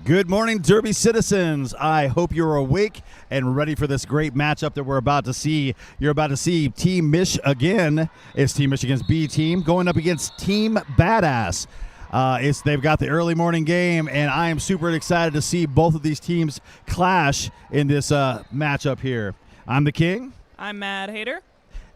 Good morning, Derby citizens. I hope you're awake and ready for this great matchup that we're about to see. You're about to see Team Mich-Again. It's Team Michigan's B team going up against Team Badass. They've got the early morning game, and I am super excited to see both of these teams clash in this matchup here. I'm the King. I'm Mad Hater.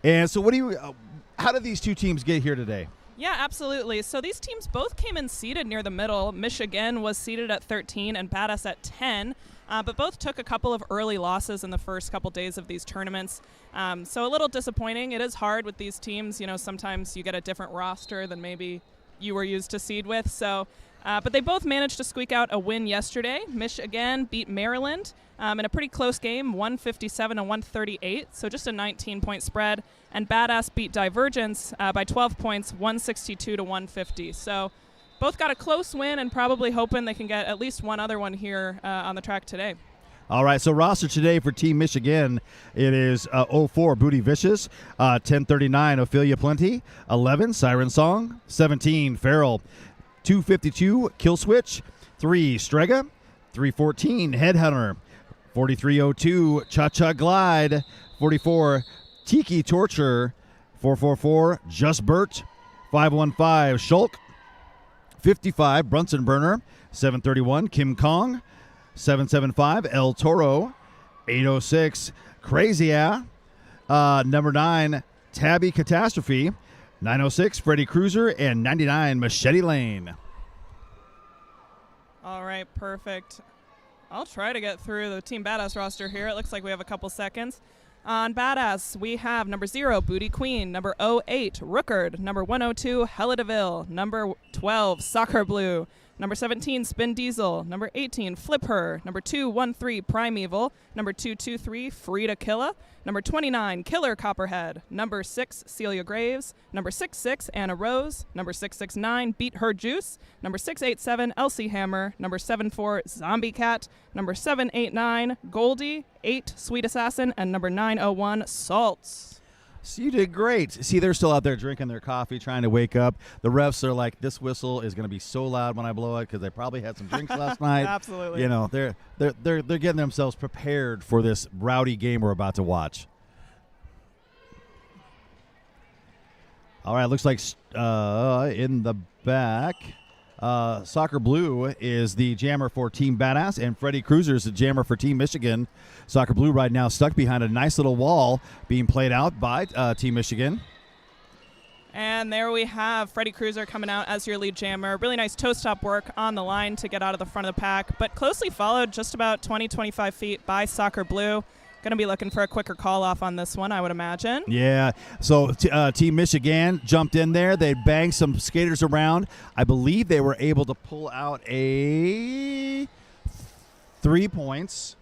And so how did these two teams get here today? Yeah, absolutely. So these teams both came in seated near the middle. Mich-Again was seated at 13 and Badass at 10, but both took a couple of early losses in the first couple days of these tournaments. So a little disappointing. It is hard with these teams. You know, sometimes you get a different roster than maybe you were used to seed with. So, but they both managed to squeak out a win yesterday. Mich-Again beat Maryland in a pretty close game, 157 and 138, so just a 19-point spread. And Badass beat Divergence by 12 points, 162 to 150. So both got a close win and probably hoping they can get at least one other one here on the track today. All right, so roster today for Team Mich-Again, it is 04 Booty Vicious, 1039 Ophelia Plenty, 11 Siren Song, 17 Feral, 252 Kill Switch, 3 Strega, 314 Headhunter, 4302 Cha-Cha Glide, 44 Tiki Torture, 444 Just Bert, 515 Shulk, 55 Brunson Burner, 731 Kim Kong, 775 El Toro, 806 Crazy number 9 Tabby Catastrophe, 906 Freddy Cruiser, and 99 Machete Lane. All right, perfect. I'll try to get through the Team Badass roster here. It looks like we have a couple seconds. On Badass, we have number 0, Booty Queen, number 08, Rookard, number 102, Hella DeVille, number 12, Soccer Blue, number 17, Spin Diesel, number 18, Flip Her, number 213, Primeval, number 223, Frida Killa, number 29, Killer Copperhead, number 6, Celia Graves, number 66, Anna Rose, number 669, Beat Her Juice, number 687, Elsie Hammer, number 74, Zombie Cat, number 789, Goldie, 8, Sweet Assassin, and number 901, Salts. So you did great. See, they're still out there drinking their coffee, trying to wake up. The refs are like, this whistle is going to be so loud when I blow it because they probably had some drinks last night. Absolutely. You know, they're getting themselves prepared for this rowdy game we're about to watch. All right, looks like in the back, Soccer Blue is the jammer for Team Badass, and Freddy Cruiser is the jammer for Team Mich-Again. Soccer Blue right now stuck behind a nice little wall being played out by Team Mich-Again. And there we have Freddy Cruiser coming out as your lead jammer. Really nice toe stop work on the line to get out of the front of the pack, but closely followed just about 20-25 feet by Soccer Blue. Going to be looking for a quicker call-off on this one, I would imagine. Yeah, so Team Mich-Again jumped in there. They banged some skaters around. I believe they were able to pull out 3 points.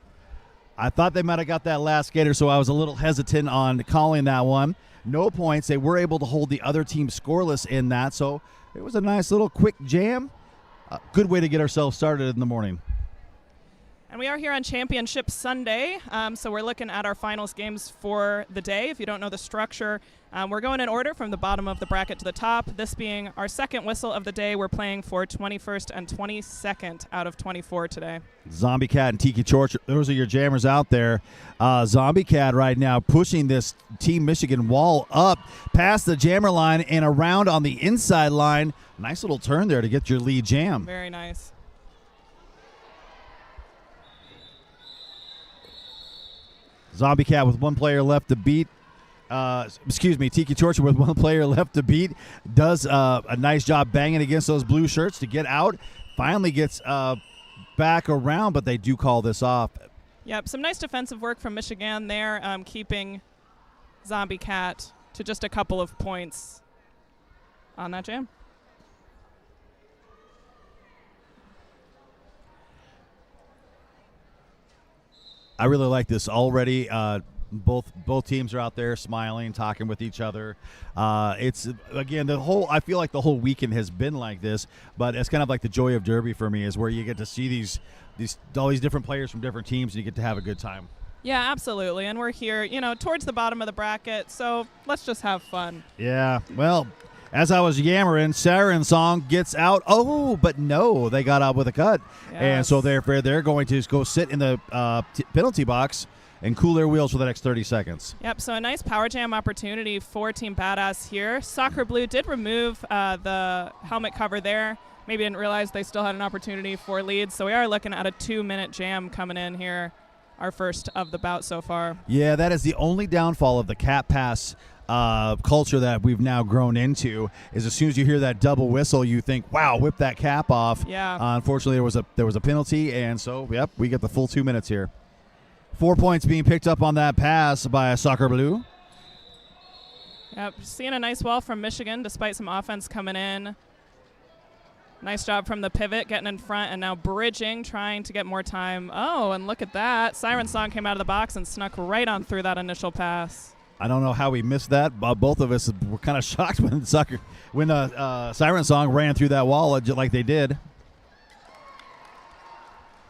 I thought they might have got that last skater, so I was a little hesitant on calling that one. No points. They were able to hold the other team scoreless in that, so it was a nice little quick jam. Good way to get ourselves started in the morning. And we are here on Championship Sunday, so we're looking at our finals games for the day. If you don't know the structure, we're going in order from the bottom of the bracket to the top. This being our second whistle of the day, we're playing for 21st and 22nd out of 24 today. Zombie Cat and Tiki Torch, those are your jammers out there. Zombie Cat right now pushing this Team Mich-Again wall up past the jammer line and around on the inside line. Nice little turn there to get your lead jam. Very nice. Zombie Cat with one player left to beat. Tiki Torture with one player left to beat. Does a nice job banging against those blue shirts to get out. Finally gets back around, but they do call this off. Yep, some nice defensive work from Mich-Again there, keeping Zombie Cat to just a couple of points on that jam. I really like this already. Both teams are out there smiling, talking with each other. It's again I feel like the whole weekend has been like this, but it's kind of like the joy of Derby for me is where you get to see all these different players from different teams and you get to have a good time. Yeah, absolutely. And we're here, towards the bottom of the bracket, so let's just have fun. Yeah. Well, as I was yammering, Siren Song gets out. Oh, but no, they got out with a cut. Yes. And so they're going to go sit in the penalty box and cool their wheels for the next 30 seconds. Yep, so a nice power jam opportunity for Team Badass here. Soccer Blue did remove the helmet cover there. Maybe didn't realize they still had an opportunity for leads. So we are looking at a 2-minute jam coming in here, our first of the bout so far. Yeah, that is the only downfall of the cap pass culture that we've now grown into, is as soon as you hear that double whistle, you think, wow, whip that cap off. Yeah. Unfortunately, there was a penalty, and so, yep, we get the full 2 minutes here. 4 points being picked up on that pass by Soccer Blue. Yep, seeing a nice wall from Mich-Again despite some offense coming in. Nice job from the pivot, getting in front and now bridging, trying to get more time. Oh, and look at that. Siren Song came out of the box and snuck right on through that initial pass. I don't know how we missed that. Both of us were kind of shocked when Siren Song ran through that wall like they did.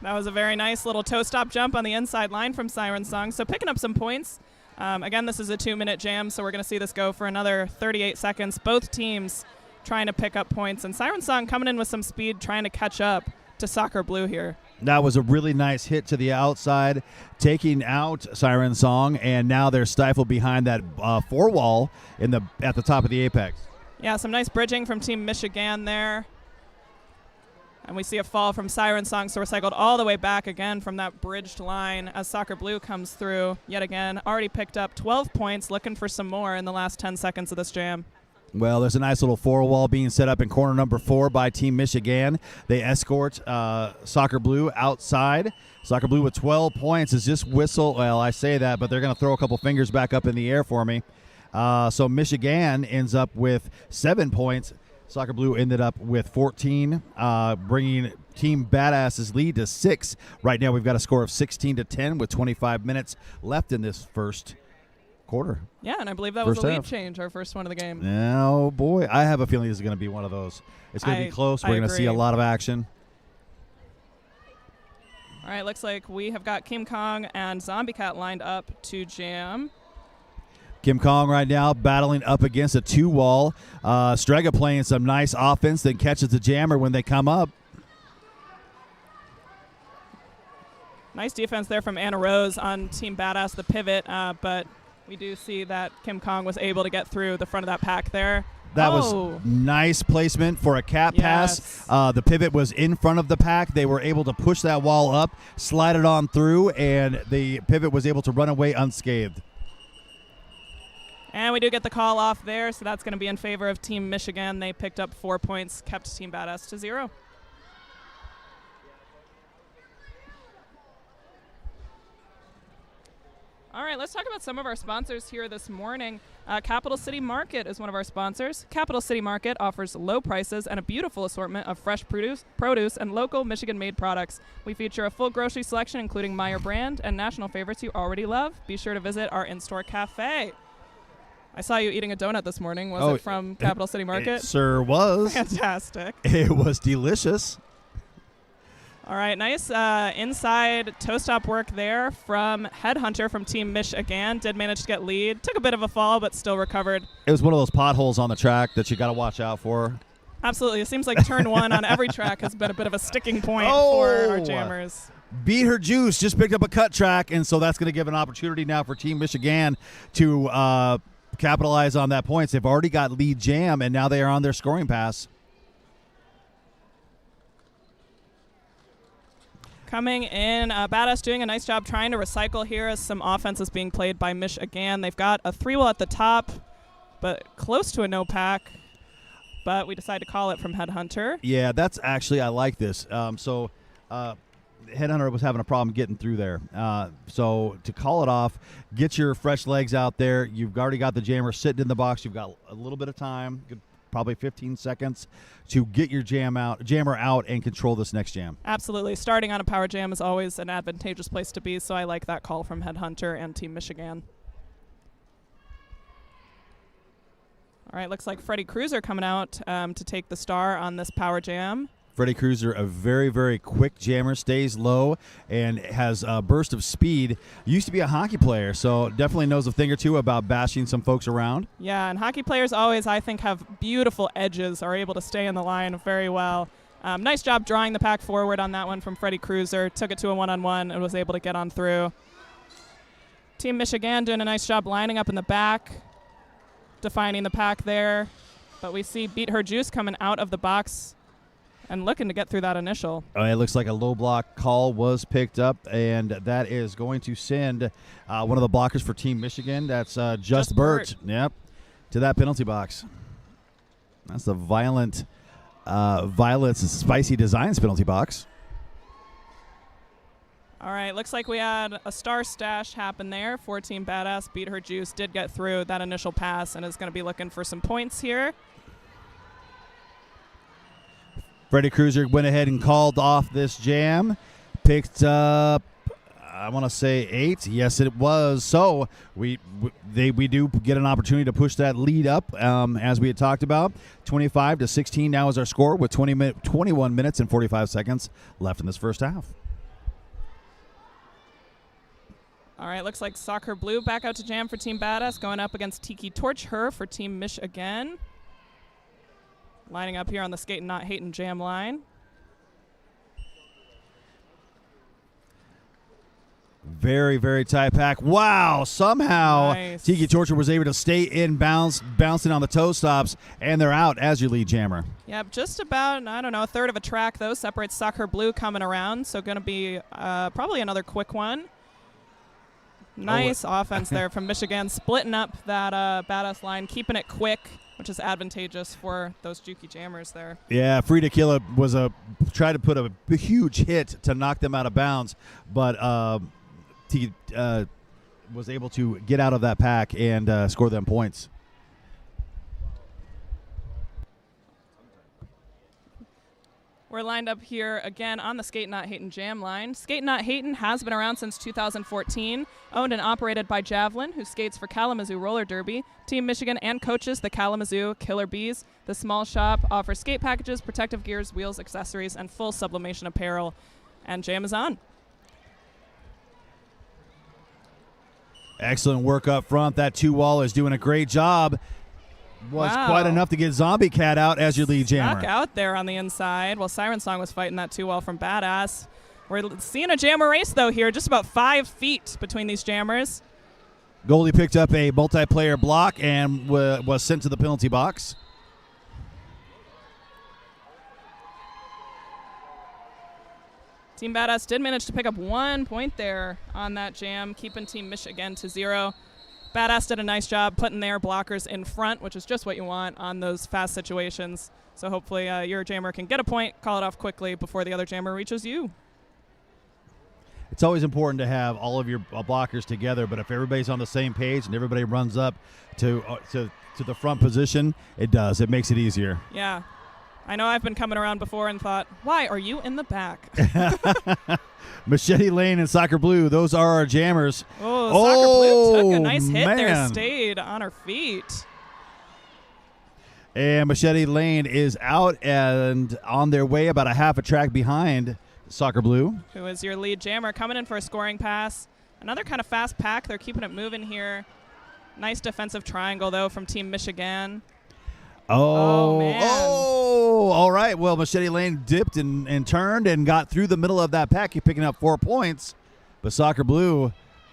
That was a very nice little toe-stop jump on the inside line from Siren Song. So picking up some points. Again, this is a 2-minute jam, so we're going to see this go for another 38 seconds. Both teams trying to pick up points. And Siren Song coming in with some speed, trying to catch up to Soccer Blue here. That was a really nice hit to the outside, taking out Siren Song, and now they're stifled behind that four wall at the top of the apex. Yeah, some nice bridging from Team Mich-Again there. And we see a fall from Siren Song, so we're cycled all the way back again from that bridged line as Soccer Blue comes through yet again. Already picked up 12 points, looking for some more in the last 10 seconds of this jam. Well, there's a nice little four wall being set up in corner number 4 by Team Mich-Again. They escort Soccer Blue outside. Soccer Blue with 12 points is just whistle. Well, I say that, but they're going to throw a couple fingers back up in the air for me. So Mich-Again ends up with 7 points. Soccer Blue ended up with 14, bringing Team Badass's lead to 6. Right now we've got a score of 16-10 with 25 minutes left in this first quarter. Yeah, and I believe that was a lead change, our first one of the game. Oh, boy. I have a feeling this is going to be one of those. It's going to be close. We're going to see a lot of action. All right, looks like we have got King Kong and Zombie Cat lined up to jam. Kim Kong right now battling up against a 2-wall. Strega playing some nice offense, then catches the jammer when they come up. Nice defense there from Anna Rose on Team Badass, the pivot, but we do see that Kim Kong was able to get through the front of that pack there. That was nice placement for a cap pass. The pivot was in front of the pack. They were able to push that wall up, slide it on through, and the pivot was able to run away unscathed. And we do get the call off there, so that's going to be in favor of Team Mich-Again. They picked up 4 points, kept Team Badass to 0. All right, let's talk about some of our sponsors here this morning. Capital City Market is one of our sponsors. Capital City Market offers low prices and a beautiful assortment of fresh produce and local Michigan-made products. We feature a full grocery selection, including Meyer brand and national favorites you already love. Be sure to visit our in-store cafe. I saw you eating a donut this morning. Was it from Capital City Market? It sure was. Fantastic. It was delicious. All right, nice inside toe-stop work there from Headhunter from Team Mich-Again. Did manage to get lead. Took a bit of a fall, but still recovered. It was one of those potholes on the track that you got to watch out for. Absolutely. It seems like turn 1 on every track has been a bit of a sticking point for our jammers. Beat Her Juice just picked up a cut track, and so that's going to give an opportunity now for Team Mich-Again to capitalize on that points. They've already got lead jam, and now they are on their scoring pass. Coming in, Badass doing a nice job trying to recycle here as some offense is being played by Mich-Again. They've got a 3-wall at the top, but close to a no-pack. But we decided to call it from Headhunter. Yeah, that's actually, I like this. Headhunter was having a problem getting through there. So to call it off, get your fresh legs out there. You've already got the jammer sitting in the box. You've got a little bit of time, probably 15 seconds, to get your jammer out and control this next jam. Absolutely. Starting on a power jam is always an advantageous place to be, so I like that call from Headhunter and Team Mich-Again. All right, looks like Freddie Cruiser coming out to take the star on this power jam. Freddie Cruiser, a very, very quick jammer, stays low and has a burst of speed. Used to be a hockey player, so definitely knows a thing or two about bashing some folks around. Yeah, and hockey players always, I think, have beautiful edges, are able to stay in the line very well. Nice job drawing the pack forward on that one from Freddie Cruiser. Took it to a one-on-one and was able to get on through. Team Mich-Again doing a nice job lining up in the back, defining the pack there. But we see Beat Her Juice coming out of the box and looking to get through that initial. It looks like a low block call was picked up, and that is going to send one of the blockers for Team Mich-Again. That's Just Burt. Yep, to that penalty box. That's the Violet's Spicy Designs penalty box. All right, looks like we had a star stash happen there for Team Badass. Beat Her Juice did get through that initial pass and is going to be looking for some points here. Freddie Cruiser went ahead and called off this jam. Picked up, I want to say 8. Yes, it was. So we do get an opportunity to push that lead up, as we had talked about. 25-16 now is our score with 21 minutes and 45 seconds left in this first half. All right, looks like Soccer Blue back out to jam for Team Badass, going up against Tiki Torch Her for Team Mich-Again. Lining up here on the Skatin' Not Hatin' jam line. Very, very tight pack. Wow, somehow Nice. Tiki Torture was able to stay in bounds, bouncing on the toe stops, and they're out as your lead jammer. Yep, just about, I don't know, a third of a track, though, separates Soccer Blue coming around, so going to be probably another quick one. Nice offense there from Mich-Again, splitting up that Badass line, keeping it quick, which is advantageous for those Juki jammers there. Yeah, Frida Killa was tried to put a huge hit to knock them out of bounds, but Tiki was able to get out of that pack and score them points. We're lined up here again on the Skatin' Not Hatin' jam line. Skatin' Not Hatin' has been around since 2014, owned and operated by Javelin, who skates for Kalamazoo Roller Derby, Team Mich-Again, and coaches the Kalamazoo Killer Bees. The small shop offers skate packages, protective gears, wheels, accessories, and full sublimation apparel. And jam is on. Excellent work up front. That 2-wall is doing a great job. Was quite enough to get Zombie Cat out as your lead jammer. Snuck out there on the inside while Siren Song was fighting that 2-wall from Badass. We're seeing a jammer race, though, here. Just about 5 feet between these jammers. Goldie picked up a multiplayer block and was sent to the penalty box. Team Badass did manage to pick up 1 point there on that jam, keeping Team Mich-Again to 0. Badass did a nice job putting their blockers in front, which is just what you want on those fast situations. So hopefully your jammer can get a point, call it off quickly before the other jammer reaches you. It's always important to have all of your blockers together, but if everybody's on the same page and everybody runs up to the front position, it does. It makes it easier. Yeah. I know I've been coming around before and thought, why are you in the back? Machete Lane and Soccer Blue, those are our jammers. Oh, Soccer Blue took a nice hit there, man. stayed on her feet. And Machete Lane is out and on their way about a half a track behind Soccer Blue. Who is your lead jammer, coming in for a scoring pass. Another kind of fast pack. They're keeping it moving here. Nice defensive triangle, though, from Team Mich-Again. Oh, man. Oh, all right. Well, Machete Lane dipped and turned and got through the middle of that pack. He's picking up 4 points. But Soccer Blue,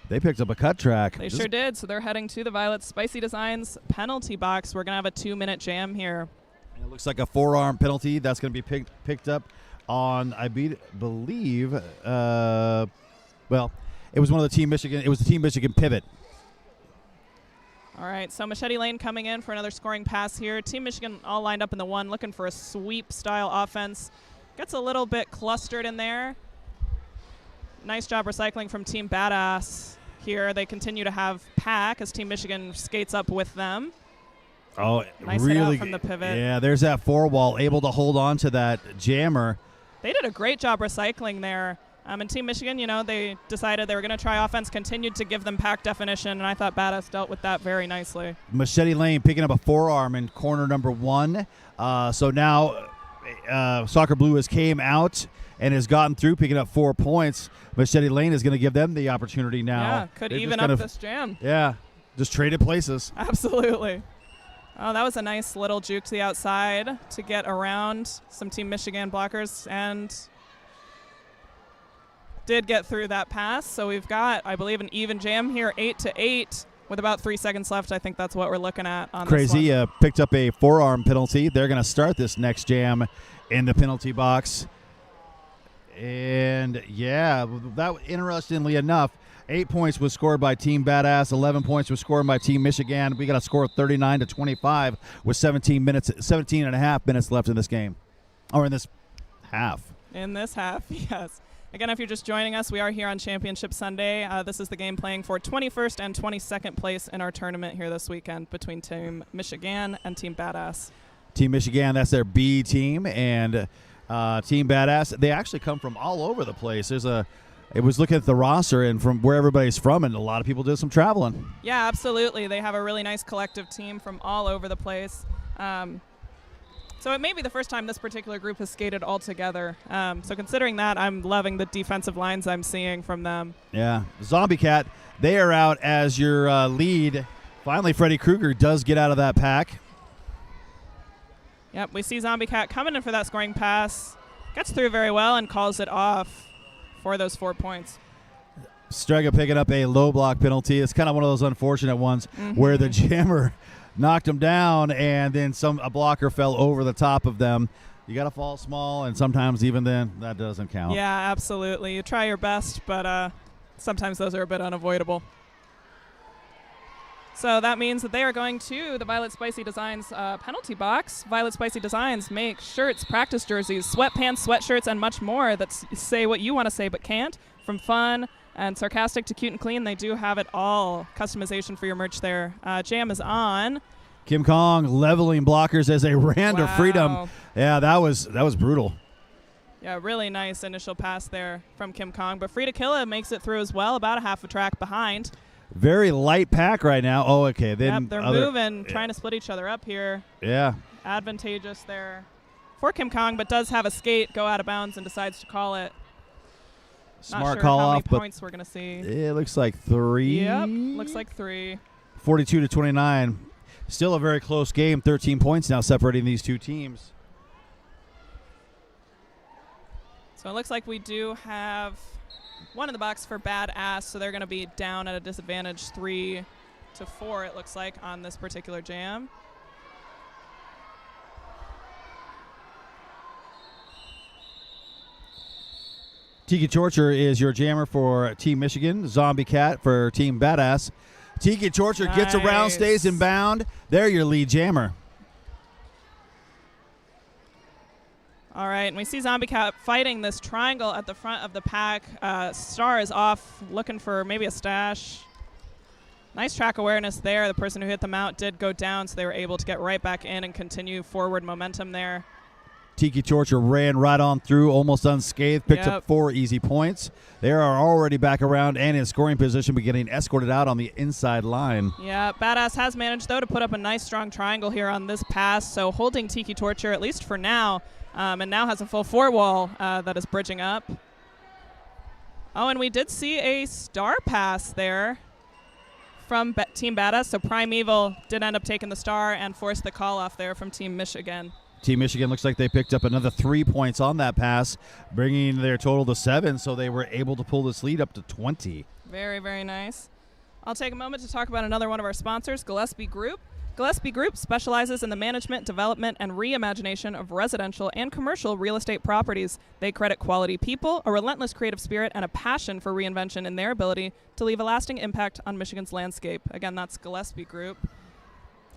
they picked up a cut track. They sure did. So they're heading to the Violet Spicy Designs penalty box. We're going to have a 2-minute jam here. And it looks like a forearm penalty. That's going to be picked up on, I believe, well, it was one of the Team Mich-Again. It was the Team Mich-Again pivot. All right, so Machete Lane coming in for another scoring pass here. Team Mich-Again all lined up in the one, looking for a sweep-style offense. Gets a little bit clustered in there. Nice job recycling from Team Badass here. They continue to have pack as Team Mich-Again skates up with them. Oh, nice really? hit out from the pivot. Yeah, there's that 4-wall, able to hold on to that jammer. They did a great job recycling there. And Team Mich-Again, you know, they decided they were going to try offense, continued to give them pack definition, and I thought Badass dealt with that very nicely. Machete Lane picking up a forearm in corner number 1. So now Soccer Blue has came out and has gotten through, picking up 4 points. Machete Lane is going to give them the opportunity now. Yeah, could even up this jam. Yeah, just traded places. Absolutely. Oh, that was a nice little juke to the outside to get around some Team Mich-Again blockers and did get through that pass. So we've got, I believe, an even jam here, 8-8 with about 3 seconds left. I think that's what we're looking at on Crazy this one. Picked up a forearm penalty. They're going to start this next jam in the penalty box. And, yeah, that interestingly enough, 8 points was scored by Team Badass. 11 points was scored by Team Mich-Again. We got a score of 39-25 with 17 and a half minutes left in this game, or in this half. In this half, yes. Again, if you're just joining us, we are here on Championship Sunday. This is the game playing for 21st and 22nd place in our tournament here this weekend between Team Mich-Again and Team Badass. Team Mich-Again, that's their B team, and Team Badass, they actually come from all over the place. It was looking at the roster and from where everybody's from, and a lot of people did some traveling. Yeah, absolutely. They have a really nice collective team from all over the place. So it may be the first time this particular group has skated all together. So considering that, I'm loving the defensive lines I'm seeing from them. Yeah. Zombie Cat, they are out as your lead. Finally, Freddy Krueger does get out of that pack. Yep, we see Zombie Cat coming in for that scoring pass. Gets through very well and calls it off for those 4 points. Strega picking up a low block penalty. It's kind of one of those unfortunate ones where the jammer knocked him down and then a blocker fell over the top of them. You got to fall small, and sometimes even then that doesn't count. Yeah, absolutely. You try your best, but sometimes those are a bit unavoidable. So that means that they are going to the Violet Spicy Designs penalty box. Violet Spicy Designs make shirts, practice jerseys, sweatpants, sweatshirts, and much more that say what you want to say but can't. From fun and sarcastic to cute and clean, they do have it all. Customization for your merch there. Jam is on. Kim Kong leveling blockers as they ran to freedom. Yeah, that was brutal. Yeah, really nice initial pass there from Kim Kong. But Free to Killa makes it through as well, about a half a track behind. Very light pack right now. Oh, okay. Yep, they're moving, trying to split each other up here. Yeah. Advantageous there for Kim Kong, but does have a skate, go out of bounds, and decides to call it. Smart Not sure call how off, many points we're going to see. It looks like 3. Yep, looks like 3. 42-29. Still a very close game. 13 points now separating these two teams. So it looks like we do have one in the box for Badass, so they're going to be down at a disadvantage 3-4, it looks like, on this particular jam. Tiki Torture is your jammer for Team Mich-Again. Zombie Cat for Team Badass. Tiki Torture gets around, stays in bound. They're your lead jammer. All right, and we see Zombie Cat fighting this triangle at the front of the pack. Star is off, looking for maybe a stash. Nice track awareness there. The person who hit them out did go down, so they were able to get right back in and continue forward momentum there. Tiki Torture ran right on through, almost unscathed, picked up 4 easy points. They are already back around and in scoring position, but getting escorted out on the inside line. Yeah, Badass has managed, though, to put up a nice, strong triangle here on this pass, so holding Tiki Torture, at least for now, and now has a full 4 wall that is bridging up. Oh, and we did see a star pass there from Team Badass, so Primeval did end up taking the star and forced the call off there from Team Mich-Again. Team Mich-Again looks like they picked up another 3 points on that pass, bringing their total to 7, so they were able to pull this lead up to 20. Very, very nice. I'll take a moment to talk about another one of our sponsors, Gillespie Group. Gillespie Group specializes in the management, development, and reimagination of residential and commercial real estate properties. They credit quality people, a relentless creative spirit, and a passion for reinvention in their ability to leave a lasting impact on Michigan's landscape. Again, that's Gillespie Group.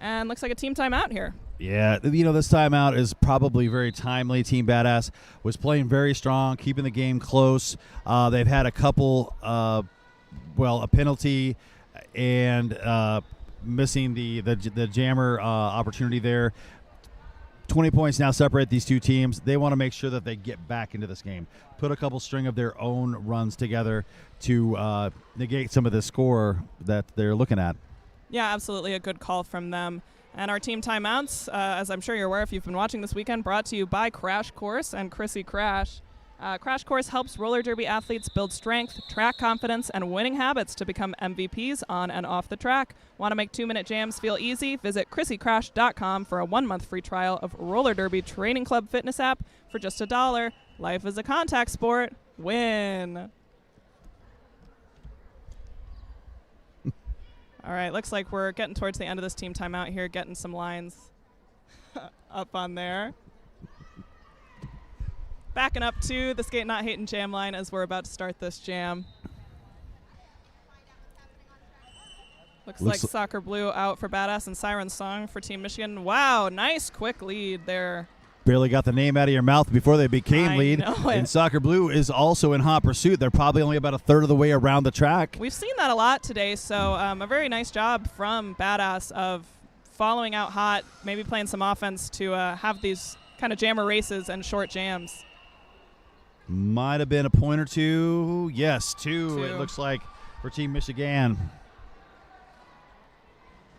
And looks like a team timeout here. Yeah, this timeout is probably very timely. Team Badass was playing very strong, keeping the game close. They've had a couple, a penalty and missing the jammer opportunity there. 20 points now separate these two teams. They want to make sure that they get back into this game. Put a couple string of their own runs together to negate some of the score that they're looking at. Yeah, absolutely a good call from them. And our team timeouts, as I'm sure you're aware if you've been watching this weekend, brought to you by Crash Course and Chrissy Crash. Crash Course helps roller derby athletes build strength, track confidence, and winning habits to become MVPs on and off the track. Want to make 2-minute jams feel easy? Visit ChrissyCrash.com for a 1-month free trial of Roller Derby Training Club fitness app for just $1. Life is a contact sport. Win. All right, looks like we're getting towards the end of this team timeout here, getting some lines up on there. Backing up to the Skate Not Hatin' jam line as we're about to start this jam. Looks like Soccer Blue out for Badass and Siren Song for Team Michigan. Wow, nice quick lead there. Barely got the name out of your mouth before they became lead. And Soccer Blue is also in hot pursuit. They're probably only about a third of the way around the track. We've seen that a lot today, so a very nice job from Badass of following out hot, maybe playing some offense to have these kind of jammer races and short jams. Might have been a point or two. Yes, two. It looks like for Team Mich-Again.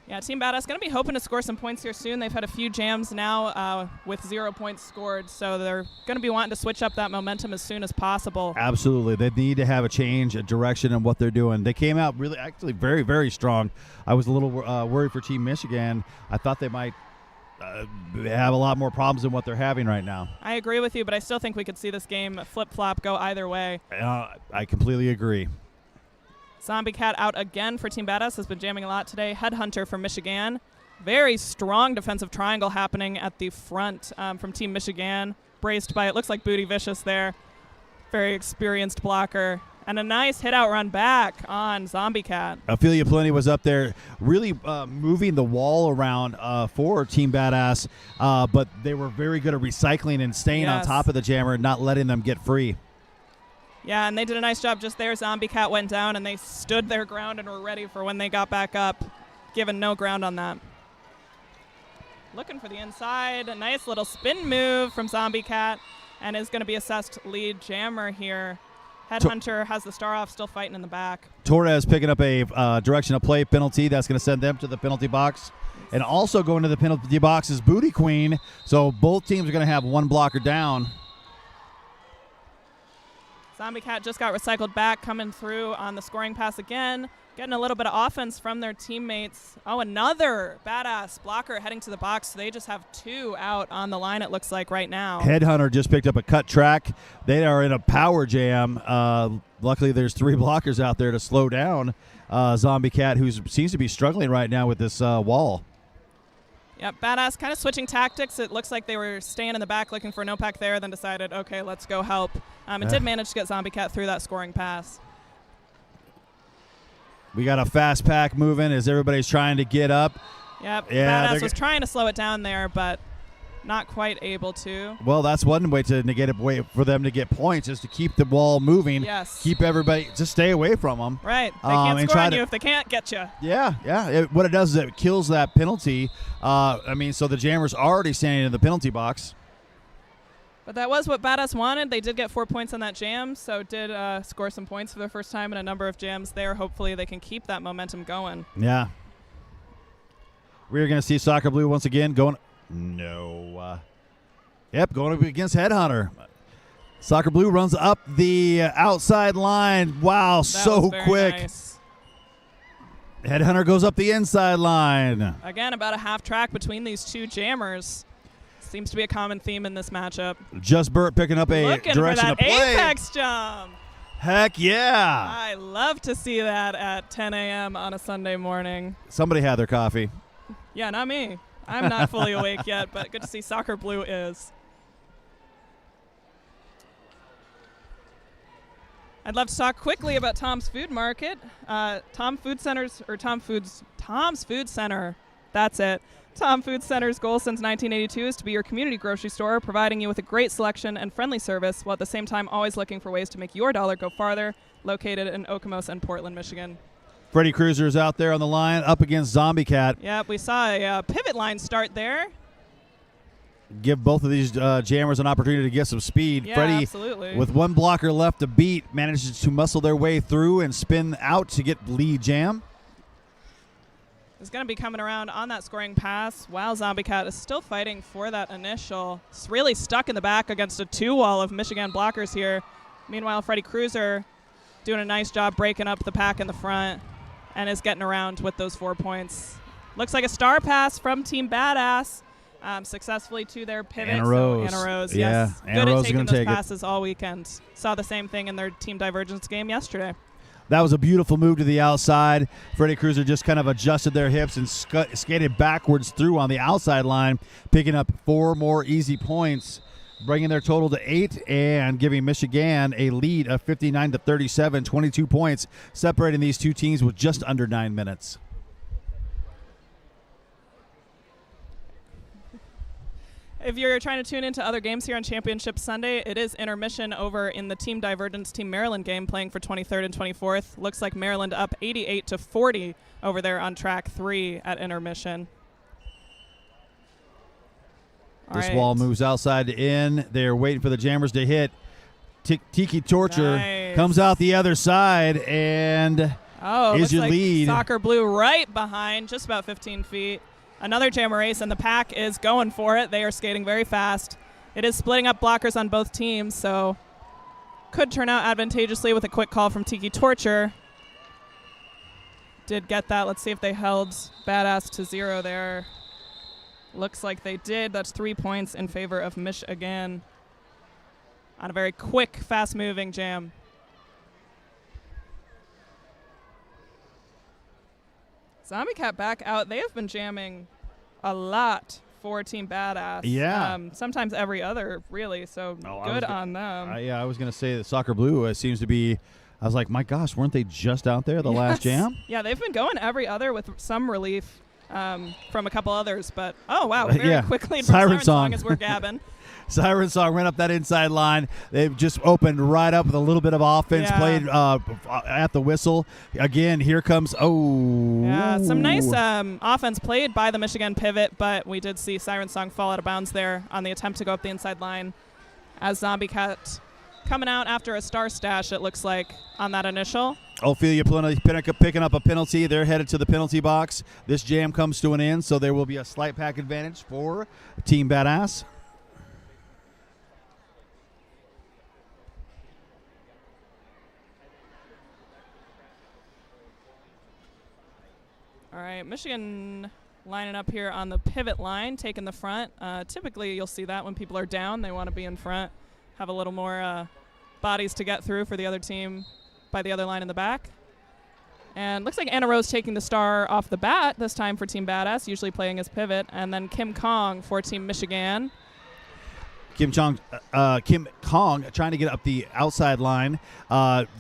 Yeah, Team Badass going to be hoping to score some points here soon. They've had a few jams now with 0 points scored, so they're going to be wanting to switch up that momentum as soon as possible. Absolutely. They need to have a change, a direction in what they're doing. They came out really, actually very, very strong. I was a little worried for Team Mich-Again. I thought they might have a lot more problems than what they're having right now. I agree with you, but I still think we could see this game flip-flop go either way. I completely agree. Zombie Cat out again for Team Badass, has been jamming a lot today. Headhunter from Mich-Again. Very strong defensive triangle happening at the front from Team Mich-Again. Braced by, it looks like Booty Vicious there. Very experienced blocker. And a nice hit-out run back on Zombie Cat. Ophelia Plenty was up there really moving the wall around for Team Badass, but they were very good at recycling and staying on top of the jammer and not letting them get free. Yeah, and they did a nice job just there. Zombie Cat went down, and they stood their ground and were ready for when they got back up, given no ground on that. Looking for the inside. A nice little spin move from Zombie Cat, and is going to be assessed lead jammer here. Headhunter has the star off, still fighting in the back. Torres picking up a direction of play penalty. That's going to send them to the penalty box. And also going to the penalty box is Booty Queen. So both teams are going to have one blocker down. Zombie Cat just got recycled back, coming through on the scoring pass again. Getting a little bit of offense from their teammates. Oh, another Badass blocker heading to the box. So they just have 2 out on the line, it looks like, right now. Headhunter just picked up a cut track. They are in a power jam. Luckily, there's 3 blockers out there to slow down Zombie Cat, who seems to be struggling right now with this wall. Yep, Badass kind of switching tactics. It looks like they were staying in the back looking for no pack there, then decided, okay, let's go help. And did manage to get Zombie Cat through that scoring pass. We got a fast pack moving as everybody's trying to get up. Yep, Badass was trying to slow it down there, but not quite able to. Well, that's one way to negate a way for them to get points is to keep the ball moving. Yes. Keep everybody, just stay away from them. Right. They can't score on you if they can't get you. Yeah. What it does is it kills that penalty. So the jammer's already standing in the penalty box. But that was what Badass wanted. They did get 4 points on that jam, so did score some points for the first time in a number of jams there. Hopefully they can keep that momentum going. Yeah. We're going to see Soccer Blue once again going. No. Going up against Headhunter. Soccer Blue runs up the outside line. Wow, so quick. Nice. Headhunter goes up the inside line. Again, about a half track between these 2 jammers. Seems to be a common theme in this matchup. Just Burt picking up a direction of play. Apex jump. Heck yeah. I love to see that at 10 a.m. on a Sunday morning. Somebody had their coffee. Yeah, not me. I'm not fully awake yet, but good to see Soccer Blue is. I'd love to talk quickly about Tom's Food Market. Tom's Food Center. That's it. Tom Food Center's goal since 1982 is to be your community grocery store, providing you with a great selection and friendly service, while at the same time always looking for ways to make your dollar go farther, located in Okemos and Portland, Michigan. Freddie Cruiser's out there on the line up against Zombie Cat. Yep, we saw a pivot line start there. Give both of these jammers an opportunity to get some speed. Yeah, Freddie, absolutely. with one blocker left to beat, manages to muscle their way through and spin out to get lead jam. is going to be coming around on that scoring pass while Zombie Cat is still fighting for that initial. It's really stuck in the back against a 2-wall of Mich-Again blockers here. Meanwhile, Freddy Cruiser doing a nice job breaking up the pack in the front and is getting around with those 4 points. Looks like a star pass from Team Badass successfully to their pivot. Anna Rose. Anna Rose, yeah. yes. Anna Good Rose at taking is those gonna take passes all weekend. Saw the same thing in their Team Divergence game yesterday. That was a beautiful move to the outside. Freddy Cruiser just kind of adjusted their hips and skated backwards through on the outside line, picking up 4 more easy points, bringing their total to 8 and giving Mich-Again a lead of 59-37, 22 points, separating these two teams with just under 9 minutes. If you're trying to tune into other games here on Championship Sunday, it is intermission over in the Team Divergence Team Maryland game playing for 23rd and 24th. Looks like Maryland up 88-40 over there on track 3 at intermission. This wall moves outside to in. They're waiting for the jammers to hit. Tiki Torture comes out the other side and is your like lead. Soccer Blue right behind, just about 15 feet. Another jammer race, and the pack is going for it. They are skating very fast. It is splitting up blockers on both teams, so could turn out advantageously with a quick call from Tiki Torture. Did get that. Let's see if they held Badass to 0 there. Looks like they did. That's 3 points in favor of Mich-Again on a very quick, fast-moving jam. Zombie Cat back out. They have been jamming a lot for Team Badass. Yeah. Sometimes every other, really, so good on them. Yeah, I was going to say that Soccer Blue seems to be, I was like, my gosh, weren't they just out there the last jam? Yeah, they've been going every other with some relief from a couple others, but, oh, wow, very quickly from Siren Song as we're gabbing. Siren Song ran up that inside line. They've just opened right up with a little bit of offense, played at the whistle. Again, here comes, some nice offense played by the Mich-Again pivot, but we did see Siren Song fall out of bounds there on the attempt to go up the inside line as Zombie Cat coming out after a star stash, it looks like, on that initial. Ophelia Plenty picking up a penalty. They're headed to the penalty box. This jam comes to an end, so there will be a slight pack advantage for Team Badass. All right, Mich-Again lining up here on the pivot line, taking the front. Typically, you'll see that when people are down, they want to be in front, have a little more bodies to get through for the other team by the other line in the back. And looks like Anna Rose taking the star off the bat this time for Team Badass, usually playing as pivot. And then Kim Kong for Team Mich-Again. Kim Kong trying to get up the outside line,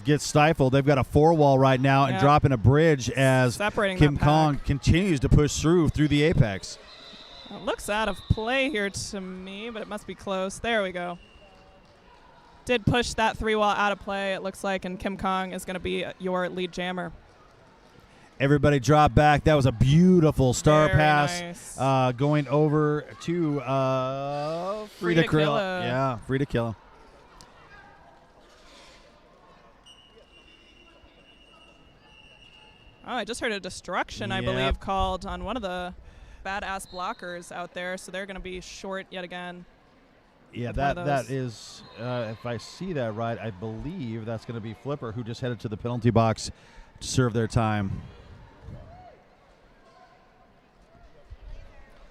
gets stifled. They've got a 4-wall right now and dropping a bridge as Kim Kong continues to push through the apex. It looks out of play here to me, but it must be close. There we go. Did push that 3-wall out of play, it looks like, and Kim Kong is going to be your lead jammer. Everybody drop back. That was a beautiful star pass. Nice. Going over to Frida Krill. Yeah, Frida Krill. Oh, I just heard a destruction, I believe, called on one of the Badass blockers out there, so they're going to be short yet again. Yeah, that is, if I see that right, I believe that's going to be Flipper, who just headed to the penalty box to serve their time.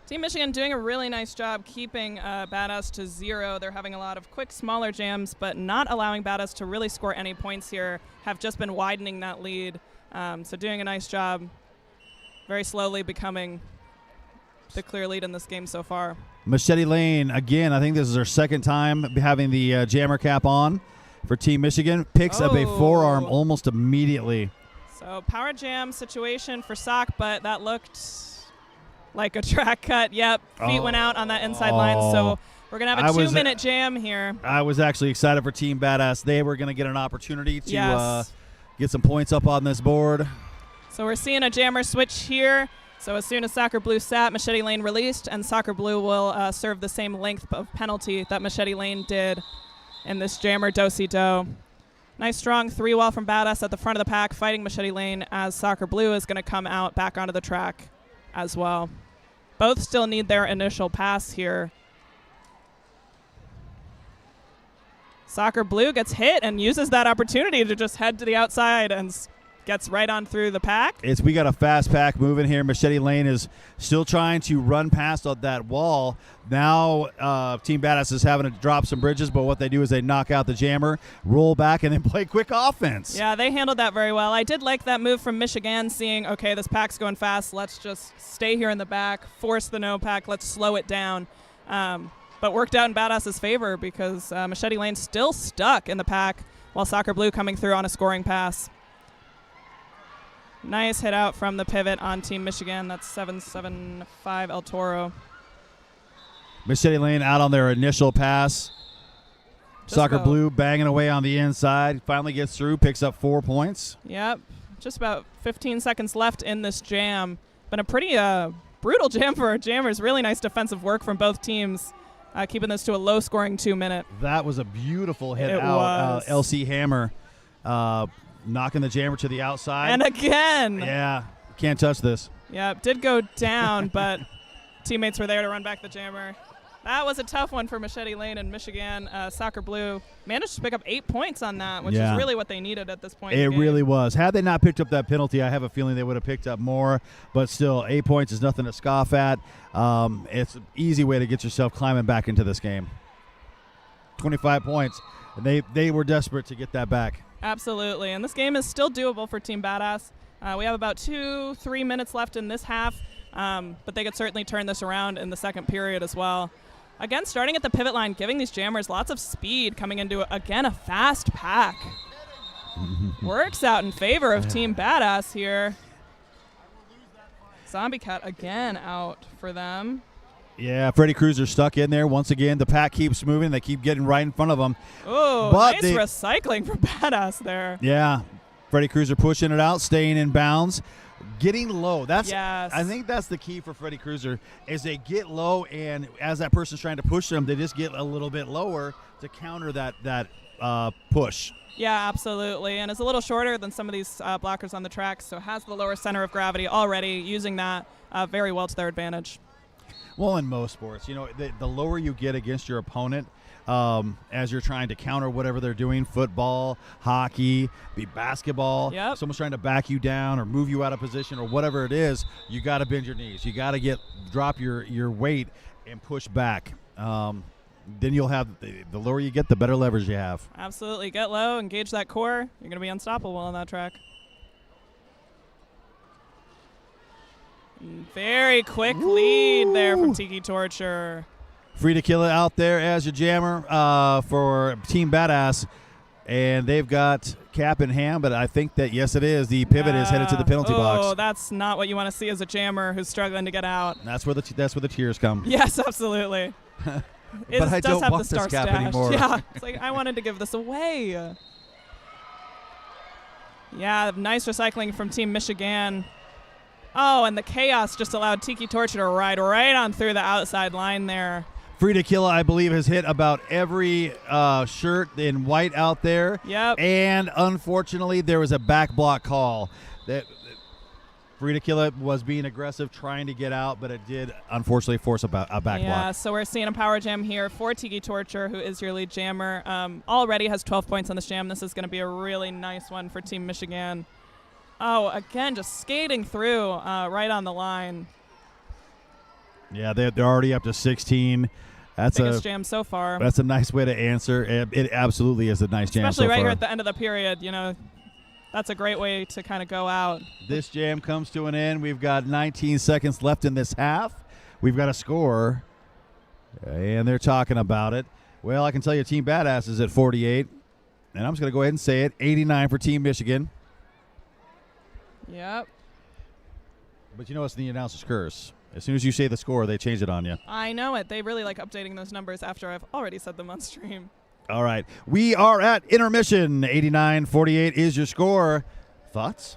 Team Mich-Again doing a really nice job keeping Badass to 0. They're having a lot of quick, smaller jams, but not allowing Badass to really score any points here, have just been widening that lead. So doing a nice job, very slowly becoming the clear lead in this game so far. Machete Lane, again, I think this is her second time having the jammer cap on for Team Mich-Again. Picks up a forearm almost immediately. So power jam situation for Sock, but that looked like a track cut. Yep, feet went out on that inside line, so we're going to have a 2-minute jam here. I was actually excited for Team Badass. They were going to get an opportunity to get some points up on this board. So we're seeing a jammer switch here. So as soon as Soccer Blue sat, Machete Lane released, and Soccer Blue will serve the same length of penalty that Machete Lane did in this jammer do-si-do. Nice strong 3-wall from Badass at the front of the pack, fighting Machete Lane as Soccer Blue is going to come out back onto the track. as well. Both still need their initial pass here. Soccer Blue gets hit and uses that opportunity to just head to the outside and gets right on through the pack. We got a fast pack moving here. Machete Lane is still trying to run past that wall. Now Team Badass is having to drop some bridges, but what they do is they knock out the jammer, roll back, and then play quick offense. Yeah, they handled that very well. I did like that move from Mich-Again, seeing, okay, this pack's going fast. Let's just stay here in the back, force the no pack. Let's slow it down. But worked out in Badass's favor because Machete Lane still stuck in the pack while Soccer Blue coming through on a scoring pass. Nice hit out from the pivot on Team Mich-Again. That's 775 El Toro. Machete Lane out on their initial pass. Soccer Blue banging away on the inside. Finally gets through, picks up 4 points. Yep. Just about 15 seconds left in this jam. Been a pretty brutal jam for our jammers. Really nice defensive work from both teams. Keeping this to a low-scoring 2 minute. That was a beautiful hit It out. was. LC Hammer knocking the jammer to the outside. And again. Yeah, can't touch this. Yeah, did go down, but teammates were there to run back the jammer. That was a tough one for Machete Lane and Mich-Again. Soccer Blue managed to pick up 8 points on that, which is really what they needed at this point. It really was. Had they not picked up that penalty, I have a feeling they would have picked up more. But still, 8 points is nothing to scoff at. It's an easy way to get yourself climbing back into this game. 25 points. And they were desperate to get that back. Absolutely. And this game is still doable for Team Badass. We have about 2-3 minutes left in this half, but they could certainly turn this around in the second period as well. Again, starting at the pivot line, giving these jammers lots of speed, coming into, again, a fast pack. Works out in favor of Team Badass here. Zombie Cat again out for them. Yeah, Freddy Cruiser stuck in there. Once again, the pack keeps moving. They keep getting right in front of them. Oh, nice recycling from Badass there. Yeah, Freddy Cruiser pushing it out, staying in bounds. Getting low. Yes. I think that's the key for Freddy Cruiser is they get low, and as that person's trying to push them, they just get a little bit lower to counter that push. Yeah, absolutely. And it's a little shorter than some of these blockers on the track, so has the lower center of gravity already, using that very well to their advantage. Well, in most sports, the lower you get against your opponent, as you're trying to counter whatever they're doing, football, hockey, basketball, someone's trying to back you down or move you out of position or whatever it is, you got to bend your knees. You got to drop your weight and push back. Then you'll have the lower you get, the better leverage you have. Absolutely. Get low, engage that core. You're going to be unstoppable on that track. Very quick lead there from Tiki Torture. Free to kill it out there as your jammer for Team Badass. And they've got cap in hand, but I think that, yes, it is. The pivot is headed to the penalty box. Oh, that's not what you want to see as a jammer who's struggling to get out. That's where the tears come. Yes, absolutely. But I don't want this cap anymore. Yeah, it's like I wanted to give this away. Yeah, nice recycling from Team Mich-Again. Oh, and the chaos just allowed Tiki Torture to ride right on through the outside line there. Free to kill, I believe, has hit about every shirt in white out there. Yep. And unfortunately, there was a back block call. That Free to kill it was being aggressive, trying to get out, but it did unfortunately force a back block. Yeah, so we're seeing a power jam here for Tiki Torture, who is your lead jammer. Already has 12 points on this jam. This is going to be a really nice one for Team Mich-Again. Oh, again, just skating through right on the line. Yeah, they're already up to 16. That's biggest jam so far. That's a nice way to answer. It absolutely is a nice jam so far. Especially right here at the end of the period, that's a great way to kind of go out. This jam comes to an end. We've got 19 seconds left in this half. We've got a score, and they're talking about it. Well, I can tell you Team Badass is at 48, and I'm just going to go ahead and say it, 89 for Team Mich-Again. Yep. But it's the announcer's curse. As soon as you say the score, they change it on you. I know it. They really like updating those numbers after I've already said them on stream. All right. We are at intermission. 89-48 is your score. Thoughts?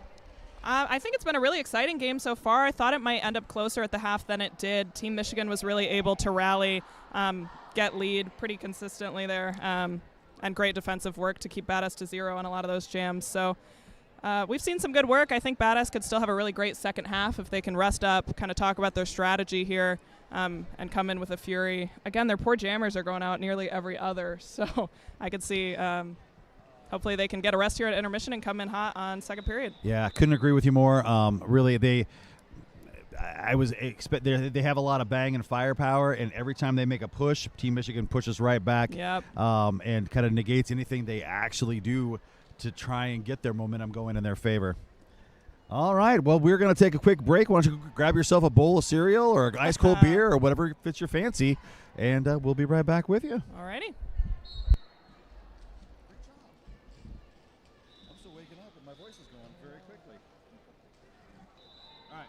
I think it's been a really exciting game so far. I thought it might end up closer at the half than it did. Team Mich-Again was really able to rally, get lead pretty consistently there, and great defensive work to keep Badass to 0 on a lot of those jams. So We've seen some good work. I think Badass could still have a really great second half if they can rest up, kind of talk about their strategy here, and come in with a fury. Again, their poor jammers are going out nearly every other, so I could see hopefully they can get a rest here at intermission and come in hot on second period. Yeah, couldn't agree with you more. Really, they have a lot of bang and firepower, and every time they make a push, Team Michigan pushes right back. Yep. And kind of negates anything they actually do to try and get their momentum going in their favor. All right, well, we're going to take a quick break. Why don't you grab yourself a bowl of cereal or an ice cold beer or whatever fits your fancy, and we'll be right back with you. All righty. I'm still waking up, and my voice is going very quickly. All right.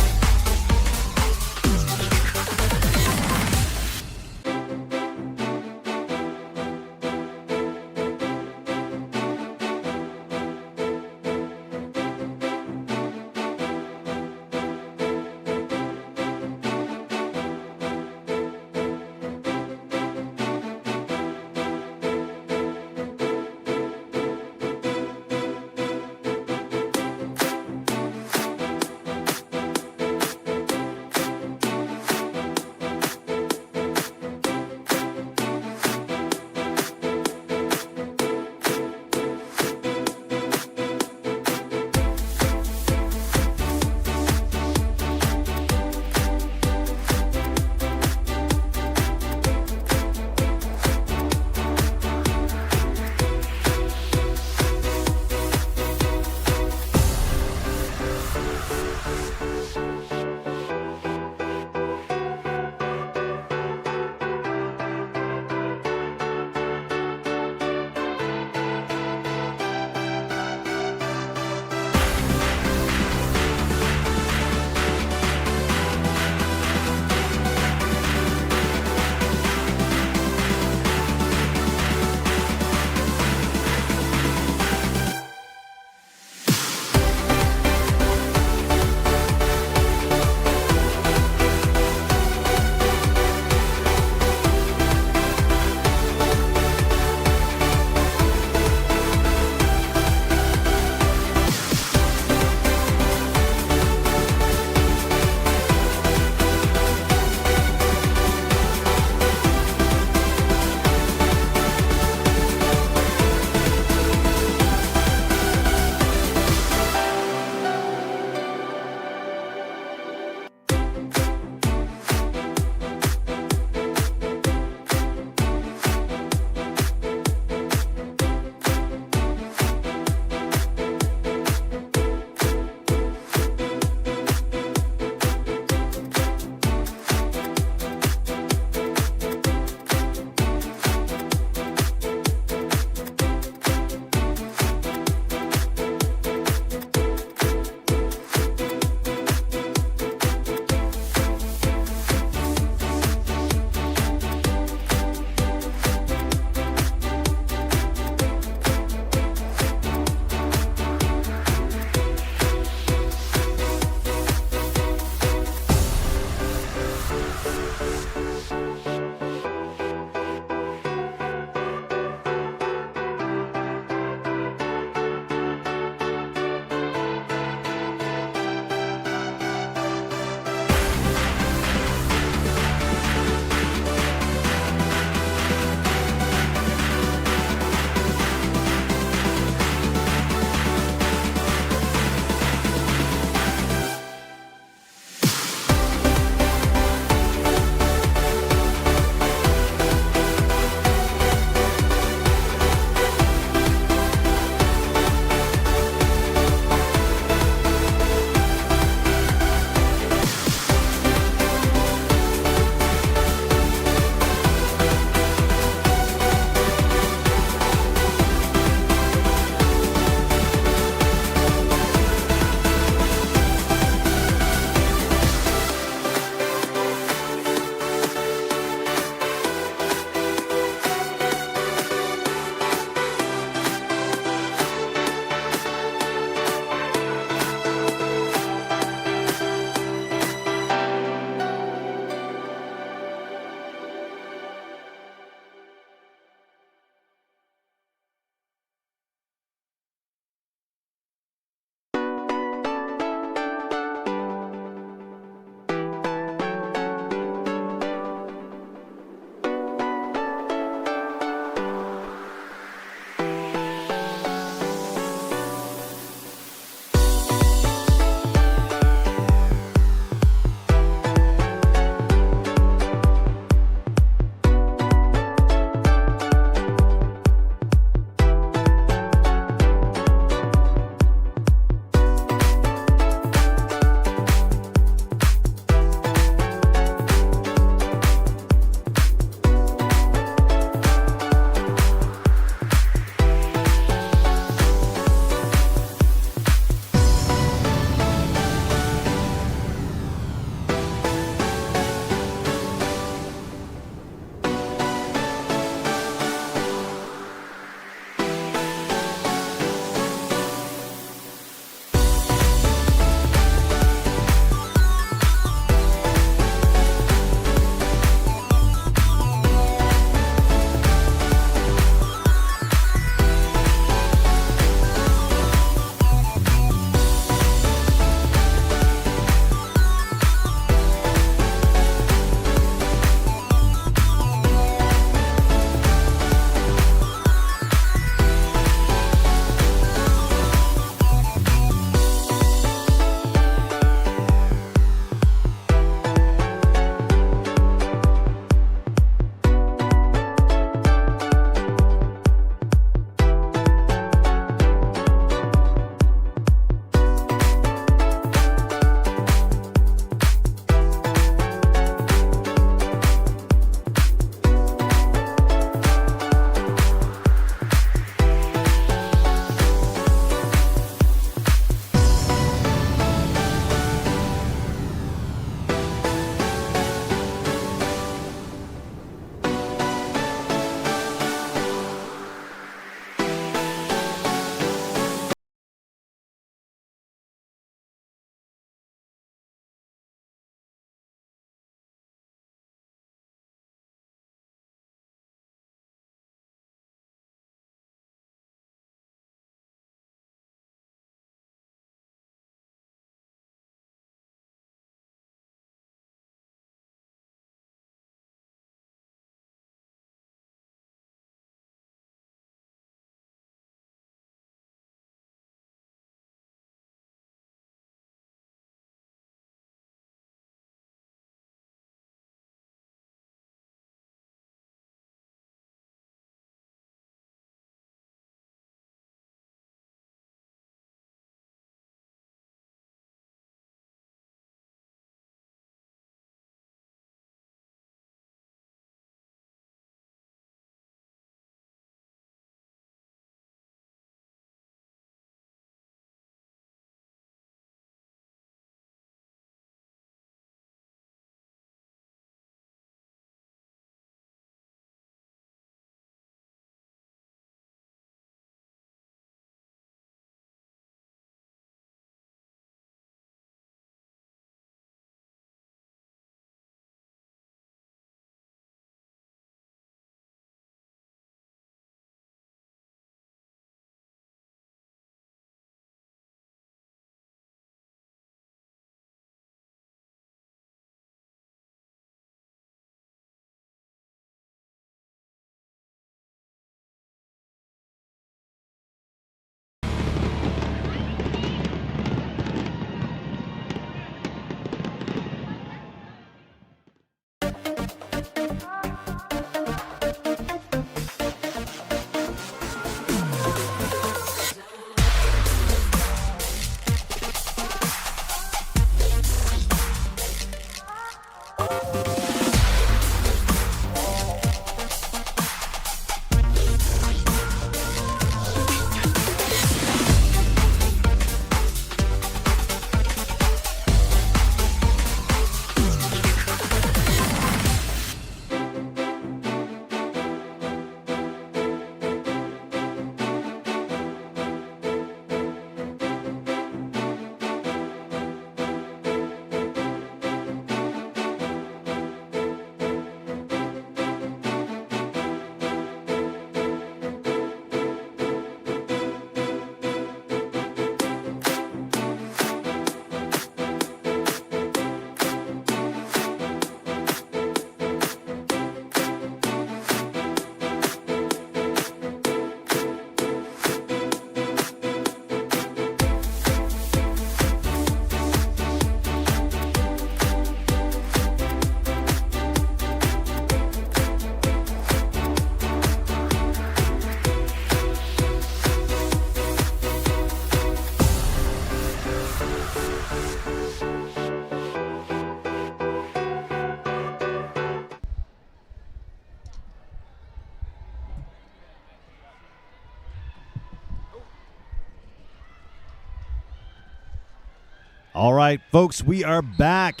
All right, folks, we are back.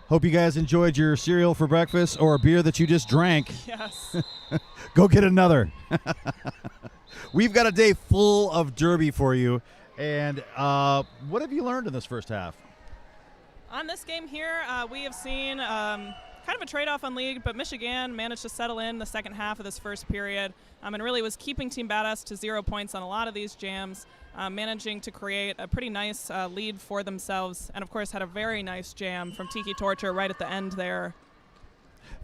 Hope you guys enjoyed your cereal for breakfast or a beer that you just drank. Yes. Go get another. We've got a day full of Derby for you. And what have you learned in this first half? On this game here, we have seen kind of a trade-off on league, but Mich-Again managed to settle in the second half of this first period and really was keeping Team Badass to 0 points on a lot of these jams, managing to create a pretty nice lead for themselves, and of course had a very nice jam from Tiki Torture right at the end there.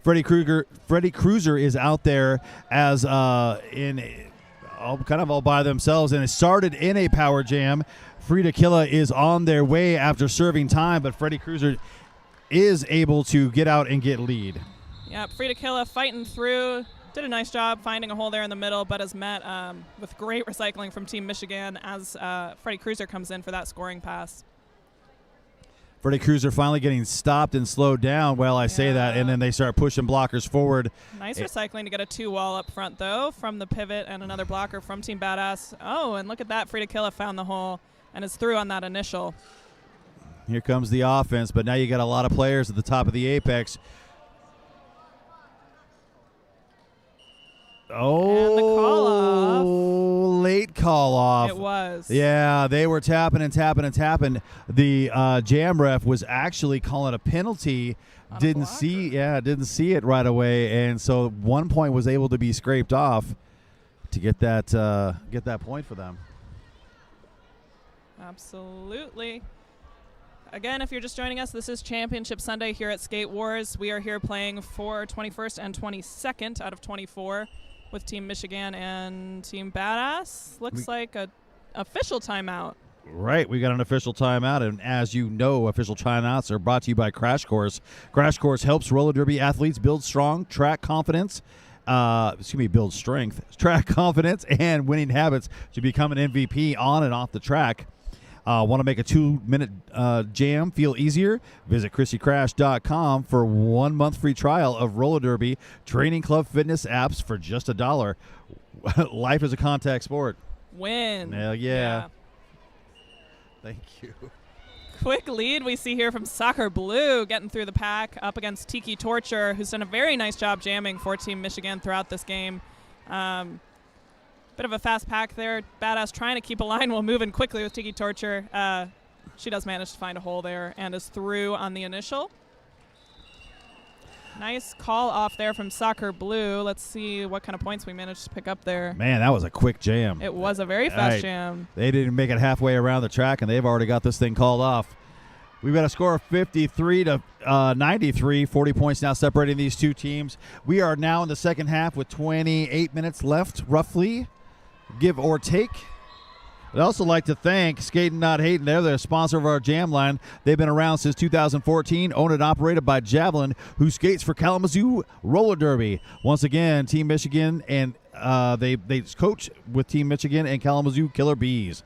Freddy Cruiser is out there as kind of all by themselves, and it started in a power jam. Frida Killa is on their way after serving time, but Freddy Cruiser is able to get out and get lead. Yep, Frida Killa fighting through, did a nice job finding a hole there in the middle, but is met with great recycling from Team Mich-Again as Freddy Cruiser comes in for that scoring pass. Freddy Cruiser finally getting stopped and slowed down while I say that, and then they start pushing blockers forward. Nice recycling to get a 2-wall up front, though, from the pivot and another blocker from Team Badass. Oh, and look at that. Frida Killa found the hole and is through on that initial. Here comes the offense, but now you got a lot of players at the top of the apex. Oh, and the call-off. Late call-off. It was. Yeah, they were tapping and tapping and tapping. The jam ref was actually calling a penalty. Didn't see it right away, and so 1 point was able to be scraped off to get that point for them. Absolutely. Again, if you're just joining us, this is Championship Sunday here at Skate Wars. We are here playing for 21st and 22nd out of 24 with Team Mich-Again and Team Badass. Looks like a official timeout. Right, we got an official timeout, and as you know, official timeouts are brought to you by Crash Course. Crash Course helps roller derby athletes build strong track confidence. Build strength, track confidence, and winning habits to become an MVP on and off the track. Want to make a 2-minute jam feel easier? Visit ChristyCrash.com for 1 month free trial of roller derby training club fitness apps for just $1. Life is a contact sport. Win. Hell yeah. Thank you. Quick lead we see here from Soccer Blue getting through the pack up against Tiki Torture, who's done a very nice job jamming for Team Mich-Again throughout this game. Bit of a fast pack there. Badass trying to keep a line while moving quickly with Tiki Torture. She does manage to find a hole there and is through on the initial. Nice call off there from Soccer Blue. Let's see what kind of points we managed to pick up there. Man, that was a quick jam. It was a very fast jam. They didn't make it halfway around the track, and they've already got this thing called off. We've got a score of 53 to 93, 40 points now separating these two teams. We are now in the second half with 28 minutes left, roughly, give or take. I'd also like to thank Skating Not Hating. They're the sponsor of our jam line. They've been around since 2014, owned and operated by Javelin, who skates for Kalamazoo Roller Derby. Once again, Team Mich-Again, and they coach with Team Mich-Again and Kalamazoo Killer Bees.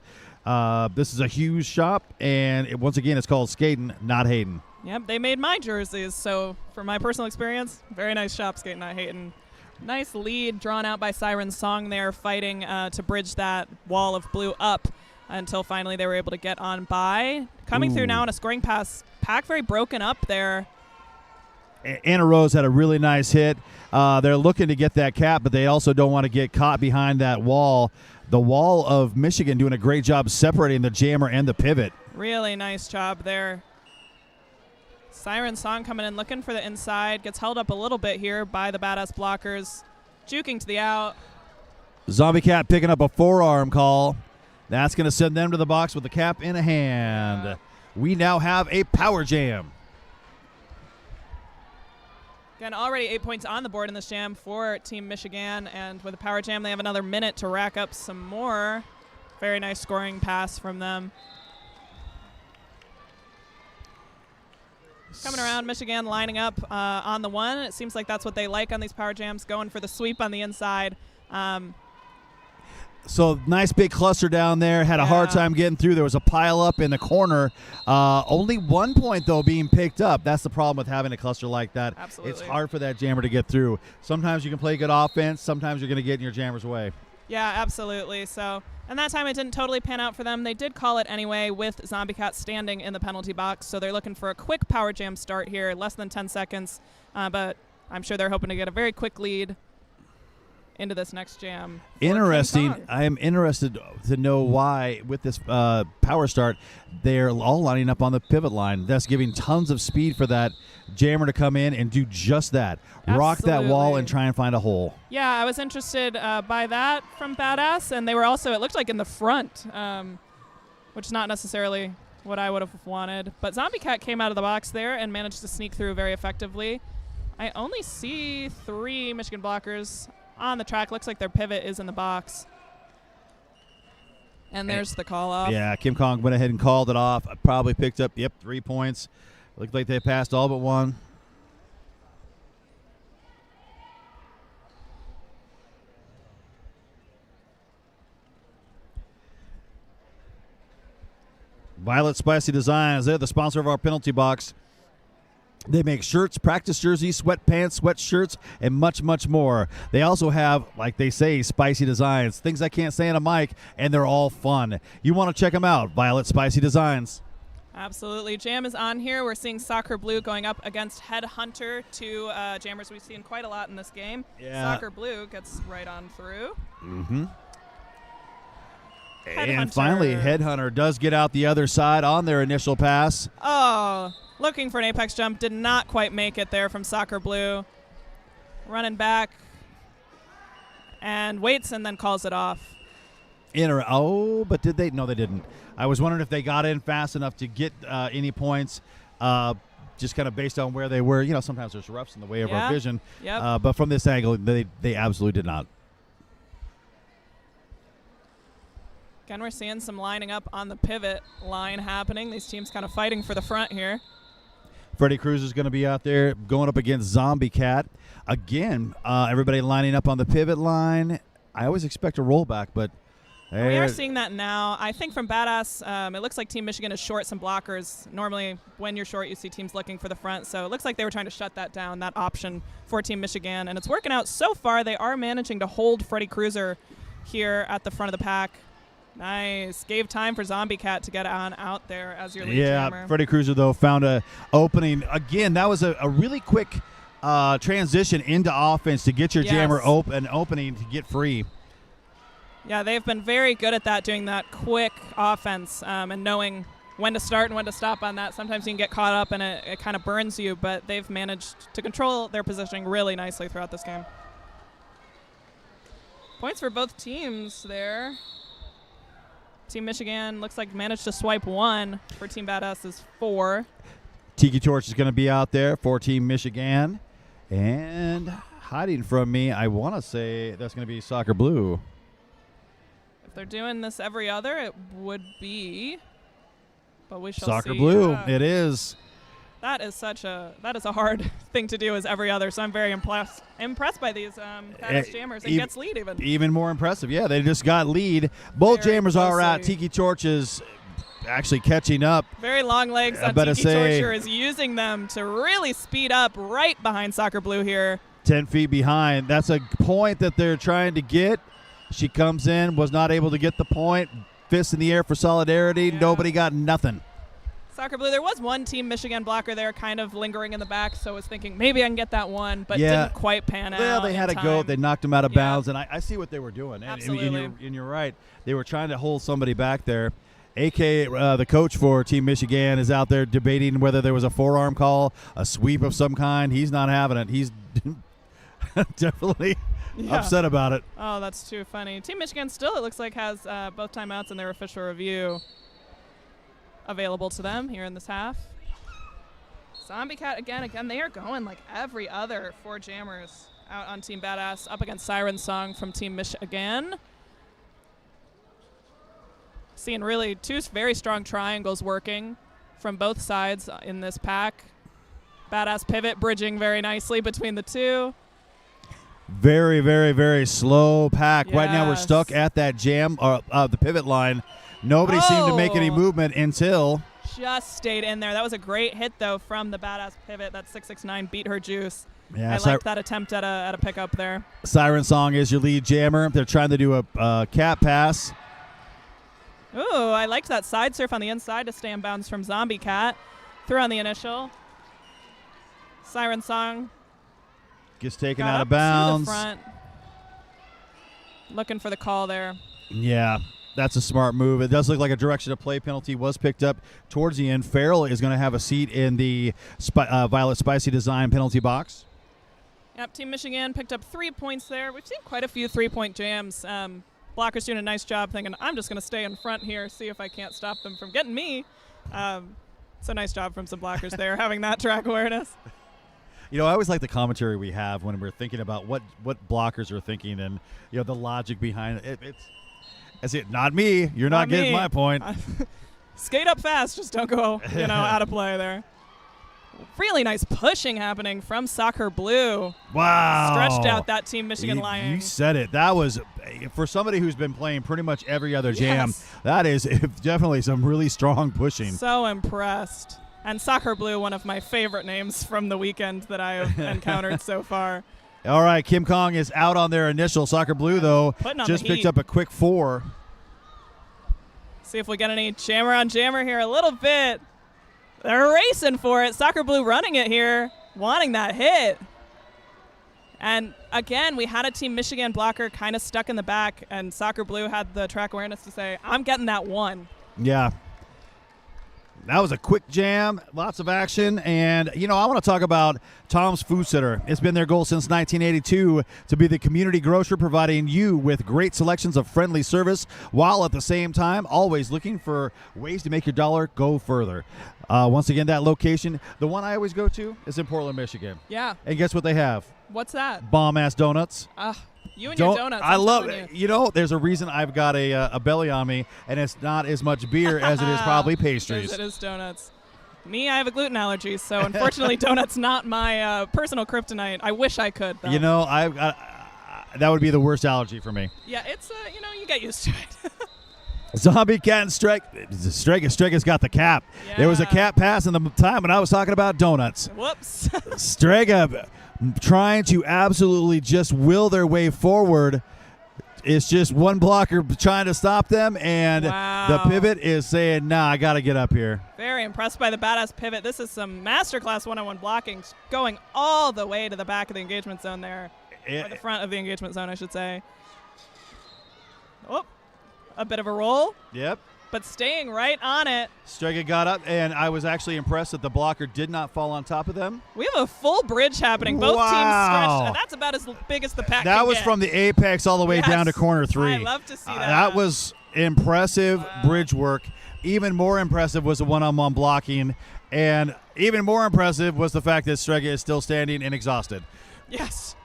This is a huge shop, and once again, it's called Skating Not Hating. Yep, they made my jerseys, so from my personal experience, very nice shop, Skating Not Hating. Nice lead drawn out by Siren's Song there, fighting to bridge that wall of blue up until finally they were able to get on by. Coming through now on a scoring pass. Pack very broken up there. Anna Rose had a really nice hit. They're looking to get that cap, but they also don't want to get caught behind that wall. The wall of Mich-Again doing a great job separating the jammer and the pivot. Really nice job there. Siren Song coming in, looking for the inside. Gets held up a little bit here by the Badass blockers. Juking to the out. Zombie Cat picking up a forearm call. That's going to send them to the box with the cap in a hand. We now have a power jam. Again, already 8 points on the board in this jam for Team Mich-Again. And with a power jam, they have another minute to rack up some more. Very nice scoring pass from them. Coming around, Mich-Again lining up on the one. It seems like that's what they like on these power jams, going for the sweep on the inside. So nice big cluster down there. Had a hard time getting through. There was a pile up in the corner. Only 1 point, though, being picked up. That's the problem with having a cluster like that. Absolutely. It's hard for that jammer to get through. Sometimes you can play good offense. Sometimes you're going to get in your jammer's way. Yeah, absolutely. So, and that time it didn't totally pan out for them. They did call it anyway with Zombie Cat standing in the penalty box. So they're looking for a quick power jam start here, less than 10 seconds. But I'm sure they're hoping to get a very quick lead into this next jam. Interesting. I am interested to know why with this power start, they're all lining up on the pivot line. That's giving tons of speed for that jammer to come in and do just that. Absolutely. Rock that wall and try and find a hole. Yeah, I was interested by that from Badass, and they were also, it looked like in the front, which is not necessarily what I would have wanted. But Zombie Cat came out of the box there and managed to sneak through very effectively. I only see 3 Michigan blockers on the track. Looks like their pivot is in the box. And there's the call off. Yeah, Kim Kong went ahead and called it off. Probably picked up, 3 points. Looked like they passed all but one. Violet Spicy Designs, they're the sponsor of our penalty box. They make shirts, practice jerseys, sweatpants, sweatshirts, and much, much more. They also have, like they say, spicy designs, things I can't say on a mic, and they're all fun. You want to check them out, Violet Spicy Designs. Absolutely. Jam is on here. We're seeing Soccer Blue going up against Headhunter, 2 jammers we've seen quite a lot in this game. Yeah. Soccer Blue gets right on through. Mm-hmm. And finally, Headhunter does get out the other side on their initial pass. Oh, looking for an apex jump. Did not quite make it there from Soccer Blue. Running back and waits and then calls it off. But did they? No, they didn't. I was wondering if they got in fast enough to get any points, just kind of based on where they were. You know, sometimes there's roughs in the way of our vision. Yep. But from this angle, they absolutely did not. Again, we're seeing some lining up on the pivot line happening. These teams kind of fighting for the front here. Freddie Cruz is going to be out there going up against Zombie Cat. Again, everybody lining up on the pivot line. I always expect a rollback, but we are seeing that now. I think from Badass, it looks like Team Michigan is short some blockers. Normally, when you're short, you see teams looking for the front. So it looks like they were trying to shut that down, that option for Team Michigan. And it's working out so far. They are managing to hold Freddie Cruiser here at the front of the pack. Nice. Gave time for Zombie Cat to get on out there as your lead jammer. Freddie Cruiser, though, found a opening. Again, that was a really quick transition into offense to get your jammer an opening to get free. Yeah, they've been very good at that, doing that quick offense and knowing when to start and when to stop on that. Sometimes you can get caught up and it kind of burns you, but they've managed to control their positioning really nicely throughout this game. Points for both teams there. Team Michigan looks like managed to swipe 1. For Team Badass is 4. Tiki Torch is going to be out there for Team Mich-Again. And hiding from me, I want to say that's going to be Soccer Blue. If they're doing this every other, it would be. But we shall Soccer see. Blue, it is. That is a hard thing to do as every other. So I'm very impressed by these Badass jammers. And gets lead even more impressive. Yeah, they just got lead. Both jammers are out. Tiki Torch is actually catching up. Very long legs on Tiki Torture is using them to really speed up right behind Soccer Blue here. 10 feet behind. That's a point that they're trying to get. She comes in, was not able to get the point. Fist in the air for solidarity. Yeah. Nobody got nothing. Soccer Blue, there was one Team Michigan blocker there kind of lingering in the back, so I was thinking maybe I can get that one, but didn't quite pan out. Well, they had to go. They knocked him out of bounds, and I see what they were doing. Absolutely. And you're right. They were trying to hold somebody back there. AK, the coach for Team Mich-Again, is out there debating whether there was a forearm call, a sweep of some kind. He's not having it. He's definitely upset about it. Oh, that's too funny. Team Michigan still, it looks like, has both timeouts in their official review available to them here in this half. Zombie Cat again, they are going like every other 4 jammers out on Team Badass up against Siren Song from Team Mich-Again. Seeing really 2 very strong triangles working from both sides in this pack. Badass pivot bridging very nicely between the 2. Very, very, very slow pack. Yes. Right now we're stuck at that jam, the pivot line. Nobody seemed to make any movement until. Just stayed in there. That was a great hit, though, from the Badass pivot. That 669 beat her juice. Yeah, I like that attempt at a pickup there. Siren Song is your lead jammer. They're trying to do a cat pass. Ooh, I liked that side surf on the inside to stay in bounds from Zombie Cat. Threw on the initial. Siren Song Gets taken got out up of bounds. to the front. Looking for the call there. Yeah, that's a smart move. It does look like a direction of play penalty was picked up towards the end. Farrell is going to have a seat in the Violet Spicy Design penalty box. Yep, Team Mich-Again picked up 3 points there. We've seen quite a few three-point jams. Blockers doing a nice job thinking, I'm just going to stay in front here, see if I can't stop them from getting me. It's a nice job from some blockers there, having that track awareness. You know, I always like the commentary we have when we're thinking about what blockers are thinking and, you know, the logic behind it. It's not me. You're not getting my point. Skate up fast. Just don't go, out of play there. Really nice pushing happening from Soccer Blue. Wow. Stretched out that Team Michigan line. You said it. That was, for somebody who's been playing pretty much every other jam, Yes. that is definitely some really strong pushing. So impressed. And Soccer Blue, one of my favorite names from the weekend that I have encountered so far. All right, Kim Kong is out on their initial. Soccer Blue, though, just picked up a quick 4. See if we get any jammer on jammer here a little bit. They're racing for it. Soccer Blue running it here, wanting that hit. And again, we had a Team Mich-Again blocker kind of stuck in the back, and Soccer Blue had the track awareness to say, I'm getting that one. Yeah. That was a quick jam, lots of action, and, I want to talk about Tom's Food Center. It's been their goal since 1982 to be the community grocer providing you with great selections of friendly service while at the same time always looking for ways to make your dollar go further. Once again, that location, the one I always go to, is in Portland, Michigan. Yeah. And guess what they have? What's that? Bomb-ass donuts. You and your donuts. I love it. There's a reason I've got a belly on me, and it's not as much beer as it is probably pastries. It is donuts. Me, I have a gluten allergy, so unfortunately, donuts not my personal kryptonite. I wish I could, though. That would be the worst allergy for me. Yeah, it's you get used to it. Zombie Cat and Strega's got the cap. Yeah. There was a cap pass in the time when I was talking about donuts. Whoops. Strega trying to absolutely just will their way forward. It's just one blocker trying to stop them, and the pivot is saying, nah, I got to get up here. Very impressed by the badass pivot. This is some masterclass one-on-one blocking, going all the way to the back of the engagement zone there. Or the front of the engagement zone, I should say. Oh, a bit of a roll. Yep. But staying right on it. Strega got up, and I was actually impressed that the blocker did not fall on top of them. We have a full bridge happening. Both teams stretched, and that's about as big as the pack That can was get. from the apex all the way down to corner 3. I love to see that. That was impressive bridge work. Even more impressive was the one-on-one blocking, and even more impressive was the fact that Strega is still standing and exhausted. Yes.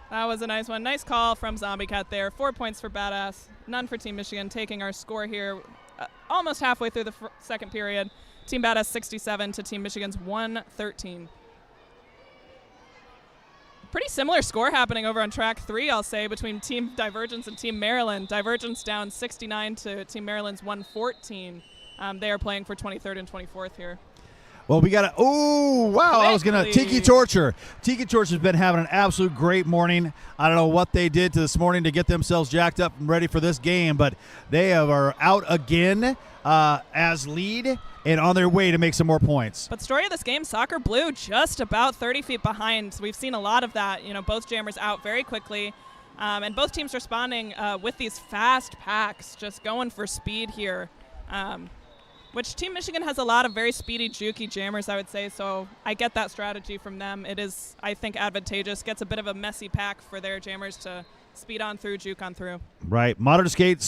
That was a nice one. Nice call from Zombie Cat there. 4 points for Badass. None for Team Mich-Again, taking our score here almost halfway through the second period. Team Badass 67 to Team Mich-Again's 113. Pretty similar score happening over on track 3, I'll say, between Team Divergence and Team Maryland. Divergence down 69 to Team Maryland's 114. They are playing for 23rd and 24th here. Well, we got to – oh, wow. Quickly. I was going to – Tiki Torture. Tiki Torture's been having an absolute great morning. I don't know what they did to this morning to get themselves jacked up and ready for this game, but they are out again as lead and on their way to make some more points. But story of this game, Soccer Blue just about 30 feet behind. We've seen a lot of that. Both jammers out very quickly, and both teams responding with these fast packs, just going for speed here. Which Team Mich-Again has a lot of very speedy, jukey jammers, I would say, so I get that strategy from them. It is, I think, advantageous. Gets a bit of a messy pack for their jammers to speed on through, juke on through. Right. Modern Skate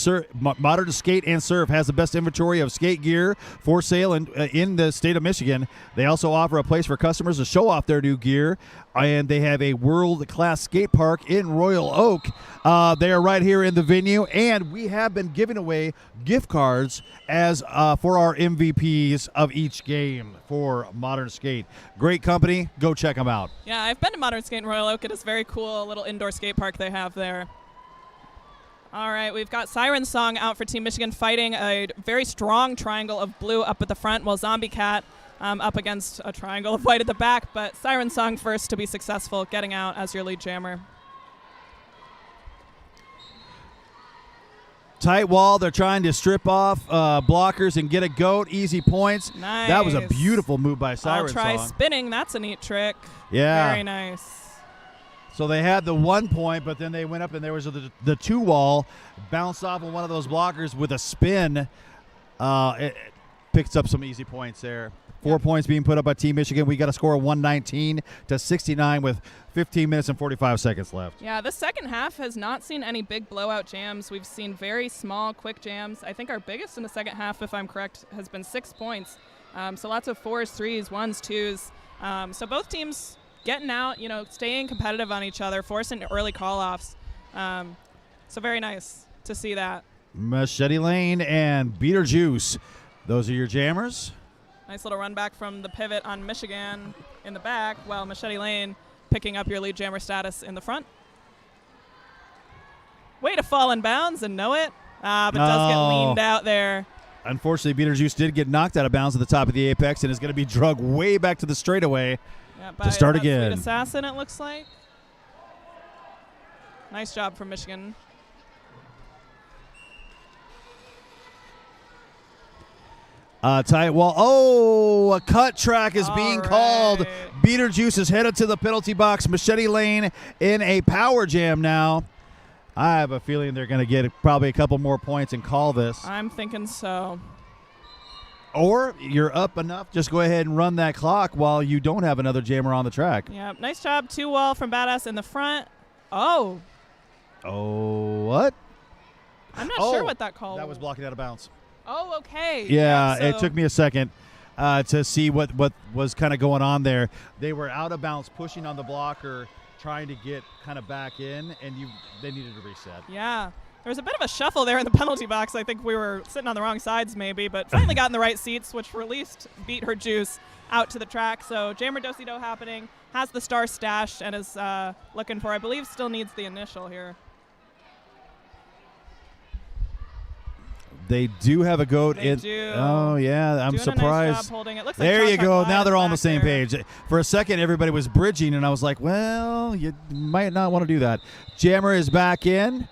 and Surf has the best inventory of skate gear for sale in the state of Michigan. They also offer a place for customers to show off their new gear, and they have a world-class skate park in Royal Oak. They are right here in the venue, and we have been giving away gift cards as for our MVPs of each game for Modern Skate. Great company. Go check them out. Yeah, I've been to Modern Skate in Royal Oak. It is very cool, a little indoor skate park they have there. All right, we've got Siren Song out for Team Mich-Again, fighting a very strong triangle of blue up at the front, while Zombie Cat up against a triangle of white at the back, but Siren Song first to be successful, getting out as your lead jammer. Tight wall. They're trying to strip off blockers and get a goat. Easy points. Nice. That was a beautiful move by Siren Song. I'll try spinning. That's a neat trick. Yeah. Very nice. So they had the 1 point, but then they went up and there was the 2 wall, bounced off of one of those blockers with a spin. It picks up some easy points there. 4 points being put up by Team Mich-Again. We got a score of 119-69 with 15 minutes and 45 seconds left. Yeah, the second half has not seen any big blowout jams. We've seen very small, quick jams. I think our biggest in the second half, if I'm correct, has been 6 points. So lots of 4s, 3s, 1s, 2s. So both teams getting out, staying competitive on each other, forcing early call-offs. So very nice to see that. Machete Lane and Beater Juice. Those are your jammers. Nice little run back from the pivot on Mich-Again in the back, while Machete Lane picking up your lead jammer status in the front. Way to fall in bounds and know it. But does get leaned out there. Unfortunately, Beater Juice did get knocked out of bounds at the top of the apex and is going to be drugged way back to the straightaway to start again. Sweet Assassin, it looks like. Nice job from Mich-Again. Tight wall. Oh, a cut track is being called. Beater Juice is headed to the penalty box. Machete Lane in a power jam now. I have a feeling they're going to get probably a couple more points and call this. I'm thinking so. Or you're up enough, just go ahead and run that clock while you don't have another jammer on the track. Yeah, nice job. 2 wall from Badass in the front. Oh. Oh, what? I'm not sure what that call was. That was blocking out of bounds. Oh, okay. Yeah, so it took me a second to see what was kind of going on there. They were out of bounds, pushing on the blocker, trying to get kind of back in, and they needed to reset. Yeah. There was a bit of a shuffle there in the penalty box. I think we were sitting on the wrong sides maybe, but finally got in the right seats, which released Beat Her Juice out to the track. So Jammer Do-Si-Do happening, has the star stashed, and is looking for, I believe, still needs the initial here. They do have a goat. They do. Oh, yeah. I'm Doing surprised. A nice job holding it. Looks like there you Josh go. Hunt Now they're all on the back same there. page. For a second, everybody was bridging, and I was like, well, you might not want to do that. Jammer is back in.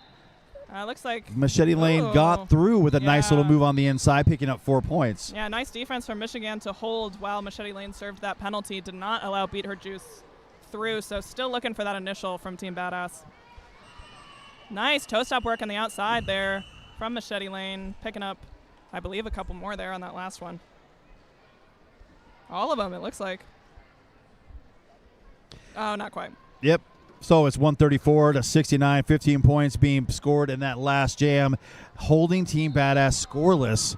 Looks like Machete Lane got through with a nice little move on the inside, picking up 4 points. Yeah, nice defense from Mich-Again to hold while Machete Lane served that penalty. Did not allow Beat Her Juice through, so still looking for that initial from Team Badass. Nice toe-stop work on the outside there from Machete Lane, picking up, I believe, a couple more there on that last one. All of them, it looks like. Oh, not quite. Yep. So it's 134-69, 15 points being scored in that last jam, holding Team Badass scoreless.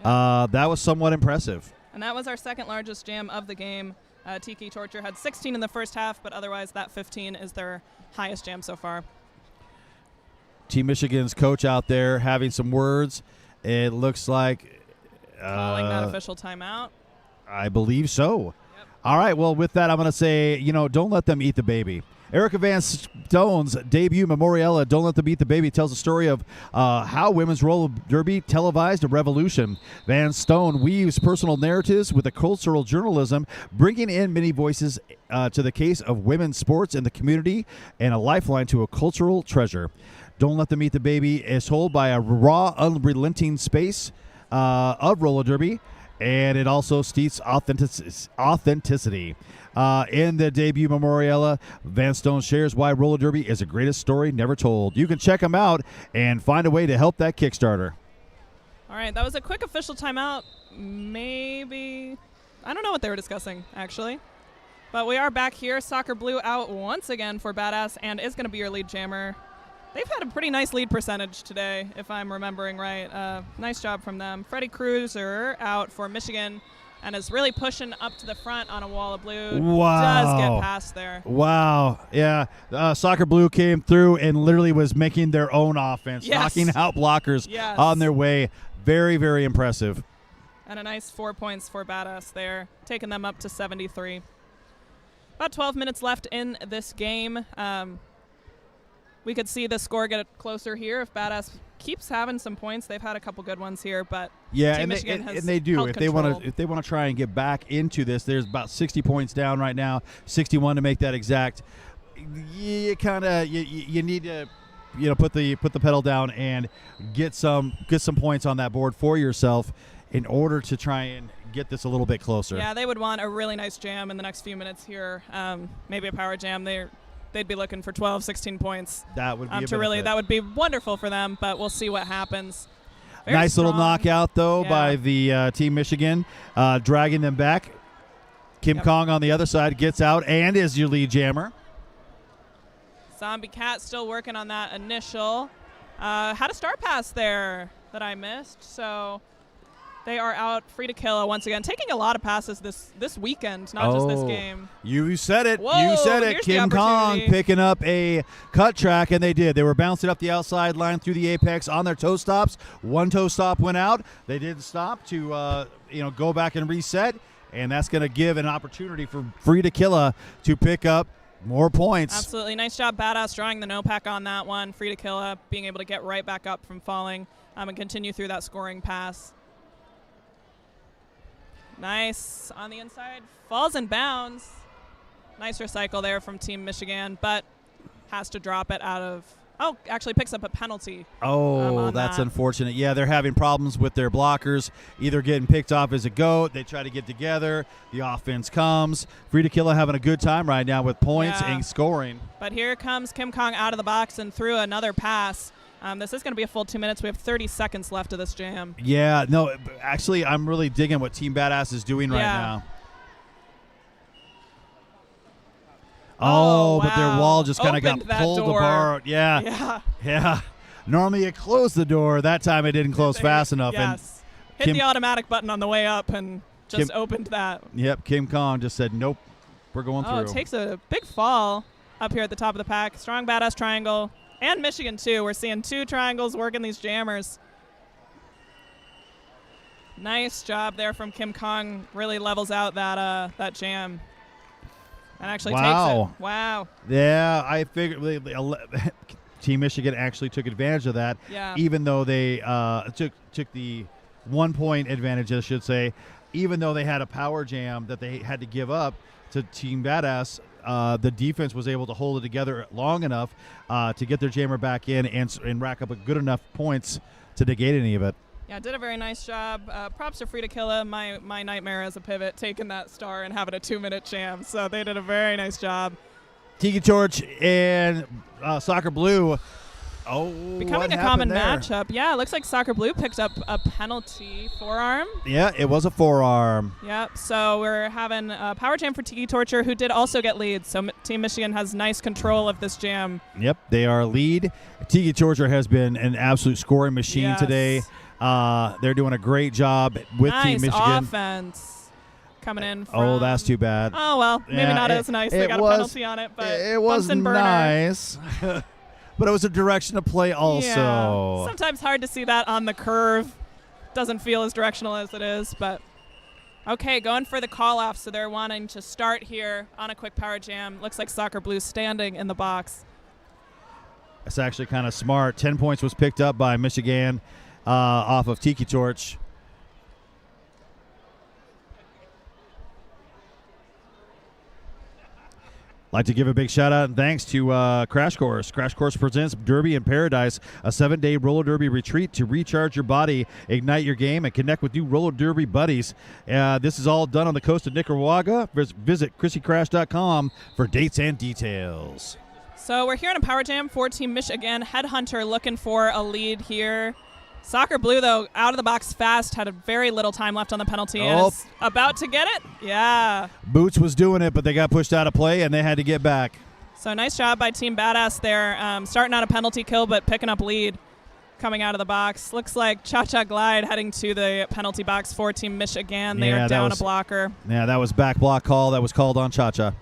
Yep. That was somewhat impressive. And that was our second largest jam of the game. Tiki Torture had 16 in the first half, but otherwise that 15 is their highest jam so far. Team Mich-Again's coach out there having some words. It looks like calling that official timeout. I believe so. Yep. All right, well, with that, I'm going to say, don't let them eat the baby. Erica Van Stone's debut Memoriella, Don't Let Them Eat the Baby, tells the story of how women's roller derby televised a revolution. Van Stone weaves personal narratives with a cultural journalism, bringing in many voices to the case of women's sports in the community and a lifeline to a cultural treasure. Don't Let Them Eat the Baby is told by a raw, unrelenting space of roller derby, and it also states authenticity. In the debut Memoriella, Van Stone shares why roller derby is the greatest story never told. You can check them out and find a way to help that Kickstarter. All right, that was a quick official timeout. Maybe, I don't know what they were discussing, actually. But we are back here. Soccer Blue out once again for Badass and is going to be your lead jammer. They've had a pretty nice lead percentage today, if I'm remembering right. Nice job from them. Freddie Cruiser out for Mich-Again and is really pushing up to the front on a wall of blue. Wow. Does get past there. Wow. Yeah. Soccer Blue came through and literally was making their own offense, knocking out blockers on their way. Very, very impressive. And a nice 4 points for Badass there, taking them up to 73. About 12 minutes left in this game. we could see the score get closer here if Badass keeps having some points. They've had a couple good ones here, but yeah, Team and Michigan has they do. held If control. they want to try and get back into this, there's about 60 points down right now, 61 to make that exact. You kind of you need to put the pedal down and get some points on that board for yourself in order to try and get this a little bit closer. Yeah, they would want a really nice jam in the next few minutes here. Maybe a power jam. They'd be looking for 12, 16 points. That would be that would be wonderful for them, but we'll see what happens. Very nice strong. little knockout, though, Yeah. by the Team Michigan, dragging them back. Kim Kong on the other side gets out and is your lead jammer. Zombie Cat still working on that initial. Had a star pass there that I missed, so they are out free to kill once again, taking a lot of passes this weekend, not just this game. You said it. Whoa, you said it. here's the Kim Kong opportunity. picking up a cut track, and they did. They were bouncing up the outside line through the apex on their toe stops. One toe stop went out. They didn't stop to go back and reset, and that's going to give an opportunity for Free to Killa to pick up more points. Absolutely. Nice job, Badass, drawing the no-pack on that one. Free to Killa, being able to get right back up from falling and continue through that scoring pass. Nice on the inside. Falls and bounds. Nice recycle there from Team Mich-Again, but has to drop it out of... Oh, actually picks up a penalty. That's unfortunate. Yeah, they're having problems with their blockers, either getting picked off as a goat. They try to get together. The offense comes. Free to Killa having a good time right now with points and scoring. But here comes Kim Kong out of the box and through another pass. This is going to be a full 2 minutes. We have 30 seconds left of this jam. Yeah, no, actually, I'm really digging what Team Badass is doing right now. Oh, but their wall just kind of got pulled apart. Yeah. Normally you close the door. That time it didn't close fast enough. Yes. And Hit the automatic button on the way up and just opened that. Yep, Kim Kong just said, nope, we're going through. Oh, it takes a big fall up here at the top of the pack. Strong Badass triangle. And Michigan, too. We're seeing two triangles working these jammers. Nice job there from Kim Kong. Really levels out that jam. And actually takes it. Wow. Yeah, I figured Team Michigan actually took advantage of that. Yeah. Even though they took the 1 point advantage, I should say, even though they had a power jam that they had to give up to Team Badass, the defense was able to hold it together long enough to get their jammer back in and rack up a good enough points to negate any of it. Yeah, did a very nice job. Props to Free to Killa, my nightmare as a pivot, taking that star and having a 2 minute jam. So they did a very nice job. Tiki Torch and Soccer Blue. Becoming a common matchup. Yeah, it looks like Soccer Blue picked up a penalty forearm. Yeah, it was a forearm. Yep, so we're having a power jam for Tiki Torture, who did also get lead. So Team Michigan has nice control of this jam. Yep, they are lead. Tiki Torture has been an absolute scoring machine today. They're doing a great job with Team Michigan. Nice offense coming in from... that's too bad. Oh, well, maybe not as nice. They got a penalty on it, but it was nice. But it was a direction of play also. Yeah. Sometimes hard to see that on the curve. Doesn't feel as directional as it is, but okay, going for the call-off, so they're wanting to start here on a quick power jam. Looks like Soccer Blue standing in the box. It's actually kind of smart. 10 points was picked up by Mich-Again off of Tiki Torch. Like to give a big shout out and thanks to Crash Course. Crash Course presents Derby in Paradise, a 7-day roller derby retreat to recharge your body, ignite your game, and connect with new roller derby buddies. This is all done on the coast of Nicaragua. Visit ChrissyCrash.com for dates and details. So we're here in a power jam for Team Mich-Again. Headhunter looking for a lead here. Soccer Blue, though, out of the box fast, had a very little time left on the penalty. And is about to get it. Yeah. Boots was doing it, but they got pushed out of play, and they had to get back. So nice job by Team Badass there. Starting out a penalty kill, but picking up lead coming out of the box. Looks like Cha-Cha Glide heading to the penalty box for Team Mich-Again. They are down a blocker. Yeah, that was back block call. That was called on Cha-Cha.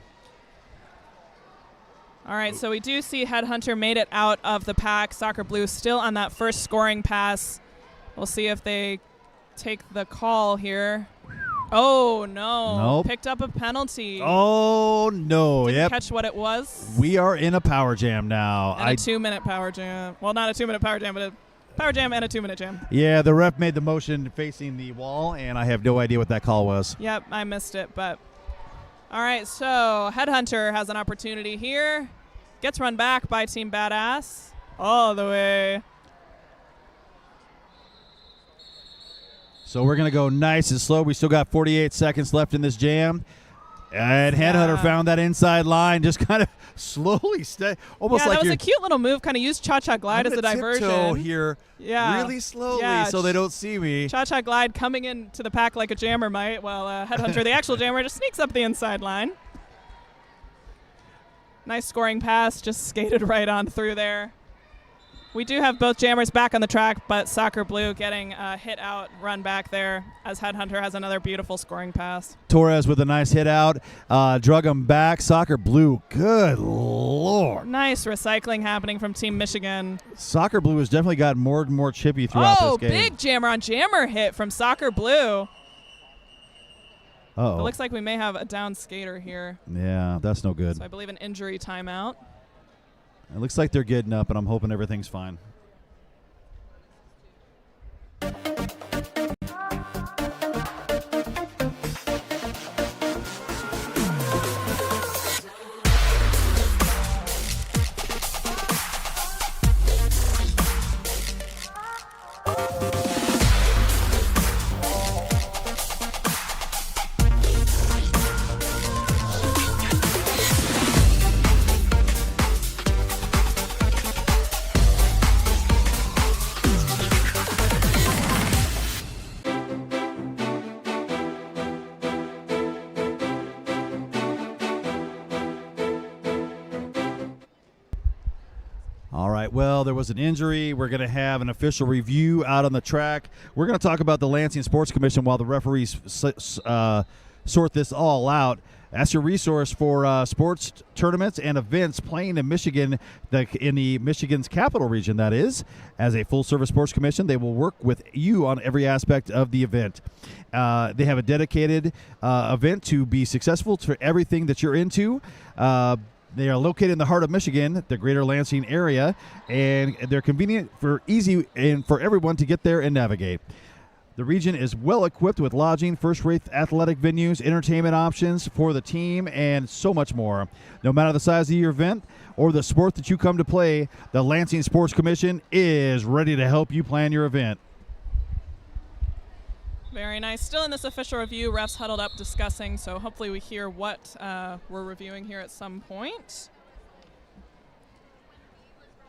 All right, so we do see Headhunter made it out of the pack. Soccer Blue still on that first scoring pass. We'll see if they take the call here. Oh, no. Nope. Picked up a penalty. Oh, no. Didn't catch what it was. We are in a power jam now. And a 2-minute power jam. Well, not a 2-minute power jam, but a power jam and a 2-minute jam. Yeah, the ref made the motion facing the wall, and I have no idea what that call was. Yep, I missed it, but. All right, so Headhunter has an opportunity here. Gets run back by Team Badass all the way. So we're going to go nice and slow. We still got 48 seconds left in this jam. And Headhunter found that inside line, just kind of slowly, almost like that was a cute little move. Kind of used Cha-Cha Glide as a diversion. Tiptoe here, really slowly, so they don't see me. Cha-Cha Glide coming into the pack like a jammer might, while Headhunter, the actual jammer, just sneaks up the inside line. Nice scoring pass, just skated right on through there. We do have both jammers back on the track, but Soccer Blue getting a hit out run back there as Headhunter has another beautiful scoring pass. Torres with a nice hit out, drug him back. Soccer Blue, good Lord. Nice recycling happening from Team Mich-Again. Soccer Blue has definitely gotten more and more chippy throughout this game. Big jammer on jammer hit from Soccer Blue. Uh-oh. It looks like we may have a down skater here. Yeah, that's no good. So I believe an injury timeout. It looks like they're getting up, and I'm hoping everything's fine. All right, well, there was an injury. We're going to have an official review out on the track. We're going to talk about the Lansing Sports Commission while the referees sort this all out. That's your resource for sports tournaments and events playing in Michigan, in the Michigan's capital region, that is. As a full-service sports commission, they will work with you on every aspect of the event. They have a dedicated event to be successful for everything that you're into. They are located in the heart of Michigan, the greater Lansing area, and they're convenient for easy and for everyone to get there and navigate. The region is well equipped with lodging, first-rate athletic venues, entertainment options for the team, and so much more. No matter the size of your event or the sport that you come to play, the Lansing Sports Commission is ready to help you plan your event. Very nice. Still in this official review, refs huddled up discussing, so hopefully we hear what we're reviewing here at some point.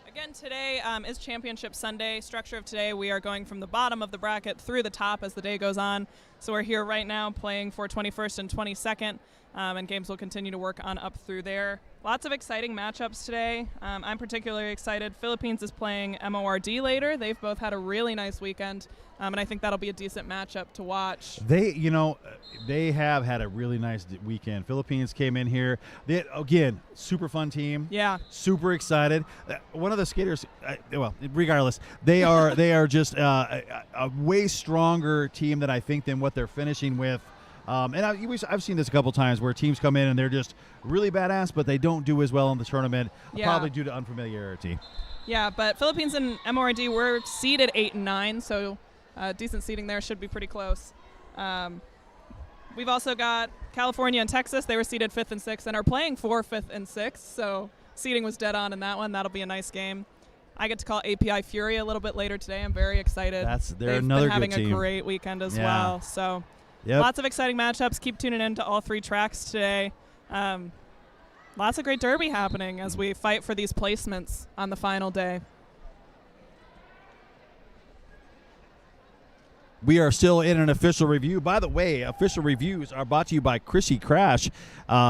Again, today is Championship Sunday. Structure of today, we are going from the bottom of the bracket through the top as the day goes on. So we're here right now playing for 21st and 22nd, and games will continue to work on up through there. Lots of exciting matchups today. I'm particularly excited. Philippines is playing MORD later. They've both had a really nice weekend, and I think that'll be a decent matchup to watch. They have had a really nice weekend. Philippines came in here. Again, super fun team. Yeah. Super excited. One of the skaters, regardless, they are just a way stronger team than I think than what they're finishing with. And I've seen this a couple times where teams come in and they're just really badass, but they don't do as well in the tournament, probably due to unfamiliarity. Yeah, but Philippines and MORD were seeded 8 and 9, so decent seeding there, should be pretty close. We've also got California and Texas. They were seeded 5th and 6th and are playing for 5th and 6th, so seeding was dead on in that one. That'll be a nice game. I get to call API Fury a little bit later today. I'm very excited. They're another good team. They've been having a great weekend as well, so... Yep. Lots of exciting matchups. Keep tuning in to all 3 tracks today. Lots of great derby happening as we fight for these placements on the final day. We are still in an official review. By the way, official reviews are brought to you by Chrissy Crash.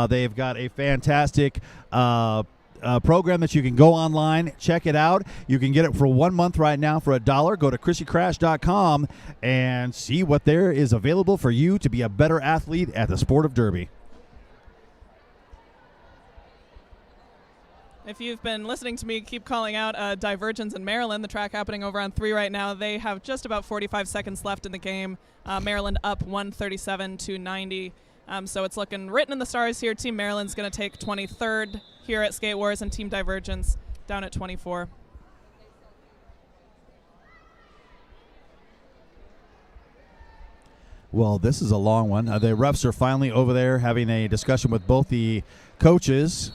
They've got a fantastic program that you can go online, check it out. You can get it for 1 month right now for $1. Go to ChrissyCrash.com and see what there is available for you to be a better athlete at the sport of derby. If you've been listening to me keep calling out Divergence in Maryland, the track happening over on 3 right now, they have just about 45 seconds left in the game. Maryland up 137-90. So it's looking written in the stars here. Team Maryland's going to take 23rd here at Skate Wars, and Team Divergence down at 24. Well, this is a long one. The refs are finally over there having a discussion with both the coaches.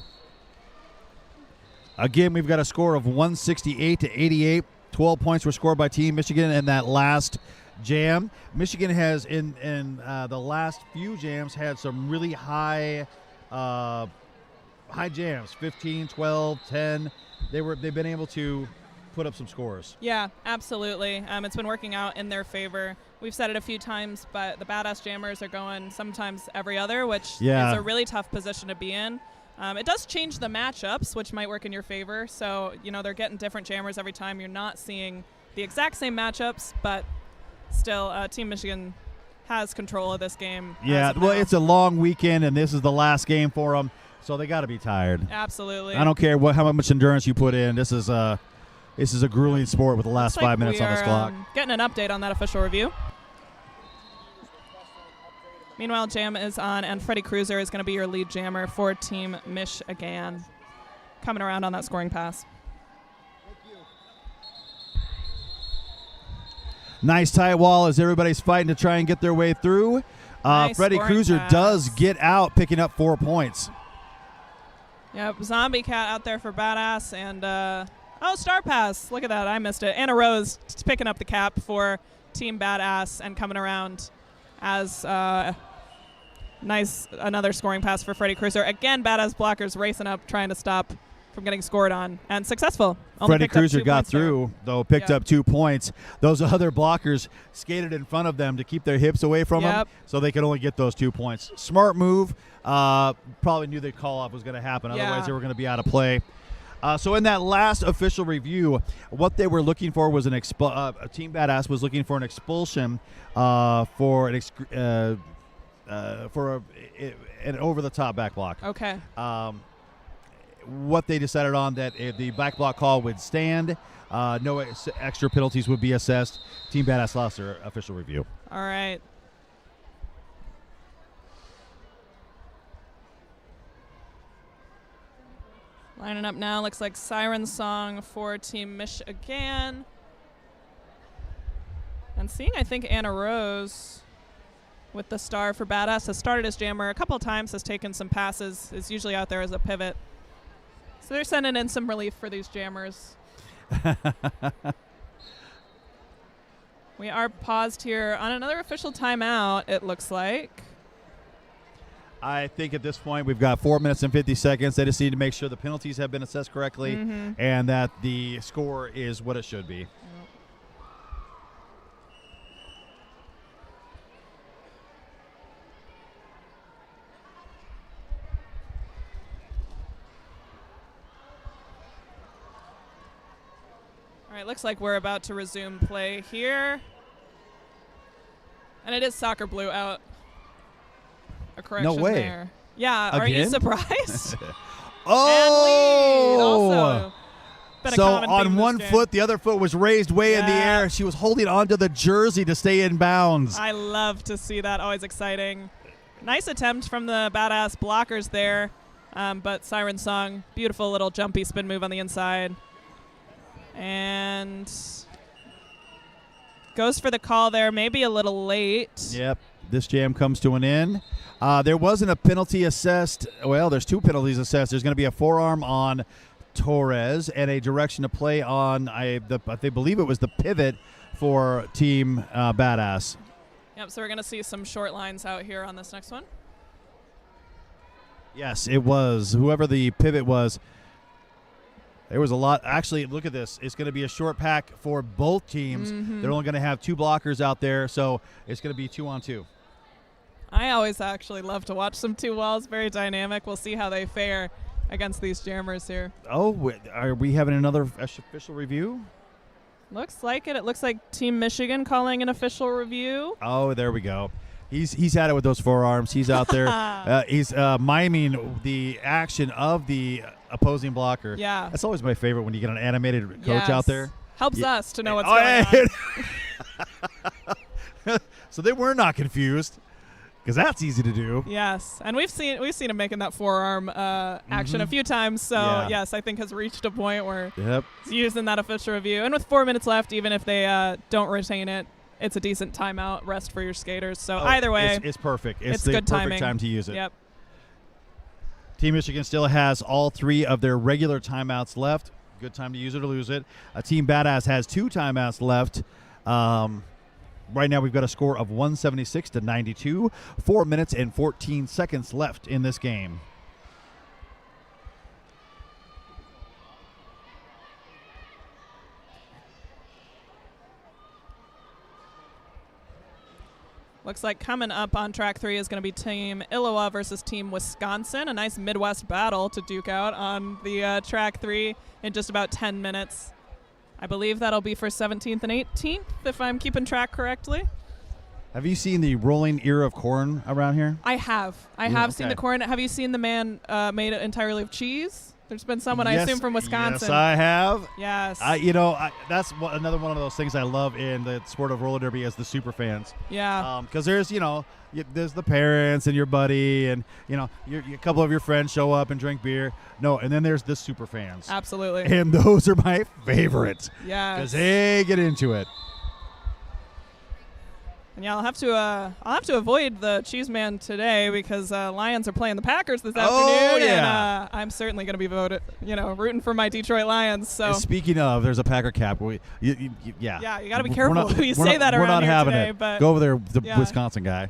Again, we've got a score of 168-88. 12 points were scored by Team Mich-Again in that last jam. Mich-Again has, in the last few jams, had some really high jams, 15, 12, 10. They've been able to put up some scores. Yeah, absolutely. It's been working out in their favor. We've said it a few times, but the Badass Jammers are going sometimes every other, which is a really tough position to be in. It does change the matchups, which might work in your favor. So, they're getting different jammers every time. You're not seeing the exact same matchups, but still, Team Mich-Again has control of this game. Yeah, well, it's a long weekend, and this is the last game for them, so they got to be tired. Absolutely. I don't care how much endurance you put in. This is a grueling sport with the last 5 minutes on this clock. Getting an update on that official review. Meanwhile, jam is on, and Freddie Cruiser is going to be your lead jammer for Team Mich-Again. Coming around on that scoring pass. Nice tight wall as everybody's fighting to try and get their way through. Nice Freddie Cruiser pass. does get out, picking up 4 points. Yep, Zombie Cat out there for Badass, and star pass. Look at that, I missed it. Anna Rose picking up the cap for Team Badass and coming around as nice another scoring pass for Freddie Cruiser. Again, Badass blockers racing up, trying to stop from getting scored on, and successful. Freddie Cruiser got through, though, picked up 2 points. Those other blockers skated in front of them to keep their hips away from them, so they could only get those 2 points. Smart move. Probably knew the call-off was going to happen. Otherwise, they were going to be out of play. So in that last official review, what they were looking for was Team Badass was looking for an expulsion for an over-the-top back block. Okay. What they decided on, that if the back block call would stand, no extra penalties would be assessed. Team Badass lost their official review. All right. Lining up now, looks like Siren Song for Team Mich-Again. And seeing, I think, Anna Rose with the star for Badass has started as jammer a couple of times, has taken some passes, is usually out there as a pivot. So they're sending in some relief for these jammers. We are paused here on another official timeout, it looks like. I think at this point we've got 4 minutes and 50 seconds. They just need to make sure the penalties have been assessed correctly and that the score is what it should be. All right, looks like we're about to resume play here. And it is Soccer Blue out. A correction no way. There. Yeah, Again? Are you surprised? Oh! Also, so on one foot, the other foot was raised way in the air. She was holding onto the jersey to stay in bounds. I love to see that. Always exciting. Nice attempt from the Badass blockers there. But Siren Song, beautiful little jumpy spin move on the inside. And goes for the call there, maybe a little late. Yep, this jam comes to an end. There wasn't a penalty assessed. Well, there's 2 penalties assessed. There's going to be a forearm on Torres and a direction to play on, I believe it was the pivot for Team Badass. Yep, so we're going to see some short lines out here on this next one. Yes, it was. Whoever the pivot was, there was a lot. Actually, look at this. It's going to be a short pack for both teams. They're only going to have 2 blockers out there, so it's going to be 2-on-2. I always actually love to watch some 2 walls. Very dynamic. We'll see how they fare against these jammers here. Oh, are we having another official review? Looks like it. It looks like Team Mich-Again calling an official review. Oh, there we go. He's had it with those forearms. He's out there. He's miming the action of the opposing blocker. Yeah. That's always my favorite when you get an animated coach out there. Helps us to know what's going on. So they were not confused, because that's easy to do. Yes, and we've seen him making that forearm action a few times. So yes, I think has reached a point where he's using that official review. And with 4 minutes left, even if they don't retain it, it's a decent timeout rest for your skaters. So either way, it's perfect. It's the good perfect time to use it. Yep. Team Michigan still has all 3 of their regular timeouts left. Good time to use it or lose it. Team Badass has 2 timeouts left. Right now we've got a score of 176-92. 4 minutes and 14 seconds left in this game. Looks like coming up on track 3 is going to be Team Iowa versus Team Wisconsin. A nice Midwest battle to duke out on the track 3 in just about 10 minutes. I believe that'll be for 17th and 18th, if I'm keeping track correctly. Have you seen the rolling ear of corn around here? I have. I have seen the corn. Have you seen the man made it entirely of cheese? There's been someone, I assume, from Wisconsin. Yes, I have. Yes. That's another one of those things I love in the sport of roller derby as the super fans. Yeah. Because there's, there's the parents and your buddy and, a couple of your friends show up and drink beer. No, and then there's the super fans. Absolutely. And those are my favorites. Yeah. Because they get into it. And yeah, I'll have to avoid the cheese man today because Lions are playing the Packers this afternoon. Yeah. And I'm certainly going to be rooting for my Detroit Lions. So speaking of, there's a Packer cap. Yeah, you got to be careful who you say that around here today. We're not having it. But go over there, the Wisconsin guy.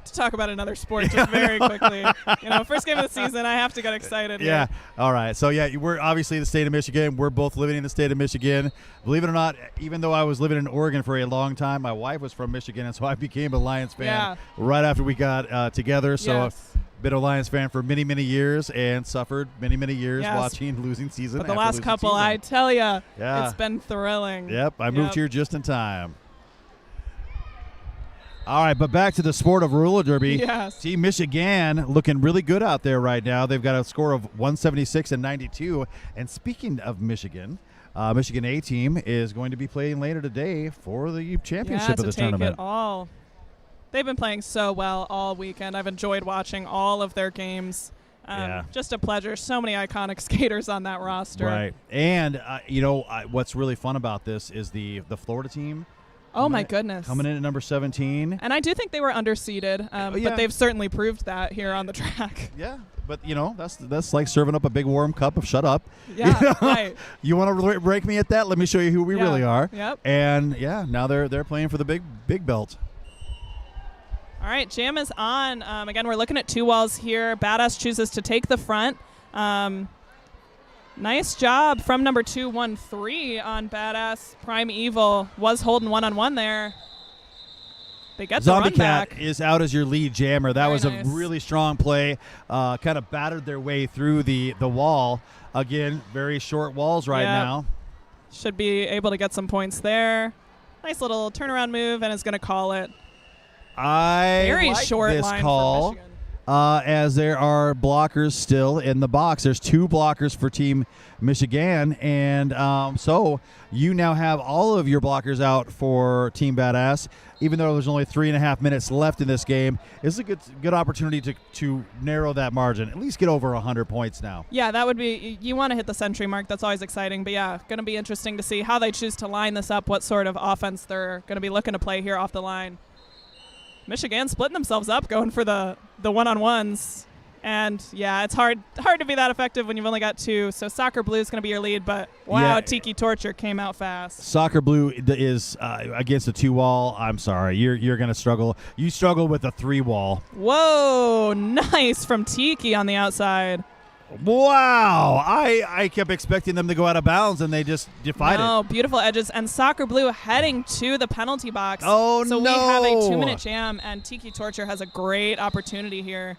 To talk about another sport just very quickly. First game of the season, I have to get excited. Yeah. All right. So, we're obviously the state of Michigan. We're both living in the state of Michigan. Believe it or not, even though I was living in Oregon for a long time, my wife was from Michigan, and so I became a Lions fan right after we got together. So I've been a Lions fan for many, many years and suffered many, many years watching losing season. But the last couple, I tell you, it's been thrilling. Yep. I moved here just in time. All right, but back to the sport of roller derby. Yes. Team Mich-Again looking really good out there right now. They've got a score of 176-92. And speaking of Michigan, Michigan A team is going to be playing later today for the championship of the tournament. It all. They've been playing so well all weekend. I've enjoyed watching all of their games. Just a pleasure. So many iconic skaters on that roster. Right. And, what's really fun about this is the Florida team. Oh, my goodness. Coming in at number 17. And I do think they were underseeded, but they've certainly proved that here on the track. Yeah, but, that's like serving up a big warm cup of shut up. Yeah, right. You want to break me at that? Let me show you who we really are. Yep. And, now they're playing for the big belt. All right, jam is on. Again, we're looking at 2 walls here. Badass chooses to take the front. Nice job from number 213 on Badass. Prime Evil was holding one-on-one there. They get the run back. Zombie Cat is out as your lead jammer. That was nice. A really strong play. Kind of battered their way through the wall. Again, very short walls now. Should be able to get some points there. Nice little turnaround move, and is going to call it. Very like short this line call. for Michigan. As there are blockers still in the box. There's 2 blockers for Team Mich-Again, and so you now have all of your blockers out for Team Badass. Even though there's only 3.5 minutes left in this game, it's a good opportunity to narrow that margin. At least get over 100 points now. Yeah, that would be. You want to hit the century mark. That's always exciting. But yeah, going to be interesting to see how they choose to line this up. What sort of offense they're going to be looking to play here off the line. Michigan splitting themselves up, going for the one-on-ones. And, it's hard to be that effective when you've only got 2. So Soccer Blue is going to be your lead, but, wow, Tiki Torture came out fast. Soccer Blue is against a 2-wall. I'm sorry. You're going to struggle. You struggle with a 3-wall. Whoa, nice from Tiki on the outside. Wow. I kept expecting them to go out of bounds, and they just defied it. Oh, beautiful edges. And Soccer Blue heading to the penalty box. Oh, so no. So we have a 2-minute jam, and Tiki Torture has a great opportunity here.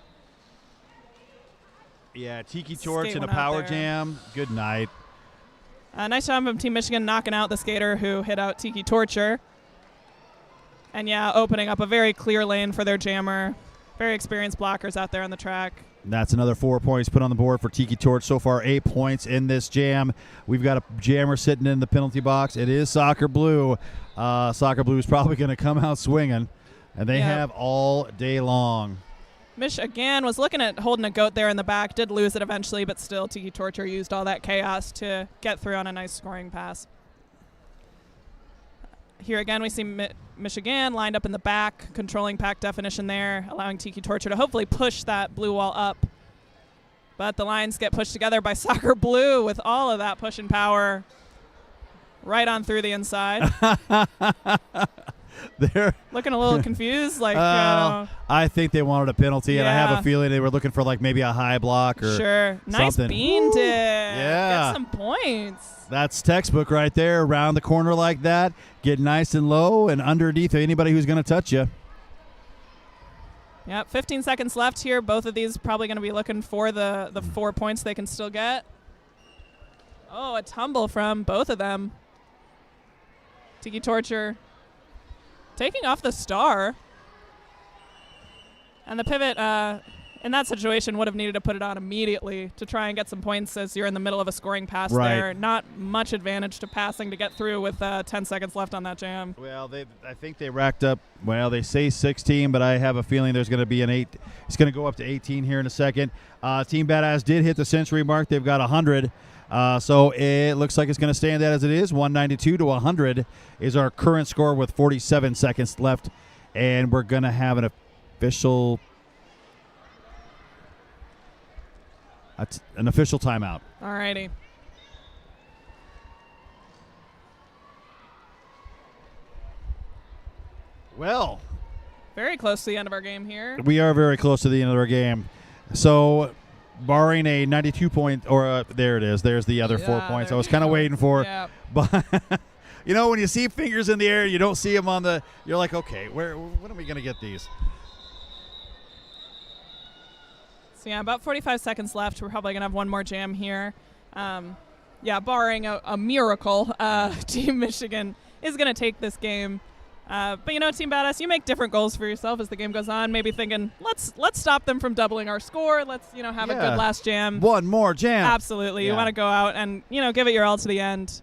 Yeah, Tiki Torch and a power jam. Good night. Nice job from Team Michigan knocking out the skater who hit out Tiki Torture. And, opening up a very clear lane for their jammer. Very experienced blockers out there on the track. That's another 4 points put on the board for Tiki Torch. So far, 8 points in this jam. We've got a jammer sitting in the penalty box. It is Soccer Blue. Soccer Blue is probably going to come out swinging, and they have all day long. Mich-Again was looking at holding a goat there in the back. Did lose it eventually, but still Tiki Torture used all that chaos to get through on a nice scoring pass. Here again, we see Mich-Again lined up in the back, controlling pack definition there, allowing Tiki Torture to hopefully push that blue wall up. But the lines get pushed together by Soccer Blue with all of that push and power right on through the inside. They're looking a little confused. I think they wanted a penalty, and I have a feeling they were looking for maybe a high block or Nice something. bean dip. Yeah. Get some points. That's textbook right there. Around the corner like that, get nice and low and underneath anybody who's going to touch you. Yep, 15 seconds left here. Both of these probably going to be looking for the 4 points they can still get. Oh, a tumble from both of them. Tiki Torture taking off the star. And the pivot in that situation would have needed to put it on immediately to try and get some points as you're in the middle of a scoring pass there. Not much advantage to passing to get through with 10 seconds left on that jam. Well, I think they racked up, they say 16, but I have a feeling there's going to be an 8. It's going to go up to 18 here in a second. Team Badass did hit the century mark. They've got 100. So it looks like it's going to stand that as it is. 192 to 100 is our current score with 47 seconds left. And we're going to have an official timeout. All righty. Well, very close to the end of our game here. We are very close to the end of our game. So barring a 92 point, there it is. There's the other 4 points I was kind of waiting for. Yep. But, when you see fingers in the air, you don't see them you're like, okay, when are we going to get these? So, about 45 seconds left. We're probably going to have one more jam here. Barring a miracle, Team Mich-Again is going to take this game. But, Team Badass, you make different goals for yourself as the game goes on, maybe thinking, let's stop them from doubling our score. Let's, have a good last jam. One more jam. Absolutely. You want to go out and, give it your all to the end.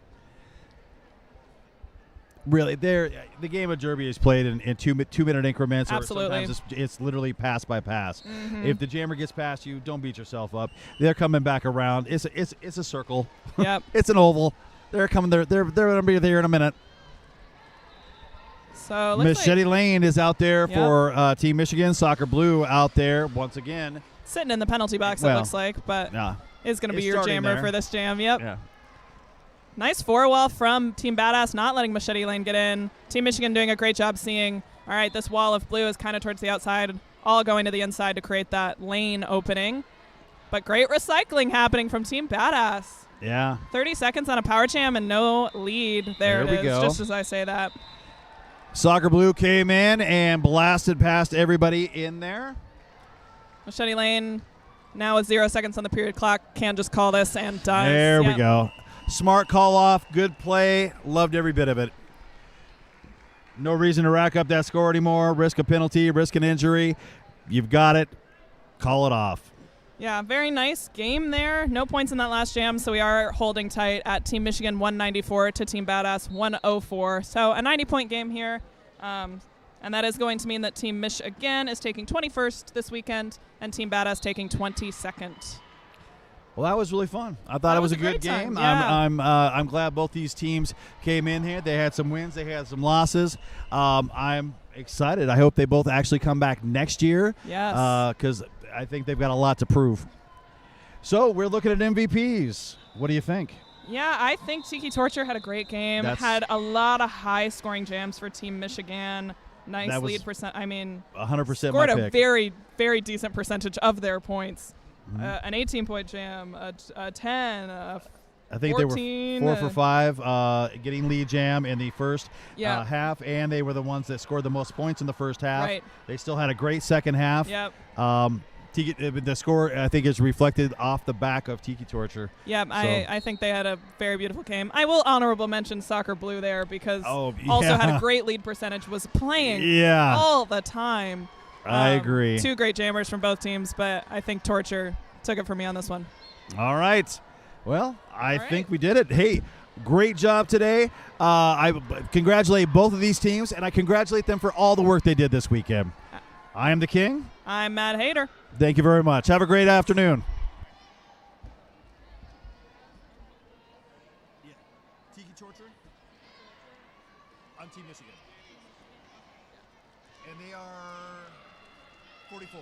Really, the game of Derby is played in 2-minute increments. Absolutely. Or sometimes it's literally pass by pass. Mm-hmm. If the jammer gets past you, don't beat yourself up. They're coming back around. It's a circle. Yep. It's an oval. They're coming. They're going to be there in a minute. So Machete Lane is out there for Team Mich-Again. Soccer Blue out there once again. Sitting in the penalty box, it looks like, but is going to be your jammer for this jam. Yep. Yeah. Nice four-wall from Team Badass, not letting Machete Lane get in. Team Mich-Again doing a great job seeing, all right, this wall of blue is kind of towards the outside, all going to the inside to create that lane opening. But great recycling happening from Team Badass. Yeah. 30 seconds on a power jam and no lead. There it is, just as I say that. Soccer Blue came in and blasted past everybody in there. Machete Lane now with 0 seconds on the period clock. Can just call this and does. There we go. Smart call off. Good play. Loved every bit of it. No reason to rack up that score anymore. Risk a penalty, risk an injury. You've got it. Call it off. Yeah, very nice game there. No points in that last jam, so we are holding tight at Team Mich-Again 194 to Team Badass 104. So a 90-point game here. And that is going to mean that Team Mich-Again is taking 21st this weekend and Team Badass taking 22nd. Well, that was really fun. I thought it was a good game. Yeah. I'm glad both these teams came in here. They had some wins. They had some losses. I'm excited. I hope they both actually come back next year. Yes. Because I think they've got a lot to prove. So we're looking at MVPs. What do you think? Yeah, I think Tiki Torture had a great game. Had a lot of high-scoring jams for Team Mich-Again. Nice lead percent. 100% scored my a pick. very, very decent percentage of their points. An 18-point jam, a 10, a I think 14, they were 4 for 5 getting lead jam in the first half, and they were the ones that scored the most points in the first half. Right. They still had a great second half. Yep. The score, I think, is reflected off the back of Tiki Torture. Yep, so. I think they had a very beautiful game. I will honorable mention Soccer Blue there because also had a great lead percentage, was playing all the time. I agree. Two great jammers from both teams, but I think Torture took it for me on this one. All right. Well, I think we did it. Hey, great job today. I congratulate both of these teams, and I congratulate them for all the work they did this weekend. I am the King. I'm Matt Hayter. Thank you very much. Have a great afternoon. Yeah. Tiki Torture on Team Michigan. And they are 44.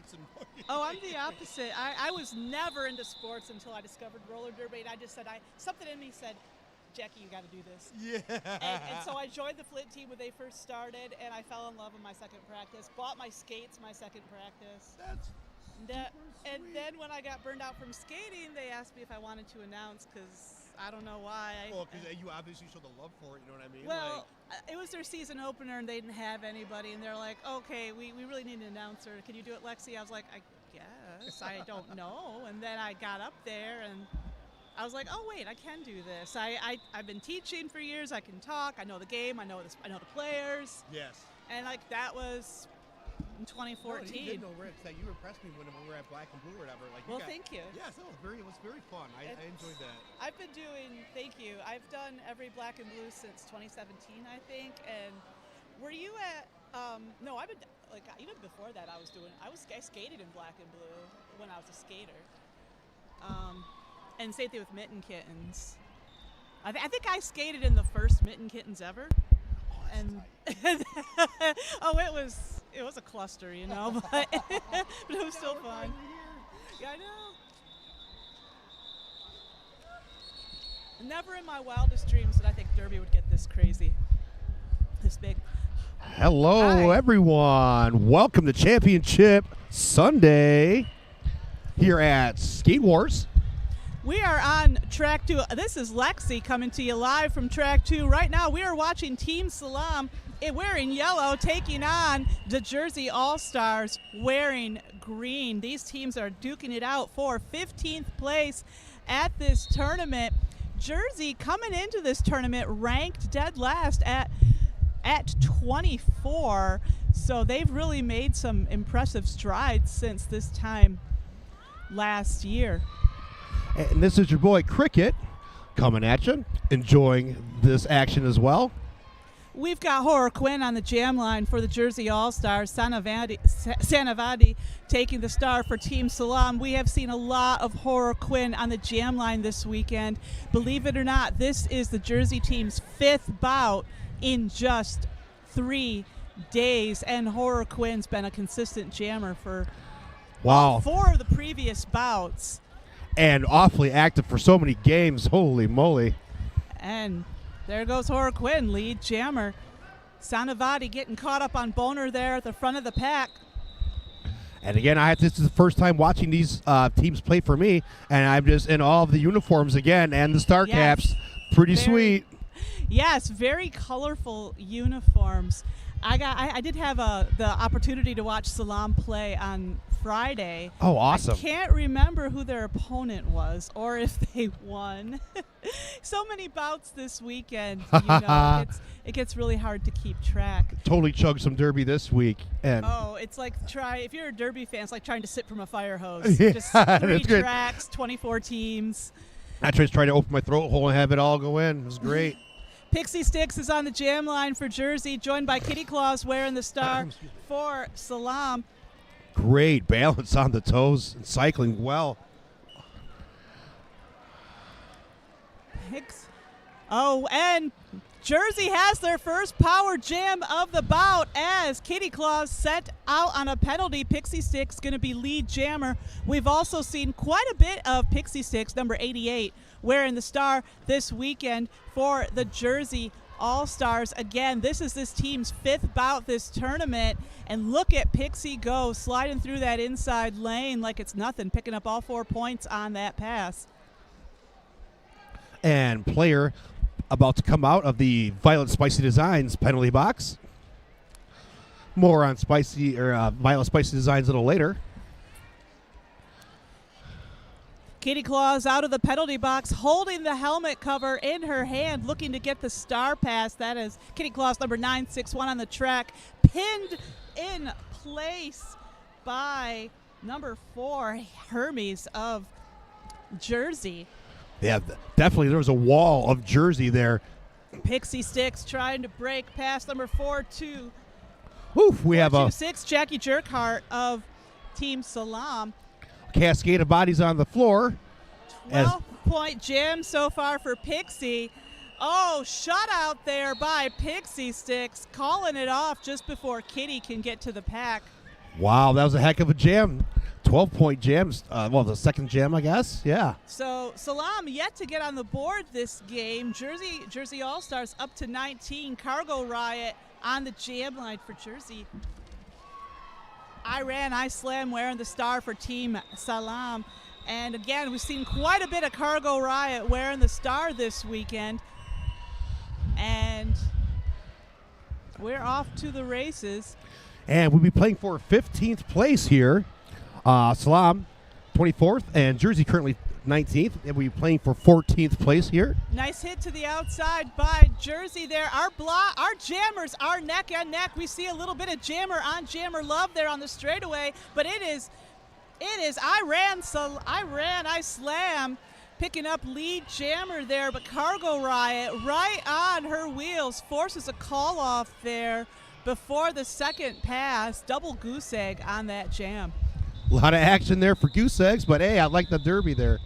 sports. And Oh, I'm the opposite. I was never into sports until I discovered roller derby, and I just said, something in me said, Jackie, you got to do this. Yeah. And so I joined the Flint team when they first started, and I fell in love with my second practice. Bought my skates my second practice. That's And then when I got burned out from skating, they asked me if I wanted to announce because I don't know why. Well, because you obviously showed the love for it, you know what I mean? Well, it was their season opener, and they didn't have anybody, and they're like, okay, we really need an announcer. Can you do it, Lexi? I was like, I guess. I don't know. And then I got up there, and I was like, oh, wait, I can do this. I've been teaching for years. I can talk. I know the game. I know the players. Yes. And, that was in 2014. No, you did know, Rick, that you impressed me when we were at Black and Blue or whatever. Well, thank you. Yes, it was very fun. I enjoyed that. Thank you. I've done every Black and Blue since 2017, I think. And were you at, no, I've been, even before that I skated in Black and Blue when I was a skater. And same thing with Mitten Kittens. I think I skated in the first Mitten Kittens ever. And it was a cluster, but it was still fun. Yeah, I know. Never in my wildest dreams did I think Derby would get this crazy, this big. Hello, everyone. Welcome to Championship Sunday here at Skate Wars. We are on Track 2. This is Lexi coming to you live from Track 2. Right now we are watching Team SALAAM wearing yellow taking on the Jersey All-Stars wearing green. These teams are duking it out for 15th place at this tournament. Jersey coming into this tournament ranked dead last at 24. So they've really made some impressive strides since this time last year. And this is your boy Cricket coming at you, enjoying this action as well. We've got Horror Quinn on the jam line for the Jersey All-Stars. Sanavadi taking the star for Team SALAAM. We have seen a lot of Horror Quinn on the jam line this weekend. Believe it or not, this is the Jersey team's 5th bout in just 3 days, and Horror Quinn's been a consistent jammer for all 4 of the previous bouts. And awfully active for so many games. Holy moly. And there goes Horror Quinn, lead jammer. Sanavadi getting caught up on Boner there at the front of the pack. And again, this is the first time watching these teams play for me, and I'm just in all of the uniforms again and the star caps. Pretty sweet. Yes, very colorful uniforms. I did have the opportunity to watch SALAAM play on Friday. Oh, awesome. I can't remember who their opponent was or if they won. So many bouts this weekend, it gets really hard to keep track. Totally chugged some Derby this week. And it's like if you're a Derby fan, it's like trying to sip from a fire hose. Yeah, just 3 tracks, 24 teams. I just tried to open my throat hole and have it all go in. It was great. Pixie Sticks is on the jam line for Jersey, joined by Kitty Claus wearing the star for SALAAM. Great balance on the toes and cycling well. And Jersey has their first power jam of the bout as Kitty Claus sent out on a penalty. Pixie Sticks going to be lead jammer. We've also seen quite a bit of Pixie Sticks, number 88, wearing the star this weekend for the Jersey All-Stars. Again, this is this team's 5th bout this tournament, and look at Pixie go, sliding through that inside lane like it's nothing, picking up all 4 points on that pass. And player about to come out of the Violet Spicy Designs penalty box. More on Violet Spicy Designs a little later. Kitty Claus out of the penalty box, holding the helmet cover in her hand, looking to get the star pass. That is Kitty Claus, number 961 on the track, pinned in place by number 4, Hermes of Jersey. Yeah, definitely there was a wall of Jersey there. Pixie Sticks trying to break past number 4-2. We have a 6 Jackie Jerkhart of Team SALAAM. Cascade of bodies on the floor. 12-point jam so far for Pixie. Oh, shutout there by Pixie Sticks, calling it off just before Kitty can get to the pack. Wow, that was a heck of a jam. 12-point jams. The second jam, I guess. Yeah. So SALAAM yet to get on the board this game. Jersey All-Stars up to 19. Cargo Riot on the jam line for Jersey. I Slam wearing the star for Team SALAAM. And again, we've seen quite a bit of Cargo Riot wearing the star this weekend. And we're off to the races. And we'll be playing for 15th place here. SALAAM 24th and Jersey currently 19th. And we'll be playing for 14th place here. Nice hit to the outside by Jersey there. Our jammers are neck and neck. We see a little bit of jammer on jammer love there on the straightaway, but it is I Slam picking up lead jammer there, but Cargo Riot right on her wheels forces a call off there before the second pass. Double goose egg on that jam. A lot of action there for goose eggs, but hey, I like the derby there.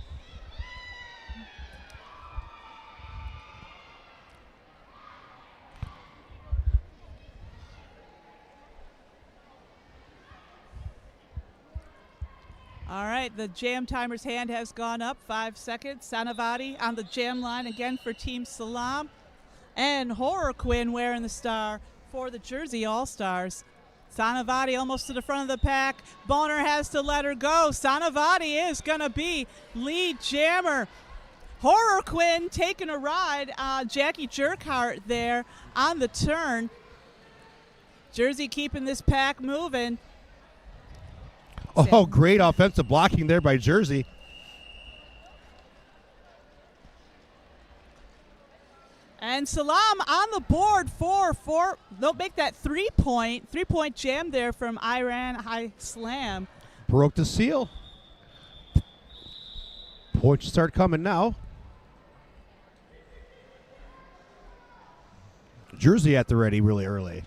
All right, the jam timer's hand has gone up. 5 seconds. Sanavati on the jam line again for Team SALAAM. And Horror Quinn wearing the star for the Jersey All-Stars. Sanavati almost to the front of the pack. Boner has to let her go. Sanavati is going to be lead jammer. Horror Quinn taking a ride. Jackie Jerkhart there on the turn. Jersey keeping this pack moving. Oh, great offensive blocking there by Jersey. And SALAAM on the board for they'll make that three-point jam there from I Slam. Broke the seal. Points start coming now. Jersey at the ready really early.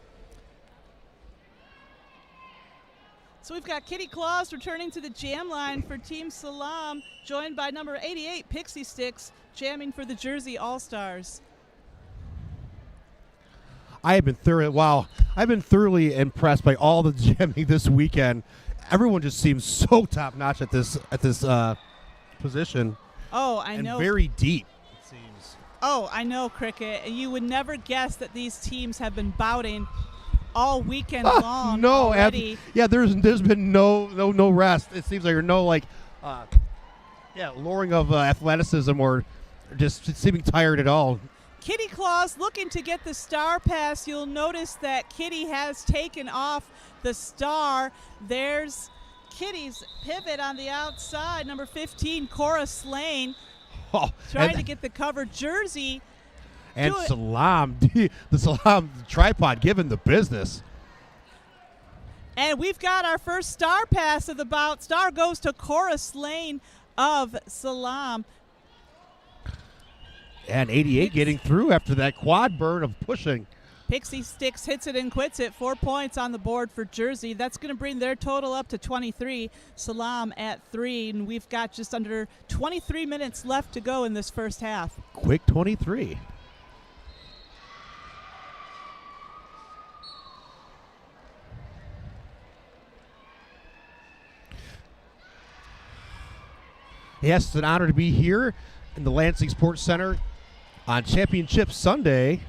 So we've got Kitty Claus returning to the jam line for Team SALAAM, joined by number 88, Pixie Sticks, jamming for the Jersey All-Stars. I've been thoroughly impressed by all the jamming this weekend. Everyone just seems so top notch at this position. Oh, I know. And very deep, it seems. Oh, I know, Cricket. You would never guess that these teams have been bouting all weekend long. No, already. There's been no rest. It seems like lowering of athleticism or just seeming tired at all. Kitty Claus looking to get the star pass. You'll notice that Kitty has taken off the star. There's Kitty's pivot on the outside. Number 15, Cora Slane, trying to get the cover. Jersey. And SALAAM, the SALAAM tripod giving the business. And we've got our first star pass of the bout. Star goes to Cora Slane of SALAAM. And 88 getting through after that quad burn of pushing. Pixie Sticks hits it and quits it. 4 points on the board for Jersey. That's going to bring their total up to 23. SALAAM at 3. And we've got just under 23 minutes left to go in this first half. Quick 23. Yes, it's an honor to be here in the Lansing Sports Center on Championship Sunday.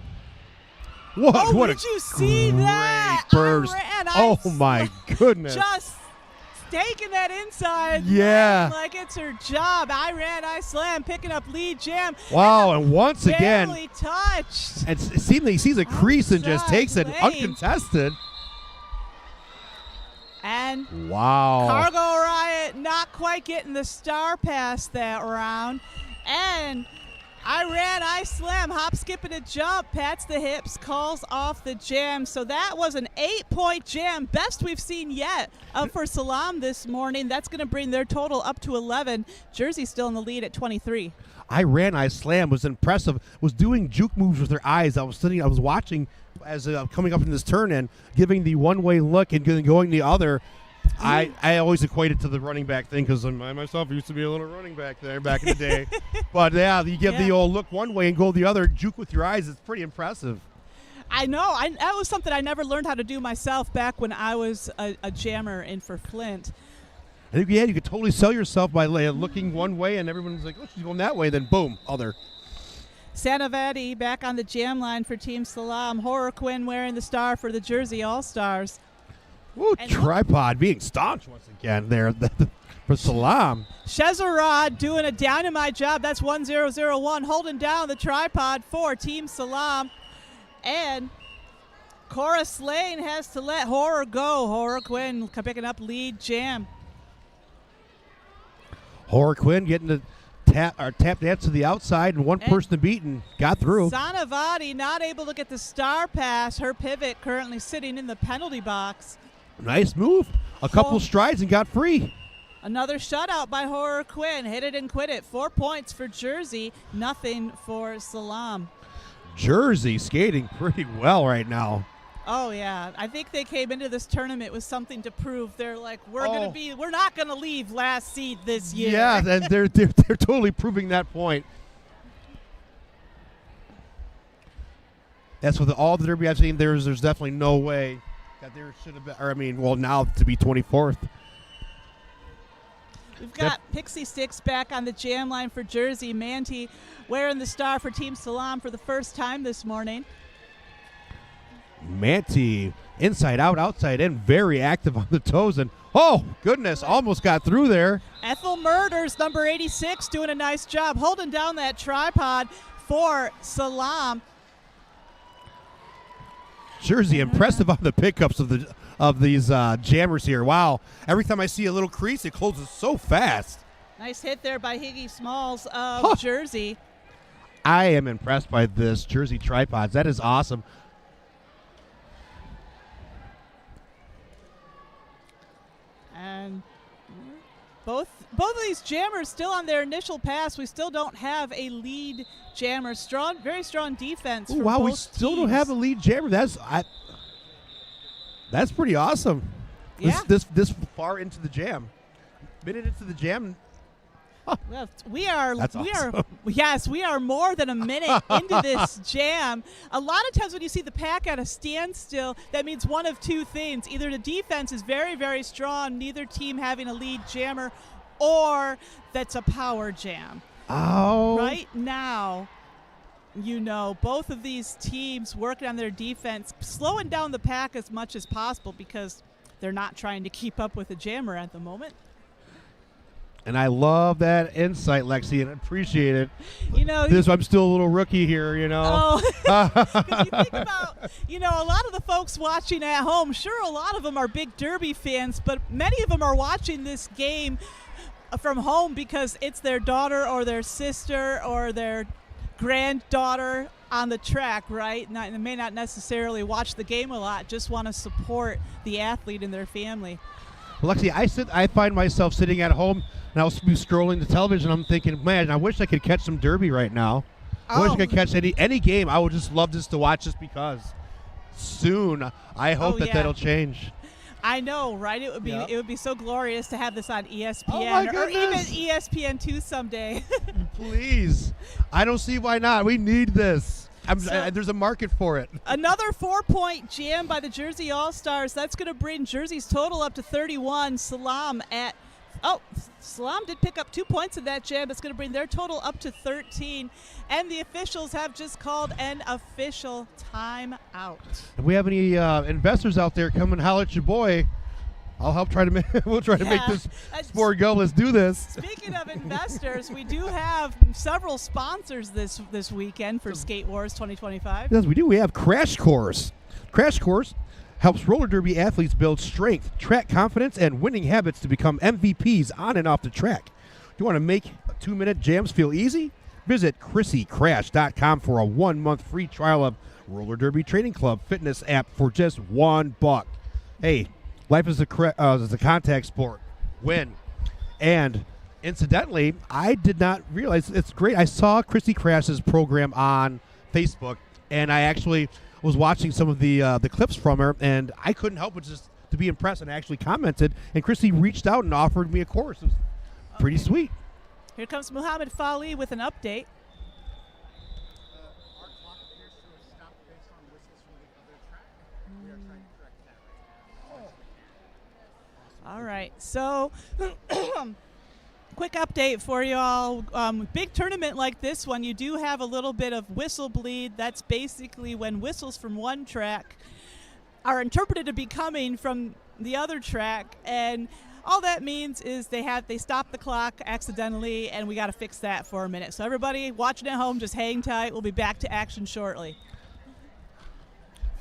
What did you see that? Burst. Oh, my goodness. Just taking that inside lane like it's her job. I Slam picking up lead jam. Wow, and once again. Barely touched. And it seems like he sees a crease and just takes it lane. uncontested. And wow. Cargo Riot not quite getting the star pass that round. And I Slam, hop, skip, and a jump, pats the hips, calls off the jam. So that was an 8-point jam, best we've seen yet for SALAAM this morning. That's going to bring their total up to 11. Jersey still in the lead at 23. I Slam was impressive, was doing juke moves with her eyes. I was watching as coming up in this turn and giving the one-way look and going the other. I always equate it to the running back thing because I myself used to be a little running back there back in the day. But, you give the old look one way and go the other, juke with your eyes. It's pretty impressive. I know. That was something I never learned how to do myself back when I was a jammer in for Flint. I think, yeah, you could totally sell yourself by looking one way, and everyone's like, oh, she's going that way. Then, boom, other. Sanavati back on the jam line for Team SALAAM. Horror Quinn wearing the star for the Jersey All-Stars. Ooh, tripod being staunch once again there for SALAAM. Shezarad doing a dynamite job. That's 1001, holding down the tripod for Team SALAAM. And Cora Slane has to let Horror go. Horror Quinn picking up lead jam. Horror Quinn getting the tap dance to the outside, and one person to beat and got through. Sanavati not able to get the star pass. Her pivot currently sitting in the penalty box. Nice move. A couple strides and got free. Another shutout by Horror Quinn. Hit it and quit it. 4 points for Jersey, nothing for SALAAM. Jersey skating pretty well right now. Oh yeah, I think they came into this tournament with something to prove. They're like, we're not gonna leave last seed this year. Yeah, and they're totally proving that point. That's with all the derby I've seen. There's definitely no way that there should have been. Or I mean, well, now to be 24th. We've got Pixie Sticks back on the jam line for Jersey. Manti wearing the star for Team SALAAM for the first time this morning. Manti inside out, outside in, very active on the toes, and oh goodness, almost got through there. Ethel Murders, number 86, doing a nice job holding down that tripod for SALAAM. Jersey impressive on the pickups of these jammers here. Wow, every time I see a little crease, it closes so fast. Nice hit there by Higgy Smalls of Jersey. I am impressed by this Jersey tripods. That is awesome. And both of these jammers still on their initial pass. We still don't have a lead jammer. Strong, very strong defense. Ooh, wow, we still don't have a lead jammer. That's pretty awesome. Yeah. This far into the jam, minute into the jam. Well, we are more than a minute into this jam. A lot of times when you see the pack at a standstill, that means one of two things. Either the defense is very, very strong, neither team having a lead jammer, or that's a power jam. Oh. Right now, both of these teams working on their defense, slowing down the pack as much as possible because they're not trying to keep up with the jammer at the moment. And I love that insight, Lexi, and I appreciate it. I'm still a little rookie here, Oh, because you think about, a lot of the folks watching at home, sure, a lot of them are big Derby fans, but many of them are watching this game from home because it's their daughter or their sister or their granddaughter on the track, right? They may not necessarily watch the game a lot, just want to support the athlete and their family. Well, Lexi, I find myself sitting at home and I'll be scrolling the television. I'm thinking, man, I wish I could catch some Derby right now. I wish I could catch any game. I would just love just to watch just because. Soon, I hope that'll change. I know, right? It would be so glorious to have this on ESPN or even ESPN2 someday. Please. I don't see why not. We need this. There's a market for it. Another 4-point jam by the Jersey All-Stars. That's going to bring Jersey's total up to 31. SALAAM did pick up 2 points in that jam. That's going to bring their total up to 13. And the officials have just called an official timeout. If we have any investors out there, come and holler at your boy. I'll help we'll try to make this sport go. Let's do this. Speaking of investors, we do have several sponsors this weekend for Skate Wars 2025. Yes, we do. We have Crash Course. Crash Course helps roller derby athletes build strength, track confidence, and winning habits to become MVPs on and off the track. Do you want to make 2-minute jams feel easy? Visit ChrissyCrash.com for a 1-month free trial of Roller Derby Training Club fitness app for just $1. Hey, life is a contact sport. Win. And incidentally, I did not realize it's great. I saw Chrissy Crash's program on Facebook, and I actually was watching some of the clips from her, and I couldn't help but just to be impressed, and I actually commented, and Chrissy reached out and offered me a course. It was pretty sweet. Here comes Muhammad Fali with an update. Our clock appears to have stopped based on whistles from the All right. So, quick update for you all. Big tournament like this one, you do have a little bit of whistle bleed. That's basically when whistles from one track are interpreted to be coming from the other track, and all that means is they stopped the clock accidentally, and we got to fix that for a minute. So everybody watching at home, just hang tight. We'll be back to action shortly.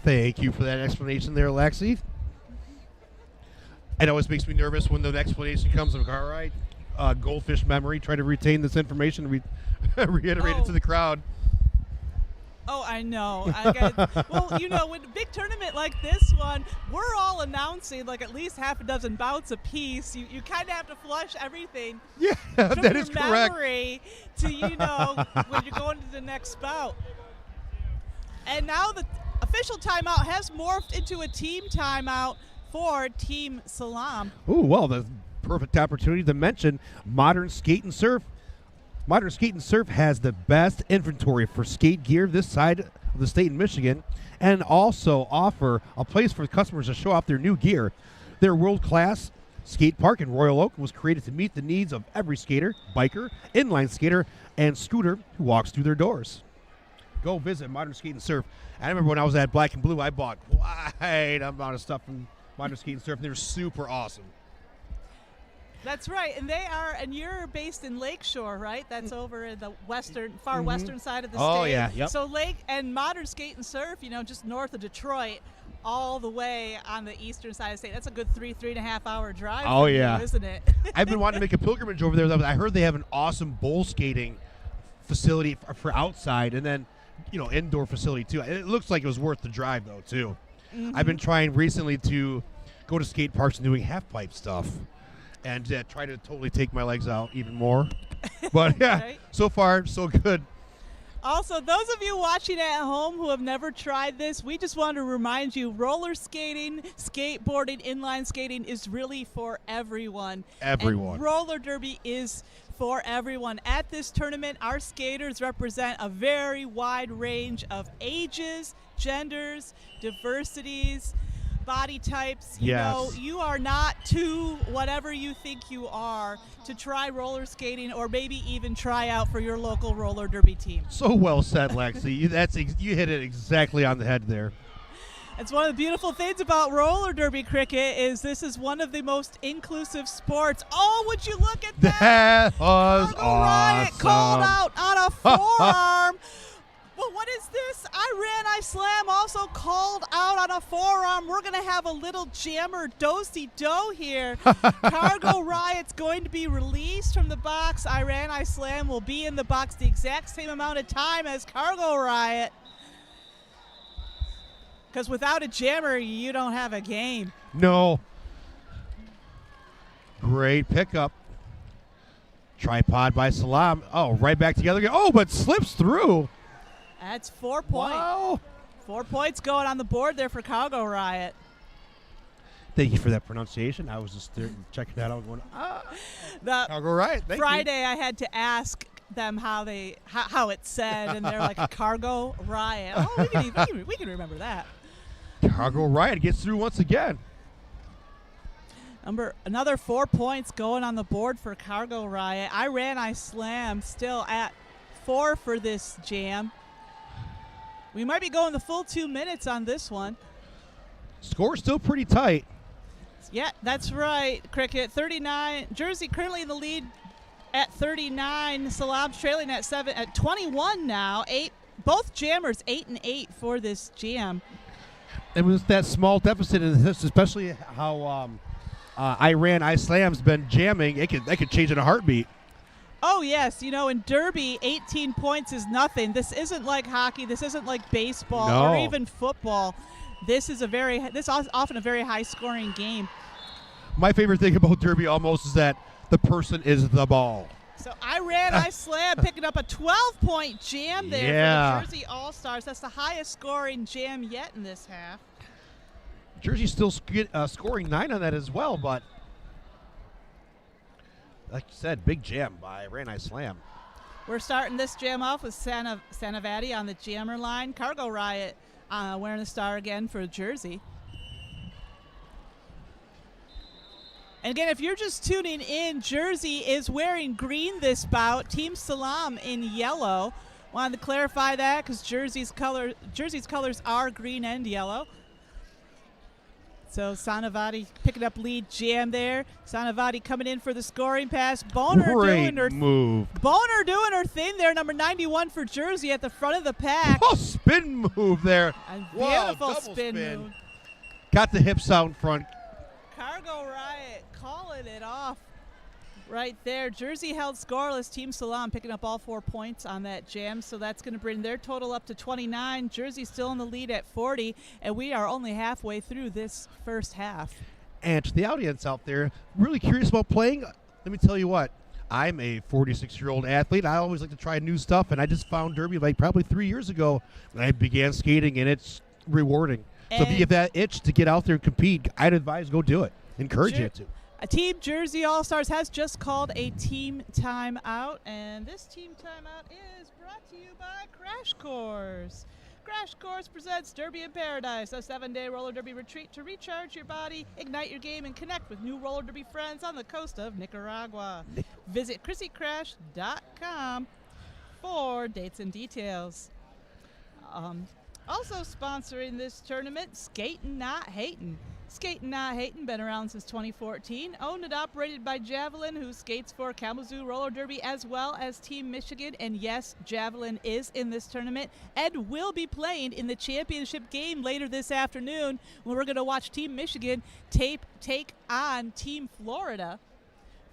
Thank you for that explanation there, Lexi. It always makes me nervous when the explanation comes. I'm like, all right, goldfish memory. Try to retain this information. Reiterate it to the crowd. Oh, I know. Well, you know, with a big tournament like this one, we're all announcing like at least half a dozen bouts apiece. You kind of have to flush everything. Yeah, from that your is correct. memory to, you know, when you're going to the next bout. And now the official timeout has morphed into a team timeout for Team SALAAM. Ooh, well, the perfect opportunity to mention Modern Skate and Surf. Modern Skate and Surf has the best inventory for skate gear this side of the state in Michigan, and also offer a place for customers to show off their new gear. Their world-class skate park in Royal Oak was created to meet the needs of every skater, biker, inline skater, and scooter who walks through their doors. Go visit Modern Skate and Surf. I remember when I was at Black and Blue, I bought quite a amount of stuff from Modern Skate and Surf, and they're super awesome. That's right, and you're based in Lakeshore, right? That's over in the far western side of the state. Oh, yeah, yep. So Modern Skate and Surf, you know, just north of Detroit, all the way on the eastern side of the state. That's a good 3.5 hour drive. Oh, from yeah. you, isn't it? I've been wanting to make a pilgrimage over there. I heard they have an awesome bowl skating facility for outside, and then, you know, indoor facility too. It looks like it was worth the drive though too. Mm-hmm. I've been trying recently to go to skate parks and doing half pipe stuff, and try to totally take my legs out even more. But yeah, Right. So far so good. Also, those of you watching at home who have never tried this, we just want to remind you, roller skating, skateboarding, inline skating is really for everyone. Everyone. And roller derby is for everyone. At this tournament, our skaters represent a very wide range of ages, genders, diversities, body types. You know, you are not too whatever you think you are to try roller skating, or maybe even try out for your local roller derby team. So well said, Lexi. You hit it exactly on the head there. It's one of the beautiful things about roller derby cricket is this is one of the most inclusive sports. Oh, would you look at that? That was Cargo Riot awesome. called out on a forearm. Well, what is this? I Slam also called out on a forearm. We're going to have a little jammer do-si-do here. Cargo Riot's going to be released from the box. I Slam will be in the box the exact same amount of time as Cargo Riot. Because without a jammer, you don't have a game. No. Great pickup. Tripod by SALAAM. Oh, right back together again. Oh, but slips through. That's 4 points. Wow. 4 points going on the board there for Cargo Riot. Thank you for that pronunciation. I was just there checking that out going, Cargo Riot. Thank Friday, I had to ask them how it's said, and they're like, Cargo Riot. Oh, we can remember that. you. Cargo Riot gets through once again. Another 4 points going on the board for Cargo Riot. I Slam still at 4 for this jam. We might be going the full 2 minutes on this one. Score's still pretty tight. Yeah, that's right. Cricket 39. Jersey currently in the lead at 39. SALAAM's trailing at 21 now. Both jammers 8 and 8 for this jam. It was that small deficit in this, especially how I Slam's been jamming. It could change in a heartbeat. Oh, yes. You know, in Derby, 18 points is nothing. This isn't like hockey. This isn't like baseball or even football. This is often a very high-scoring game. My favorite thing about Derby almost is that the person is the ball. So I Slam picking up a 12-point jam there for the Jersey All-Stars. That's the highest-scoring jam yet in this half. Jersey's still scoring 9 on that as well, but like you said, big jam by I Slam. We're starting this jam off with Sanavati on the jammer line. Cargo Riot wearing the star again for Jersey. And again, if you're just tuning in, Jersey is wearing green this bout. Team SALAAM in yellow. Wanted to clarify that because Jersey's colors are green and yellow. So Sanavati picking up lead jam there. Sanavati coming in for the scoring pass. Boner doing her thing there. Number 91 for Jersey at the front of the pack. Oh, spin move there. A Wow, beautiful double spin move. Got the hips out in front. Cargo Riot calling it off right there. Jersey held scoreless. Team SALAAM picking up all 4 points on that jam, so that's going to bring their total up to 29. Jersey still in the lead at 40, and we are only halfway through this first half. And to the audience out there, really curious about playing, let me tell you what. I'm a 46-year-old athlete. I always like to try new stuff, and I just found Derby like probably 3 years ago when I began skating, and it's rewarding. So if you get that itch to get out there and compete, I'd advise go do it. Encourage you to. A Team Jersey All-Stars has just called a team timeout, and this team timeout is brought to you by Crash Course. Crash Course presents Derby in Paradise, a 7-day roller derby retreat to recharge your body, ignite your game, and connect with new roller derby friends on the coast of Nicaragua. Visit ChrissyCrash.com for dates and details. Also sponsoring this tournament, Skatin' Not Hatin'. Skatin' Not Hatin' been around since 2014, owned and operated by Javelin, who skates for Kalamazoo Roller Derby as well as Team Mich-Again. And yes, Javelin is in this tournament and will be playing in the championship game later this afternoon when we're going to watch Team Mich-Again take on Team Florida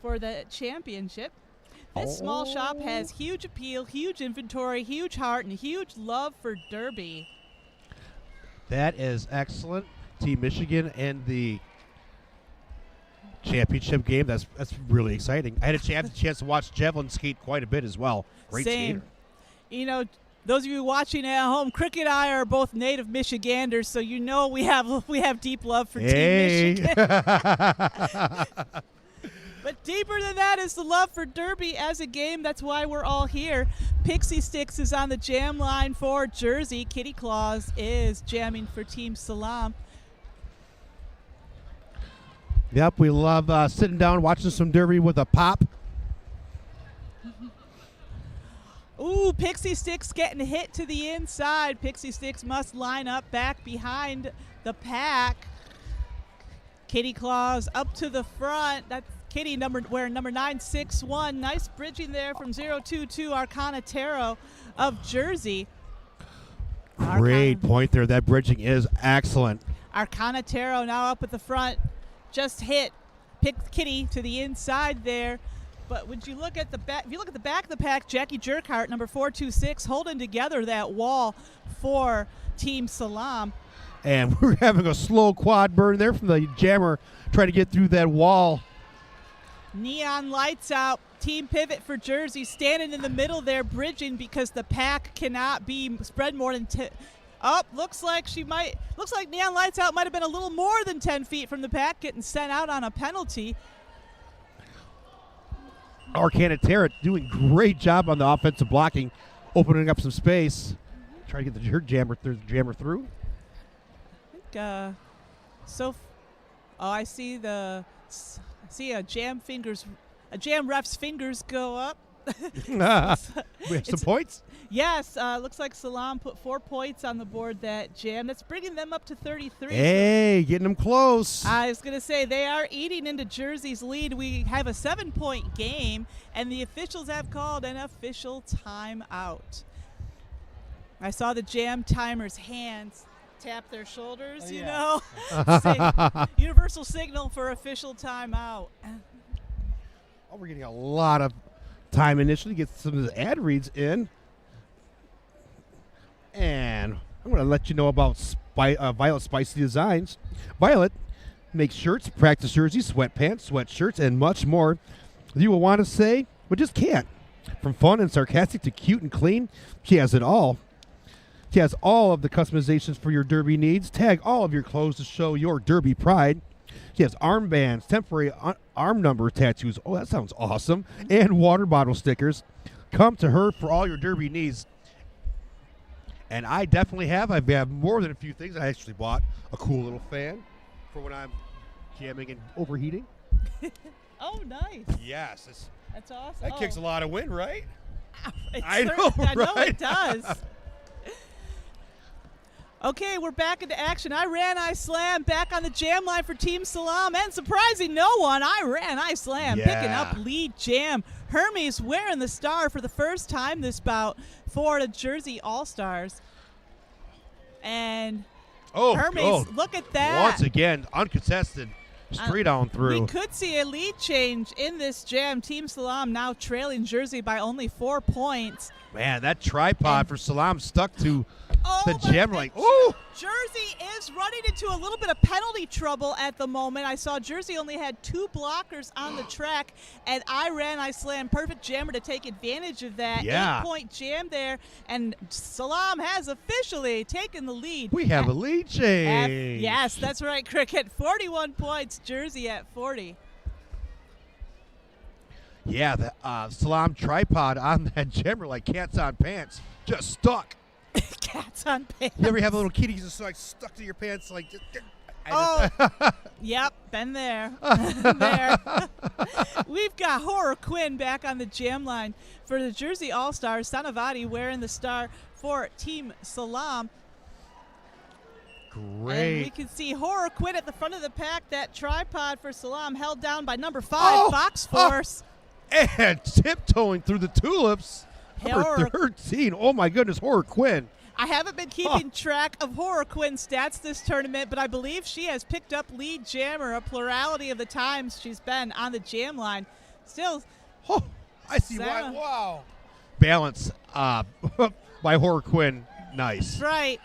for the championship. This small shop has huge appeal, huge inventory, huge heart, and huge love for Derby. That is excellent. Team Mich-Again and the championship game. That's really exciting. I had a chance to watch Javelin skate quite a bit as well. Great skater. You know, those of you watching at home, Cricket and I are both native Michiganders, so you know we have deep love for Team Mich-Again. But deeper than that is the love for Derby as a game. That's why we're all here. Pixie Sticks is on the jam line for Jersey. Kitty Claus is jamming for Team SALAAM. Yep, we love sitting down watching some Derby with a pop. Ooh, Pixie Sticks getting hit to the inside. Pixie Sticks must line up back behind the pack. Kitty Claus up to the front. That's Kitty wearing number 961. Nice bridging there from 022 Arcana Taro of Jersey. Great point there. That bridging is excellent. Arcana Taro now up at the front. Just hit, picked Kitty to the inside there. But would you look at the back? If you look at the back of the pack, Jackie Jerkhart, number 426, holding together that wall for Team SALAAM. And we're having a slow quad burn there from the jammer trying to get through that wall. Neon lights out. Team pivot for Jersey standing in the middle there, bridging because the pack cannot be spread more than 10. Looks like Neon Lights Out might have been a little more than 10 feet from the pack, getting sent out on a penalty. Arcana Taro doing great job on the offensive blocking, opening up some space. Trying to get the jammer through. I think I see a jam ref's fingers go up. We have some points? Yes, looks like SALAAM put 4 points on the board that jam. That's bringing them up to 33. Hey, getting them close. I was going to say, they are eating into Jersey's lead. We have a 7-point game, and the officials have called an official timeout. I saw the jam timer's hands tap their shoulders, you know. Universal signal for official timeout. Oh, we're getting a lot of time initially to get some of the ad reads in. And I'm going to let you know about Violet Spicy Designs. Violet makes shirts, practice jerseys, sweatpants, sweatshirts, and much more. You will want to say, but just can't. From fun and sarcastic to cute and clean, she has it all. She has all of the customizations for your derby needs. Tag all of your clothes to show your derby pride. She has armbands, temporary arm number tattoos. Oh, that sounds awesome. And water bottle stickers. Come to her for all your derby needs. And I definitely have. I have more than a few things. I actually bought a cool little fan for when I'm jamming and overheating. Oh, nice. Yes. That's awesome. That kicks a lot of wind, right? I know right? it does. Okay, we're back into action. I ran, I slam, back on the jam line for Team SALAAM, and surprising no one, I ran, I slam, picking up lead jam. Hermes wearing the star for the first time this bout for the Jersey All-Stars. And Hermes, look at that. Once again, uncontested, straight on through. We could see a lead change in this jam. Team SALAAM now trailing Jersey by only 4 points. Man, that tripod for SALAAM stuck to the jam. Like, ooh! Jersey is running into a little bit of penalty trouble at the moment. I saw Jersey only had 2 blockers on the track, and I ran, I slammed. Perfect jammer to take advantage of that. 8-point jam there, and SALAAM has officially taken the lead. We have a lead change. Yes, that's right, Cricket. 41 points, Jersey at 40. Yeah, the SALAAM tripod on that jammer like cats on pants, just stuck. Cats on pants. You ever have a little kitty just like stuck to your pants like? Yep, been there. We've got Horror Quinn back on the jam line for the Jersey All-Stars. Sanavati wearing the star for Team SALAAM. Great. And we can see Horror Quinn at the front of the pack. That tripod for SALAAM held down by number 5, Fox Force. And tiptoeing through the tulips. Number 13. Oh, my goodness, Horror Quinn. I haven't been keeping track of Horror Quinn's stats this tournament, but I believe she has picked up lead jammer a plurality of the times she's been on the jam line. Still. Oh, I see why. Wow. Balance by Horror Quinn. Nice. Right.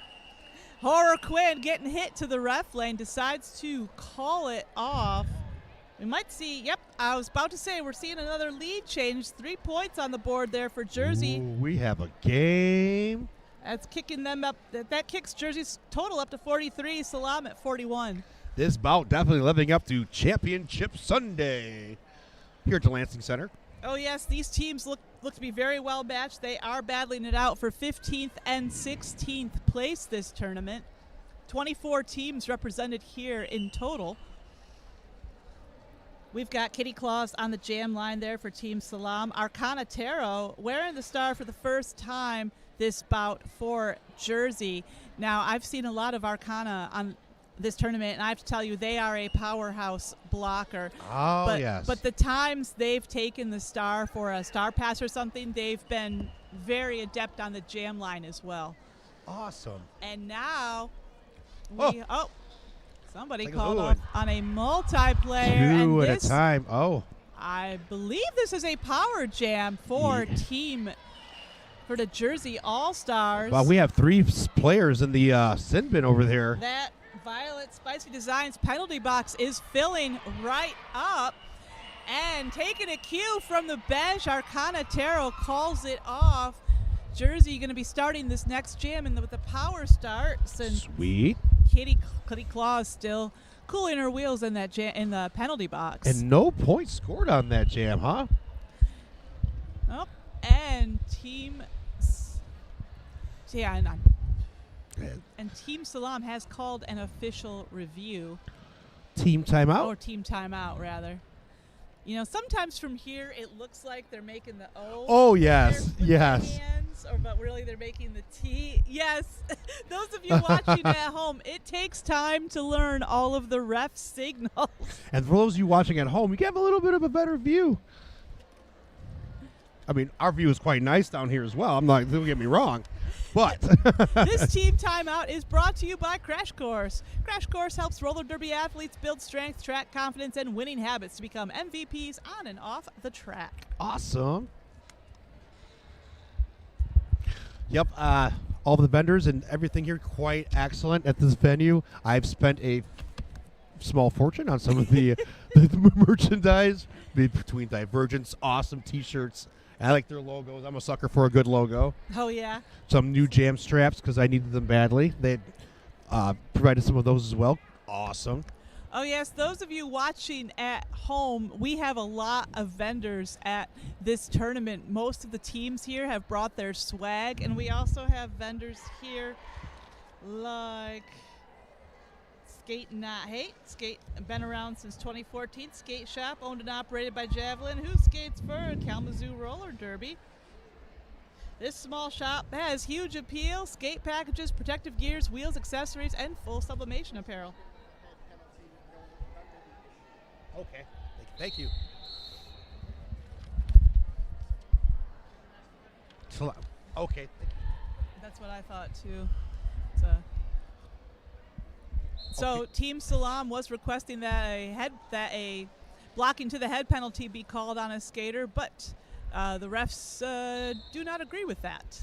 Horror Quinn getting hit to the ref lane, decides to call it off. We might see, I was about to say we're seeing another lead change. 3 points on the board there for Jersey. Ooh, we have a game. That's kicking them up. That kicks Jersey's total up to 43, SALAAM at 41. This bout definitely living up to Championship Sunday here at the Lansing Center. Oh, yes, these teams look to be very well matched. They are battling it out for 15th and 16th place this tournament. 24 teams represented here in total. We've got Kitty Claus on the jam line there for Team SALAAM. Arcana Tarot wearing the star for the first time this bout for Jersey. Now, I've seen a lot of Arcana on this tournament, and I have to tell you, they are a powerhouse blocker. Oh, yes. But the times they've taken the star for a star pass or something, they've been very adept on the jam line as well. Awesome. And now, somebody like called off on a multiplayer. 2 and at a time. Oh. I believe this is a power jam for for the Jersey All-Stars. Well, we have 3 players in the sin bin over there. That Violet Spicy Designs penalty box is filling right up. And taking a cue from the bench, Arcana Tarot calls it off. Jersey going to be starting this next jam with the power starts. And Sweet. Kitty Claus still cooling her wheels in that in the penalty box. And no points scored on that jam, huh? Oh, and Team SALAAM has called an official review. Team timeout? Or team timeout, rather. You know, sometimes from here it looks like they're making the O. Oh, yes, with yes. their hands, but really they're making the T. Yes, those of you watching at home, it takes time to learn all of the ref signals. And for those of you watching at home, you have a little bit of a better view. I mean, our view is quite nice down here as well. Don't get me wrong. But this team timeout is brought to you by Crash Course. Crash Course helps roller derby athletes build strength, track confidence, and winning habits to become MVPs on and off the track. Awesome. Yep, all the vendors and everything here quite excellent at this venue. I've spent a small fortune on some of the merchandise between Divergence, awesome T-shirts. I like their logos. I'm a sucker for a good logo. Oh, yeah. Some new jam straps because I needed them badly. They provided some of those as well. Awesome. Oh, yes. Those of you watching at home, we have a lot of vendors at this tournament. Most of the teams here have brought their swag, and we also have vendors here like Skate Not Hate. Skate been around since 2014. Skate shop owned and operated by Javelin, who skates for Kalamazoo Roller Derby. This small shop has huge appeal, skate packages, protective gears, wheels, accessories, and full sublimation apparel. Okay. Thank you. Okay. That's what I thought too. So Okay. Team SALAAM was requesting that a blocking to the head penalty be called on a skater, but the refs do not agree with that.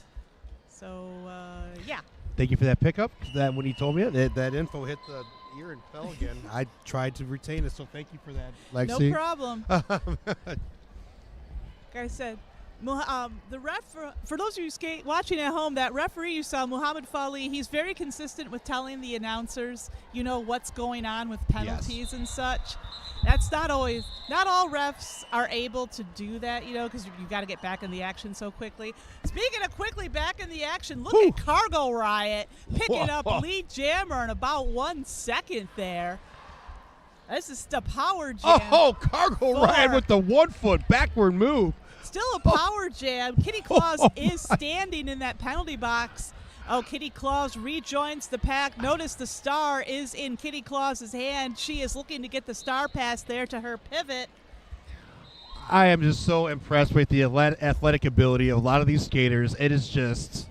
So yeah. Thank you for that pickup. That when he told me it, that info hit the ear and fell again. I tried to retain it, so thank you for that, Lexi. No problem. Like I said, the ref, for those of you watching at home, that referee you saw, Muhammad Fali, he's very consistent with telling the announcers, what's going on with penalties and such. That's not all refs are able to do that, because you've got to get back in the action so quickly. Speaking of quickly back in the action, look at Cargo Riot picking up lead jammer in about 1 second there. This is the power jam. Oh, Cargo Riot with the 1 foot backward move. Still a power jam. Kitty Claus is standing in that penalty box. Oh, Kitty Claus rejoins the pack. Notice the star is in Kitty Claus's hand. She is looking to get the star pass there to her pivot. I am just so impressed with the athletic ability of a lot of these skaters. It is just,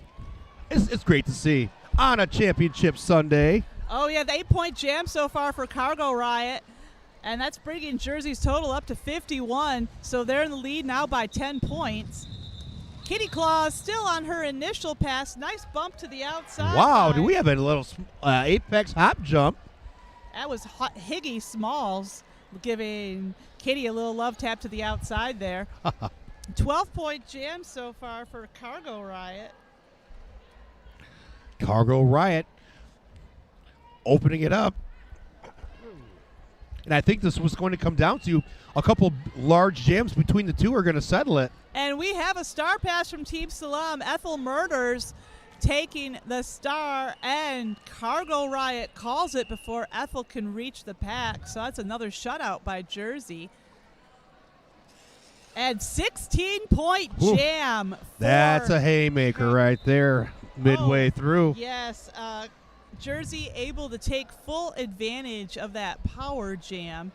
it's great to see on a championship Sunday. Oh, yeah, the 8-point jam so far for Cargo Riot. And that's bringing Jersey's total up to 51. So they're in the lead now by 10 points. Kitty Claus still on her initial pass. Nice bump to the outside. Wow, do we have a little apex hop jump? That was Higgy Smalls giving Kitty a little love tap to the outside there. 12-point jam so far for Cargo Riot. Cargo Riot opening it up. And I think this was going to come down to a couple large jams between the two are going to settle it. And we have a star pass from Team SALAAM. Ethel Murders taking the star, and Cargo Riot calls it before Ethel can reach the pack. So that's another shutout by Jersey. And 16-point jam. That's a haymaker right there midway through. Yes, Jersey able to take full advantage of that power jam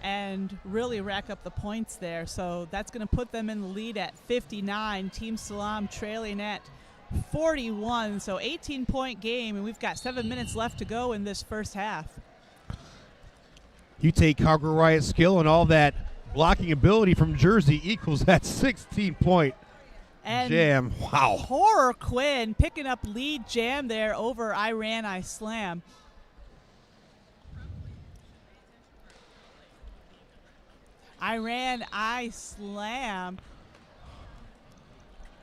and really rack up the points there. So that's going to put them in the lead at 59. Team SALAAM trailing at 41. So 18-point game, and we've got 7 minutes left to go in this first half. You take Cargo Riot's skill and all that blocking ability from Jersey equals that 16-point jam. Wow. Horror Quinn picking up lead jam there over I Slam. I Slam.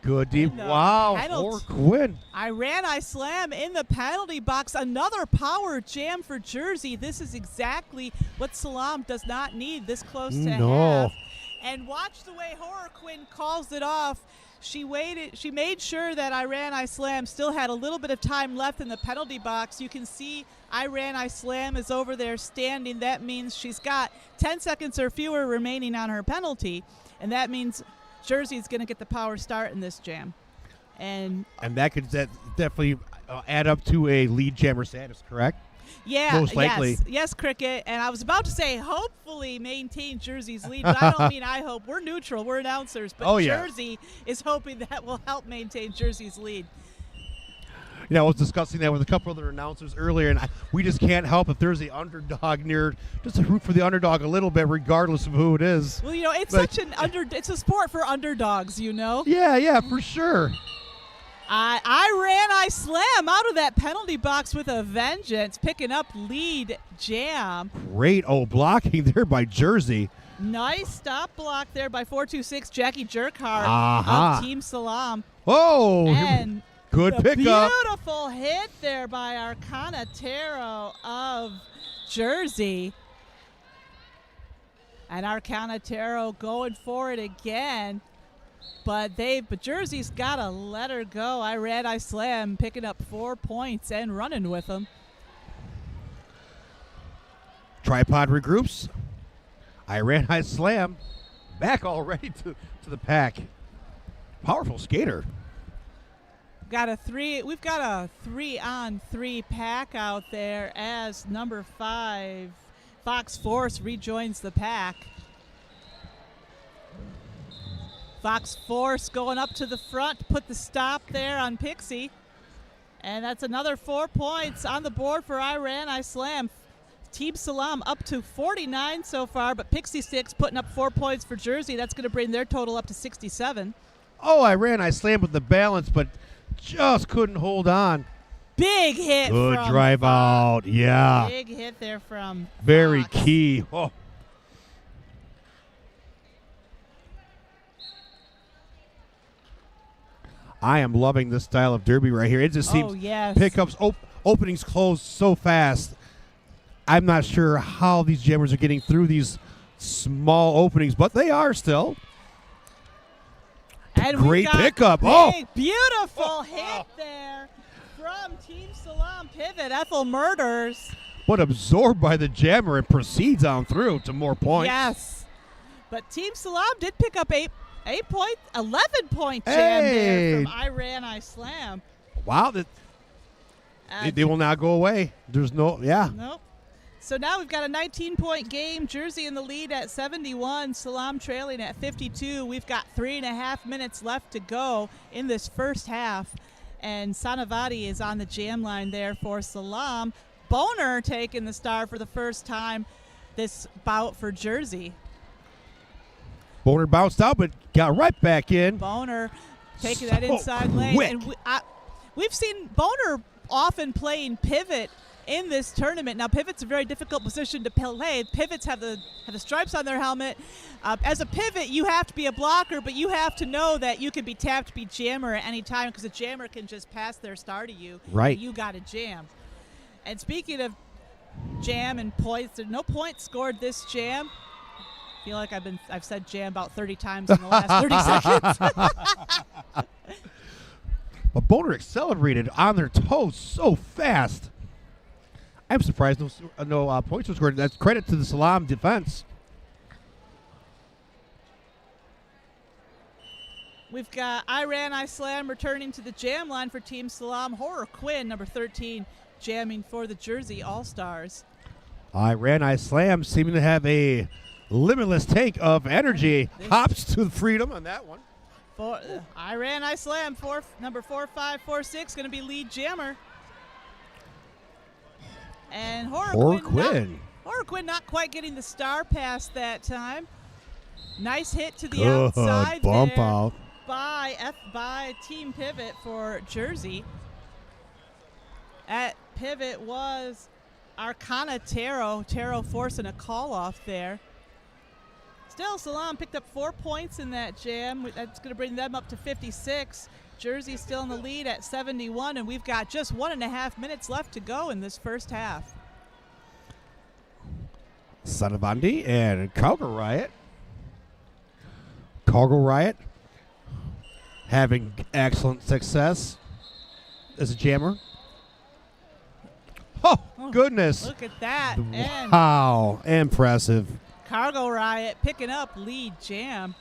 Good deep. Wow. Horror Quinn. I Slam in the penalty box. Another power jam for Jersey. This is exactly what SALAAM does not need this close to half. And watch the way Horror Quinn calls it off. She waited. She made sure that I Slam still had a little bit of time left in the penalty box. You can see I Slam is over there standing. That means she's got 10 seconds or fewer remaining on her penalty, and that means Jersey's going to get the power start in this jam. And that could definitely add up to a lead jammer status, correct? Yeah, most likely. Yes, Cricket. And I was about to say hopefully maintain Jersey's lead, but I don't mean I hope. We're neutral. We're announcers. But Jersey is hoping that will help maintain Jersey's lead. I was discussing that with a couple other announcers earlier, and we just can't help if there's the underdog near, just to root for the underdog a little bit, regardless of who it is. Well, it's it's a sport for underdogs, Yeah, for sure. I Slam out of that penalty box with a vengeance, picking up lead jam. Great blocking there by Jersey. Nice stop block there by 426 Jackie Jerkhart of Team SALAAM. Oh, and good pickup. Beautiful hit there by Arcana Taro of Jersey. And Arcana Taro going for it again. But Jersey's got to let her go. I Slam picking up 4 points and running with them. Tripod regroups. Iran High Slam back already to the pack. Powerful skater. We've got a 3-on-3 pack out there as number 5, Fox Force, rejoins the pack. Fox Force going up to the front, put the stop there on Pixie. And that's another 4 points on the board for Iran I Slam. Team SALAAM up to 49 so far, but Pixie Sticks putting up 4 points for Jersey. That's going to bring their total up to 67. Oh, Iran I Slam with the balance, but just couldn't hold on. Big hit. Good from drive Fox. out. Yeah. Big hit there from Very Fox. key. Oh. I am loving this style of derby right here. It just seems yes. pickups, openings close so fast. I'm not sure how these jammers are getting through these small openings, but they are still. And great pickup. Oh, beautiful hit there from Team SALAAM pivot. Ethel Murders. but absorbed by the jammer and proceeds on through to more points. Yes, but Team SALAAM did pick up 11-point jam there from Iran I Slam. Wow, they will not go away. There's no, Nope. So now we've got a 19-point game. Jersey in the lead at 71. SALAAM trailing at 52. We've got 3.5 minutes left to go in this first half. And Sanavati is on the jam line there for SALAAM. Boner taking the star for the first time this bout for Jersey. Boner bounced out, but got right back in. Boner taking that inside lane. And we've seen Boner often playing pivot in this tournament. Now, pivot's a very difficult position to play. Pivots have the stripes on their helmet. As a pivot, you have to be a blocker, but you have to know that you can be tapped to be jammer at any time because a jammer can just pass their star to you. Right. You got to jam. And speaking of jam and points, there's no points scored this jam. I feel like I've said jam about 30 times in the last 30 seconds. But Boner accelerated on their toes so fast. I'm surprised no points were scored. That's credit to the SALAAM defense. We've got Iran I Slam returning to the jam line for Team SALAAM. Horror Quinn, number 13, jamming for the Jersey All-Stars. Iran I Slam seeming to have a limitless tank of energy. Hops to freedom on that one. Iran I Slam, number 4546, going to be lead jammer. And Horror Quinn not quite getting the star pass that time. Nice hit to the outside bump there out by Team Pivot for Jersey. At pivot was Arcana Taro forcing a call off there. Still, SALAAM picked up 4 points in that jam. That's going to bring them up to 56. Jersey still in the lead at 71, and we've got just 1.5 minutes left to go in this first half. Sanavandi and Cargo Riot. Cargo Riot having excellent success as a jammer. Oh, goodness. Look at that. And wow, impressive. Cargo Riot picking up lead jam.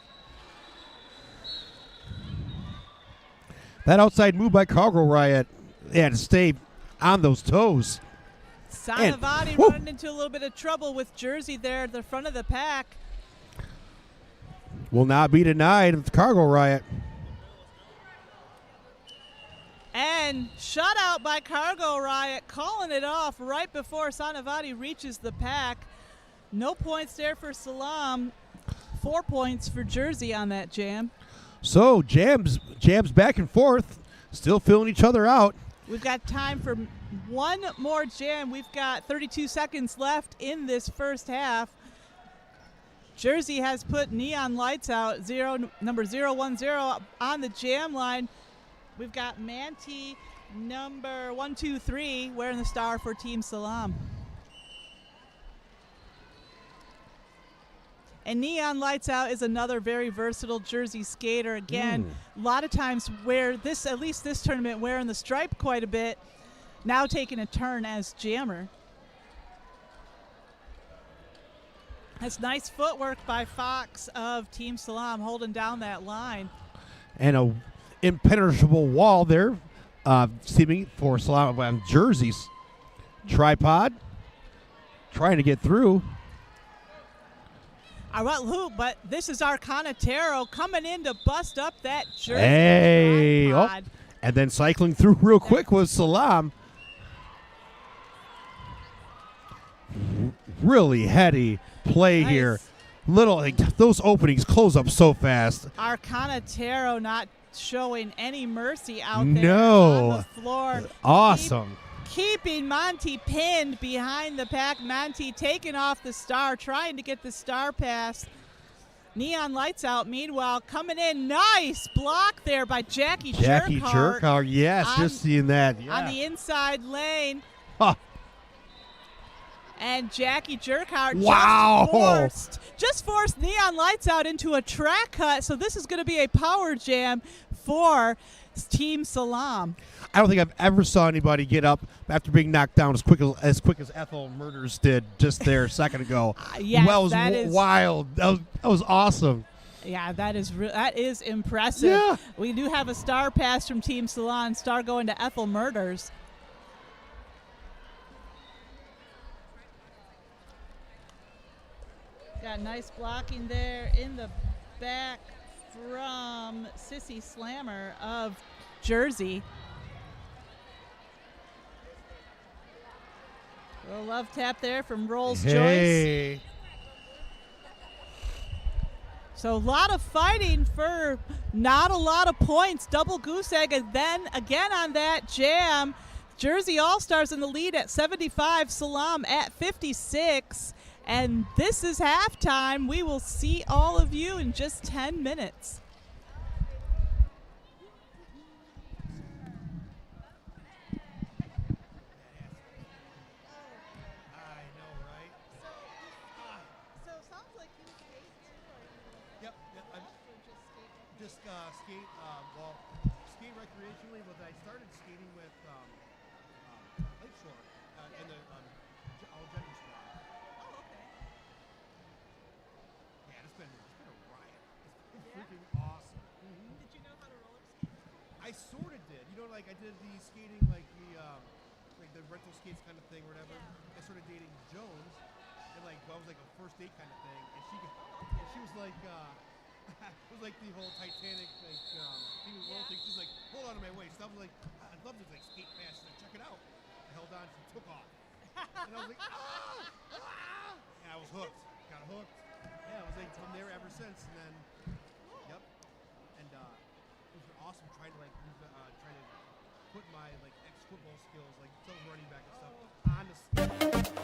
That outside move by Cargo Riot, to stay on those toes. Sanavati running into a little bit of trouble with Jersey there at the front of the pack. Will not be denied with Cargo Riot. And shutout by Cargo Riot, calling it off right before Sanavati reaches the pack. No points there for SALAAM. 4 points for Jersey on that jam. So jams back and forth, still filling each other out. We've got time for one more jam. We've got 32 seconds left in this first half. Jersey has put Neon Lights Out, number 010 on the jam line. We've got Manti, number 123, wearing the star for Team SALAAM. And Neon Lights Out is another very versatile Jersey skater. Again, a lot of times at least this tournament, wearing the stripe quite a bit, now taking a turn as jammer. That's nice footwork by Fox of Team SALAAM holding down that line. And a impenetrable wall there, seeming for SALAAM jerseys. Tripod, trying to get through. But this is Arcanatero coming in to bust up that jersey. Hey, tripod. And then cycling through real quick was SALAAM. Really heady play Nice. here. Those openings close up so fast. Arcanatero not showing any mercy out there No. on the floor. Awesome. Keeping Monty pinned behind the pack. Monty taking off the star, trying to get the star pass. Neon lights out. Meanwhile, coming in, nice block there by Jackie Jerkhart, yes, just seeing that. Yeah. on the inside lane. Huh. And Jackie Jerkhart Wow. just forced Neon Lights Out into a track cut. So this is going to be a power jam for Team SALAAM. I don't think I've ever saw anybody get up after being knocked down as quick as Ethel Murders did just there a second ago. Yes, well, it was that is wild. That was awesome. Yeah, that is impressive. Yeah. We do have a star pass from Team SALAAM. Star going to Ethel Murders. Got nice blocking there in the back from Sissy Slammer of Jersey. A little love tap there from Rolls Joyce. Hey. So a lot of fighting for not a lot of points. Double goose egg, and then again on that jam. Jersey All-Stars in the lead at 75, SALAAM at 56. And this is halftime. We will see all of you in just 10 minutes. So it sounds like you skate too. Yep. Just skate. Skate recreationally, but I started skating with Lakeshore and the all gender squad. Oh, okay. Yeah, it's been a riot. It's been freaking awesome. Did you know how to roller skate? I sort of did. You know, like I did the skating, like the rental skates kind of thing, or whatever. I started dating Jones, and like that was like a first date kind of thing. And she was like, it was like the whole Titanic like thing with roll thing. She's like, hold on to my waist. I was like, I'd love to like skate fast. Like, check it out. I held on. She took off, and I was like, ah! And I was hooked. Got hooked. Yeah, I was like from there ever since. And then, yep. And it was awesome trying to put my like ex-football skills, like still running back and stuff, on the skate.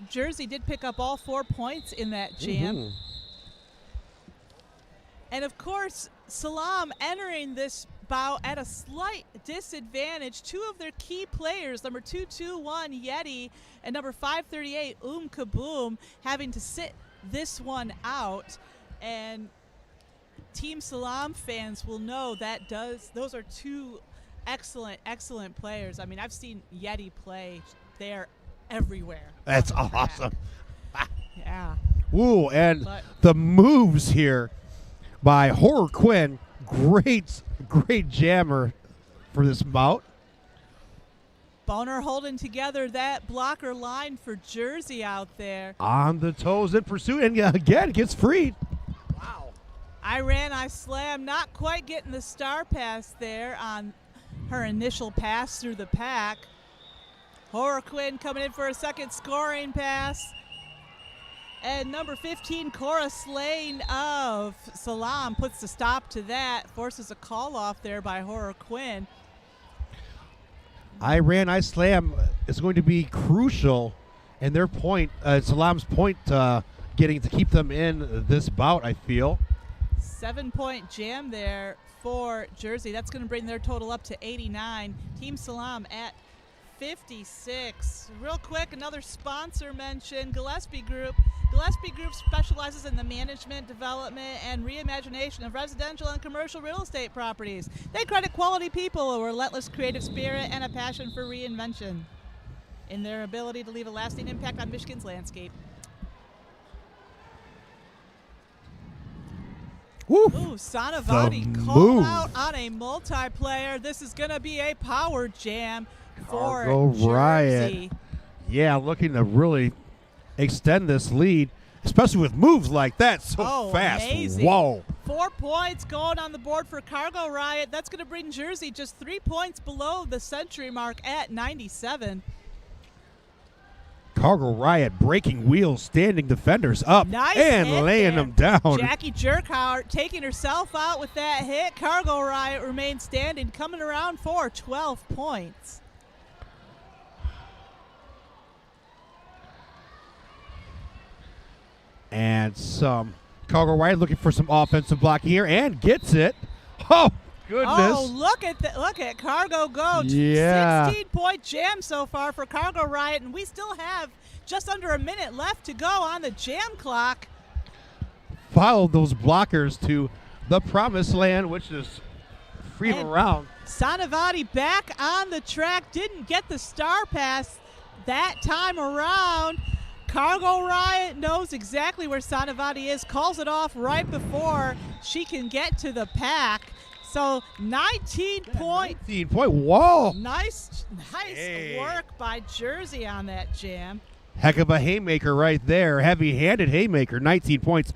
Jersey did pick up all 4 points in that jam. Mhm. And of course, SALAAM entering this bout at a slight disadvantage. Two of their key players, number 221 Yeti and number 538 Kaboom, having to sit this one out. And Team SALAAM fans will know that those are two excellent players. I mean, I've seen Yeti play. They're everywhere. That's on the track. awesome. Yeah. Ooh, and But- the moves here by Horror Quinn. Great jammer for this bout. Boner holding together that blocker line for Jersey out there. On the toes in pursuit, and again gets freed. Wow. I slam, not quite getting the star pass there on her initial pass through the pack. Horror Quinn coming in for a second scoring pass. And number 15, Cora Slane of SALAAM puts the stop to that, forces a call off there by Horror Quinn. I slam is going to be crucial in their point, SALAAM's point, getting to keep them in this bout, I feel. 7-point jam there for Jersey. That's going to bring their total up to 89. Team SALAAM at 56. Real quick, another sponsor mention, Gillespie Group. Gillespie Group specializes in the management, development, and reimagination of residential and commercial real estate properties. They credit quality people, a relentless creative spirit, and a passion for reinvention in their ability to leave a lasting impact on Michigan's landscape. Woo. Ooh, Sanavati The called move. out on a multiplayer. This is going to be a power jam for Cargo Riot. Jersey. Yeah, looking to really extend this lead, especially with moves like that so fast. Amazing. Whoa. 4 points going on the board for Cargo Riot. That's going to bring Jersey just 3 points below the century mark at 97. Cargo Riot breaking wheels, standing defenders up Nice and hit laying there. them down. Jackie Jerkhout taking herself out with that hit. Cargo Riot remains standing, coming around for 12 points. And some Cargo Riot looking for some offensive blocking here and gets it. Oh, goodness. Oh, look at Cargo go. Yeah. 16-point jam so far for Cargo Riot, and we still have just under a minute left to go on the jam clock. Follow those blockers to the promised land, which is freedom And around. Sanavati back on the track, didn't get the star pass that time around. Cargo Riot knows exactly where Sanavati is, calls it off right before she can get to the pack. So 19 point. 19 point. Whoa. Nice Hey. work by Jersey on that jam. Heck of a haymaker right there. Heavy-handed haymaker. 19 points.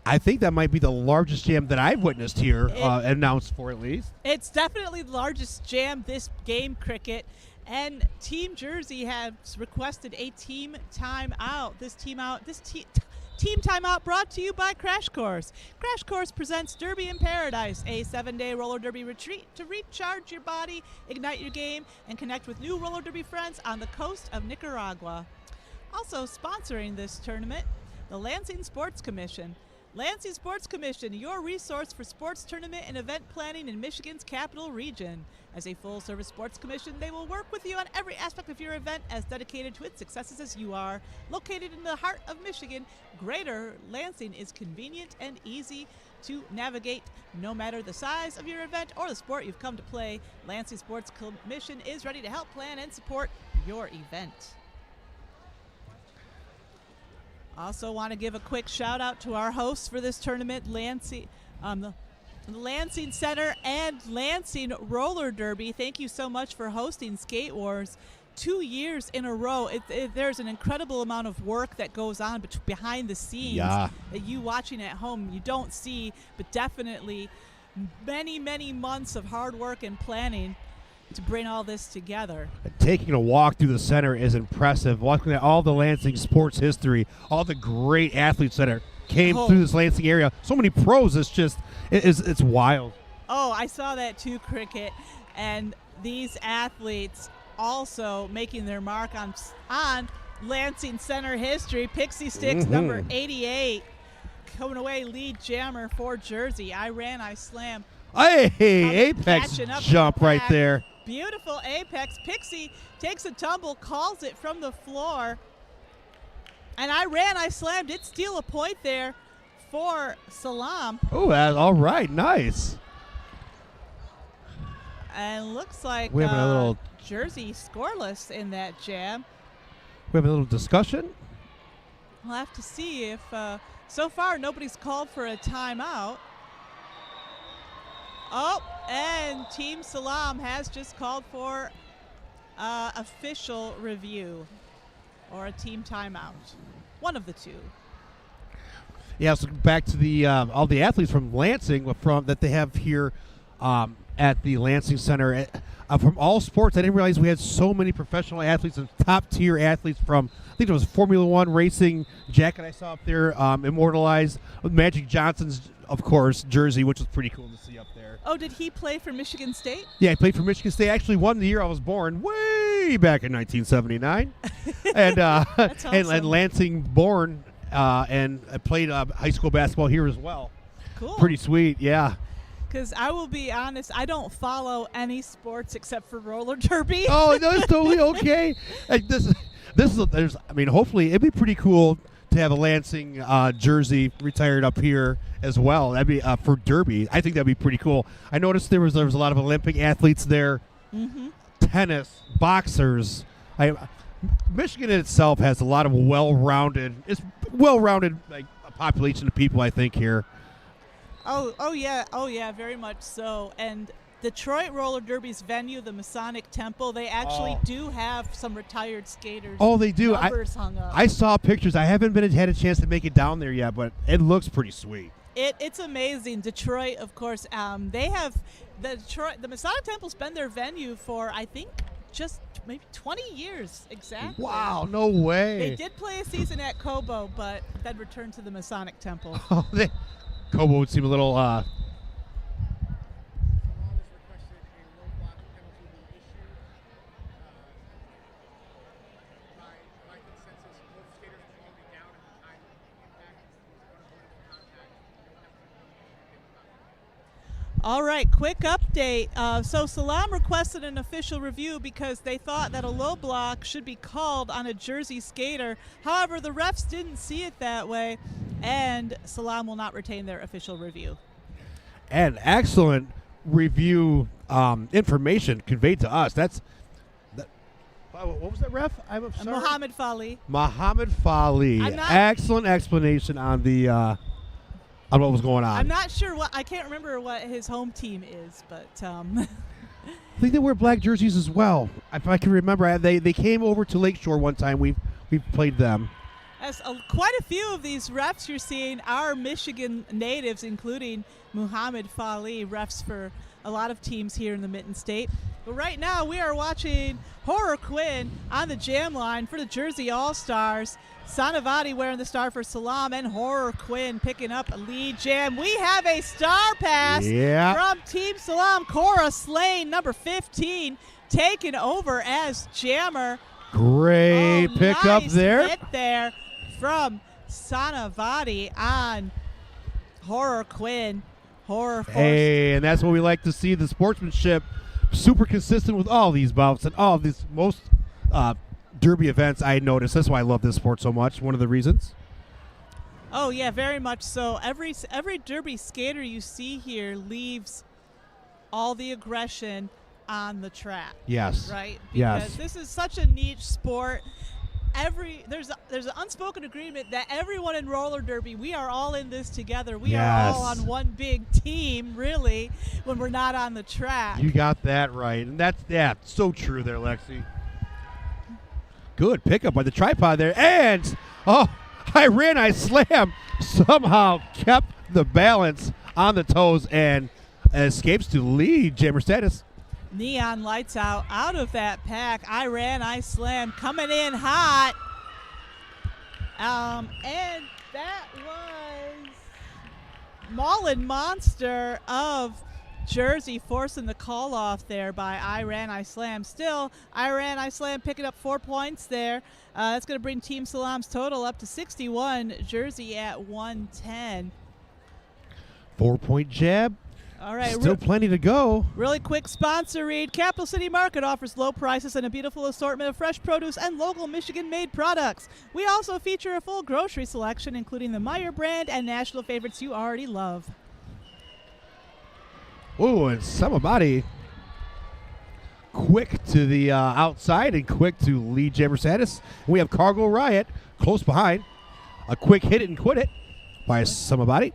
I think that might be the largest jam that I've witnessed here, announced for at least. It's definitely the largest jam this game, Cricket. And Team Jersey has requested a team timeout. Team timeout brought to you by Crash Course. Crash Course presents Derby in Paradise, a 7-day roller derby retreat to recharge your body, ignite your game, and connect with new roller derby friends on the coast of Nicaragua. Also sponsoring this tournament, the Lansing Sports Commission. Lansing Sports Commission, your resource for sports tournament and event planning in Michigan's capital region. As a full-service sports commission, they will work with you on every aspect of your event as dedicated to its successes as you are. Located in the heart of Michigan, Greater Lansing is convenient and easy to navigate no matter the size of your event or the sport you've come to play. Lansing Sports Commission is ready to help plan and support your event. Also want to give a quick shout out to our hosts for this tournament, Lansing, the Lansing Center and Lansing Roller Derby. Thank you so much for hosting Skate Wars 2 years in a row. There's an incredible amount of work that goes on behind the scenes that you watching at home you don't see, but definitely many, many months of hard work and planning to bring all this together. Taking a walk through the center is impressive. Walking at all the Lansing sports history, all the great athletes that came through this Lansing area. So many pros. It's wild. Oh, I saw that too, Cricket. And these athletes also making their mark on Lansing Center history. Pixie Sticks, number 88, coming away lead jammer for Jersey. I ran, I slam. Hey, apex jump right there. Beautiful apex. Pixie takes a tumble, calls it from the floor. And I ran, I slammed. Did steal a point there for SALAAM. Oh, all right. Nice. And looks like we have a little Jersey scoreless in that jam. We have a little discussion. We'll have to see if so far nobody's called for a timeout. Oh, and Team SALAAM has just called for official review or a team timeout. One of the two. Yeah, so back to the all the athletes from Lansing that they have here at the Lansing Center from all sports. I didn't realize we had so many professional athletes and top-tier athletes from, I think it was Formula One racing jacket I saw up there, immortalized with Magic Johnson's, of course, jersey, which was pretty cool to see up there. Oh, did he play for Michigan State? Yeah, he played for Michigan State. Actually won the year I was born, way back in 1979. And That's awesome. and Lansing born and I played high school basketball here as well. Cool. Pretty sweet, yeah. Because I will be honest, I don't follow any sports except for roller derby. Oh, that's totally okay. Like hopefully it'd be pretty cool to have a Lansing jersey retired up here as well. That'd be for Derby. I think that'd be pretty cool. I noticed there was a lot of Olympic athletes there, tennis, boxers. Michigan in itself has a lot of well-rounded like a population of people. I think here. Oh yeah, very much so. And Detroit Roller Derby's venue, the Masonic Temple, they actually do have some retired skaters. Oh, they do. Numbers hung up. I saw pictures. I haven't had a chance to make it down there yet, but it looks pretty sweet. It's amazing. Detroit, of course, they have the Masonic Temple's been their venue for I think just maybe 20 years exactly. Wow, no way. They did play a season at Kobo, but then returned to the Masonic Temple. Kobo would seem a little. All right, quick update. So SALAAM requested an official review because they thought that a low block should be called on a Jersey skater. However, the refs didn't see it that way, and SALAAM will not retain their official review. And excellent review information conveyed to us. What was that, ref? I'm sorry. Mohammed Fali. Mohammed Fali. Excellent explanation on the on what was going on. I'm not sure I can't remember what his home team is, but I think they wear black jerseys as well. If I can remember, they came over to Lakeshore one time. We've played them. As quite a few of these refs you're seeing are Michigan natives, including Muhammad Fali, refs for a lot of teams here in the Mitten State. But right now we are watching Horror Quinn on the jam line for the Jersey All-Stars. Sanavati wearing the star for SALAAM, and Horror Quinn picking up a lead jam. We have a star pass from Team SALAAM. Cora Slane, number 15, taking over as jammer. Great pickup nice there. Hit there from Sanavati on Horror Quinn. Horror Force. Hey, and that's what we like to see, the sportsmanship. Super consistent with all these bouts and all of these most derby events. I noticed. That's why I love this sport so much. One of the reasons. Oh yeah, very much so. Every derby skater you see here leaves all the aggression on the track. Yes. Right? Yes. Because this is such a niche sport. There's an unspoken agreement that everyone in roller derby, we are all in this together. We are all on one big team, really, when we're not on the track. You got that right. And that's so true there, Lexi. Good pickup by the tripod there. And, I slam. Somehow kept the balance on the toes and escapes to lead jammer status. Neon lights out of that pack. I slam coming in hot. And that was Mullen Monster of Jersey forcing the call off there by I Slam. Still, I Slam picking up 4 points there. That's going to bring Team SALAAM's total up to 61. Jersey at 110. 4-point jab. All right. Still plenty to go. Really quick sponsor read. Capital City Market offers low prices and a beautiful assortment of fresh produce and local Michigan-made products. We also feature a full grocery selection, including the Meyer brand and national favorites you already love. Oh, and Samabati quick to the outside and quick to lead jammer status. We have Cargo Riot close behind. A quick hit it and quit it by Samabati.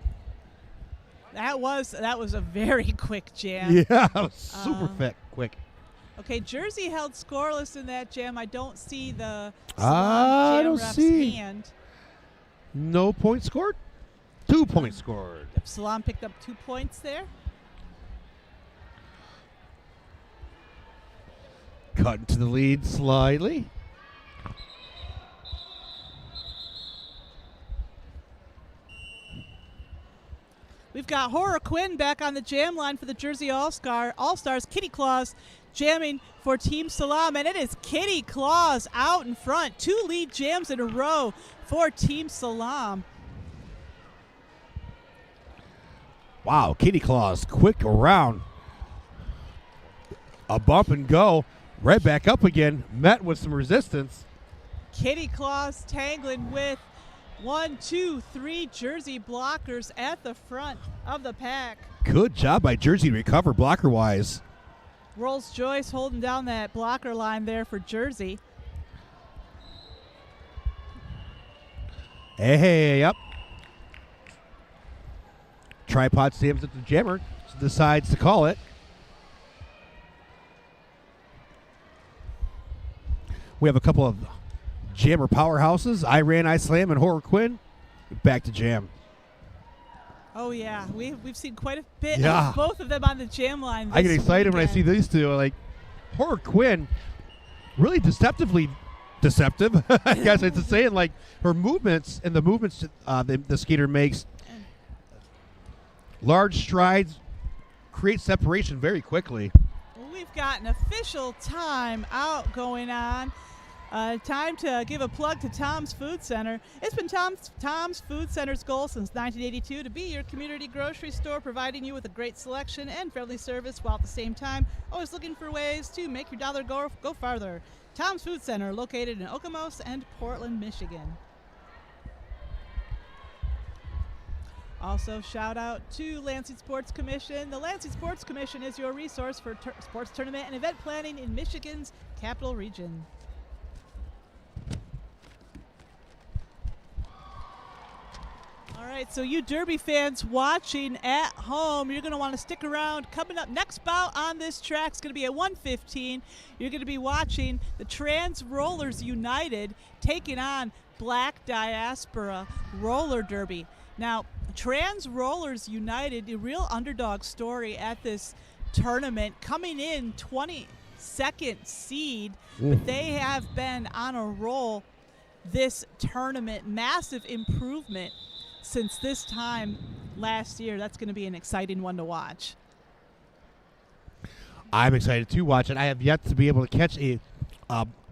That was a very quick jam. Yeah, super quick. Okay, Jersey held scoreless in that jam. I don't see the I jam don't ref's see. hand. No points scored? 2 points scored. SALAAM picked up 2 points there. Cutting to the lead slightly. We've got Horror Quinn back on the jam line for the Jersey All-Stars. Kitty Claus jamming for Team SALAAM, and it is Kitty Claus out in front. 2 lead jams in a row for Team SALAAM. Wow, Kitty Claus quick around. A bump and go. Right back up again. Met with some resistance. Kitty Claus tangling with 1, 2, 3 Jersey blockers at the front of the pack. Good job by Jersey to recover blocker-wise. Rolls Joyce holding down that blocker line there for Jersey. Hey, up. Tripod stabs at the jammer. Decides to call it. We have a couple of jammer powerhouses. I Slam and Horror Quinn. Back to jam. Oh yeah, we've seen quite a bit Yeah. of both of them on the jam line. I get excited when I see weekend. these two. Like Horror Quinn, really deceptive. I guess it's saying like her movements and the movements the skater makes. Large strides, create separation very quickly. Well, we've got an official time out going on. Time to give a plug to Tom's Food Center. It's been Tom's Food Center's goal since 1982 to be your community grocery store, providing you with a great selection and friendly service while at the same time always looking for ways to make your dollar go farther. Tom's Food Center, located in Okemos and Portland, Michigan. Also, shout out to Lansing Sports Commission. The Lansing Sports Commission is your resource for sports tournament and event planning in Michigan's capital region. All right, so you Derby fans watching at home, you're going to want to stick around. Coming up, next bout on this track is going to be at 1:15. You're going to be watching the Trans Rollers United taking on Black Diaspora Roller Derby. Now, Trans Rollers United, a real underdog story at this tournament, coming in 22nd seed, but they have been on a roll this tournament. Massive improvement since this time last year. That's going to be an exciting one to watch. I'm excited to watch it. I have yet to be able to catch a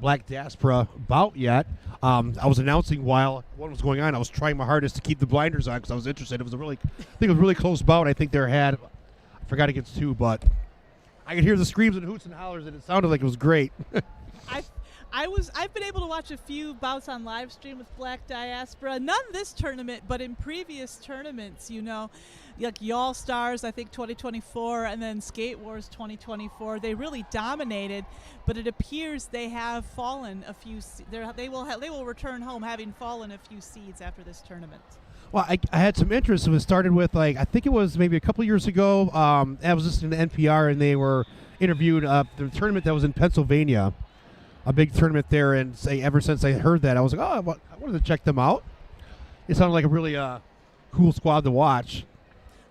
Black Diaspora bout yet. I was announcing while one was going on. I was trying my hardest to keep the blinders on because I was interested. It was I think it was a really close bout. I think they had, I forgot against two, but I could hear the screams and hoots and hollers, and it sounded like it was great. I've been able to watch a few bouts on live stream with Black Diaspora. None this tournament, but in previous tournaments, you know, like Y'all Stars, I think 2024, and then Skate Wars 2024. They really dominated, but it appears they have fallen a few. They will return home having fallen a few seeds after this tournament. Well, I had some interest. It started with, like, I think it was maybe a couple years ago. I was listening to NPR, and they were interviewed the tournament that was in Pennsylvania. A big tournament there, and ever since I heard that, I was like, oh, I wanted to check them out. It sounded like a really cool squad to watch.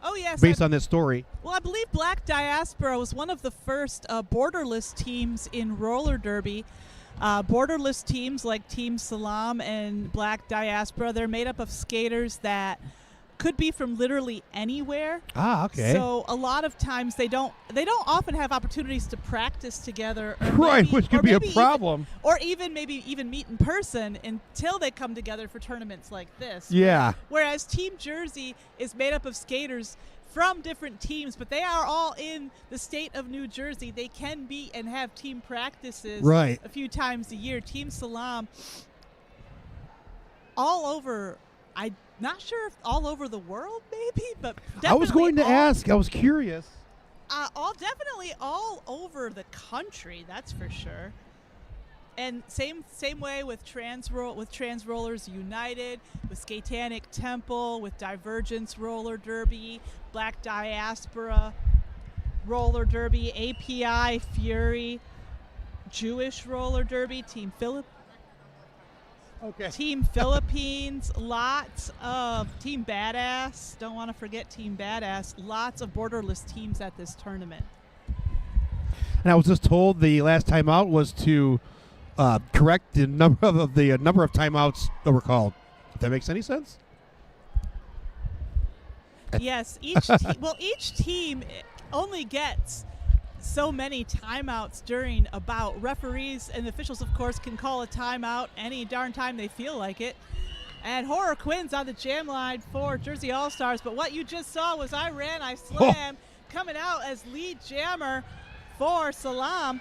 Oh, yes. Based on this story. Well, I believe Black Diaspora was one of the first borderless teams in roller derby. Borderless teams like Team SALAAM and Black Diaspora, they're made up of skaters that could be from literally anywhere. Ah, okay. So a lot of times they don't often have opportunities to practice together, or right, maybe, which could be a problem. Maybe even meet in person until they come together for tournaments like this. Yeah. Whereas Team Jersey is made up of skaters from different teams, but they are all in the state of New Jersey. They can be and have team practices a few times a year. Team SALAAM all over. I'm not sure if all over the world, maybe, but definitely I was going to ask. I was curious. Definitely all over the country. That's for sure. And same way with Trans Rollers United, with Skatanic Temple, with Divergence Roller Derby, Black Diaspora Roller Derby, API Fury, Jewish Roller Derby, Team Philippines, lots of Team Badass. Don't want to forget Team Badass. Lots of borderless teams at this tournament. And I was just told the last time out was to correct the number of timeouts that were called. If that makes any sense? Yes. Each team only gets so many timeouts during a bout. Referees and officials, of course, can call a timeout any darn time they feel like it. And Horror Quinn's on the jam line for Jersey All-Stars. But what you just saw was I Ran, I Slam coming out as lead jammer for SALAAM.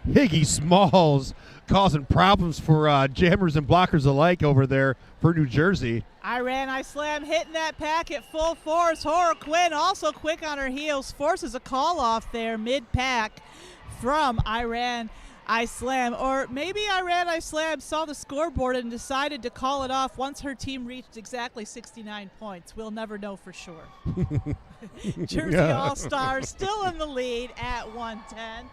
Higgy Smalls causing problems for jammers and blockers alike over there for New Jersey. I Ran, I Slam, hitting that pack at full force. Horror Quinn also quick on her heels, forces a call off there mid-pack from I Ran, I Slam. Or maybe I Ran, I Slam saw the scoreboard and decided to call it off once her team reached exactly 69 points. We'll never know for sure. Jersey All-Stars still in the lead at 110.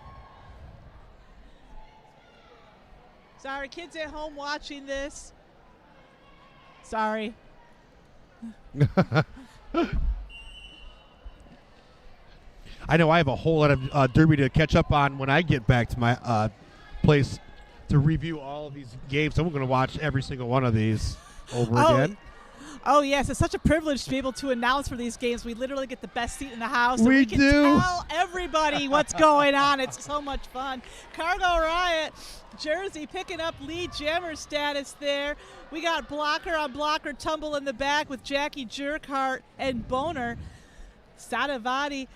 Sorry, kids at home watching this. Sorry. I know I have a whole lot of derby to catch up on when I get back to my place to review all of these games. I'm going to watch every single one of these over again. Oh, yes. It's such a privilege to be able to announce for these games. We literally get the best seat in the house. And We can do. tell everybody what's going on. It's so much fun. Cargo Riot, Jersey picking up lead jammer status there. We got blocker on blocker tumble in the back with Jackie Jerkhart and Boner. Sadavati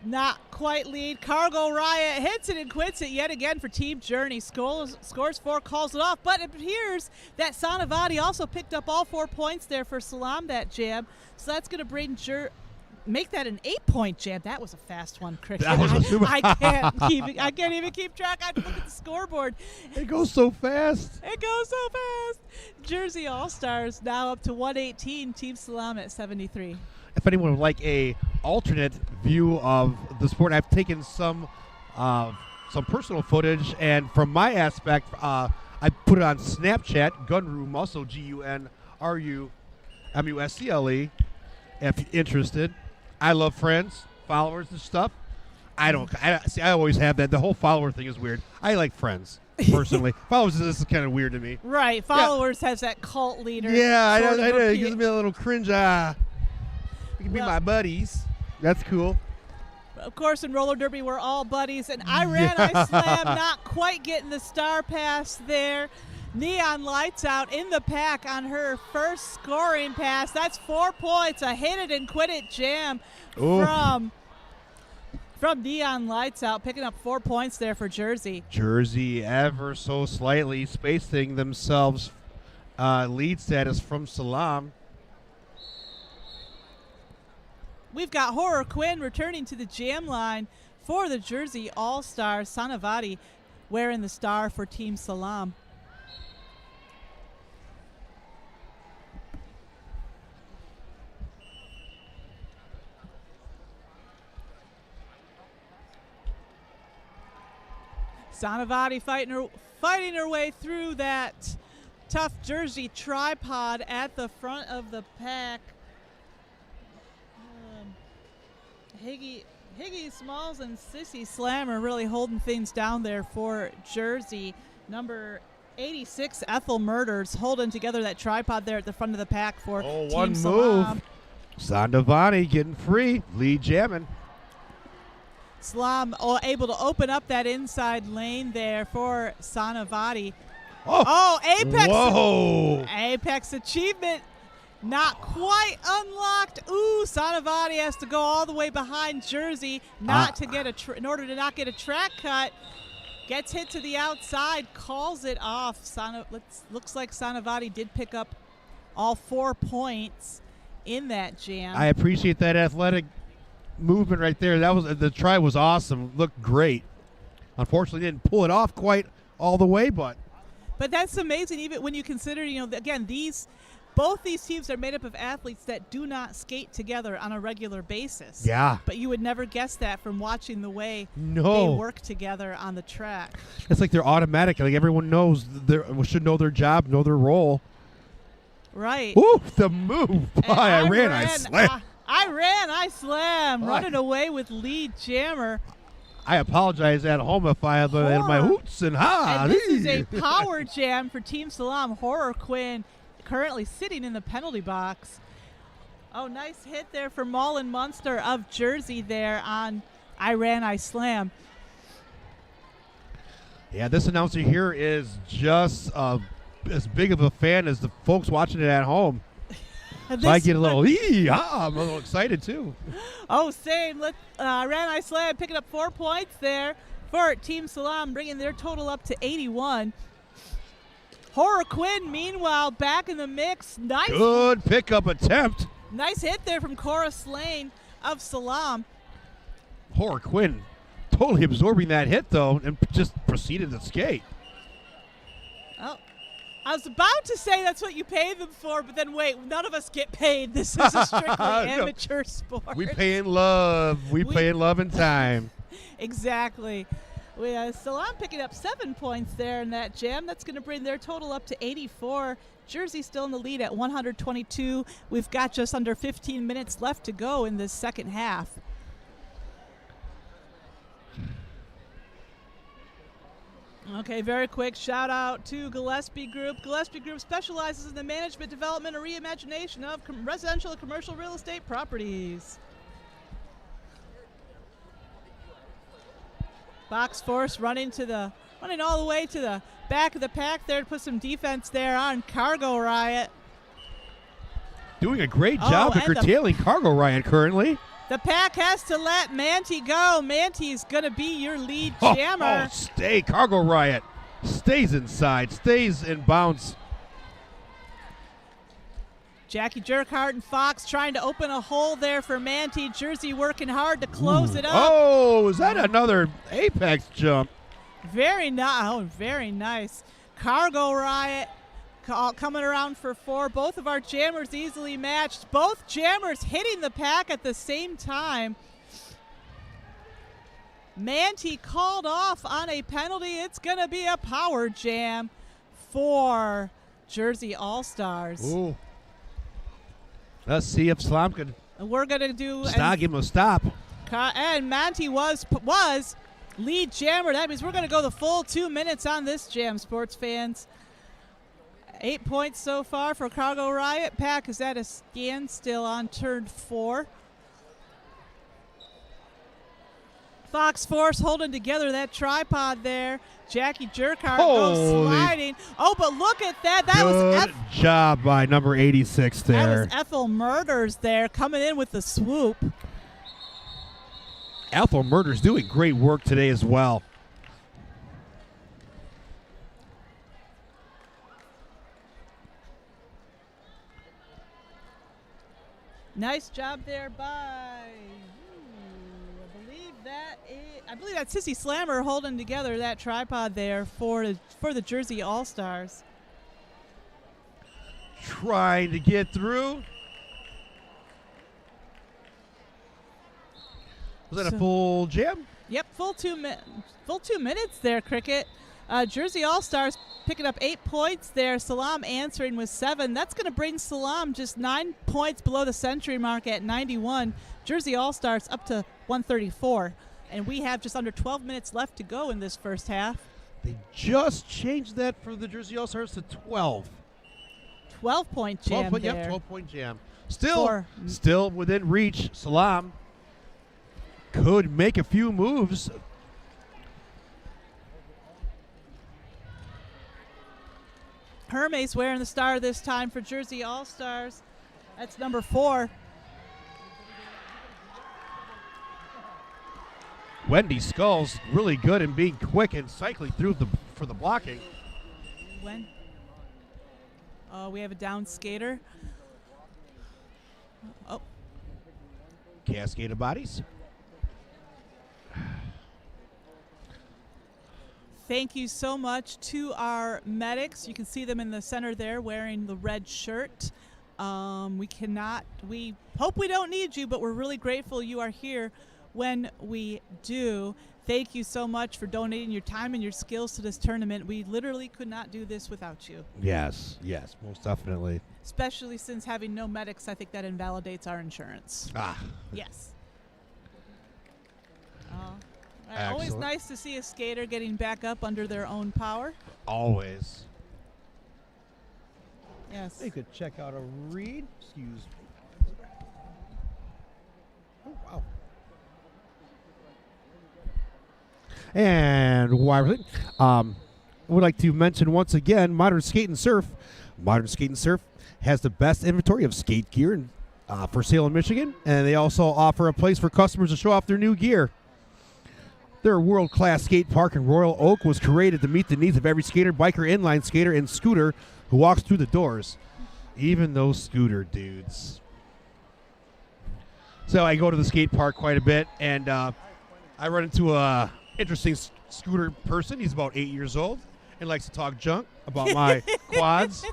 not quite lead. Cargo Riot hits it and quits it yet again for Team Journey. Scores 4, calls it off. But it appears that Sanavati also picked up all 4 points there for SALAAM that jam. So that's going to bring make that an 8-point jam. That was a fast one, Christian. That was a super- I can't even keep track. I have to look at the scoreboard. It goes so fast. It goes so fast. Jersey All-Stars now up to 118. Team SALAAM at 73. If anyone would like a alternate view of the sport, I've taken some personal footage, and from my aspect, I put it on Snapchat, Gunru Muscle, GUNRUMUSCLE. If you're interested, I love friends, followers, and stuff. I always have that. The whole follower thing is weird. I like friends personally. Followers, this is kind of weird to me. Right, followers has that cult leader. Yeah, I sort know. of It gives me a little cringe. You can be my buddies. That's cool. Of course, in roller derby, we're all buddies. And I Slam not quite getting the star pass there. Neon Lights Out in the pack on her first scoring pass. That's 4 points. A hit it and quit it jam from Neon Lights Out, picking up 4 points there for Jersey. Jersey ever so slightly spacing themselves lead status from SALAAM. We've got Horror Quinn returning to the jam line for the Jersey All-Stars. Sanavati wearing the star for Team SALAAM. Sanavati fighting her way through that tough Jersey tripod at the front of the pack. Higgy, Smalls, and Sissy Slam are really holding things down there for Jersey. Number 86, Ethel Murders, holding together that tripod there at the front of the pack for Team One SALAAM. move. Sandavani getting free. Lead jamming. SALAAM able to open up that inside lane there for Sanavati. Oh, Apex! Whoa. Apex achievement. Not quite unlocked. Ooh, Sanavati has to go all the way behind Jersey in order to not get a track cut. Gets hit to the outside, calls it off. Looks like Sanavati did pick up all 4 points in that jam. I appreciate that athletic movement right there. The try was awesome. Looked great. Unfortunately, didn't pull it off quite all the way, but that's amazing. Even when you consider, again, both these teams are made up of athletes that do not skate together on a regular basis. yeah, But you would never guess that from watching the way they no. work together on the track. It's like they're automatic. Like everyone should know their job, know their role. Right. Ooh, the move. And I ran, I slammed. I slam. Oh, Running away with lead jammer. I apologize at home if I have my hoots and ha. And this is a power jam for Team SALAAM. Horror Quinn currently sitting in the penalty box. Oh, nice hit there for Mullen Munster of Jersey there on I Slam. Yeah, this announcer here is just as big of a fan as the folks watching it at home. So I get a little, I'm a little excited too. Oh, same. I Slam picking up 4 points there for Team SALAAM, bringing their total up to 81. Horror Quinn, meanwhile, back in the mix. Nice. Good pickup attempt. Nice hit there from Cora Slane of SALAAM. Horror Quinn totally absorbing that hit, though, and just proceeded to skate. Oh, I was about to say that's what you pay them for, but then wait, none of us get paid. This is a strictly amateur sport. We pay in love. We pay in love and time. Exactly. SALAAM picking up 7 points there in that jam. That's going to bring their total up to 84. Jersey still in the lead at 122. We've got just under 15 minutes left to go in this second half. Okay, very quick shout out to Gillespie Group. Gillespie Group specializes in the management, development, and reimagination of residential and commercial real estate properties. Fox Force running all the way to the back of the pack there to put some defense there on Cargo Riot. Doing a great job of curtailing Cargo Riot currently. The pack has to let Manti go. Manti's going to be your lead jammer. Stay. Cargo Riot stays inside, stays in bounds. Jackie Jerkhart and Fox trying to open a hole there for Manti. Jersey working hard to close it up. Oh, is that another apex jump? Very nice. Cargo Riot coming around for 4. Both of our jammers easily matched. Both jammers hitting the pack at the same time. Manti called off on a penalty. It's going to be a power jam for Jersey All-Stars. Ooh. Let's see if SALAAM can We're going to do give him a stop. And Manti was lead jammer. That means we're going to go the full 2 minutes on this jam, sports fans. 8 points so far for Cargo Riot. Pack is at a standstill on turn 4. Fox Force holding together that tripod there. Jackie Jerkhart goes sliding. Oh, but look at that. That was good job by number 86 there. That was Ethel Murders there coming in with the swoop. Ethel Murders doing great work today as well. Nice job there by, I believe that's Sissy Slammer holding together that tripod there for the Jersey All-Stars. Trying to get through. Was that a full jam? Yep, full 2 minutes there, Cricket. Jersey All-Stars picking up 8 points there. SALAAM answering with 7. That's going to bring SALAAM just 9 points below the century mark at 91. Jersey All-Stars up to 134. And we have just under 12 minutes left to go in this first half. They just changed that for the Jersey All-Stars to 12. 12-point jam there. Yep, 12-point jam. Still within reach. SALAAM could make a few moves. Hermes wearing the star this time for Jersey All-Stars. That's number 4. Wendy Skulls really good in being quick and cycling through for the blocking. We have a down skater. Oh. Cascade of bodies. Thank you so much to our medics. You can see them in the center there wearing the red shirt. We hope we don't need you, but we're really grateful you are here when we do. Thank you so much for donating your time and your skills to this tournament. We literally could not do this without you. Yes, most definitely. Especially since having no medics, I think that invalidates our insurance. Yes. Always nice to see a skater getting back up under their own power. Always. Yes. You could check out a read. Excuse me. Oh, wow. And would like to mention once again Modern Skate and Surf. Modern Skate and Surf has the best inventory of skate gear for sale in Michigan, and they also offer a place for customers to show off their new gear. Their world-class skate park in Royal Oak was created to meet the needs of every skater, biker, inline skater, and scooter who walks through the doors, even those scooter dudes. So I go to the skate park quite a bit, and I run into a interesting scooter person. He's about 8 years old and likes to talk junk about my quads.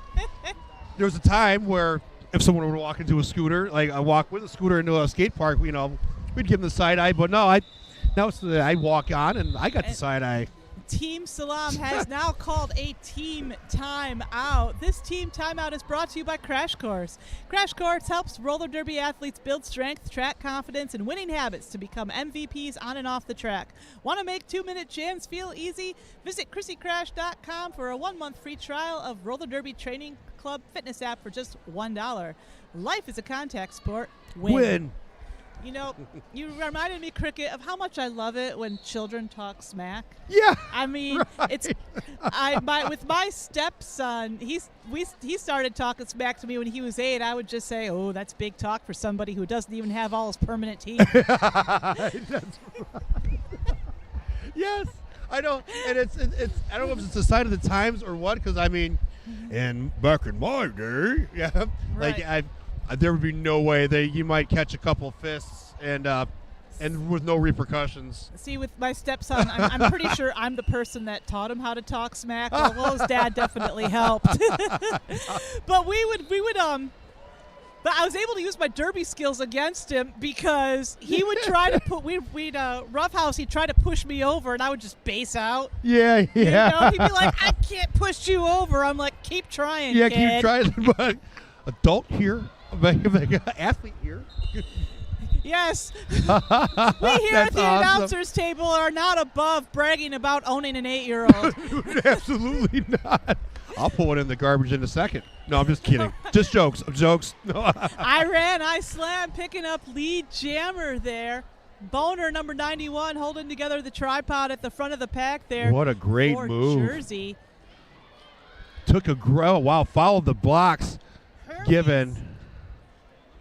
There was a time where if someone would walk into a scooter, like I walk with a scooter into a skate park, we'd give them the side eye, but no, I walk on and I got the side eye. Team SALAAM has now called a team timeout. This team timeout is brought to you by Crash Course. Crash Course helps roller derby athletes build strength, track confidence, and winning habits to become MVPs on and off the track. Want to make 2-minute jams feel easy? Visit ChrissyCrash.com for a 1-month free trial of Roller Derby Training Club fitness app for just $1. Life is a contact sport. Win. You know, you reminded me, Cricket, of how much I love it when children talk smack. Yeah. I mean, right. with my stepson, he started talking smack to me when he was 8. I would just say, "Oh, that's big talk for somebody who doesn't even have all his permanent teeth." Yes, I know, and it's I don't know if it's the sign of the times or what, because I mean, and back in my day, yeah, like Right. there would be no way you might catch a couple fists and with no repercussions. See, with my stepson, I'm pretty sure I'm the person that taught him how to talk smack. Although his dad definitely helped. But but I was able to use my derby skills against him because he would try to we'd roughhouse. He'd try to push me over, and I would just base out. Yeah. You know, he'd be like, "I can't push you over." I'm like, "Keep trying, Yeah, kid." keep trying. But adult here, athlete here. Yes. We here at That's the awesome. announcers table are not above bragging about owning an 8-year-old. Absolutely not. I'll pull it in the garbage in a second. No, I'm just kidding. Just jokes. No. I slam picking up lead jammer there. Boner, number 91, holding together the tripod at the front of the pack there. What a great for move. Jersey. Took a followed the blocks given.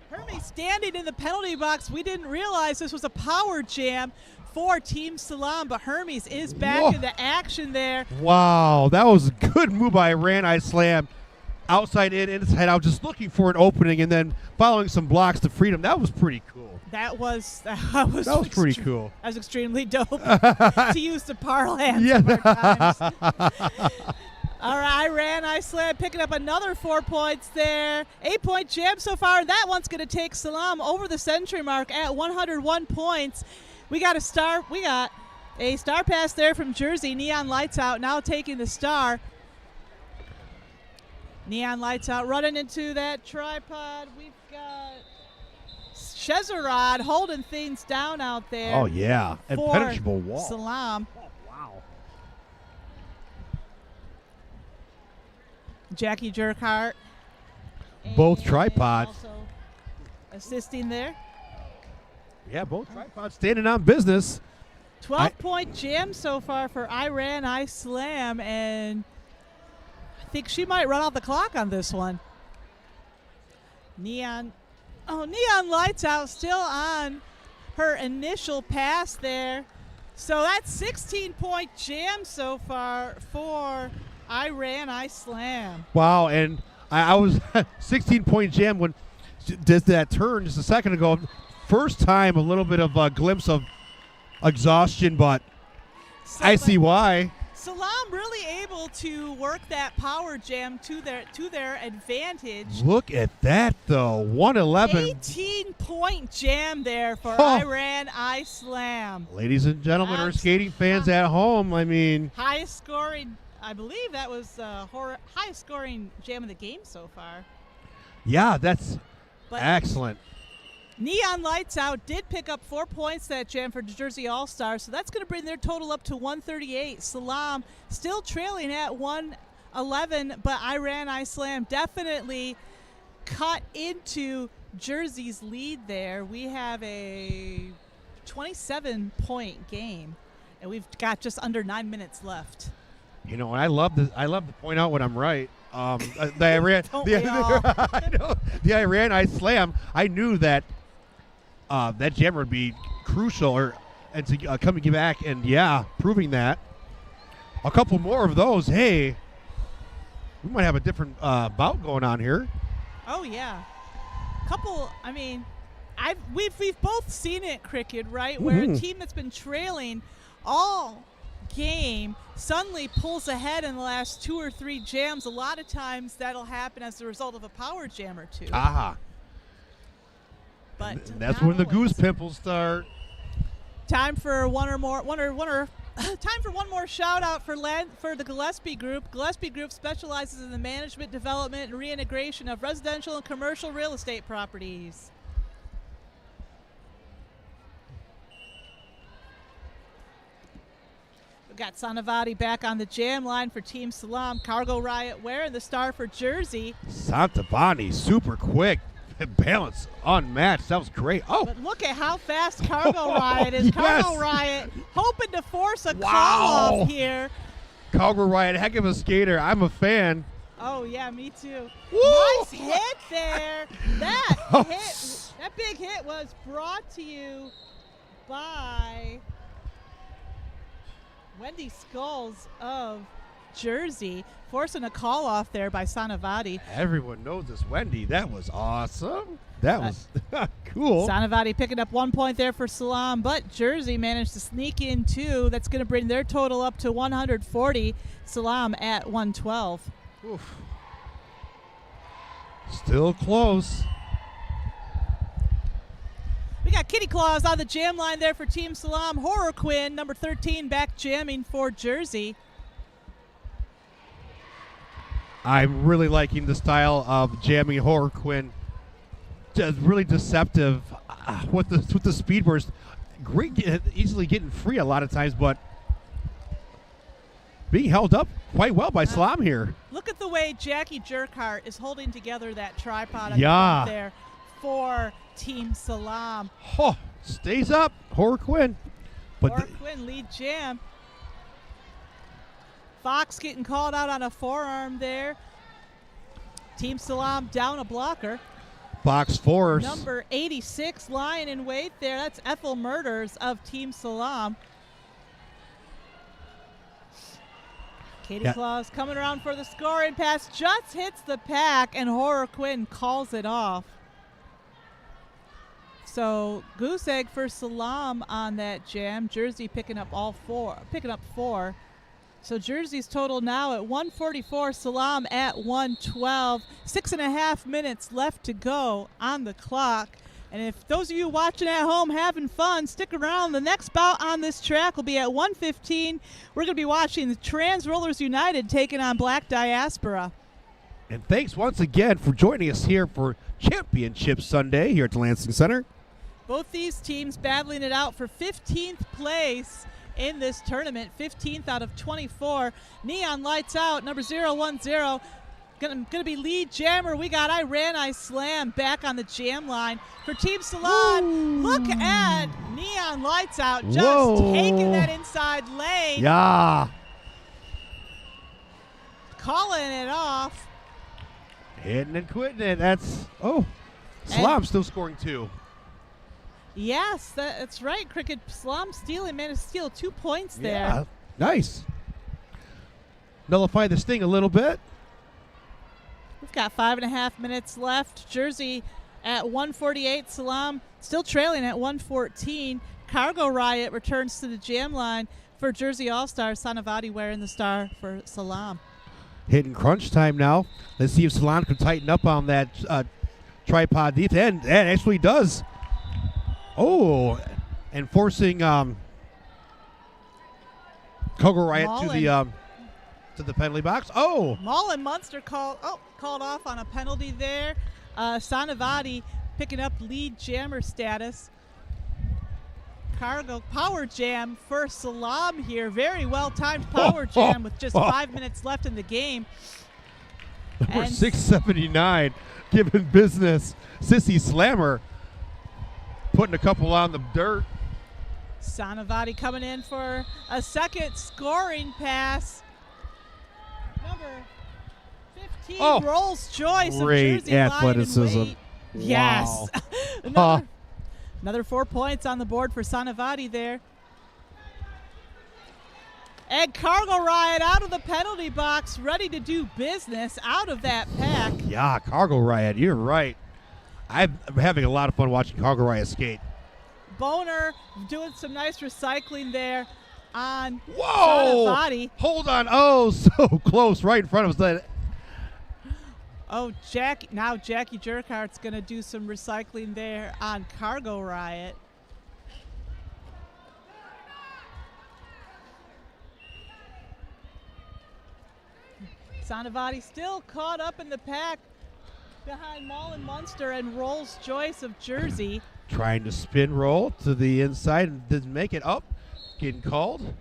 Hermes standing in the penalty box. We didn't realize this was a power jam for Team SALAAM, but Hermes is back in the action there. Wow, that was a good move by Iran. I slammed outside in, inside out, just looking for an opening and then following some blocks to freedom. That was pretty cool. That was pretty cool. That was extremely dope to use the parlance of our times. All right, I slam picking up another 4 points there. 8-point jam so far. That one's going to take SALAAM over the century mark at 101 points. We got a star pass there from Jersey. Neon Lights Out now taking the star. Neon Lights Out running into that tripod. We've got Shezarad holding things down out there. Oh, yeah. Impenetrable wall. SALAAM. Wow. Jackie Jerkhart. Both And tripods. Also assisting there. Yeah, both tripods standing on business. 12-point jam so far for I Slam, and I think she might run out the clock on this one. Neon Lights Out still on her initial pass there. So that's 16-point jam so far for I Slam. Wow, and I was 16-point jam when did that turn just a second ago. First time a little bit of a glimpse of exhaustion, but I see why. SALAAM really able to work that power jam to their advantage. Look at that, though. 111. 18-point jam there for I Slam. Ladies and gentlemen, our skating fans at home, I mean. Highest scoring, I believe that was highest scoring jam of the game so far. Yeah, that's But excellent. Neon Lights Out did pick up 4 points that jam for the Jersey All-Stars, so that's going to bring their total up to 138. SALAAM still trailing at 111, but I Slam definitely cut into Jersey's lead there. We have a 27-point game, and we've got just under 9 minutes left. You know, I love to point out when I'm right. The Iran, I know, the Iran Slam. I knew that that jammer would be crucial, and to coming back and proving that. A couple more of those. Hey, we might have a different bout going on here. Oh yeah, couple. I mean, we've both seen it, Cricket, right? Where a team that's been trailing all game suddenly pulls ahead in the last 2 or 3 jams. A lot of times that'll happen as a result of a power jam or two. Aha. But That's when the goose pimples start. time for one or Time for one more shout out for the Gillespie Group. Gillespie Group specializes in the management, development, and reintegration of residential and commercial real estate properties. We've got Sanavati back on the jam line for Team Salaam. Cargo Riot wearing the star for Jersey. Santabani, super quick. Balance unmatched. That was great. Oh, but look at how fast Cargo Riot is. Yes. Cargo Riot hoping to force a call off here. Cargo Riot, heck of a skater. I'm a fan. Oh, yeah, me too. Woo! Nice hit there. That big hit was brought to you by Wendy Skulls of Jersey, forcing a call off there by Sanavati. Everyone knows this Wendy. That was awesome. That was cool. Sanavati picking up 1 point there for SALAAM, but Jersey managed to sneak in 2. That's going to bring their total up to 140. SALAAM at 112. Oof. Still close. We got Kitty Claus on the jam line there for Team SALAAM. Horror Quinn, number 13, back jamming for Jersey. I'm really liking the style of jamming Horror Quinn. Just really deceptive with the speed burst. Great, easily getting free a lot of times, but being held up quite well by SALAAM here. Look at the way Jackie Jerkhart is holding together that tripod Yeah. up there for Team SALAAM. Oh, stays up, Horror Quinn. But Horror Quinn lead jam. Fox getting called out on a forearm there. Team SALAAM down a blocker. box force. Number 86 lying in wait there. That's Ethel Murders of Team SALAAM. Katie Claus coming around for the scoring pass. Just hits the pack, and Horror Quinn calls it off. So goose egg for SALAAM on that jam. Jersey picking up four. So Jersey's total now at 144, SALAAM at 112. 6.5 minutes left to go on the clock. And if those of you watching at home having fun, stick around. The next bout on this track will be at 1:15. We're going to be watching the Trans Rollers United taking on Black Diaspora. And thanks once again for joining us here for Championship Sunday here at the Lansing Center. Both these teams battling it out for 15th place in this tournament, 15th out of 24. Neon Lights Out, number 010. Gonna be lead jammer. We got I Ran, I Slam back on the jam line for Team SALAAM. Look at Neon Lights Out just taking that inside lane. Yeah. Calling it off. Hitting and quitting it. That's, SALAAM still scoring 2. Yes, that's right. Cricket SALAAM managed to steal 2 points there. Yeah, nice. Nullify the sting a little bit. We've got 5.5 minutes left. Jersey at 148. SALAAM still trailing at 114. Cargo Riot returns to the jam line for Jersey All-Stars. Sanavati wearing the star for SALAAM. Hitting crunch time now. Let's see if SALAAM can tighten up on that tripod defense. And actually does. Oh, and forcing Cargo Riot to the penalty box. Oh, Mullen Munster called off on a penalty there. Sanavati picking up lead jammer status. Cargo power jam for SALAAM here. Very well timed power jam with just 5 minutes left in the game. Number 679 giving business. Sissy Slammer putting a couple on the dirt. Sanavati coming in for a second scoring pass. Number 15, Rolls Joyce of Jersey athleticism. lying in wait. Yes. Another 4 points on the board for Sanavati there. And Cargo Riot out of the penalty box, ready to do business out of that pack. Yeah, Cargo Riot, you're right. I'm having a lot of fun watching Cargo Riot skate. Boner doing some nice recycling there on Sanavati. Hold on. Oh, so close, right in front of us. Jackie Jerkhart's going to do some recycling there on Cargo Riot. Sanavati still caught up in the pack behind Mullen Munster and Rolls Joyce of Jersey. Trying to spin roll to the inside and didn't make it. Up, getting called.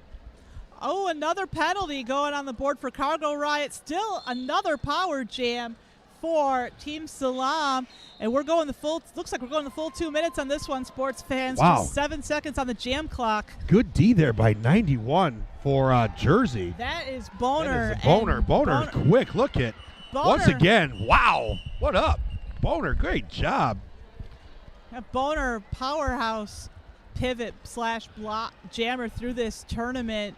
Oh, another penalty going on the board for Cargo Riot. Still another power jam for Team SALAAM. And we're going the full, looks like we're going the full 2 minutes on this one, sports fans. Wow. Just 7 seconds on the jam clock. Good D there by 91 for Jersey. That is Boner. That is a Boner, quick look at. Boner. Once again, wow. What up? Boner, great job. A Boner powerhouse pivot / block jammer through this tournament.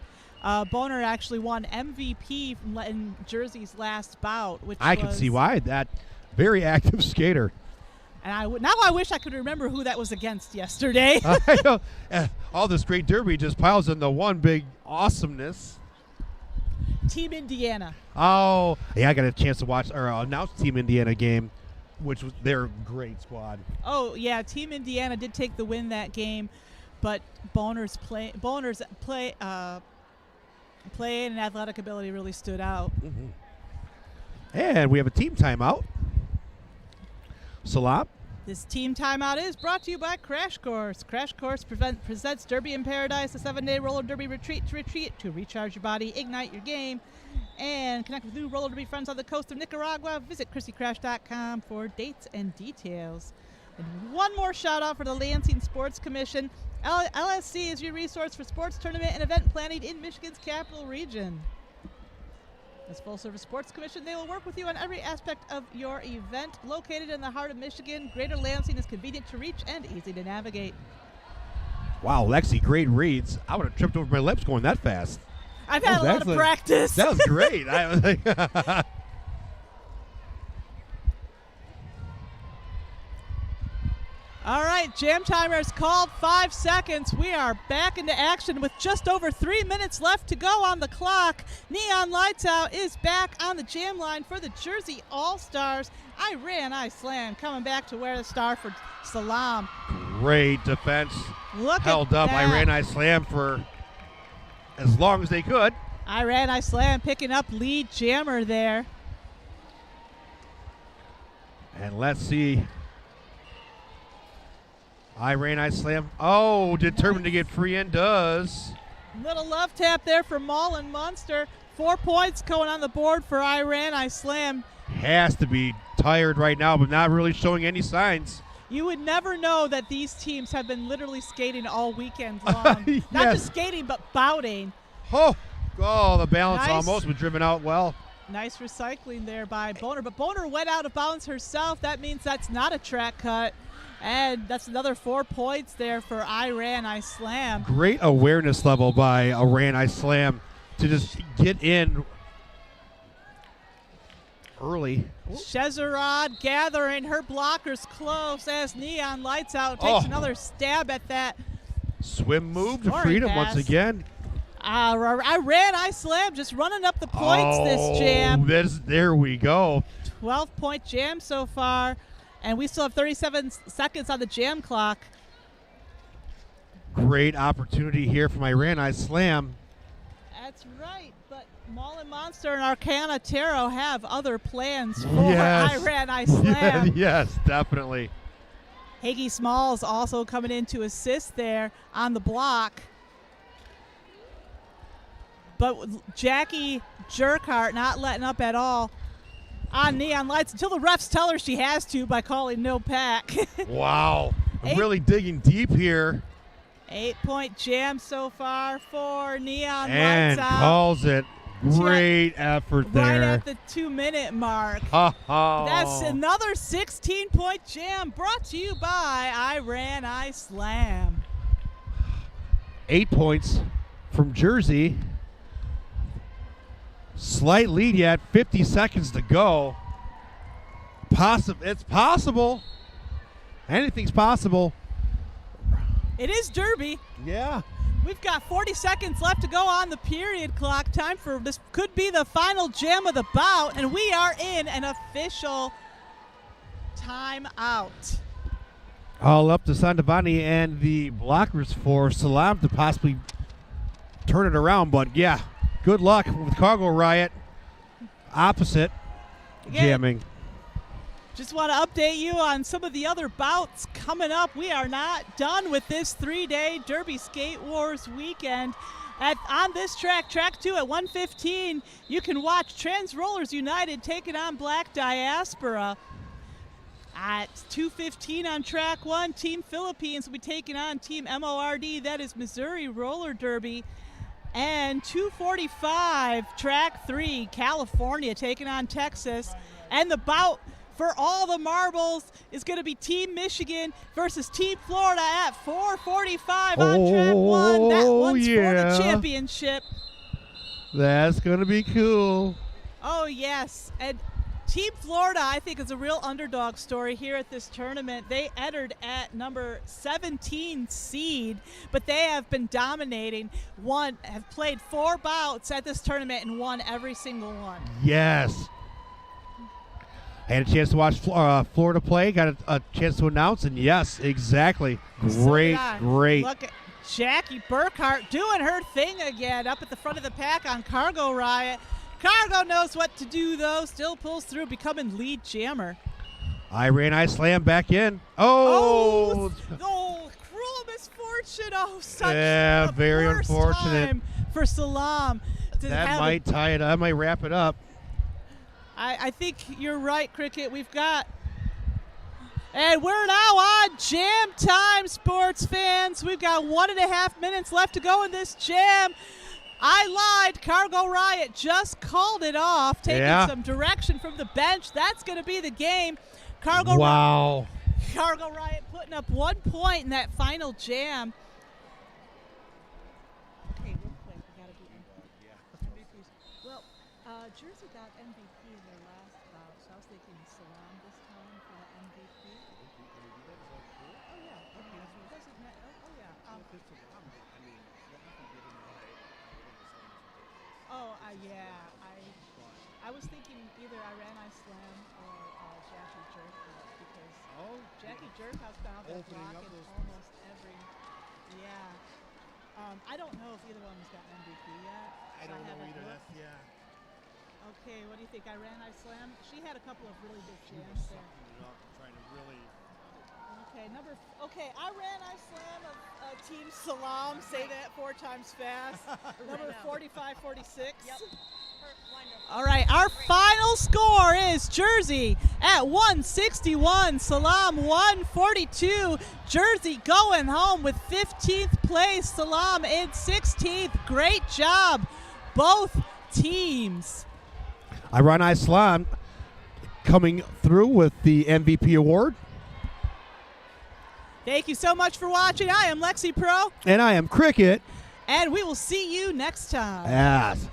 Boner actually won MVP in Jersey's last bout, which I can see why. That very active skater. And now I wish I could remember who that was against yesterday. I know. All this great derby just piles into one big awesomeness. Team Indiana. Oh, yeah, I got a chance to watch or announce Team Indiana game, which was their great squad. Oh, yeah, Team Indiana did take the win that game, but Boner's play and athletic ability really stood out. Mm-hmm. And we have a team timeout. SALAAM. This team timeout is brought to you by Crash Course. Crash Course presents Derby in Paradise, a 7-day roller derby retreat to recharge your body, ignite your game, and connect with new roller derby friends on the coast of Nicaragua. Visit ChristyCrash.com for dates and details. And one more shout out for the Lansing Sports Commission. LSC is your resource for sports tournament and event planning in Michigan's capital region. As full-service sports commission, they will work with you on every aspect of your event. Located in the heart of Michigan, Greater Lansing is convenient to reach and easy to navigate. Wow, Lexi, great reads. I would have tripped over my lips going that fast. I've had a lot of practice. That was great. I was like All right, jam timer is called. 5 seconds. We are back into action with just over 3 minutes left to go on the clock. Neon Lights Out is back on the jam line for the Jersey All-Stars. I Slam coming back to wear the star for SALAAM. Great defense. Look held at up. that. I Slam for as long as they could. I Slam picking up lead jammer there. And let's see. I Slam. Oh, determined to get free and does. Little love tap there for Mullen Munster. 4 points going on the board for I Slam. Has to be tired right now, but not really showing any signs. You would never know that these teams have been literally skating all weekend long. Yes. Not just skating, but bouting. Oh, the balance Nice. almost was driven out well. Nice recycling there by Boner. But Boner went out of bounds herself. That means that's not a track cut. And that's another 4 points there for I Slam. Great awareness level by I Slam to just get in early. Shezerod gathering her blockers close as Neon Lights Out takes another stab at that. Swim move to Scoring freedom pass. once again. I Slam just running up the points this jam. There we go. 12-point jam so far. And we still have 37 seconds on the jam clock. Great opportunity here from I Slam. That's right, but Mullen Monster and Arcana Tarot have other plans for Yes. I Slam. Yes, definitely. Hagee Smalls also coming in to assist there on the block. But Jackie Jerkhart not letting up at all on Neon Lights until the refs tell her she has to by calling no pack. Wow. Really digging deep here. 8-point jam so far for Neon And Lights Out. calls it. Great effort there. Right at the 2-minute mark. Oh. That's another 16-point jam brought to you by I Slam. 8 points from Jersey. Slight lead yet, 50 seconds to go. It's possible. Anything's possible. It is Derby. Yeah. We've got 40 seconds left to go on the period clock. Time for this could be the final jam of the bout, and we are in an official timeout. All up to Sandavani and the blockers for SALAAM to possibly turn it around, but yeah, good luck with Cargo Riot. opposite jamming. Just want to update you on some of the other bouts coming up. We are not done with this 3-day Derby Skate Wars weekend. On this track 2 at 1:15, you can watch Trans Rollers United taking on Black Diaspora. At 2:15 on track 1, Team Philippines will be taking on Team MORD, that is Missouri Roller Derby. And 2:45, track 3, California taking on Texas. And the bout for all the marbles is going to be Team Mich-Again versus Team Florida at 4:45 on track 1. That one's for the championship. That's going to be cool. Oh, yes. And Team Florida, I think, is a real underdog story here at this tournament. They entered at number 17 seed, but they have been dominating. Have played 4 bouts at this tournament and won every single one. Yes. I had a chance to watch Florida play, got a chance to announce, and yes, exactly. Great. Look at Jackie Burkhart doing her thing again up at the front of the pack on Cargo Riot. Cargo knows what to do, though. Still pulls through, becoming lead jammer. I slam back in. Oh, cruel misfortune. Oh, such yeah, the very worst unfortunate time for SALAAM. That might tie it. I might wrap it up. I think you're right, Cricket. We've got. And we're now on jam time, sports fans. We've got 1.5 minutes left to go in this jam. I lied. Cargo Riot just called it off, taking some direction from the bench. That's going to be the game. Cargo Riot putting up 1 point in that final jam. Okay, real quick, we got to do MVPs. Well, Jersey got MVP in their last bout, so I was thinking SALAAM this time for the MVP. Oh, yeah. Okay. Doesn't matter. Oh, yeah. I was thinking either SALAAM or Jackie Jerkhouse because Jackie Jerkhouse found that block in almost every. Yeah. I don't know if either one has got MVP yet. I don't know either. Okay, what do you think? SALAAM? She had a couple of really good jams there. Trying to really. Okay, SALAAM of Team SALAAM. Say that 4 times fast. Number 45-46. Yep. All right, our final score is Jersey at 161, SALAAM 142. Jersey going home with 15th place, SALAAM in 16th. Great job, both teams. SALAAM coming through with the MVP award. Thank you so much for watching. I am Lexi Pro. And I am Cricket. And we will see you next time. Yes.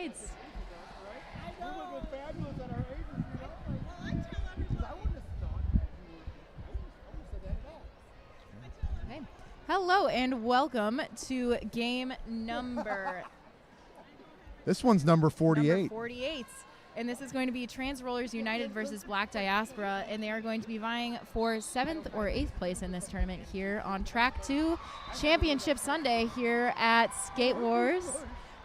48s. Okay. Hello and welcome to game number This one's number 48. Number 48. And this is going to be Trans Rollers United versus Black Diaspora, and they are going to be vying for 7th or 8th place in this tournament here on Track 2 Championship Sunday here at Skate Wars.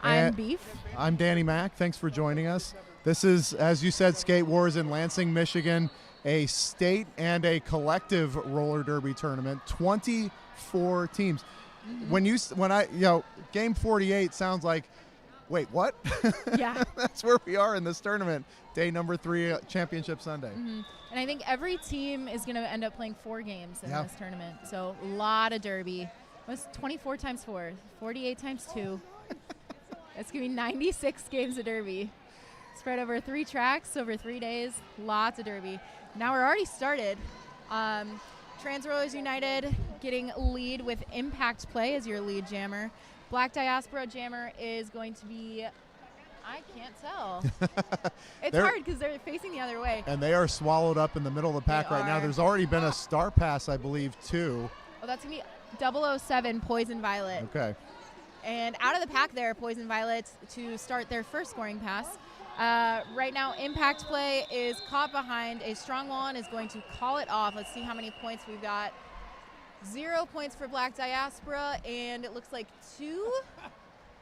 I'm Beef. I'm Danny Mack. Thanks for joining us. This is, as you said, Skate Wars in Lansing, Michigan, a state and a collective roller derby tournament. 24 teams. Mm-hmm. Game 48 sounds like, wait, what? Yeah. That's where we are in this tournament. Day number 3, Championship Sunday. Mm-hmm. And I think every team is going to end up playing 4 games in this tournament. So a lot of derby. What's 24 times 4? 48 times 2. It's going to be 96 games of derby. Spread over 3 tracks, over 3 days. Lots of derby. Now we're already started. Trans Rollers United getting lead with Impact Play as your lead jammer. Black Diaspora jammer is going to be, I can't tell. It's hard because they're facing the other way. And they are swallowed up in the middle of the pack right now. There's already been a star pass, I believe, too. Oh, that's going to be 007 Poison Violet. Okay. And out of the pack there, Poison Violet to start their first scoring pass. Right now, Impact Play is caught behind a strong wall and is going to call it off. Let's see how many points we've got. 0 points for Black Diaspora, and it looks like 2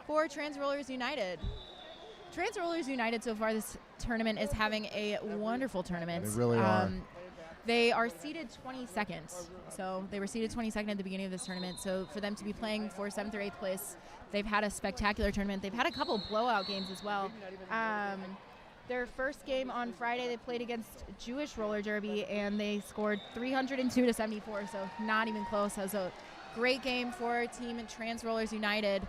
for Trans Rollers United. Trans Rollers United so far this tournament is having a wonderful tournament. They really are. They are seeded 22nd. So they were seeded 22nd at the beginning of this tournament. So for them to be playing for 7th or 8th place, they've had a spectacular tournament. They've had a couple blowout games as well. Their first game on Friday, they played against Jewish Roller Derby, and they scored 302 to 74, so not even close. That was a great game for Team Trans Rollers United.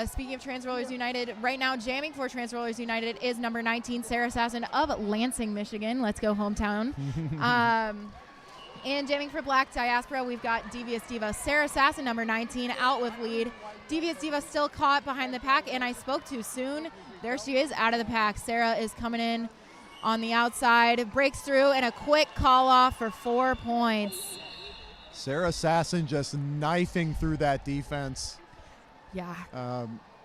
Speaking of Trans Rollers United, right now jamming for Trans Rollers United is number 19, Sarah Sasson of Lansing, Michigan. Let's go hometown. And jamming for Black Diaspora, we've got Devious Diva. Sarah Sasson, number 19, out with lead. Devious Diva still caught behind the pack, and I spoke too soon. There she is out of the pack. Sarah is coming in on the outside, breaks through, and a quick call off for 4 points. Sarah Sasson just knifing through that defense. Yeah.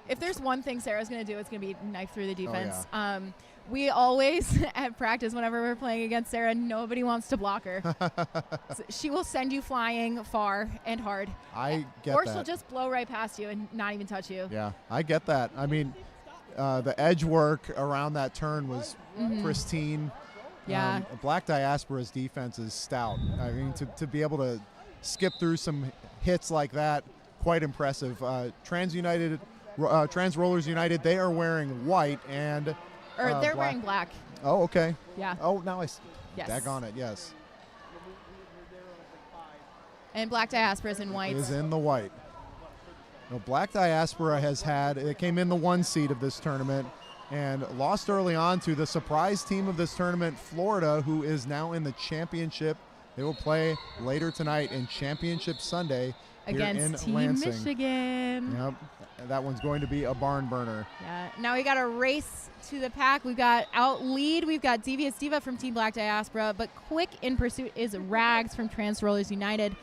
If there's one thing Sarah's going to do, it's going to be knife through the defense. Oh, yeah. We always, at practice, whenever we're playing against Sarah, nobody wants to block her. So she will send you flying far and hard. I get or that. Or she'll just blow right past you and not even touch you. Yeah, I get that. I mean, the edge work around that turn was pristine. Yeah. Black Diaspora's defense is stout. I mean, to be able to skip through some hits like that, quite impressive. Trans Rollers United, they are wearing white and... they're wearing black. Oh, okay. Yeah. Oh, now I yes. daggone it, yes. And Black Diaspora's in white. Is in the white. Now, Black Diaspora it came in the 1 seed of this tournament and lost early on to the surprise team of this tournament, Florida, who is now in the championship. They will play later tonight in Championship Sunday against here in Team Lansing. Michigan. Yep. And that one's going to be a barn burner. Yeah. Now we got a race to the pack. We've got out lead. We've got Devious Diva from Team Black Diaspora, but quick in pursuit is Rags from Trans Rollers United.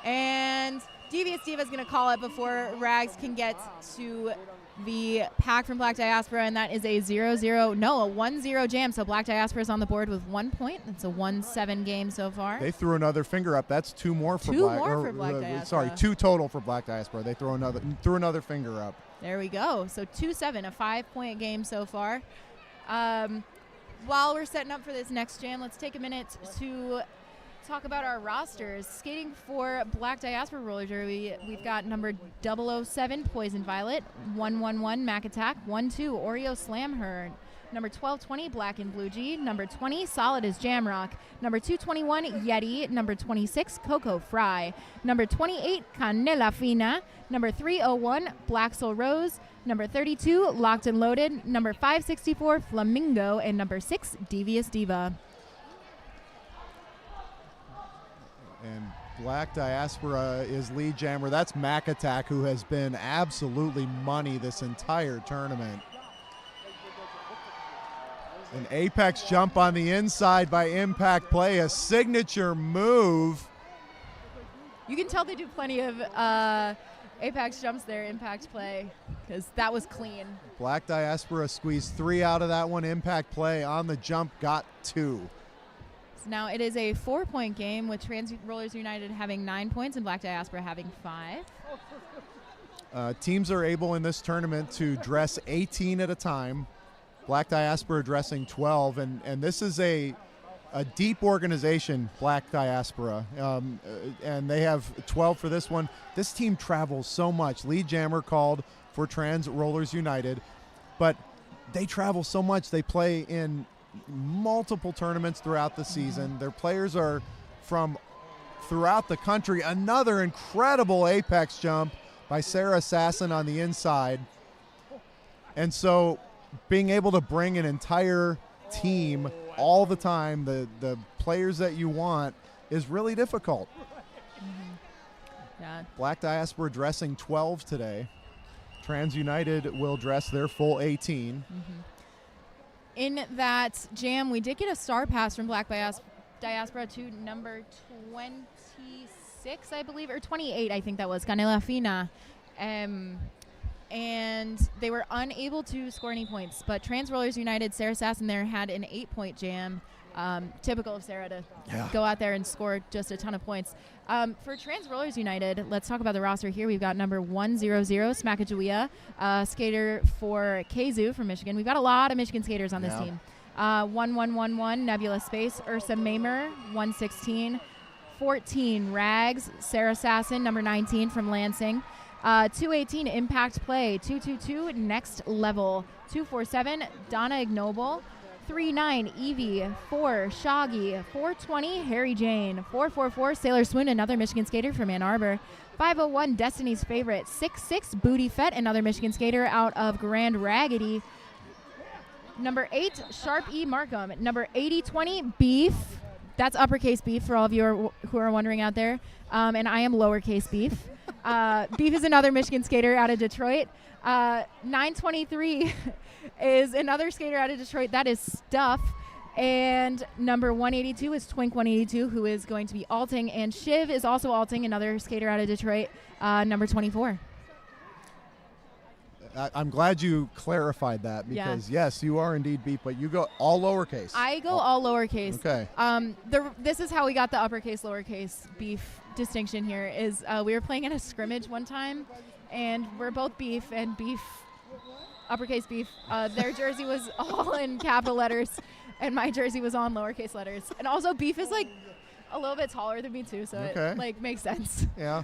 And Devious Diva is going to call it before Rags can get to the pack from Black Diaspora, and that is a 1-0 jam. So Black Diaspora is on the board with 1 point. It's a 1-7 game so far. They threw another finger up. That's 2 more for Black Diaspora. Sorry, 2 total for Black Diaspora. They threw another finger up. There we go. So 2-7, a 5-point game so far. While we're setting up for this next jam, let's take a minute to talk about our rosters. Skating for Black Diaspora Roller Derby, we've got number 007 Poison Violet, 111 Mac Attack, 12 Oreo Slam Her, number 1220 Black and Blue G, number 20 Solid as Jamrock, number 221 Yeti, number 26 Coco Fry, number 28 Canela Fina, number 301 Black Soul Rose, number 32 Locked and Loaded, number 564 Flamingo, and number 6 Devious Diva. And Black Diaspora is lead jammer. That's Mac Attack, who has been absolutely money this entire tournament. An apex jump on the inside by Impact Play, a signature move. You can tell they do plenty of apex jumps there, Impact Play, because that was clean. Black Diaspora squeezed 3 out of that one. Impact Play on the jump got 2. So now it is a 4-point game with Trans Rollers United having 9 points and Black Diaspora having 5. Teams are able in this tournament to dress 18 at a time. Black Diaspora dressing 12, and this is a deep organization, Black Diaspora, and they have 12 for this one. This team travels so much. Lead Jammer called for Trans Rollers United, but they travel so much. They play in multiple tournaments throughout the season. Their players are from throughout the country. Another incredible apex jump by Sarah Assassin on the inside. And so being able to bring an entire team all the time, the players that you want, is really difficult. Yeah. Black Diaspora dressing 12 today. Trans United will dress their full 18. In that jam, we did get a star pass from Black Diaspora to number 26, I believe, or 28, I think that was, Canela Fina. And they were unable to score any points. But Trans Rollers United, Sarah Sasson there had an 8-point jam. Typical of Sarah to go out there and score just a ton of points. For Trans Rollers United, let's talk about the roster here. We've got number 100, Smakajawea, skater for Kazu from Michigan. We've got a lot of Michigan skaters on this team. 1111, Nebula Space, Ursa Mamer, 116. 14, Rags, Sarah Sasson, number 19 from Lansing. 218, Impact Play. 222, Next Level. 247, Donna Ignoble. 39, Evie. 4, Shoggy. 420, Harry Jane. 444, Sailor Swoon, another Michigan skater from Ann Arbor. 501, Destiny's Favorite. 66, Booty Fett, another Michigan skater out of Grand Raggedy. Number 8, Sharp E. Markham. Number 8020, Beef. That's uppercase Beef for all of you who are wondering out there. And I am lowercase Beef. Beef is another Michigan skater out of Detroit. 923 is another skater out of Detroit. That is Stuff. And number 182 is Twink 182, who is going to be alting. And Shiv is also alting, another skater out of Detroit, number 24. I'm glad you clarified that because, yes, you are indeed Beef, but you go all lowercase. I go all lowercase. Okay. This is how we got the uppercase, lowercase Beef distinction here is we were playing in a scrimmage one time, and we're both Beef, and Beef, uppercase Beef, their jersey was all in capital letters, and my jersey was on lowercase letters. And also Beef is like a little bit taller than me too, so it like makes sense. Yeah.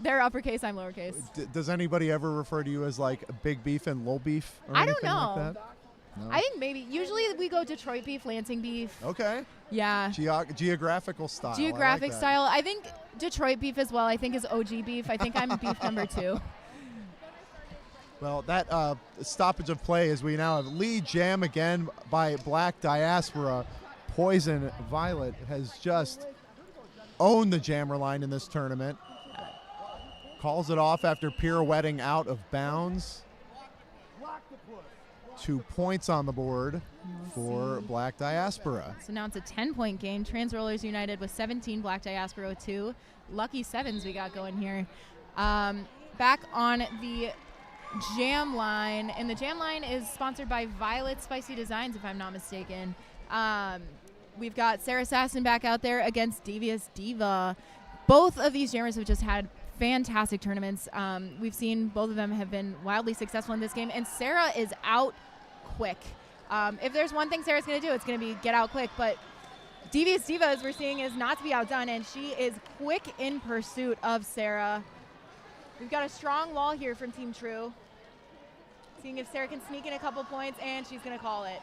They're uppercase, I'm lowercase. Does anybody ever refer to you as like Big Beef and Little Beef? Or I don't anything know. Like that? No? I think maybe. Usually we go Detroit Beef, Lansing Beef. Okay. Yeah. Geographical style. Geographic I like that. style. I think Detroit Beef as well. I think is OG Beef. I think I'm Beef number 2. Well, that stoppage of play as we now have lead jam again by Black Diaspora. Poison Violet has just owned the jammer line in this tournament. Calls it off after pirouetting out of bounds. 2 points on the board for Black Diaspora. So now it's a 10-point game. Trans Rollers United with 17, Black Diaspora with 2. Lucky sevens we got going here. Back on the jam line, and the jam line is sponsored by Violet Spicy Designs, if I'm not mistaken. We've got Sarah Sasson back out there against Devious Diva. Both of these jammers have just had fantastic tournaments. We've seen both of them have been wildly successful in this game, and Sarah is out quick. If there's one thing Sarah's going to do, it's going to be get out quick, but Devious Diva, as we're seeing, is not to be outdone, and she is quick in pursuit of Sarah. We've got a strong wall here from Team True. Seeing if Sarah can sneak in a couple points, and she's going to call it.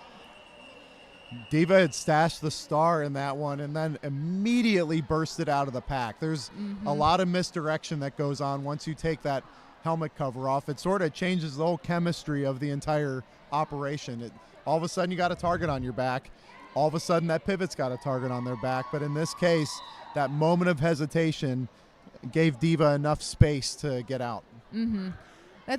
Diva had stashed the star in that one and then immediately bursted out of the pack. There's a lot of misdirection that goes on once you take that helmet cover off. It sort of changes the whole chemistry of the entire operation. All of a sudden you got a target on your back. All of a sudden that pivot's got a target on their back. But in this case, that moment of hesitation gave Diva enough space to get out.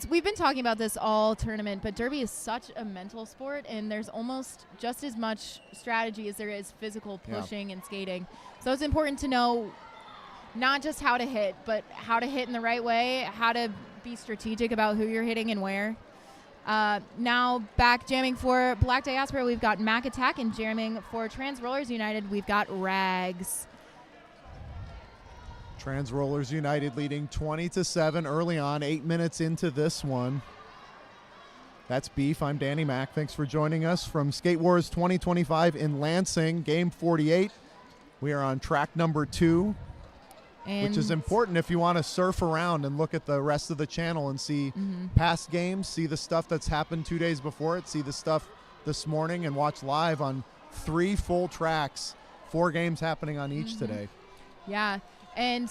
We've been talking about this all tournament, but Derby is such a mental sport, and there's almost just as much strategy as there is physical pushing and skating. So it's important to know not just how to hit, but how to hit in the right way, how to be strategic about who you're hitting and where. Now back jamming for Black Diaspora, we've got Mac Attack, and jamming for Trans Rollers United, we've got Rags. Trans Rollers United leading 20-7 early on, 8 minutes into this one. That's Beef. I'm Danny Mack. Thanks for joining us from Skate Wars 2025 in Lansing, game 48. We are on track number 2, which is important if you want to surf around and look at the rest of the channel and see past games, see the stuff that's happened 2 days before it, see the stuff this morning, and watch live on 3 full tracks, 4 games happening on each today. Yeah. And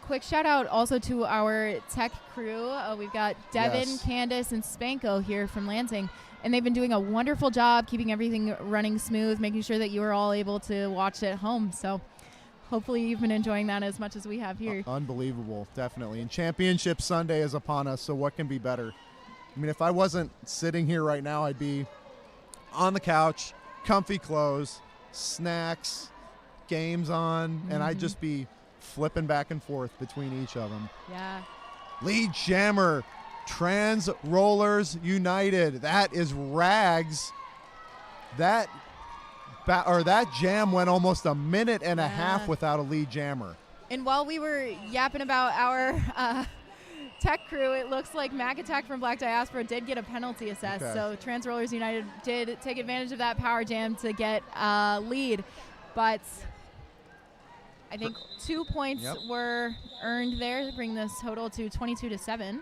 quick shout out also to our tech crew. We've got Devin, Candace, and Spanko here from Lansing. And they've been doing a wonderful job keeping everything running smooth, making sure that you are all able to watch at home. So hopefully you've been enjoying that as much as we have here. Unbelievable, definitely. And Championship Sunday is upon us, so what can be better? I mean, if I wasn't sitting here right now, I'd be on the couch, comfy clothes, snacks, games on, and I'd just be flipping back and forth between each of them. Yeah. Lead jammer, Trans Rollers United. That is Rags. That jam went almost a minute and a half without a lead jammer. And while we were yapping about our tech crew, it looks like Mac Attack from Black Diaspora did get a penalty assessed. Okay. So Trans Rollers United did take advantage of that power jam to get a lead. But I think 2 points were earned there to bring this total to 22-7.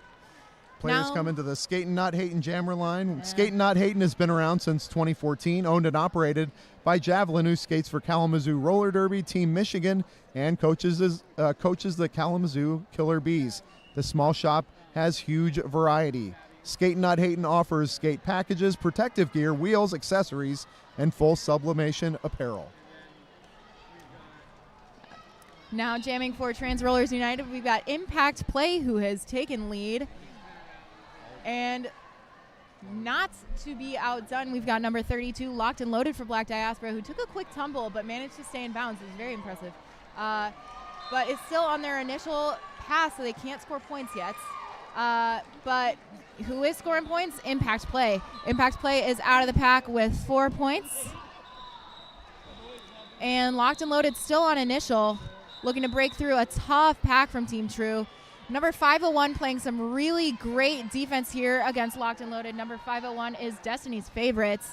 Players come into the Skatin' Not Hatin' Jammer line. Skatin' Not Hatin' has been around since 2014, owned and operated by Javelin, who skates for Kalamazoo Roller Derby, Team Mich-Again, and coaches the Kalamazoo Killer Bees. The small shop has huge variety. Skatin' Not Hatin' offers skate packages, protective gear, wheels, accessories, and full sublimation apparel. Now jamming for Trans Rollers United, we've got Impact Play, who has taken lead. And not to be outdone, we've got number 32, Locked and Loaded for Black Diaspora, who took a quick tumble but managed to stay in bounds. It's very impressive. But it's still on their initial pass, so they can't score points yet. But who is scoring points? Impact Play. Impact Play is out of the pack with 4 points. And Locked and Loaded still on initial, looking to break through a tough pack from Team True. Number 501 playing some really great defense here against Locked and Loaded. Number 501 is Destiny's Favorites.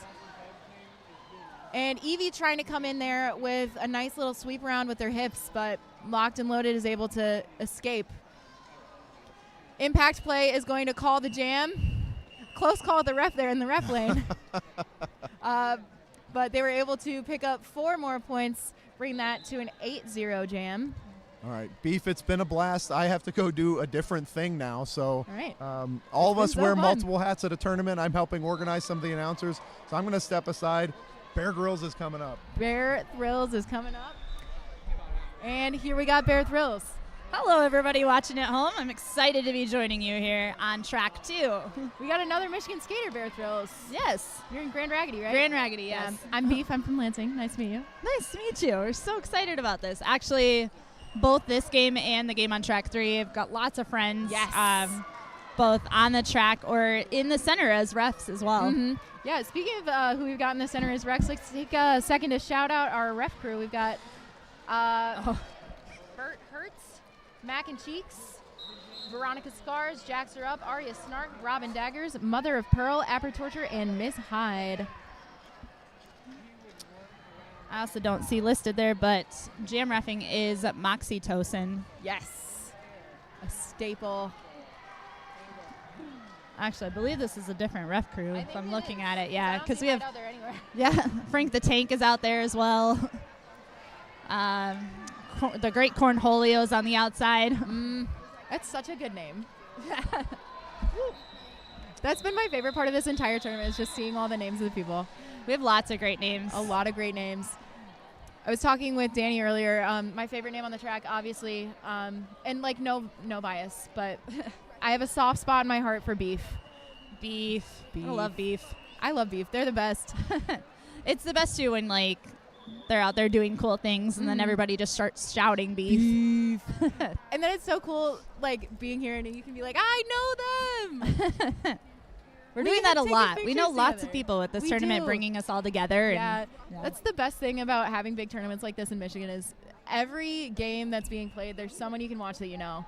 And Evie trying to come in there with a nice little sweep around with their hips, but Locked and Loaded is able to escape. Impact Play is going to call the jam. Close call with the ref there in the ref lane. But they were able to pick up 4 more points, bring that to an 8-0 jam. All right, Beef, it's been a blast. I have to go do a different thing now. So all right. All of us wear fun. multiple hats at a tournament. I'm helping organize some of the announcers. So I'm going to step aside. Bear Grylls is coming up. Bear Thrills is coming up. And here we got Bear Thrills. Hello, everybody watching at home. I'm excited to be joining you here on track 2. We got another Michigan skater, Bear Thrills. Yes. You're in Grand Raggedy, right? Grand Raggedy, yes. I'm Beef. I'm from Lansing. Nice to meet you. Nice to meet you. We're so excited about this. Actually, both this game and the game on track 3, I've got lots of friends. Yes. Both on the track or in the center as refs as well. Mm-hmm. Yeah, speaking of who we've got in the center as refs, let's take a second to shout out our ref crew. We've got Bert Hertz, Mac and Cheeks, Veronica Scars, Jaxer Up, Arya Snark, Robin Daggers, Mother of Pearl, Apper Torture, and Miss Hyde. I also don't see listed there, but jam reffing is Moxie Tosin. Yes. A staple. Actually, I believe this is a different ref crew if I'm looking at it. Yeah, because we have Frank the Tank is out there as well. The Great Cornholio's on the outside. That's such a good name. That's been my favorite part of this entire tournament is just seeing all the names of the people. We have lots of great names. A lot of great names. I was talking with Danny earlier. My favorite name on the track, obviously, and like no bias, but I have a soft spot in my heart for beef. Beef. Beef. I love beef. I love beef. They're the best. It's the best too when like they're out there doing cool things and then everybody just starts shouting beef. And then it's so cool, like, being here and you can be like, I know them. We're We doing have that a taken lot. We pictures know lots together. of people with this We tournament do. bringing us all together. Yeah, And that's the best thing about having big tournaments like this in Michigan is every game that's being played, there's someone you can watch that you know.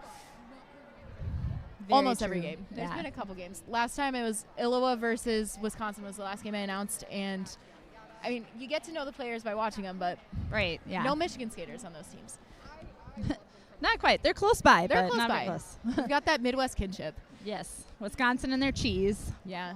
Very Almost true. every game. There's Yeah. been a couple games. Last time it was Iowa versus Wisconsin was the last game I announced, and I mean, you get to know the players by watching them, but Right. Yeah. no Michigan skaters on those teams. Not quite. They're close by. They're but close not by. very close. We've got that Midwest kinship. Yes. Wisconsin and their cheese. Yeah.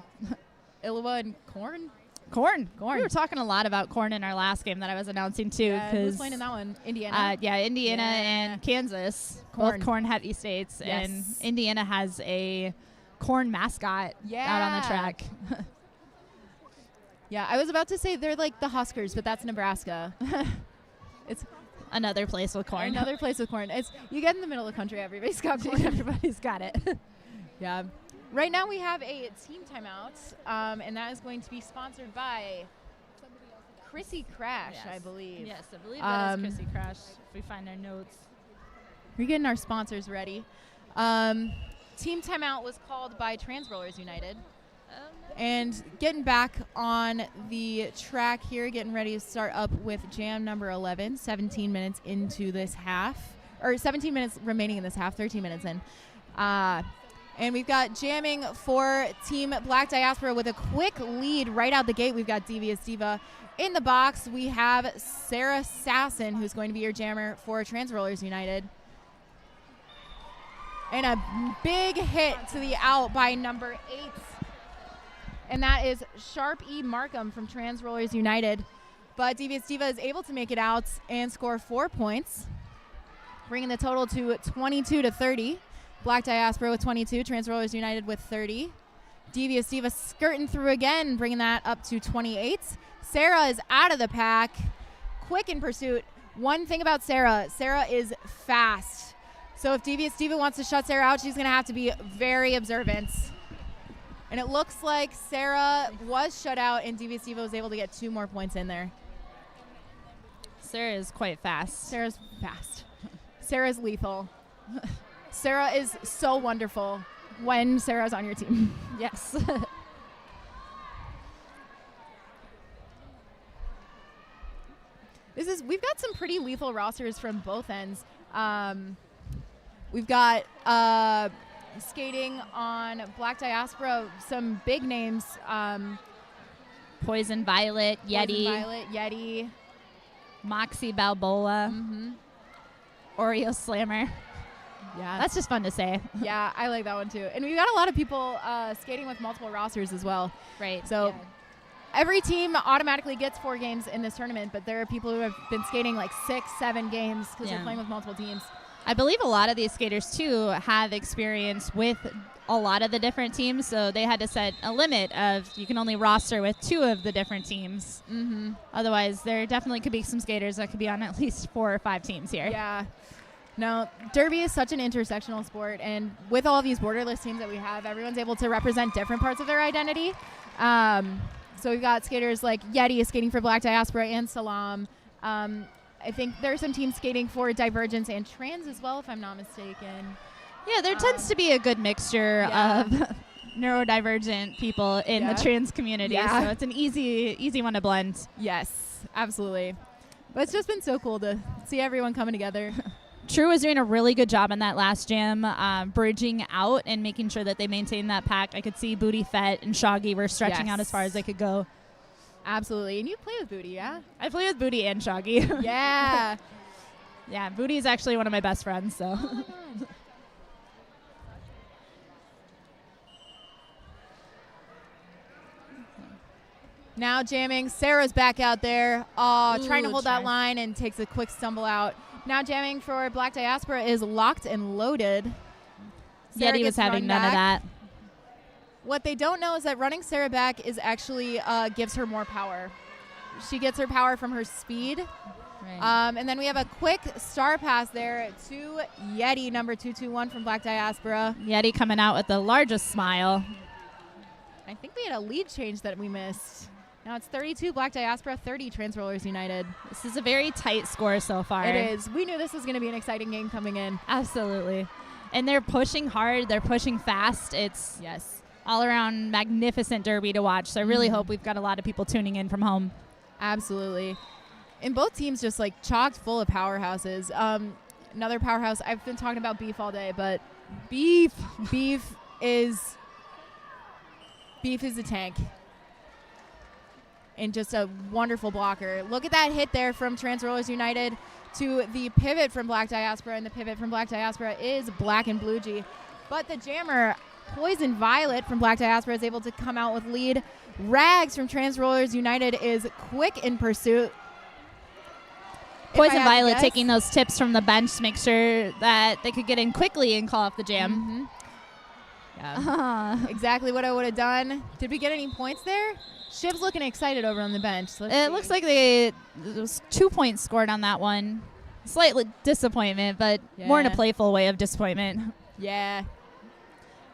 Iowa and corn. Corn. Corn. We were talking a lot about corn in our last game that I was announcing too. Yeah, who's Because playing in that one? Indiana. Indiana Yeah. and Kansas, Corn. both corn heavy states, and Yes. Indiana has a corn mascot out on the Yeah. track. Yeah, I was about to say they're like the Huskers, but that's Nebraska. It's Another place with corn. another place with corn. It's you get in the middle of the country, everybody's got corn. Everybody's got it. Yeah. Right now we have a team timeout, and that is going to be sponsored by Chrissy Crash, Yes. I believe. Yes, I believe that Um, is Chrissy Crash. If we find our notes. We're getting our sponsors ready. Team timeout was called by Trans Rollers United. And getting back on the track here, getting ready to start up with jam number 11, 17 minutes into this half, or 17 minutes remaining in this half, 13 minutes in. And we've got jamming for Team Black Diaspora with a quick lead right out the gate. We've got Devious Diva in the box. We have Sarah Sasson, who's going to be your jammer for Trans Rollers United. And a big hit to the out by number 8. And that is Sharp E. Markham from Trans Rollers United. But Devious Diva is able to make it out and score 4 points, bringing the total to 22-30. Black Diaspora with 22, Trans Rollers United with 30. Devious Diva skirting through again, bringing that up to 28. Sarah is out of the pack, quick in pursuit. One thing about Sarah is fast. So if Devious Diva wants to shut Sarah out, she's going to have to be very observant. And it looks like Sarah was shut out, and Devious Diva was able to get 2 more points in there. Sarah is quite fast. Sarah's fast. Sarah's lethal. Sarah is so wonderful when Sarah's on your team. Yes. We've got some pretty lethal rosters from both ends. We've got skating on Black Diaspora, some big names. Poison Violet, Yeti, Poison Violet, Yeti. Moxie Balboa, Oreo Slammer. Yeah, That's just fun to say. yeah, I like that one too. And we've got a lot of people skating with multiple rosters as well. Right. So every team automatically gets 4 games in this tournament, but there are people who have been skating like 6, 7 games because they're playing with multiple teams. I believe a lot of these skaters, too, have experience with a lot of the different teams, so they had to set a limit of you can only roster with 2 of the different teams. Mm-hmm. Otherwise, there definitely could be some skaters that could be on at least 4 or 5 teams here. Yeah. No, Derby is such an intersectional sport, and with all these borderless teams that we have, everyone's able to represent different parts of their identity. So we've got skaters like Yeti is skating for Black Diaspora and SALAAM. I think there are some teams skating for Divergence and Trans as well, if I'm not mistaken. Yeah, there tends to be a good mixture of neurodivergent people in the trans community, Yeah. so it's an easy one to blend. Yes, absolutely. But it's just been so cool to see everyone coming together. True was doing a really good job in that last jam, bridging out and making sure that they maintained that pack. I could see Booty Fett and Shoggy were stretching out as far as they could go. Absolutely. And you play with Booty, yeah? I play with Booty and Shoggy. Yeah. Yeah, Booty is actually one of my best friends, so. Now jamming. Sarah's back out there, trying to hold that trying. line and takes a quick stumble out. Now jamming for Black Diaspora is Locked and Loaded. Sarah Yeti was gets having run none of back. that. What they don't know is that running Sarah back is actually gives her more power. she gets her power from her speed. Right. And then we have a quick star pass there to Yeti, number 221 from Black Diaspora. Yeti coming out with the largest smile. I think we had a lead change that we missed. Now it's 32 Black Diaspora, 30 Trans Rollers United. This is a very tight score so far. It is. We knew this was going to be an exciting game coming in. Absolutely. And they're pushing hard. They're pushing fast. It's all around magnificent derby to watch. So I really hope we've got a lot of people tuning in from home. Absolutely. And both teams just like chocked full of powerhouses. Another powerhouse, I've been talking about Beef all day, but Beef is a tank. And just a wonderful blocker. Look at that hit there from Trans Rollers United to the pivot from Black Diaspora, and the pivot from Black Diaspora is Black and Blue G. But the jammer, Poison Violet from Black Diaspora, is able to come out with lead. Rags from Trans Rollers United is quick in pursuit. Poison Violet taking those tips from the bench to make sure that they could get in quickly and call off the jam. Yeah. Exactly what I would have done. Did we get any points there? Shiv's looking excited over on the bench. It looks like there was 2 points scored on that one. Slightly disappointment, but more in a playful way of disappointment. Yeah.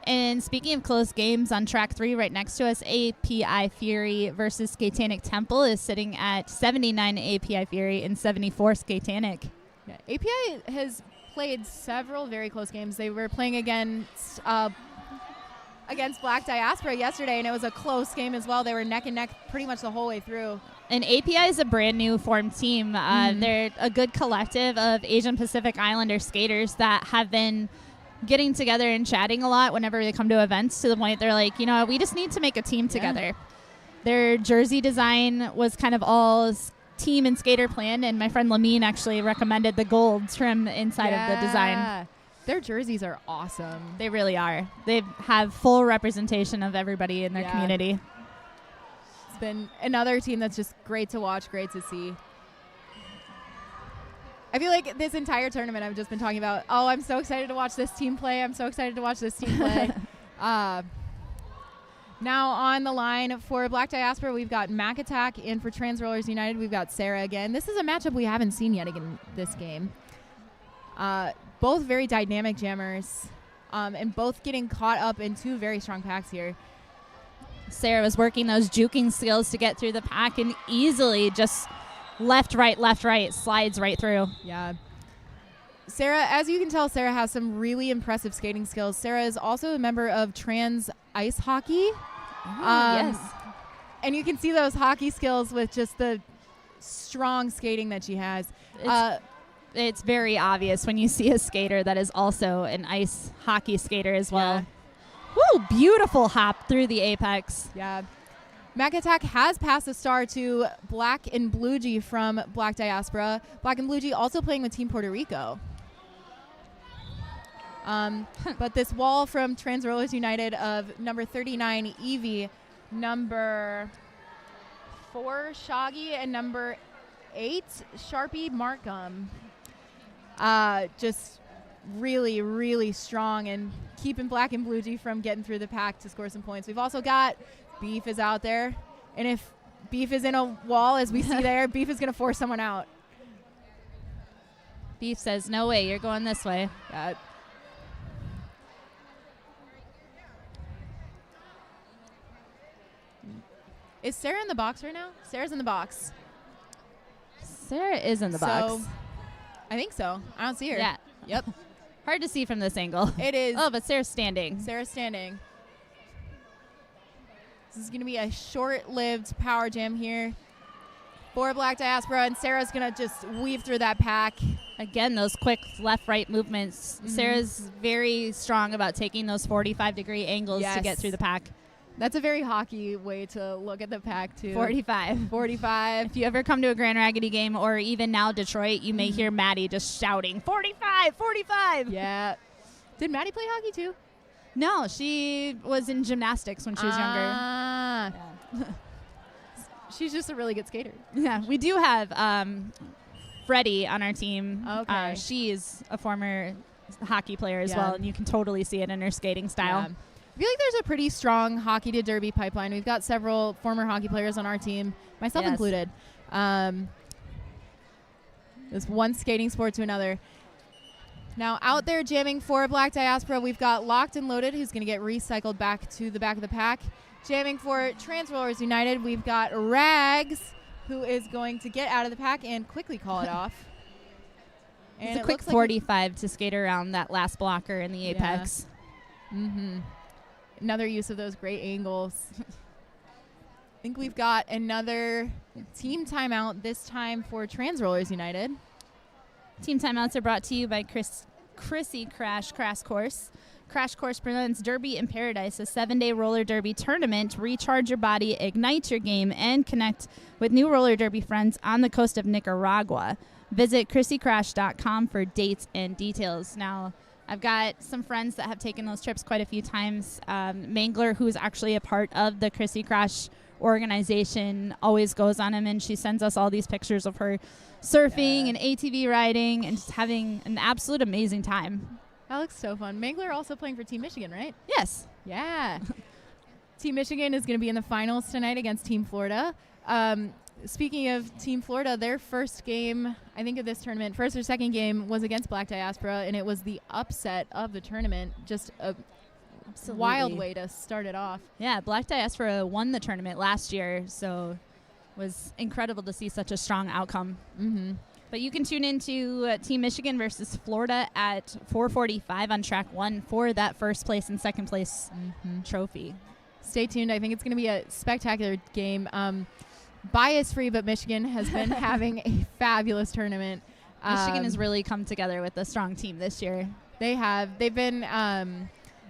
And speaking of close games, on track 3 right next to us, API Fury versus Skatanic Temple is sitting at 79 API Fury and 74 Skatanic. Yeah. API has played several very close games. They were playing against Black Diaspora yesterday, and it was a close game as well. They were neck and neck pretty much the whole way through. And API is a brand new formed team. They're a good collective of Asian Pacific Islander skaters that have been getting together and chatting a lot whenever they come to events, to the point they're like, you know, we just need to make a team together. Their jersey design was kind of all team and skater planned, and my friend Lamine actually recommended the gold trim inside of the design. Their jerseys are awesome. They really are. They have full representation of everybody in their community. It's been another team that's just great to watch, great to see. I feel like this entire tournament I've just been talking about, oh, I'm so excited to watch this team play. I'm so excited to watch this team play. Now on the line for Black Diaspora, we've got Mac Attack, and for Trans Rollers United, we've got Sarah again. This is a matchup we haven't seen yet in this game. Both very dynamic jammers, and both getting caught up in two very strong packs here. Sarah was working those juking skills to get through the pack and easily just left, right, slides right through. Yeah. Sarah, as you can tell, Sarah has some really impressive skating skills. Sarah is also a member of Trans Ice Hockey. Yes. And you can see those hockey skills with just the strong skating that she has. It's very obvious when you see a skater that is also an ice hockey skater as well. Yeah. Woo, beautiful hop through the apex. Yeah. Mac Attack has passed the star to Black and Blue G from Black Diaspora. Black and Blue G also playing with Team Puerto Rico. But this wall from Trans Rollers United of number 39, Evie, number 4, Shaggy, and number 8, Sharpie Markham. Just really, really strong and keeping Black and Blue G from getting through the pack to score some points. We've also got Beef is out there. And if Beef is in a wall, as we see there, Beef is going to force someone out. Beef says, no way, you're going this way. Is Sarah in the box right now? Sarah's in the box. Sarah is in the box. I think so. I don't see her. Yeah. Yep. Hard to see from this angle. It is. Oh, but Sarah's standing. Sarah's standing. This is going to be a short-lived power jam here for Black Diaspora, and Sarah's going to just weave through that pack. Again, those quick left-right movements. Sarah's very strong about taking those 45-degree angles to get through the pack. That's a very hockey way to look at the pack, too. 45. If you ever come to a Grand Raggedy game, or even now Detroit, you may hear Maddie just shouting, 45, 45. Yeah. Did Maddie play hockey, too? No, she was in gymnastics when she was younger. Yeah. She's just a really good skater. Yeah, we do have Freddie on our team. Okay. She is a former hockey player as well, and you can totally see it in her skating style. Yeah. I feel like there's a pretty strong hockey to derby pipeline. We've got several former hockey players on our team, myself included. There's one skating sport to another. Now out there jamming for Black Diaspora, we've got Locked and Loaded, who's going to get recycled back to the back of the pack. Jamming for Trans Rollers United, we've got Rags, who is going to get out of the pack and quickly call it off. And it's a quick 45 to skate around that last blocker in the apex. Another use of those great angles. I think we've got another team timeout, this time for Trans Rollers United. Team timeouts are brought to you by Chrissy Crash Course. Crash Course presents Derby in Paradise, a 7-day roller derby tournament. Recharge your body, ignite your game, and connect with new roller derby friends on the coast of Nicaragua. Visit chrissycrash.com for dates and details. Now, I've got some friends that have taken those trips quite a few times. Mangler, who's actually a part of the Chrissy Crash organization, always goes on them, and she sends us all these pictures of her surfing and ATV riding and just having an absolute amazing time. That looks so fun. Mangler also playing for Team Mich-Again, right? Yes. Yeah. Team Mich-Again is going to be in the finals tonight against Team Florida. Speaking of Team Florida, their first game, I think, of this tournament, first or second game, was against Black Diaspora, and it was the upset of the tournament. Just a wild way to start it off. Yeah, Black Diaspora won the tournament last year, so it was incredible to see such a strong outcome. But you can tune into Team Mich-Again versus Florida at 4:45 on track 1 for that first place and second place trophy. Stay tuned. I think it's going to be a spectacular game. Bias-free, but Mich-Again has been having a fabulous tournament. Mich-Again has really come together with a strong team this year. They have. They've been.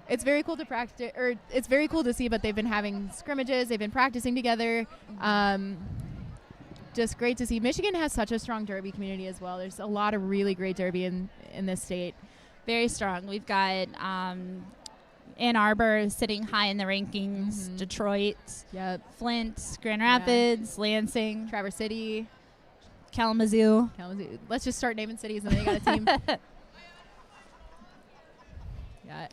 It's very cool to practice, or it's very cool to see. But they've been having scrimmages. They've been practicing together. Just great to see. Mich-Again has such a strong derby community as well. There's a lot of really great derby in this state. Very strong. We've got Ann Arbor sitting high in the rankings. Detroit, Flint, Grand Rapids, Lansing, Traverse City, Kalamazoo. Let's just start naming cities, and then you got a team.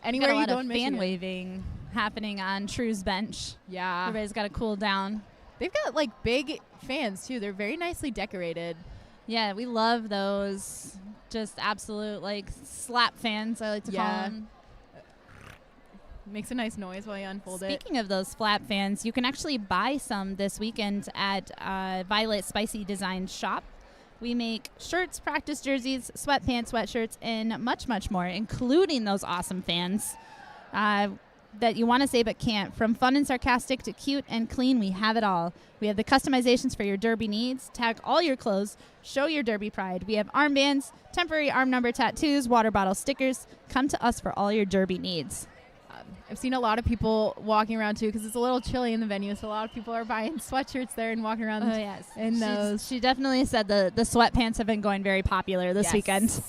Anywhere you go in Michigan. Fan waving happening on True's bench. Yeah, everybody's got to cool down. They've got like big fans too. They're very nicely decorated. Yeah, we love those. Just absolute like slap fans, I like to call them. Makes a nice noise while you unfold it. Speaking of those flap fans, you can actually buy some this weekend at Violet Spicy Design Shop. We make shirts, practice jerseys, sweatpants, sweatshirts, and much, much more, including those awesome fans that you want to say but can't. From fun and sarcastic to cute and clean, we have it all. We have the customizations for your derby needs. Tag all your clothes. Show your derby pride. We have armbands, temporary arm number tattoos, water bottle stickers. Come to us for all your derby needs. I've seen a lot of people walking around too because it's a little chilly in the venue, so a lot of people are buying sweatshirts there and walking around. Oh yes, in those. She definitely said the sweatpants have been going very popular this weekend.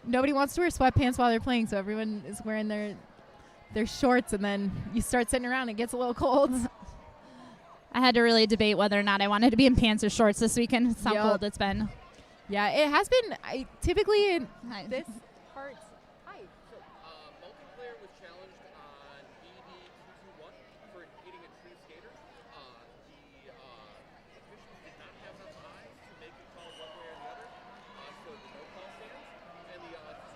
Nobody wants to wear sweatpants while they're playing, so everyone is wearing their shorts, and then you start sitting around and it gets a little cold. I had to really debate whether or not I wanted to be in pants or shorts this weekend. It's how cold it's been. Yeah, it has been. Typically in this part. Multiplayer was challenged on BD221 for hitting a true skater. The officials did not have enough eyes to make it call one way or the other, so the no call stands, and the awesome.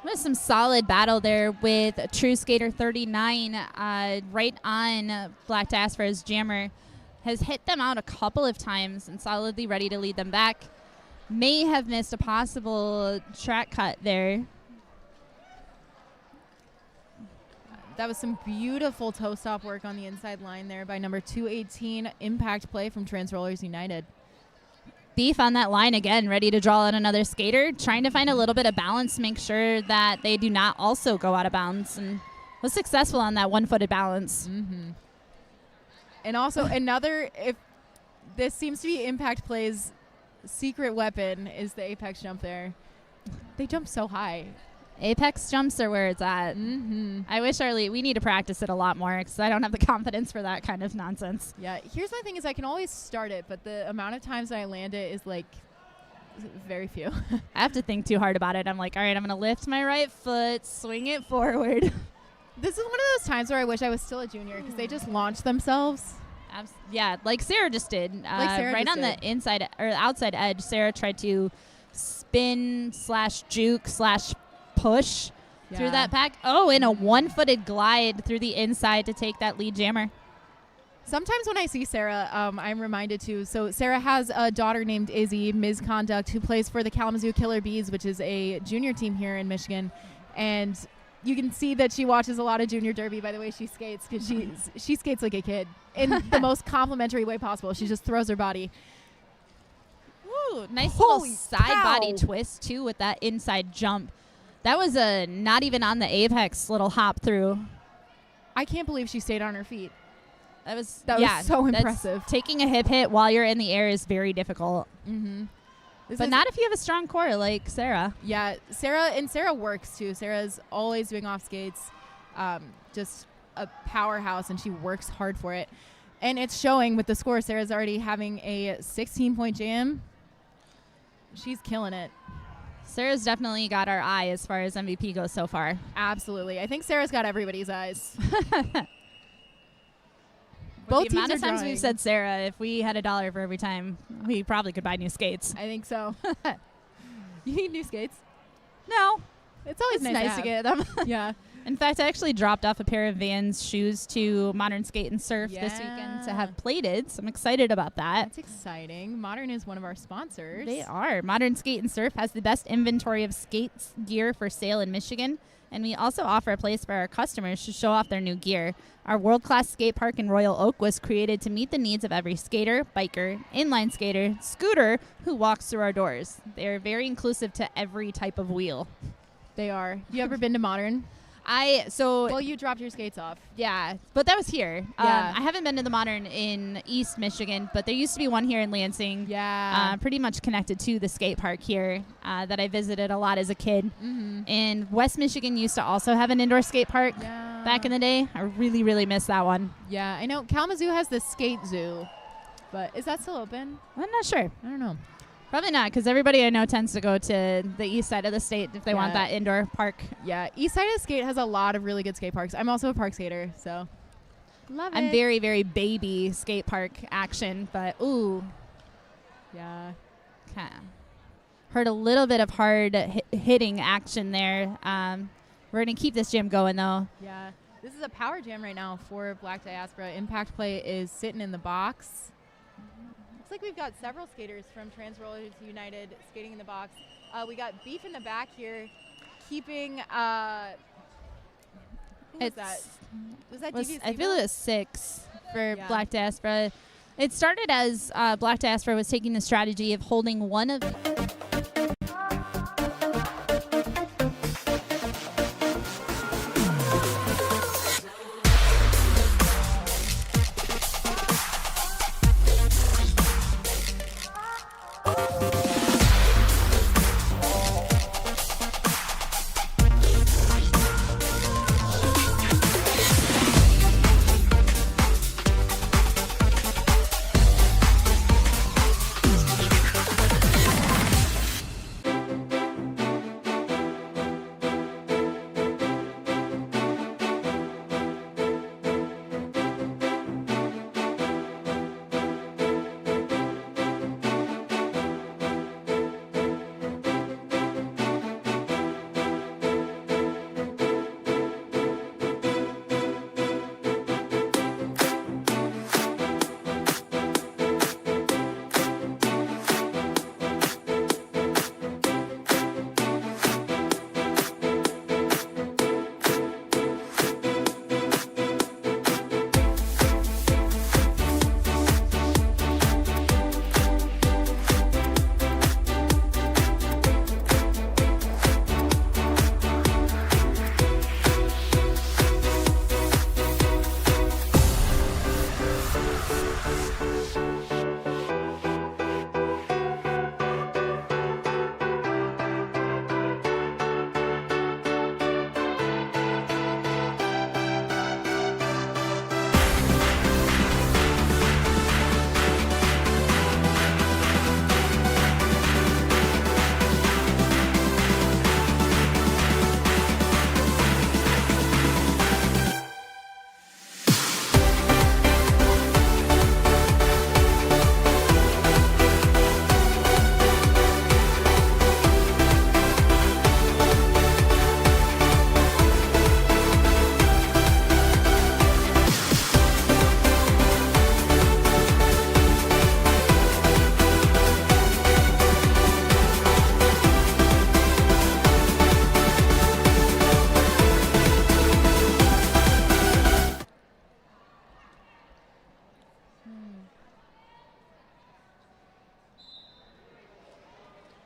There's some solid battle there with True Skater 39 right on Black Diaspora's jammer. Has hit them out a couple of times and solidly ready to lead them back. May have missed a possible track cut there. That was some beautiful toe stop work on the inside line there by number 218, impact play from Trans Rollers United. Beef on that line again, ready to draw out another skater, trying to find a little bit of balance, make sure that they do not also go out of bounds, and was successful on that one-footed balance. And also if this seems to be impact play's secret weapon is the apex jump there. They jump so high. Apex jumps are where it's at. I wish we need to practice it a lot more because I don't have the confidence for that kind of nonsense. Yeah, here's my thing is I can always start it, but the amount of times that I land it is like Very few. I have to think too hard about it. I'm like, all right, I'm going to lift my right foot, swing it forward. This is one of those times where I wish I was still a junior because they just launch themselves. Yeah, like Sarah just did. Sarah right just on did. the inside or outside edge, Sarah tried to spin / juke / push through that pack. Oh, and a one-footed glide through the inside to take that lead jammer. Sometimes when I see Sarah, I'm reminded too. So Sarah has a daughter named Izzy, Ms. Conduct, who plays for the Kalamazoo Killer Bees, which is a junior team here in Michigan. And you can see that she watches a lot of junior derby by the way she skates, because she skates like a kid in the most complimentary way possible. She just throws her body. Ooh, nice Holy little side body cow. twist too with that inside jump. That was a not even on the apex little hop through. I can't believe she stayed on her feet. That was That was so that's- impressive. Taking a hip hit while you're in the air is very difficult, Mm-hmm. but not if you have a strong core like Sarah. Yeah, Sarah works too. Sarah's always doing off skates, just a powerhouse, and she works hard for it. And it's showing with the score. Sarah's already having a 16-point jam. She's killing it. Sarah's definitely got our eye as far as MVP goes so far. Absolutely. I think Sarah's got everybody's eyes. Both Both the amount teams of are times drawing. we've said Sarah, if we had $1 for every time, we probably could buy new skates. I think so. You need new skates? No, It's always it's nice to get them. Yeah. In fact, I actually dropped off a pair of Vans shoes to Modern Skate and Surf this weekend to Yeah. have plated, so I'm excited about that. That's exciting. Modern is one of our sponsors. They are. Modern Skate and Surf has the best inventory of skates gear for sale in Michigan, and we also offer a place for our customers to show off their new gear. Our world-class skate park in Royal Oak was created to meet the needs of every skater, biker, inline skater, scooter who walks through our doors. They are very inclusive to every type of wheel. They are. You ever been to Modern? Well, You dropped your skates off. yeah, but that was here. Yeah. I haven't been to the Modern in East Michigan, but there used to be one here in Lansing. Yeah. Pretty much connected to the skate park here that I visited a lot as a kid. Mm-hmm. And West Michigan used to also have an indoor skate park back in the day. I really, really miss that one. Yeah, I know Kalamazoo has the skate zoo, but is that still open? I'm not sure. I don't know. Probably not, because everybody I know tends to go to the east side of the state if they want Yeah. that indoor park. Yeah, East Side of Skate has a lot of really good skate parks. I'm also a park skater, so love I'm it. very, very baby skate park action, but ooh, Yeah. heard a little bit of hard hitting action there. We're going to keep this jam going, though. Yeah. This is a power jam right now for Black Diaspora. Impact Play is sitting in the box. Looks like we've got several skaters from Trans Rollers United skating in the box. We got Beef in the back here, keeping. Who was that? Was that DV I feel it was 6 for Yeah. Black Diaspora. It started as Black Diaspora was taking the strategy of holding one of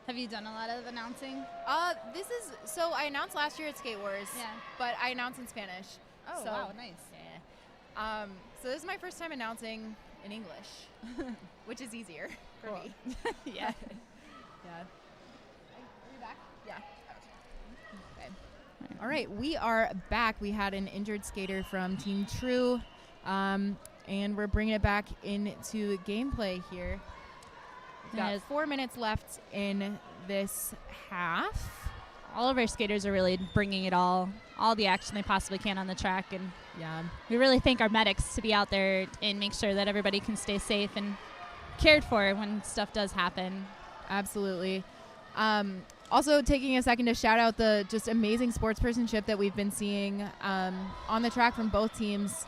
Have you done a lot of announcing? This is so I announced last year at Skate Wars. Yeah. But I announced in Spanish. Oh, so, wow, nice. Yeah. So this is my first time announcing in English, which is easier for me. Yeah. Yeah. Are you back? Yeah. Okay. All right, we are back. We had an injured skater from Team True, and we're bringing it back into gameplay here. We've got 4 minutes left in this half. All of our skaters are really bringing it all the action they possibly can on the track, and Yeah. we really thank our medics to be out there and make sure that everybody can stay safe and cared for when stuff does happen. Absolutely. Also taking a second to shout out the just amazing sportspersonship that we've been seeing on the track from both teams.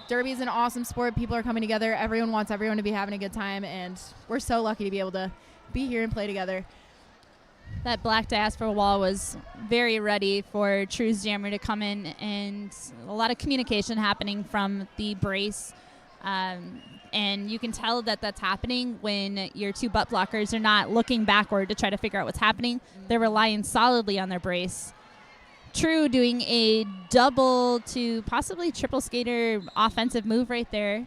Derby is an awesome sport. People are coming together. Everyone wants everyone to be having a good time, and we're so lucky to be able to be here and play together. That Black Diaspora wall was very ready for True's jammer to come in, and a lot of communication happening from the brace. And you can tell that that's happening when your two butt blockers are not looking backward to try to figure out what's happening. They're relying solidly on their brace. True doing a double to possibly triple skater offensive move right there.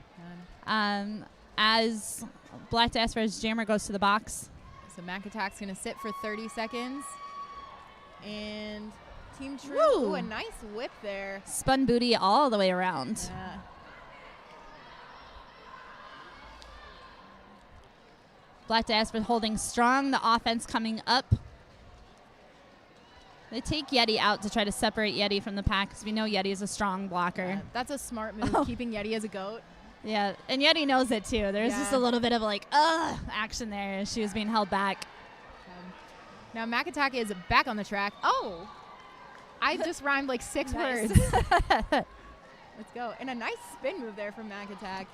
As Black Diaspora's jammer goes to the box. So Mac Attack's going to sit for 30 seconds. And Team True, Woo. ooh, a nice whip there. Spun booty all the way around. Yeah. Black Diaspora holding strong, the offense coming up. They take Yeti out to try to separate Yeti from the pack because we know Yeti is a strong blocker. Yeah, that's a smart move, keeping Yeti as a goat. Yeah, and Yeti knows it too. There's just a little bit of like, action there as she was being held back. Now Mac Attack is back on the track. Oh, I just rhymed like 6 words. Let's go. And a nice spin move there from Mac Attack.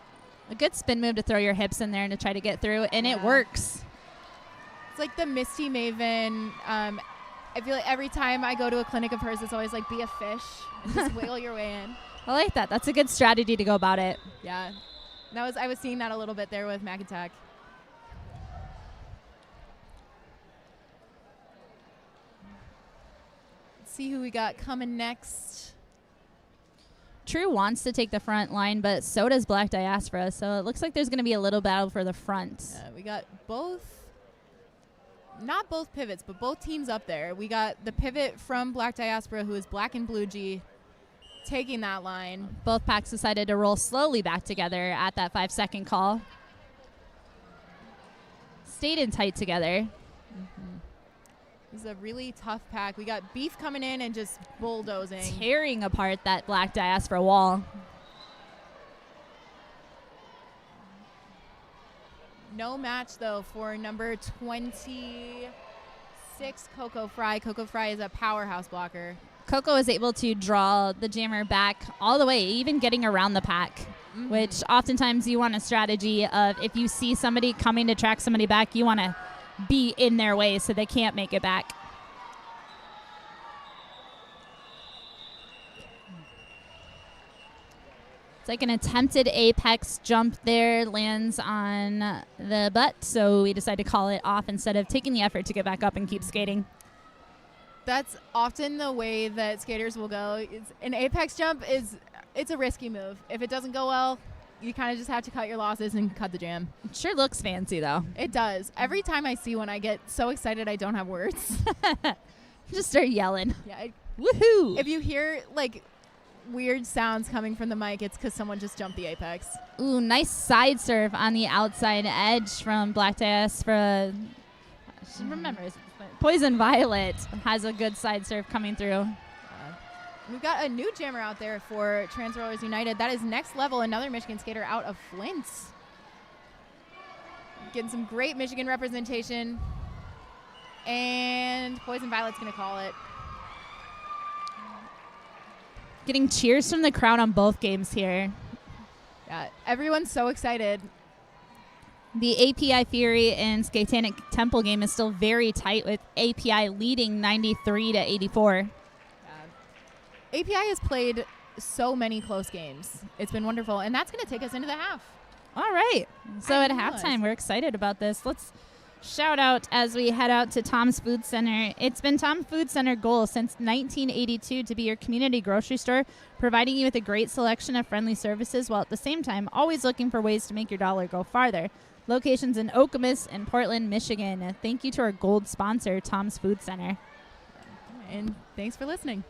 A good spin move to throw your hips in there and to try to get through, and it works. It's like the Misty Maven. I feel like every time I go to a clinic of hers, it's always like be a fish and just wiggle your way in. I like that. That's a good strategy to go about it. Yeah. I was seeing that a little bit there with Mac Attack. Let's see who we got coming next. True wants to take the front line, but so does Black Diaspora. So it looks like there's going to be a little battle for the front. We got not both pivots, but both teams up there. We got the pivot from Black Diaspora, who is Black and Blue G, taking that line. Both packs decided to roll slowly back together at that 5-second call. Stayed in tight together. This is a really tough pack. We got Beef coming in and just bulldozing. Tearing apart that Black Diaspora wall. No match, though, for number 26, Coco Fry. Coco Fry is a powerhouse blocker. Coco is able to draw the jammer back all the way, even getting around the pack, which oftentimes you want a strategy of if you see somebody coming to track somebody back, you want to be in their way so they can't make it back. It's like an attempted apex jump there, lands on the butt, so we decided to call it off instead of taking the effort to get back up and keep skating. That's often the way that skaters will go. An apex jump it's a risky move. If it doesn't go well, you kind of just have to cut your losses and cut the jam. It sure looks fancy, though. It does. Every time I see one, I get so excited I don't have words. Just start yelling. Yeah. Woohoo! If you hear, like, weird sounds coming from the mic, it's because someone just jumped the apex. Ooh, nice side serve on the outside edge from Black Diaspora. I should remember. Poison Violet has a good side serve coming through. We've got a new jammer out there for Trans Rollers United. That is Next Level, another Michigan skater out of Flint. Getting some great Michigan representation. And Poison Violet's going to call it. Getting cheers from the crowd on both games here. Yeah, everyone's so excited. The API Fury and Skatanic Temple game is still very tight, with API leading 93-84. API has played so many close games. It's been wonderful, and that's going to take us into the half. All right. So I at didn't realize. halftime, we're excited about this. Let's shout out as we head out to Tom's Food Center. It's been Tom Food Center goal since 1982 to be your community grocery store, providing you with a great selection of friendly services while at the same time always looking for ways to make your dollar go farther. Locations in Okemos and Portland, Michigan. Thank you to our gold sponsor, Tom's Food Center. And thanks for listening.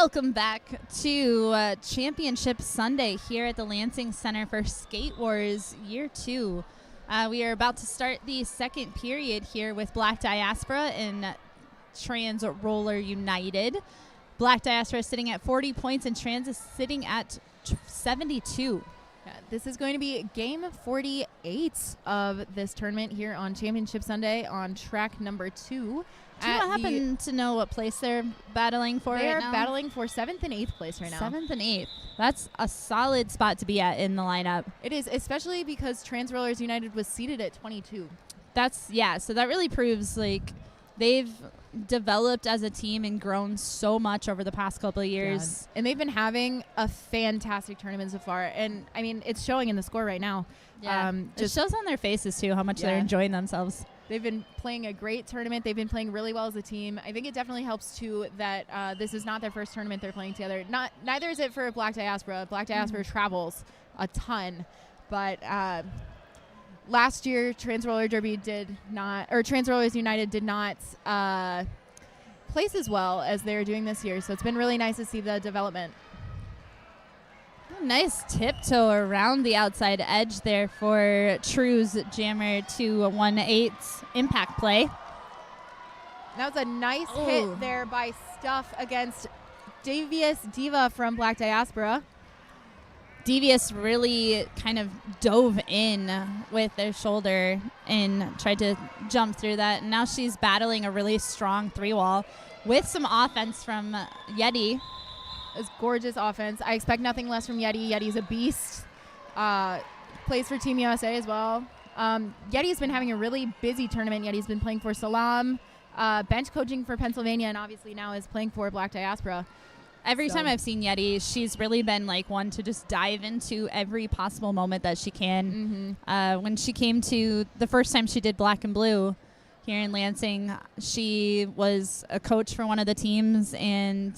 Welcome back to Championship Sunday here at the Lansing Center for Skate Wars Year 2. We are about to start the second period here with Black Diaspora and Trans Roller United. Black Diaspora is sitting at 40 points and Trans is sitting at 72. Yeah, this is going to be game 48 of this tournament here on Championship Sunday on track number 2. Do you happen to know what place they're battling for They right are now? battling for 7th and 8th place right now. 7th and 8th. That's a solid spot to be at in the lineup. It is, especially because Trans Rollers United was seated at 22. So that really proves like they've developed as a team and grown so much over the past couple of years. Yeah. And they've been having a fantastic tournament so far. And, I mean, it's showing in the score right now. Yeah. It shows on their faces, too, how much they're enjoying themselves. They've been playing a great tournament. They've been playing really well as a team. I think it definitely helps, too, that this is not their first tournament they're playing together. Neither is it for Black Diaspora. Black Diaspora travels a ton. But last year, Trans Rollers United did not place as well as they're doing this year. So it's been really nice to see the development. Nice tiptoe around the outside edge there for True's jammer to 1-8 impact play. That was a nice hit there by Stuff against Devious Diva from Black Diaspora. Devious really kind of dove in with their shoulder and tried to jump through that. And now she's battling a really strong 3-wall with some offense from Yeti. It's gorgeous offense. I expect nothing less from Yeti. Yeti's a beast. Plays for Team USA as well. Yeti's been having a really busy tournament. Yeti's been playing for SALAAM, bench coaching for Pennsylvania, and obviously now is playing for Black Diaspora. Every time I've seen Yeti, she's really been like one to just dive into every possible moment that she can. When she came to the first time she did Black and Blue here in Lansing, she was a coach for one of the teams and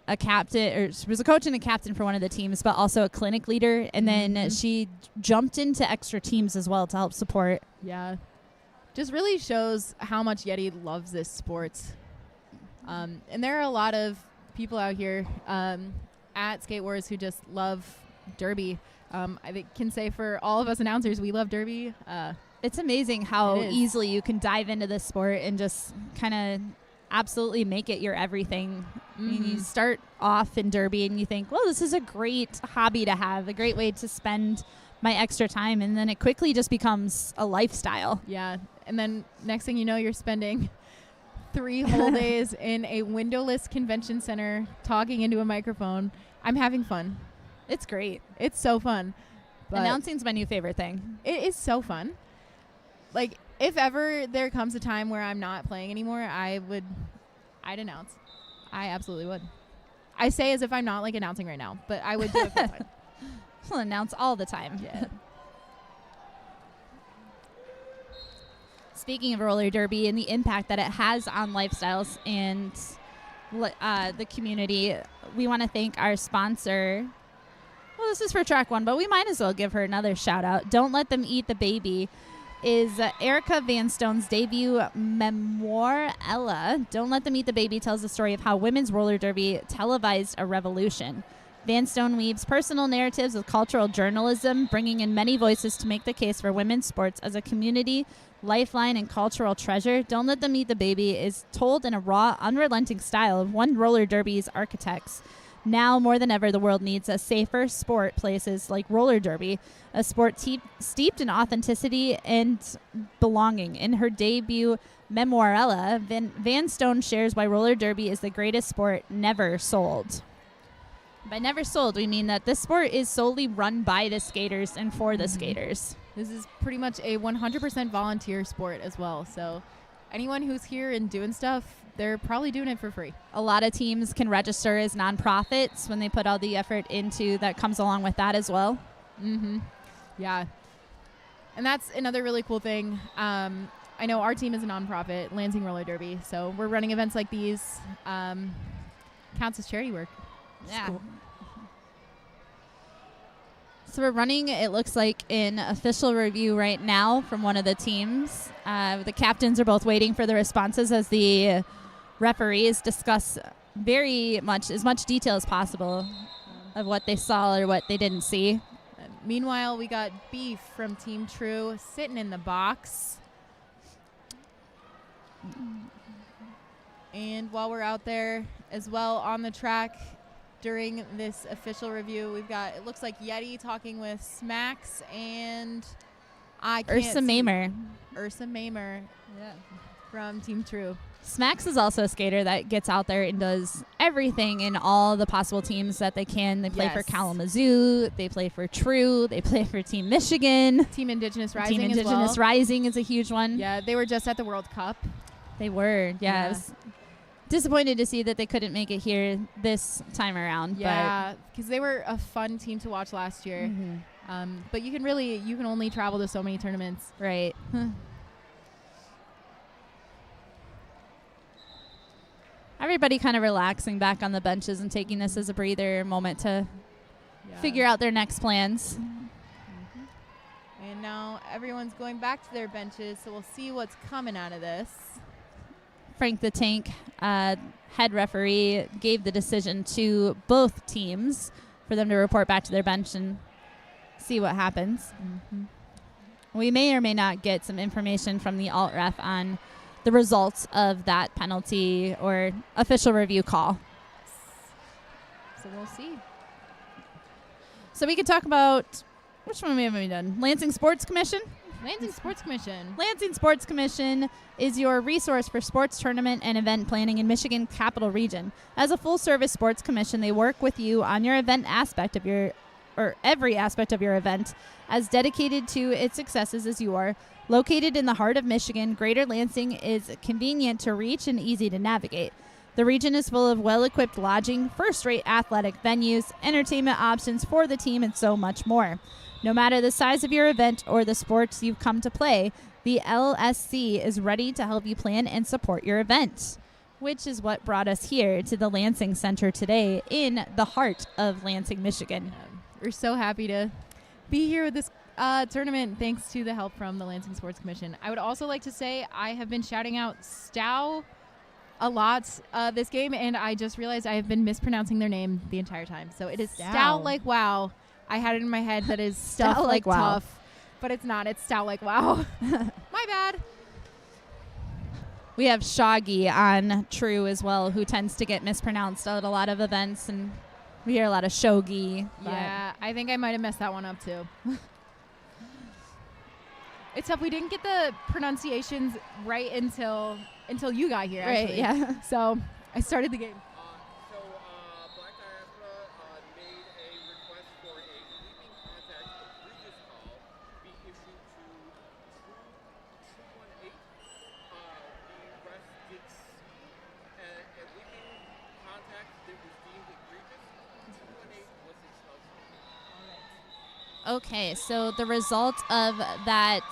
a captain, or she was a coach and a captain for one of the teams, but also a clinic leader. And then she jumped into extra teams as well to help support. Yeah. Just really shows how much Yeti loves this sport. And there are a lot of people out here at Skate Wars who just love Derby. I can say for all of us announcers, we love Derby. It's amazing how easily you can dive into this sport and just kind of absolutely make it your everything. I mean, you start off in Derby and you think, well, this is a great hobby to have, a great way to spend my extra time, and then it quickly just becomes a lifestyle. Yeah, and then next thing you know, you're spending 3 whole days in a windowless convention center talking into a microphone. I'm having fun. It's great. It's so fun. But announcing's my new favorite thing. It is so fun. Like, if ever there comes a time where I'm not playing anymore, I'd announce. I absolutely would. I say as if I'm not like announcing right now, but I would do it full time. We'll announce all the time. Yeah. Speaking of roller derby and the impact that it has on lifestyles and the community, we want to thank our sponsor. Well, this is for track 1, but we might as well give her another shout out. Don't Let Them Eat the Baby is Erica Vanstone's debut memoir, Ella. Don't Let Them Eat the Baby tells the story of how women's roller derby televised a revolution. Vanstone weaves personal narratives with cultural journalism, bringing in many voices to make the case for women's sports as a community, lifeline, and cultural treasure. Don't Let Them Eat the Baby is told in a raw, unrelenting style of one roller derby's architects. Now, more than ever, the world needs a safer sport places like roller derby, a sport steeped in authenticity and belonging. In her debut memoirella, Vanstone shares why roller derby is the greatest sport never sold. By never sold, we mean that this sport is solely run by the skaters and for the skaters. This is pretty much a 100% volunteer sport as well. So anyone who's here and doing stuff, they're probably doing it for free. A lot of teams can register as nonprofits when they put all the effort into that comes along with that as well. Yeah. And that's another really cool thing. I know our team is a nonprofit, Lansing Roller Derby. So we're running events like these. Counts as charity work. Yeah. Cool. So we're running, it looks like, an official review right now from one of the teams. The captains are both waiting for the responses as the referees discuss very much as much detail as possible of what they saw or what they didn't see. Meanwhile, we got Beef from Team True sitting in the box. And while we're out there as well on the track during this official review, we've got, it looks like Yeti talking with Smacks and Ursa Mamer. Ursa Mamer from Team True. Smacks is also a skater that gets out there and does everything in all the possible teams that they can. They play for Kalamazoo. They play for True. They play for Team Michigan. Team Indigenous Rising Team Indigenous Rising is a huge one. Yeah, they were just at the World Cup. They were, yeah. I was disappointed to see that they couldn't make it here this time around. Yeah, because they were a fun team to watch last year. But you can only travel to so many tournaments. Right. Everybody kind of relaxing back on the benches and taking this as a breather moment to figure out their next plans. And now everyone's going back to their benches, so we'll see what's coming out of this. Frank the Tank, head referee, gave the decision to both teams for them to report back to their bench and see what happens. We may or may not get some information from the alt ref on the results of that penalty or official review call. So we'll see. So we could talk about, which one haven't we done? Lansing Sports Commission? Lansing Sports Commission. Lansing Sports Commission is your resource for sports tournament and event planning in Michigan Capital Region. As a full-service sports commission, they work with you on your event aspect of your, or every aspect of your event, as dedicated to its successes as you are. Located in the heart of Michigan, Greater Lansing is convenient to reach and easy to navigate. The region is full of well-equipped lodging, first-rate athletic venues, entertainment options for the team, and so much more. No matter the size of your event or the sports you've come to play, the LSC is ready to help you plan and support your event, which is what brought us here to the Lansing Center today in the heart of Lansing, Michigan. We're so happy to be here with this tournament thanks to the help from the Lansing Sports Commission. I would also like to say I have been shouting out Stow a lot this game, and I just realized I have been mispronouncing their name the entire time. So it is Stow like wow. I had it in my head that is stuff like wow. tough, but it's not. It's Stow like wow. My bad. We have Shoggy on True as well, who tends to get mispronounced at a lot of events, and we hear a lot of Shogi. Yeah, I think I might have messed that one up too. It's tough. We didn't get the pronunciations right until you got here. Right, actually. yeah. So I started the game. So Black Diaspora made a request for a leaping contact egregious call be issued to 218. The rest did see a leaping contact that was deemed egregious. 218 was expelled. Okay, so the result of that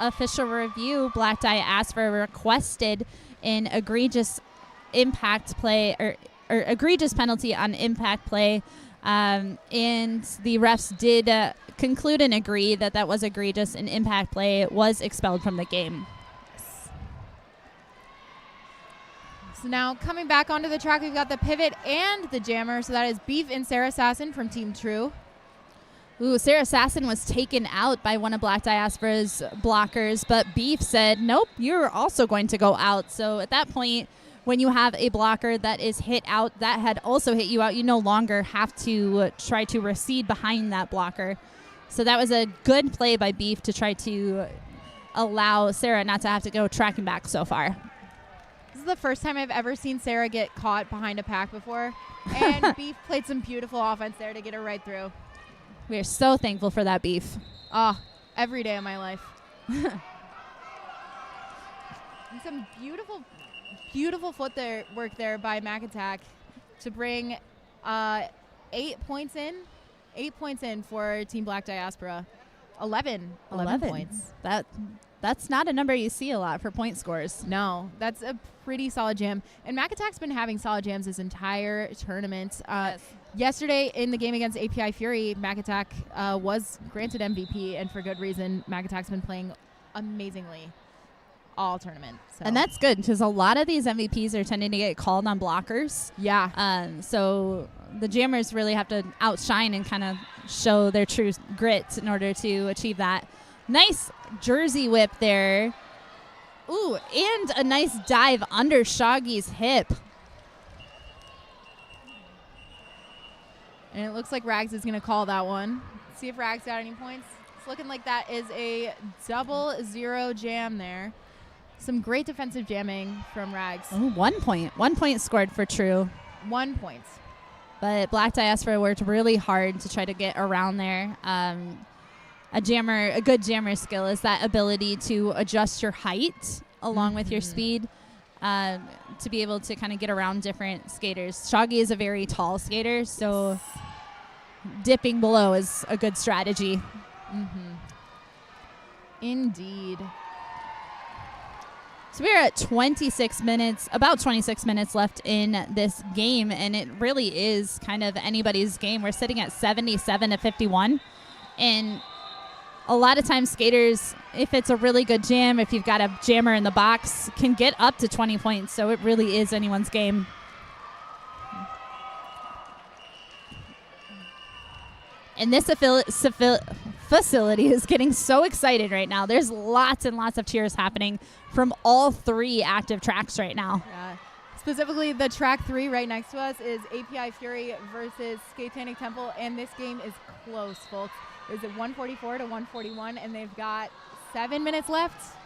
official review, Black Diaspora requested an egregious impact play or egregious penalty on impact play, and the refs did conclude and agree that that was egregious, and impact play was expelled from the game. So now coming back onto the track, we've got the pivot and the jammer. So that is Beef and Sarah Sasson from Team True. Ooh, Sarah Sasson was taken out by one of Black Diaspora's blockers, but Beef said, nope, you're also going to go out. So at that point, when you have a blocker that is hit out, that had also hit you out, you no longer have to try to recede behind that blocker. So that was a good play by Beef to try to allow Sarah not to have to go tracking back so far. This is the first time I've ever seen Sarah get caught behind a pack before. And Beef played some beautiful offense there to get her right through. We are so thankful for that, Beef. Oh, every day of my life. And some beautiful footwork there by Mich-Again to bring 8 points in. 8 points in for Team Black Diaspora. 11 points. That's not a number you see a lot for point scores. No, that's a pretty solid jam. And Mich-Again's been having solid jams this entire tournament. Yes. Yesterday in the game against API Fury, Mich-Again was granted MVP, and for good reason. Mich-Again's been playing amazingly. all tournament. So. And that's good because a lot of these MVPs are tending to get called on blockers. Yeah. So the jammers really have to outshine and kind of show their true grit in order to achieve that. Nice jersey whip there. Ooh, and a nice dive under Shoggy's hip. And it looks like Rags is going to call that one. See if Rags got any points. It's looking like that is a 0-0 jam there. Some great defensive jamming from Rags. Oh, 1 point. 1 point scored for True. 1 point. But Black Diaspora worked really hard to try to get around there. A good jammer skill is that ability to adjust your height along with your speed to be able to kind of get around different skaters. Shoggy is a very tall skater, so dipping below is a good strategy. Indeed. So we're at 26 minutes, about 26 minutes left in this game, and it really is kind of anybody's game. We're sitting at 77-51, and a lot of times skaters, if it's a really good jam, if you've got a jammer in the box, can get up to 20 points, so it really is anyone's game. And this facility is getting so excited right now. There's lots and lots of cheers happening from all three active tracks right now. Yeah. Specifically, the track 3 right next to us is API Fury versus Skatanic Temple, and this game is close, folks. Is it 144-141, and they've got 7 minutes left.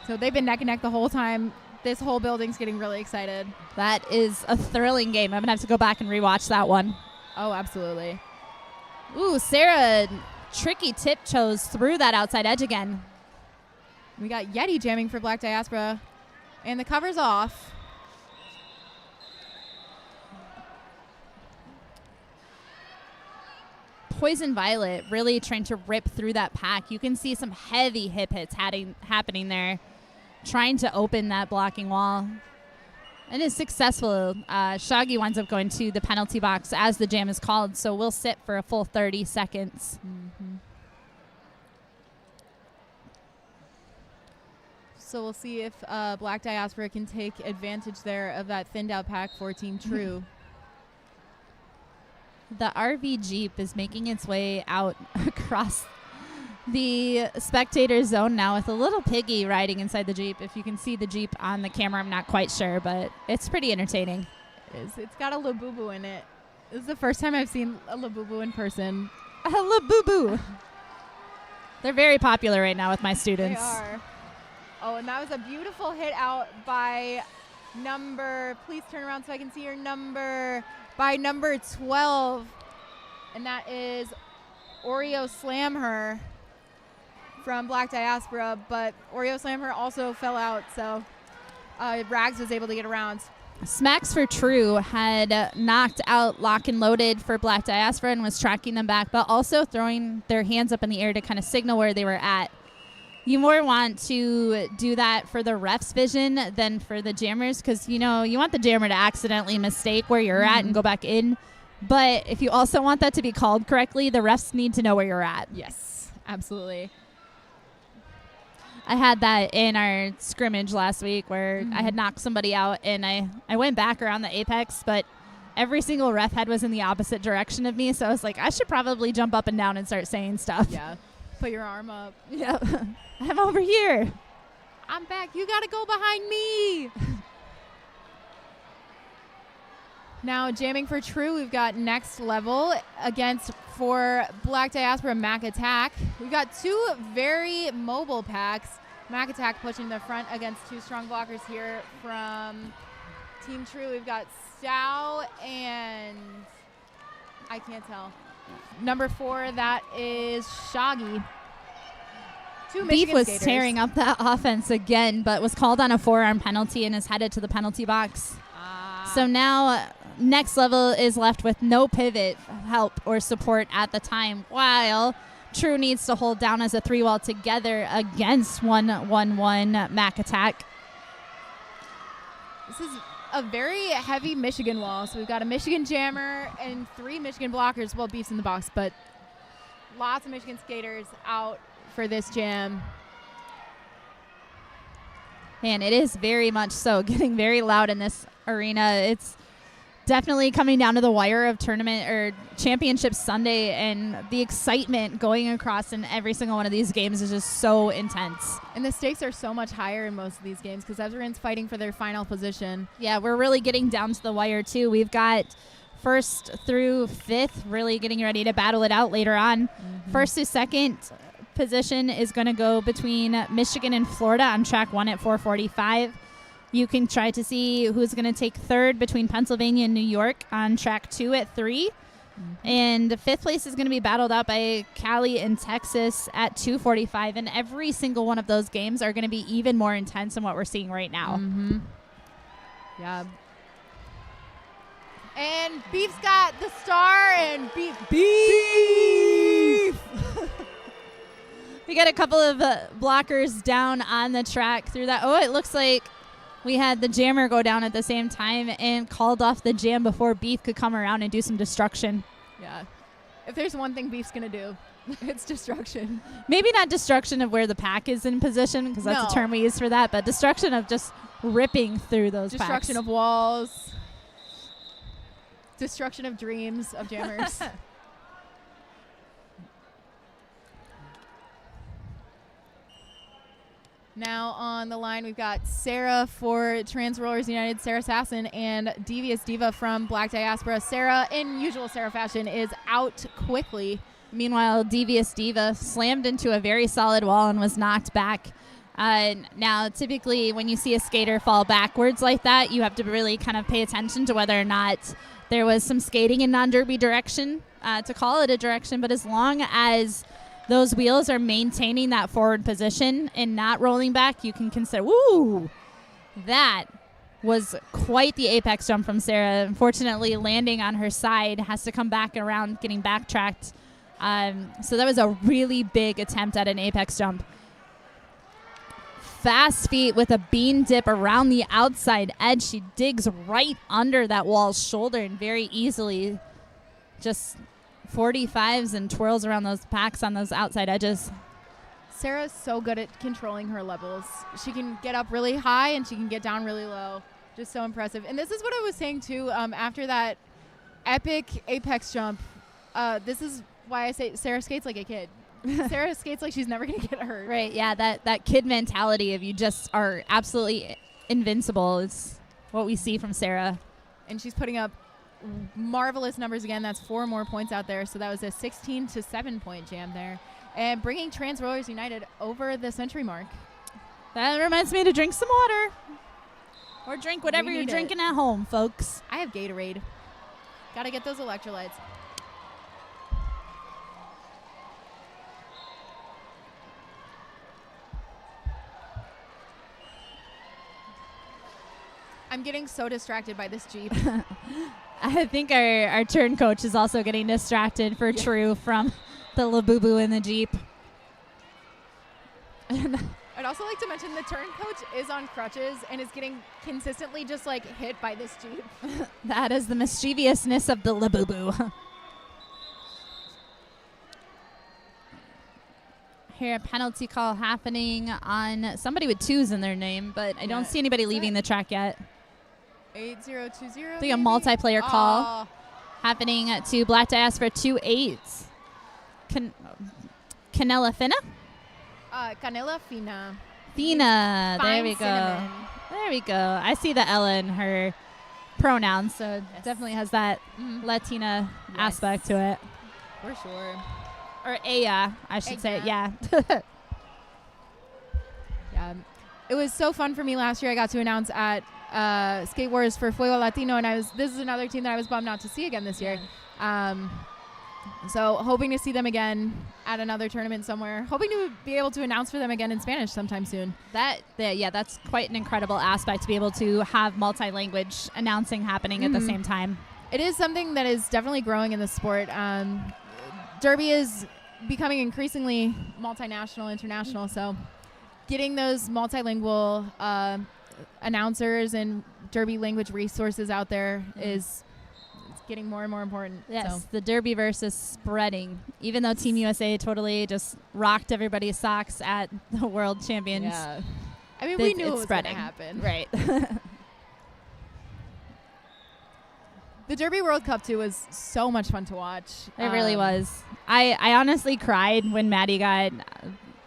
So they've been neck and neck the whole time. This whole building's getting really excited. That is a thrilling game. I'm going to have to go back and rewatch that one. Oh, absolutely. Ooh, Sarah tricky tiptoes through that outside edge again. We got Yeti jamming for Black Diaspora, and the cover's off. Poison Violet really trying to rip through that pack. You can see some heavy hip hits happening there, trying to open that blocking wall. And is successful. Shoggy winds up going to the penalty box as the jam is called, so we'll sit for a full 30 seconds. So we'll see if Black Diaspora can take advantage there of that thinned out pack for Team True. The RV Jeep is making its way out across the spectator zone now with a little piggy riding inside the Jeep. If you can see the Jeep on the camera, I'm not quite sure, but it's pretty entertaining. It's got a Labubu in it. This is the first time I've seen a Labubu in person. A Labubu. They're very popular right now with my students. They are. Oh, and that was a beautiful hit out by please turn around so I can see your number, by number 12. And that is Oreo Slam Her from Black Diaspora, but Oreo Slam Her also fell out, so Rags was able to get around. Smacks for True had knocked out Lock and Loaded for Black Diaspora and was tracking them back, but also throwing their hands up in the air to kind of signal where they were at. You more want to do that for the ref's vision than for the jammers because, you want the jammer to accidentally mistake where you're at and go back in. But if you also want that to be called correctly, the refs need to know where you're at. Yes, absolutely. I had that in our scrimmage last week where I had knocked somebody out and I went back around the apex, but every single ref head was in the opposite direction of me. So I was like, I should probably jump up and down and start saying stuff. Yeah. Put your arm up. Yeah. I'm over here. I'm back. You got to go behind me. Now, jamming for True, we've got Next Level against for Black Diaspora Mac Attack. We've got two very mobile packs. Mac Attack pushing the front against two strong blockers here from Team True. We've got Stow and I can't tell. Number 4, that is Shoggy. Two Beef Michigan was skaters. tearing up that offense again, but was called on a forearm penalty and is headed to the penalty box. So now Next Level is left with no pivot help or support at the time, while True needs to hold down as a 3-wall together against 1-1-1 Mac Attack. This is a very heavy Michigan wall. So we've got a Michigan jammer and 3 Michigan blockers. Well, Beef's in the box, but lots of Michigan skaters out for this jam. And it is very much so getting very loud in this arena. It's definitely coming down to the wire of tournament or championship Sunday, and the excitement going across in every single one of these games is just so intense. And the stakes are so much higher in most of these games because everyone's fighting for their final position. Yeah, we're really getting down to the wire too. We've got first through fifth really getting ready to battle it out later on. First to second position is going to go between Michigan and Florida on track 1 at 4:45. You can try to see who's going to take third between Pennsylvania and New York on track 2 at 3. And fifth place is going to be battled out by Cali and Texas at 2:45. And every single one of those games are going to be even more intense than what we're seeing right now. Yeah. And Beef's got the star, and Beef. We got a couple of blockers down on the track through that. Oh, it looks like we had the jammer go down at the same time and called off the jam before Beef could come around and do some destruction. Yeah. If there's one thing Beef's going to do, it's destruction. Maybe not destruction of where the pack is in position, because that's a term we use for that, but destruction of just ripping through those Destruction packs. of walls. Destruction of dreams of jammers. Now on the line, we've got Sarah for Trans Rollers United, Sarah Sasson, and Devious Diva from Black Diaspora. Sarah, in usual Sarah fashion, is out quickly. Meanwhile, Devious Diva slammed into a very solid wall and was knocked back. Now, typically, when you see a skater fall backwards like that, you have to really kind of pay attention to whether or not there was some skating in non-derby direction to call it a direction. But as long as those wheels are maintaining that forward position and not rolling back, you can consider, woo, that was quite the apex jump from Sarah. Unfortunately, landing on her side, has to come back around, getting backtracked. So that was a really big attempt at an apex jump. Fast feet with a bean dip around the outside edge. She digs right under that wall's shoulder and very easily just 45s and twirls around those packs on those outside edges. Sarah's so good at controlling her levels. She can get up really high and she can get down really low. Just so impressive. And this is what I was saying too, after that epic apex jump. This is why I say Sarah skates like a kid. Sarah skates like she's never going to get hurt. Right, yeah, that kid mentality of you just are absolutely invincible is what we see from Sarah. And she's putting up marvelous numbers again. That's 4 more points out there. So that was a 16-7 point jam there. And bringing Trans Rollers United over the century mark. That reminds me to drink some water. Or drink whatever you're drinking at home, folks. I have Gatorade. Got to get those electrolytes. I'm getting so distracted by this Jeep. I think our turn coach is also getting distracted for True from the Labubu in the Jeep. I'd also like to mention the turn coach is on crutches and is getting consistently just like hit by this Jeep. That is the mischievousness of the Labubu. Here, a penalty call happening on somebody with 2s in their name, but I don't see anybody leaving the track yet. 8020. I think a multiplayer call happening to Black Diaspora 2 8s. Canela Fina? Canela Fina. Fina. There Fine we go. cinnamon. There we go. I see the L in her pronouns, so definitely has that Latina aspect to it. For sure. Or Aya, I should say. Yeah. Yeah. It was so fun for me last year. I got to announce at Skate Wars for Fuego Latino, and this is another team that I was bummed not to see again this year. So hoping to see them again at another tournament somewhere. Hoping to be able to announce for them again in Spanish sometime soon. That's quite an incredible aspect to be able to have multi-language announcing happening at the same time. It is something that is definitely growing in the sport. Derby is becoming increasingly multinational, international, so getting those multilingual announcers and Derby language resources out there is getting more and more important. Yes, so. the Derbyverse is spreading. Even though Team USA totally just rocked everybody's socks at the World Champions. Yeah. I mean, we It's knew it was going to spreading. happen. Right. The Derby World Cup, too, was so much fun to watch. It really was. I honestly cried when Maddie got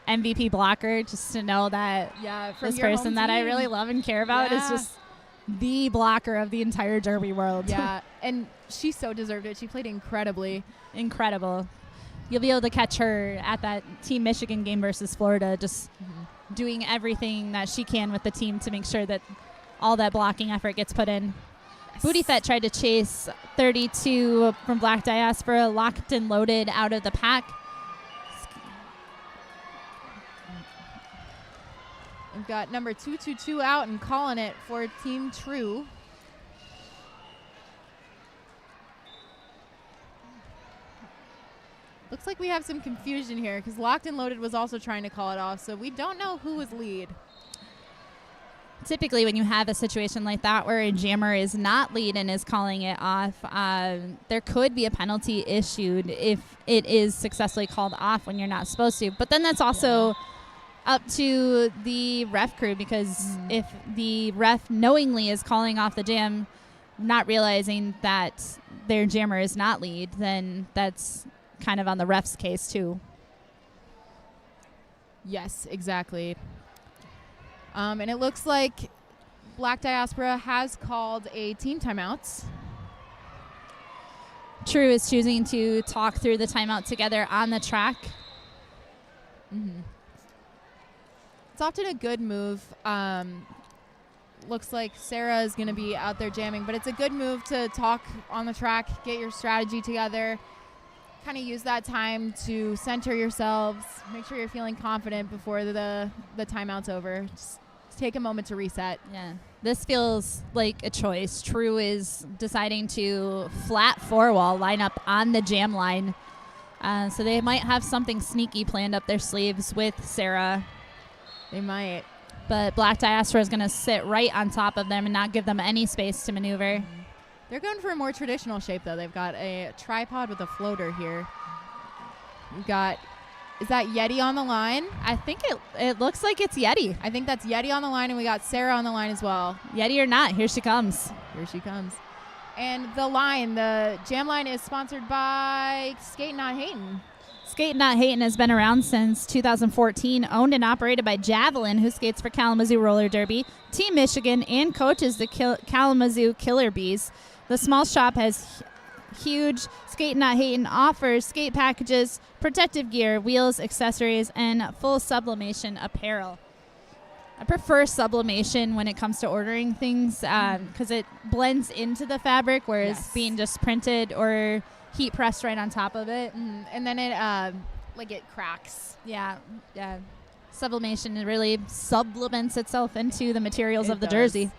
MVP blocker, just to know that Yeah, from this your home person that I team. really love and care about is Yeah. just the blocker of the entire Derby world. Yeah, and she so deserved it. She played incredibly. Incredible. You'll be able to catch her at that Team Michigan game versus Florida, just doing everything that she can with the team to make sure that all that blocking effort gets put in. Booty Fett tried to chase 32 from Black Diaspora, locked and loaded out of the pack. We've got number 222 out and calling it for Team True. Looks like we have some confusion here because Locked and Loaded was also trying to call it off, so we don't know who was lead. Typically, when you have a situation like that where a jammer is not lead and is calling it off, there could be a penalty issued if it is successfully called off when you're not supposed to. But then that's also up to the ref crew, because if the ref knowingly is calling off the jam, not realizing that their jammer is not lead, then that's kind of on the ref's case too. Yes, exactly. And it looks like Black Diaspora has called a team timeouts. True is choosing to talk through the timeout together on the track. It's often a good move. Looks like Sarah is going to be out there jamming, but it's a good move to talk on the track, get your strategy together, kind of use that time to center yourselves, make sure you're feeling confident before the timeout's over. Just take a moment to reset. Yeah, this feels like a choice. True is deciding to flat four-wall line up on the jam line. So they might have something sneaky planned up their sleeves with Sarah. They might. But Black Diaspora is going to sit right on top of them and not give them any space to maneuver. They're going for a more traditional shape, though. They've got a tripod with a floater here. We've got, is that Yeti on the line? I think it looks like it's Yeti. I think that's Yeti on the line, and we got Sarah on the line as well. Yeti or not, here she comes. Here she comes. And the jam line is sponsored by Skate Not Hatin'. Skate Not Hatin' has been around since 2014, owned and operated by Javelin, who skates for Kalamazoo Roller Derby, Team Michigan, and coaches the Kalamazoo Killer Bees. The small shop has huge. Skate Not Hatin' offers skate packages, protective gear, wheels, accessories, and full sublimation apparel. I prefer sublimation when it comes to ordering things because it blends into the fabric, whereas being just printed or heat pressed right on top of it. And then it it cracks. Yeah. Sublimation really subliments itself into the materials of the does. jersey.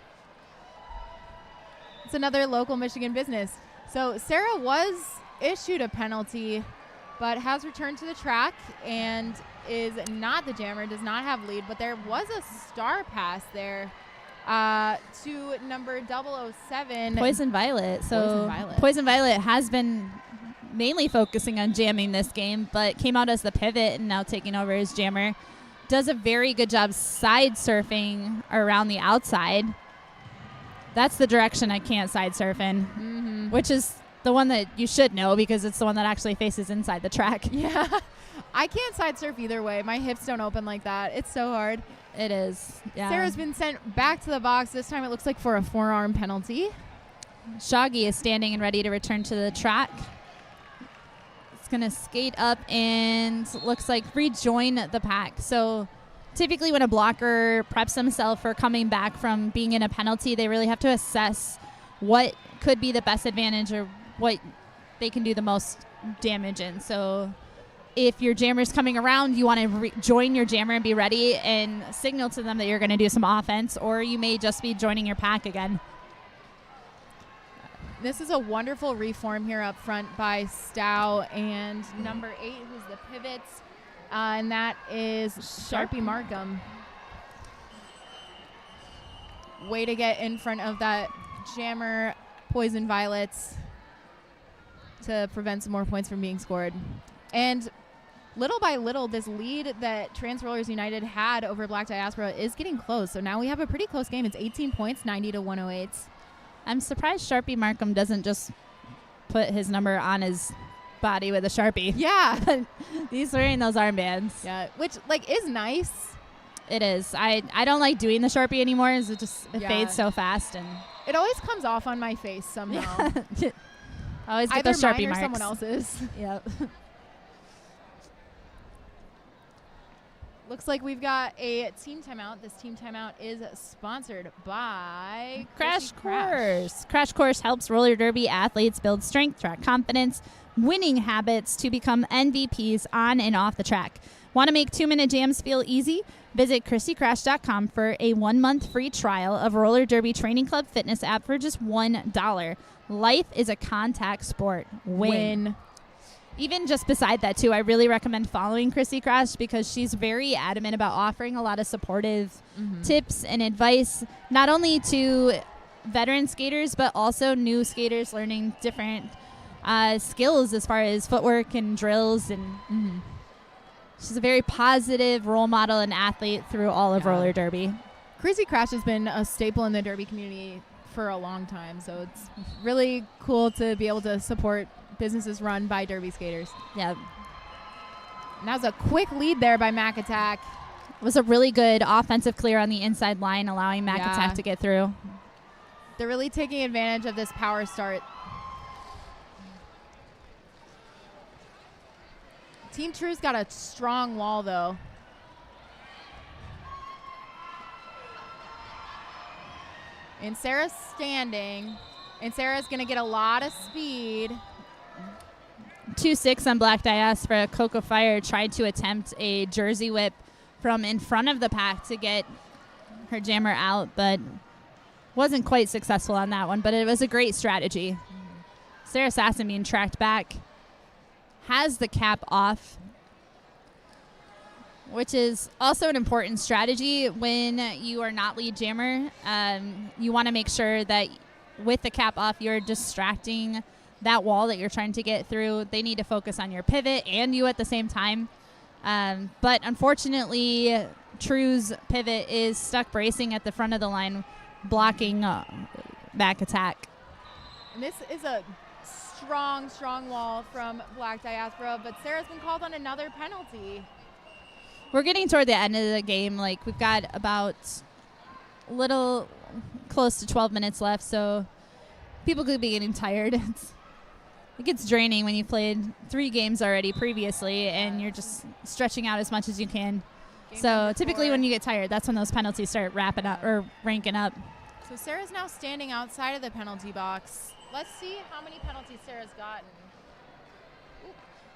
It's another local Michigan business. So Sarah was issued a penalty, but has returned to the track and is not the jammer, does not have lead, but there was a star pass there to number 007. Poison Violet. So Poison Violet. has been mainly focusing on jamming this game, but came out as the pivot and now taking over as jammer. Does a very good job side surfing around the outside. That's the direction I can't side surf in, which is the one that you should know because it's the one that actually faces inside the track. Yeah. I can't side surf either way. My hips don't open like that. It's so hard. It is. Yeah. Sarah's been sent back to the box. This time it looks like for a forearm penalty. Shaggy is standing and ready to return to the track. It's going to skate up and looks like rejoin the pack. So typically when a blocker preps himself for coming back from being in a penalty, they really have to assess what could be the best advantage or what they can do the most damage in. So if your jammer's coming around, you want to join your jammer and be ready and signal to them that you're going to do some offense, or you may just be joining your pack again. This is a wonderful reform here up front by Stow and number 8, who's the pivots, and that is Sharpie Markham. Way to get in front of that jammer, Poison Violets, to prevent some more points from being scored. And little by little, this lead that Trans Rollers United had over Black Diaspora is getting close. So now we have a pretty close game. It's 18 points, 90 to 108. I'm surprised Sharpie Markham doesn't just put his number on his body with a Sharpie. Yeah. He's wearing those armbands. Yeah, which like is nice. It is. I don't like doing the Sharpie anymore. It fades so fast, and it always comes off on my face somehow. I always get Either those Sharpie mine or marks. someone else's. Yep. Looks like we've got a team timeout. This team timeout is sponsored by Crash Course. Crash Course helps roller derby athletes build strength, track confidence, winning habits to become MVPs on and off the track. Want to make 2-minute jams feel easy? Visit ChristyCrash.com for a 1-month free trial of Roller Derby Training Club fitness app for just $1. Life is a contact sport. Win. Even just beside that, too, I really recommend following Chrissy Crash because she's very adamant about offering a lot of supportive tips and advice, not only to veteran skaters, but also new skaters learning different skills as far as footwork and drills. And she's a very positive role model and athlete through all of roller derby. Chrissy Crash has been a staple in the derby community for a long time, so it's really cool to be able to support businesses run by derby skaters. Yeah. And that was a quick lead there by Mac Attack. It was a really good offensive clear on the inside line, allowing Mac Attack to get through. They're really taking advantage of this power start. Team True's got a strong wall, though. And Sarah's standing. And Sarah's going to get a lot of speed. 2-6 on Black Diaspora. Coco Fire tried to attempt a jersey whip from in front of the pack to get her jammer out, but wasn't quite successful on that one. But it was a great strategy. Sarah Sasson being tracked back. Has the cap off, which is also an important strategy when you are not lead jammer. You want to make sure that with the cap off, you're distracting that wall that you're trying to get through. They need to focus on your pivot and you at the same time. But unfortunately, True's pivot is stuck bracing at the front of the line, blocking back attack. And this is a strong wall from Black Diaspora, but Sarah's been called on another penalty. We're getting toward the end of the game. Like, we've got about a little close to 12 minutes left, so people could be getting tired. It gets draining when you've played 3 games already previously and you're just stretching out as much as you can. So typically when you get tired, that's when those penalties start wrapping up or ranking up. So Sarah's now standing outside of the penalty box. Let's see how many penalties Sarah's gotten.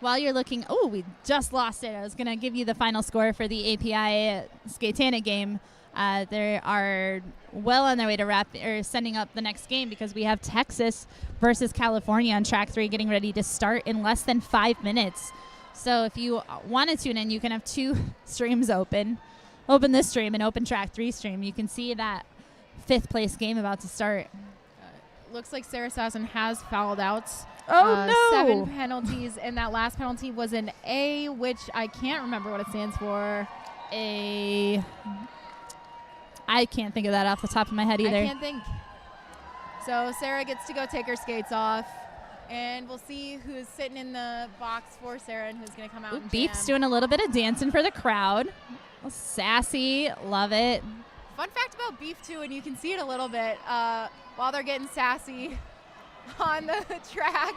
While you're looking, we just lost it. I was going to give you the final score for the API Skatana game. They are well on their way to sending up the next game because we have Texas versus California on track 3 getting ready to start in less than 5 minutes. So if you want to tune in, you can have 2 streams open. Open this stream and open track 3 stream. You can see that 5th place game about to start. Looks like Sarah Sasson has fouled out. No! 7 penalties, and that last penalty was an A, which I can't remember what it stands for. I can't think of that off the top of my head either. I can't think. So Sarah gets to go take her skates off, and we'll see who's sitting in the box for Sarah and who's going to come out and Beef's jam. doing a little bit of dancing for the crowd. Sassy, love it. Fun fact about Beef, too, and you can see it a little bit while they're getting sassy on the track.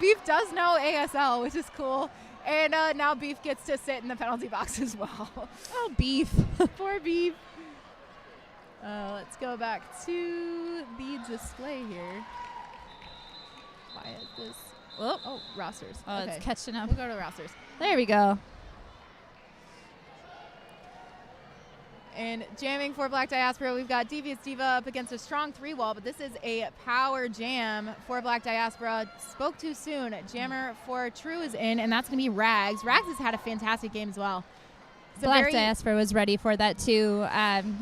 Beef does know ASL, which is cool. And now Beef gets to sit in the penalty box as well. Oh, Beef. Poor Beef. Let's go back to the display here. Why is this? Oh, rosters. Oh, okay. It's catching up. We'll go to rosters. There we go. And jamming for Black Diaspora, we've got Devious Diva up against a strong 3 wall, but this is a power jam for Black Diaspora. Spoke too soon. Jammer for True is in, and that's going to be Rags. Rags has had a fantastic game as well. Black Diaspora was ready for that too.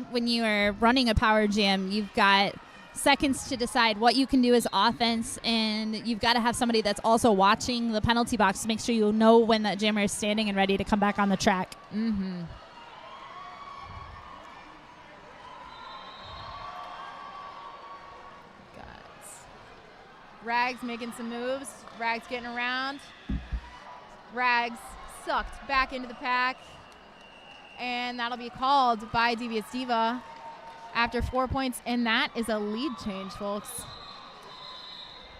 When you are running a power jam, you've got seconds to decide what you can do as offense, and you've got to have somebody that's also watching the penalty box to make sure you know when that jammer is standing and ready to come back on the track. Mm-hmm. Rags making some moves. Rags getting around. Rags sucked back into the pack. And that'll be called by Devious Diva after 4 points. And that is a lead change, folks.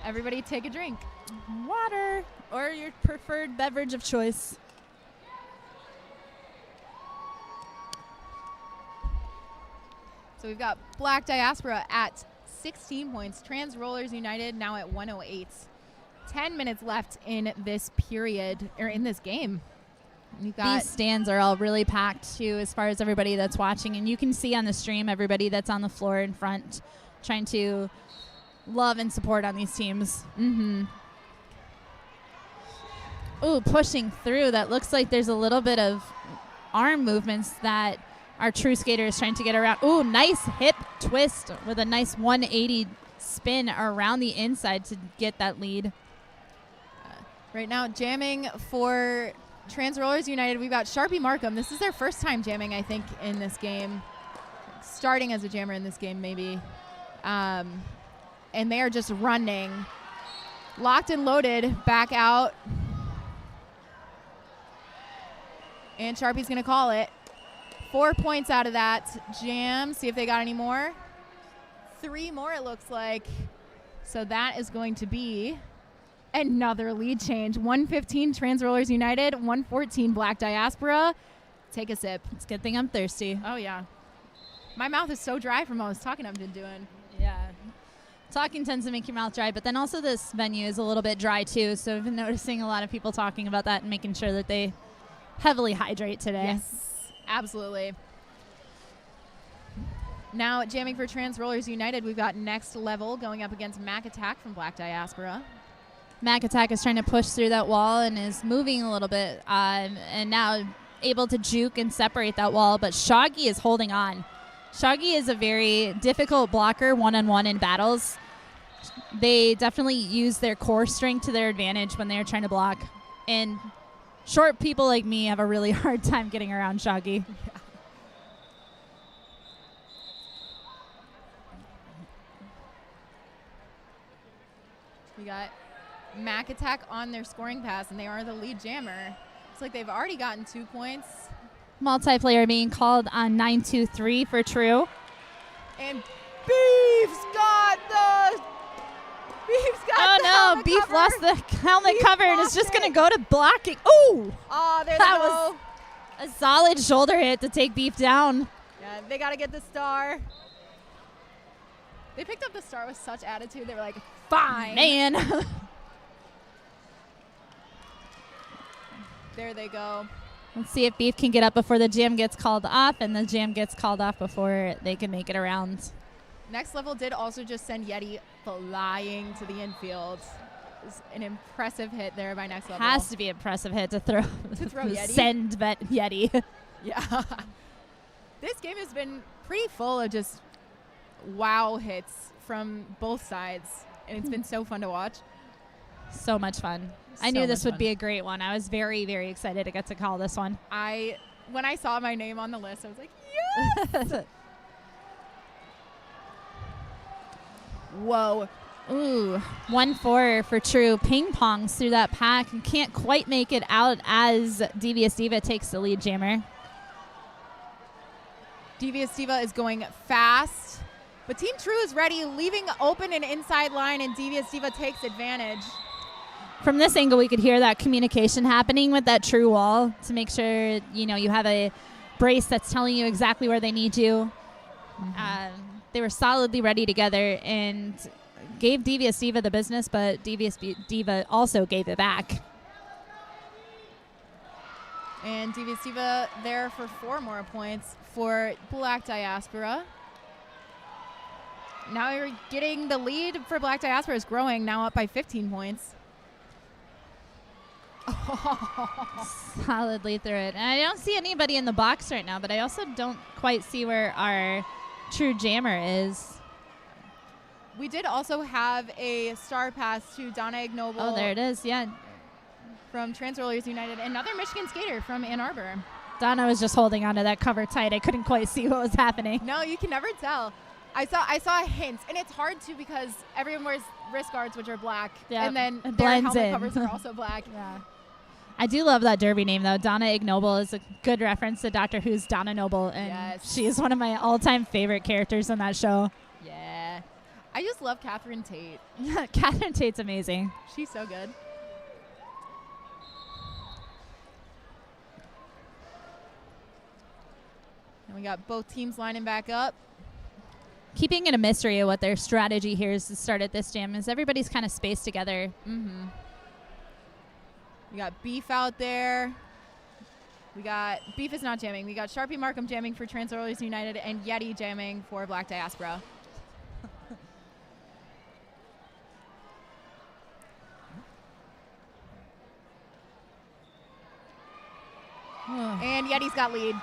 Everybody take a drink. Water or your preferred beverage of choice. So we've got Black Diaspora at 16 points. Trans Rollers United now at 108. 10 minutes left in this period, or in this game. We've got These stands are all really packed too, as far as everybody that's watching, and you can see on the stream everybody that's on the floor in front trying to love and support on these teams. Mm-hmm. Ooh, pushing through. That looks like there's a little bit of arm movements that our true skater is trying to get around. Ooh, nice hip twist with a nice 180 spin around the inside to get that lead. Right now, jamming for Trans Rollers United, we've got Sharpie Markham. This is their first time jamming, I think, in this game. Starting as a jammer in this game, maybe. And they are just running. Locked and loaded, back out. And Sharpie's going to call it. 4 points out of that jam. See if they got any more. 3 more, it looks like. So that is going to be another lead change. 115 Trans Rollers United, 114 Black Diaspora. Take a sip. It's a good thing I'm thirsty. Oh, yeah. My mouth is so dry from all this talking I've been doing. Yeah. Talking tends to make your mouth dry, but then also this venue is a little bit dry too, so I've been noticing a lot of people talking about that and making sure that they heavily hydrate today. Yes, absolutely. Now, jamming for Trans Rollers United, we've got Next Level going up against Mac Attack from Black Diaspora. Mac Attack is trying to push through that wall and is moving a little bit, and now able to juke and separate that wall, but Shoggy is holding on. Shoggy is a very difficult blocker one-on-one in battles. They definitely use their core strength to their advantage when they're trying to block, and short people like me have a really hard time getting around Shoggy. Yeah. We got Mac Attack on their scoring pass, and they are the lead jammer. Looks like they've already gotten 2 points. Multiplayer being called on 9-2-3 for true. And Beef's got the... Beef's got the no, helmet Beef cover. lost the helmet Beef cover and is lost just going to it. go to blocking. Ooh! Oh, there That they go. was a solid shoulder hit to take Beef down. Yeah, they got to get the star. They picked up the star with such attitude. They were like, fine. Man. There they go. Let's see if Beef can get up before the jam gets called off, and the jam gets called off before they can make it around. Next Level did also just send Yeti flying to the infield. It was an impressive hit there by Next Level. Has to be an impressive hit to throw, Yeti. send Yeti. Yeah. This game has been pretty full of just wow hits from both sides, and it's been so fun to watch. So much fun. I So knew this much would be a great one. I was very, very excited to get to call this one. When I saw my name on the list, I was like, yes! Whoa. Ooh, 1-4 for True. Ping pongs through that pack and can't quite make it out as Devious Diva takes the lead jammer. Devious Diva is going fast, but Team True is ready, leaving open an inside line, and Devious Diva takes advantage. From this angle, we could hear that communication happening with that True wall to make sure, you have a brace that's telling you exactly where they need you. Mm-hmm. They were solidly ready together and gave Devious Diva the business, but Devious Diva also gave it back. And Devious Diva there for 4 more points for Black Diaspora. Now you're getting the lead for Black Diaspora is growing, now up by 15 points. Solidly through it. And I don't see anybody in the box right now, but I also don't quite see where our True jammer is. We did also have a star pass to Donna Ignoble. Oh, there it is. Yeah. From Trans Rollers United. Another Michigan skater from Ann Arbor. Donna was just holding onto that cover tight. I couldn't quite see what was happening. No, you can never tell. I saw hints, and it's hard to because everyone wears wrist guards, which are black, Yeah, and then it their blends helmet in. covers are also black. Yeah. I do love that derby name, though. Donna Ignoble is a good reference to Doctor Who's Donna Noble, and Yes. she is one of my all-time favorite characters on that show. Yeah. I just love Catherine Tate. Catherine Tate's amazing. She's so good. And we got both teams lining back up. Keeping it a mystery of what their strategy here is to start at this jam is everybody's kind of spaced together. Mm-hmm. We got Beef out there. Beef is not jamming. We got Sharpie Markham jamming for Trans Rollers United and Yeti jamming for Black Diaspora. And Yeti's got lead.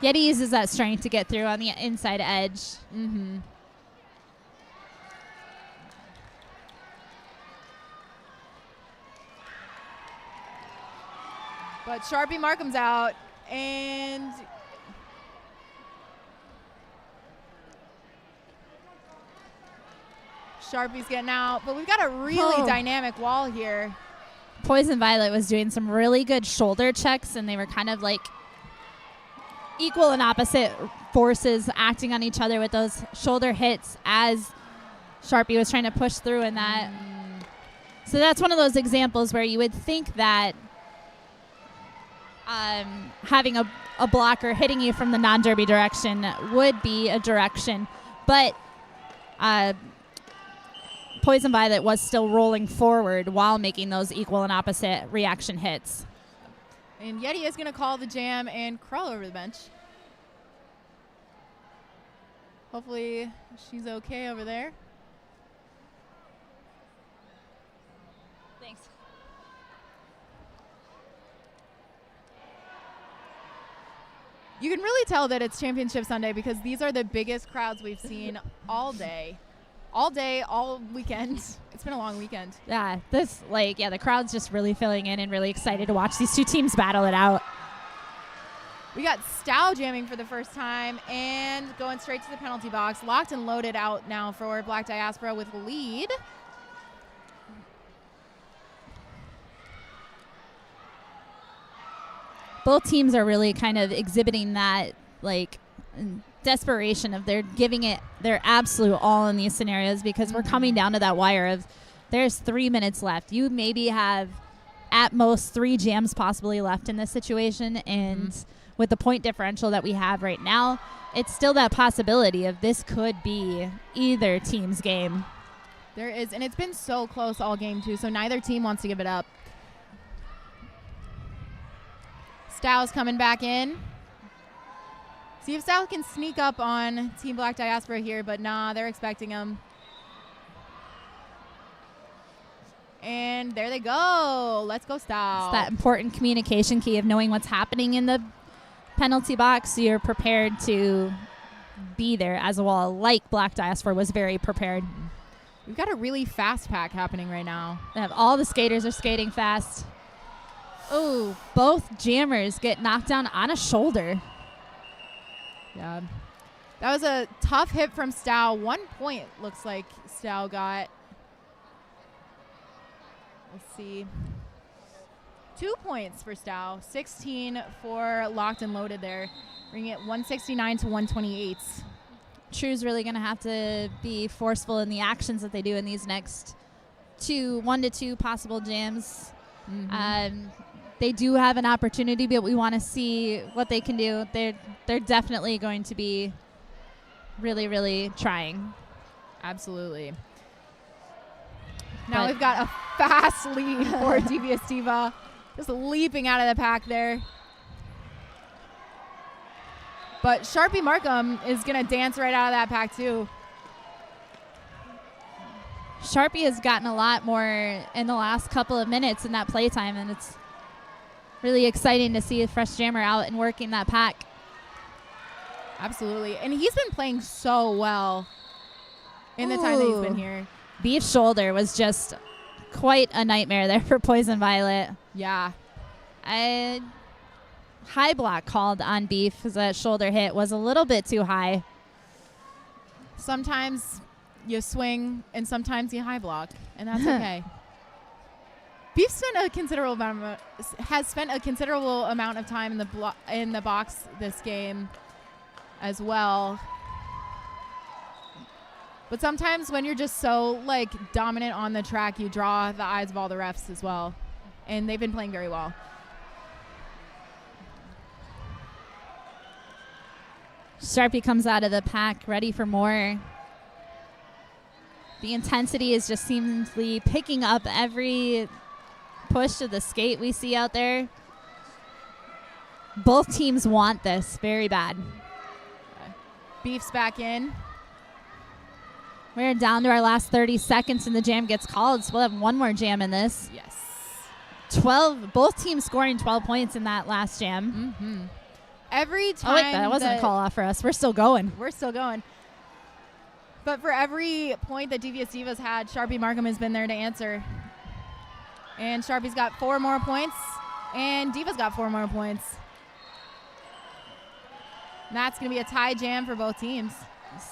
Yeti uses that strength to get through on the inside edge. Mm-hmm. But Sharpie Markham's out, and Sharpie's getting out. But we've got a really dynamic wall here. Poison Violet was doing some really good shoulder checks, and they were kind of like equal and opposite forces acting on each other with those shoulder hits as Sharpie was trying to push through in that. So that's one of those examples where you would think that having a blocker hitting you from the non-derby direction would be a direction, but Poison Violet was still rolling forward while making those equal and opposite reaction hits. And Yeti is going to call the jam and crawl over the bench. Hopefully she's okay over there. Thanks. You can really tell that it's Championship Sunday because these are the biggest crowds we've seen all day. All day, all weekend. It's been a long weekend. Yeah, the crowd's just really filling in and really excited to watch these two teams battle it out. We got Stow jamming for the first time and going straight to the penalty box. Locked and loaded out now for Black Diaspora with lead. Both teams are really kind of exhibiting that desperation of they're giving it their absolute all in these scenarios because we're coming down to that wire of there's 3 minutes left. You maybe have at most 3 jams possibly left in this situation, and with the point differential that we have right now, it's still that possibility of this could be either team's game. There is, and it's been so close all game too, so neither team wants to give it up. Stow's coming back in. See if Stow can sneak up on Team Black Diaspora here, but nah, they're expecting him. And there they go. Let's go, Stow. It's that important communication key of knowing what's happening in the penalty box, so you're prepared to be there as well, like Black Diaspora was very prepared. We've got a really fast pack happening right now. They have all the skaters are skating fast. Oh, both jammers get knocked down on a shoulder. Yeah. That was a tough hit from Stow. 1 point looks like Stow got. Let's see. 2 points for Stow. 16 for Locked and Loaded there. Bringing it 169 to 128. True's really going to have to be forceful in the actions that they do in these next 1 to 2 possible jams. They do have an opportunity, but we want to see what they can do. They're definitely going to be really, really trying. Absolutely. Now we've got a fast lead for Devious Diva. Just leaping out of the pack there. But Sharpie Markham is going to dance right out of that pack too. Sharpie has gotten a lot more in the last couple of minutes in that playtime, and it's really exciting to see a fresh jammer out and working that pack. Absolutely. And he's been playing so well. in the time that he's been here. Beef shoulder was just quite a nightmare there for Poison Violet. Yeah. High block called on Beef because that shoulder hit was a little bit too high. Sometimes you swing and sometimes you high block, and that's okay. Beef has spent a considerable amount of time in the box this game as well. But sometimes when you're just so dominant on the track, you draw the eyes of all the refs as well. And they've been playing very well. Sharpie comes out of the pack, ready for more. The intensity is just seemingly picking up every push of the skate we see out there. Both teams want this very bad. Beef's back in. We're down to our last 30 seconds and the jam gets called, so we'll have one more jam in this. Yes. 12, both teams scoring 12 points in that last jam. Mm-hmm. Every time. Oh, wait, that wasn't a call off for us. We're still going. We're still going. But for every point that Devious Divas had, Sharpie Markham has been there to answer. And Sharpie's got 4 more points, and Diva's got 4 more points. And that's going to be a tie jam for both teams.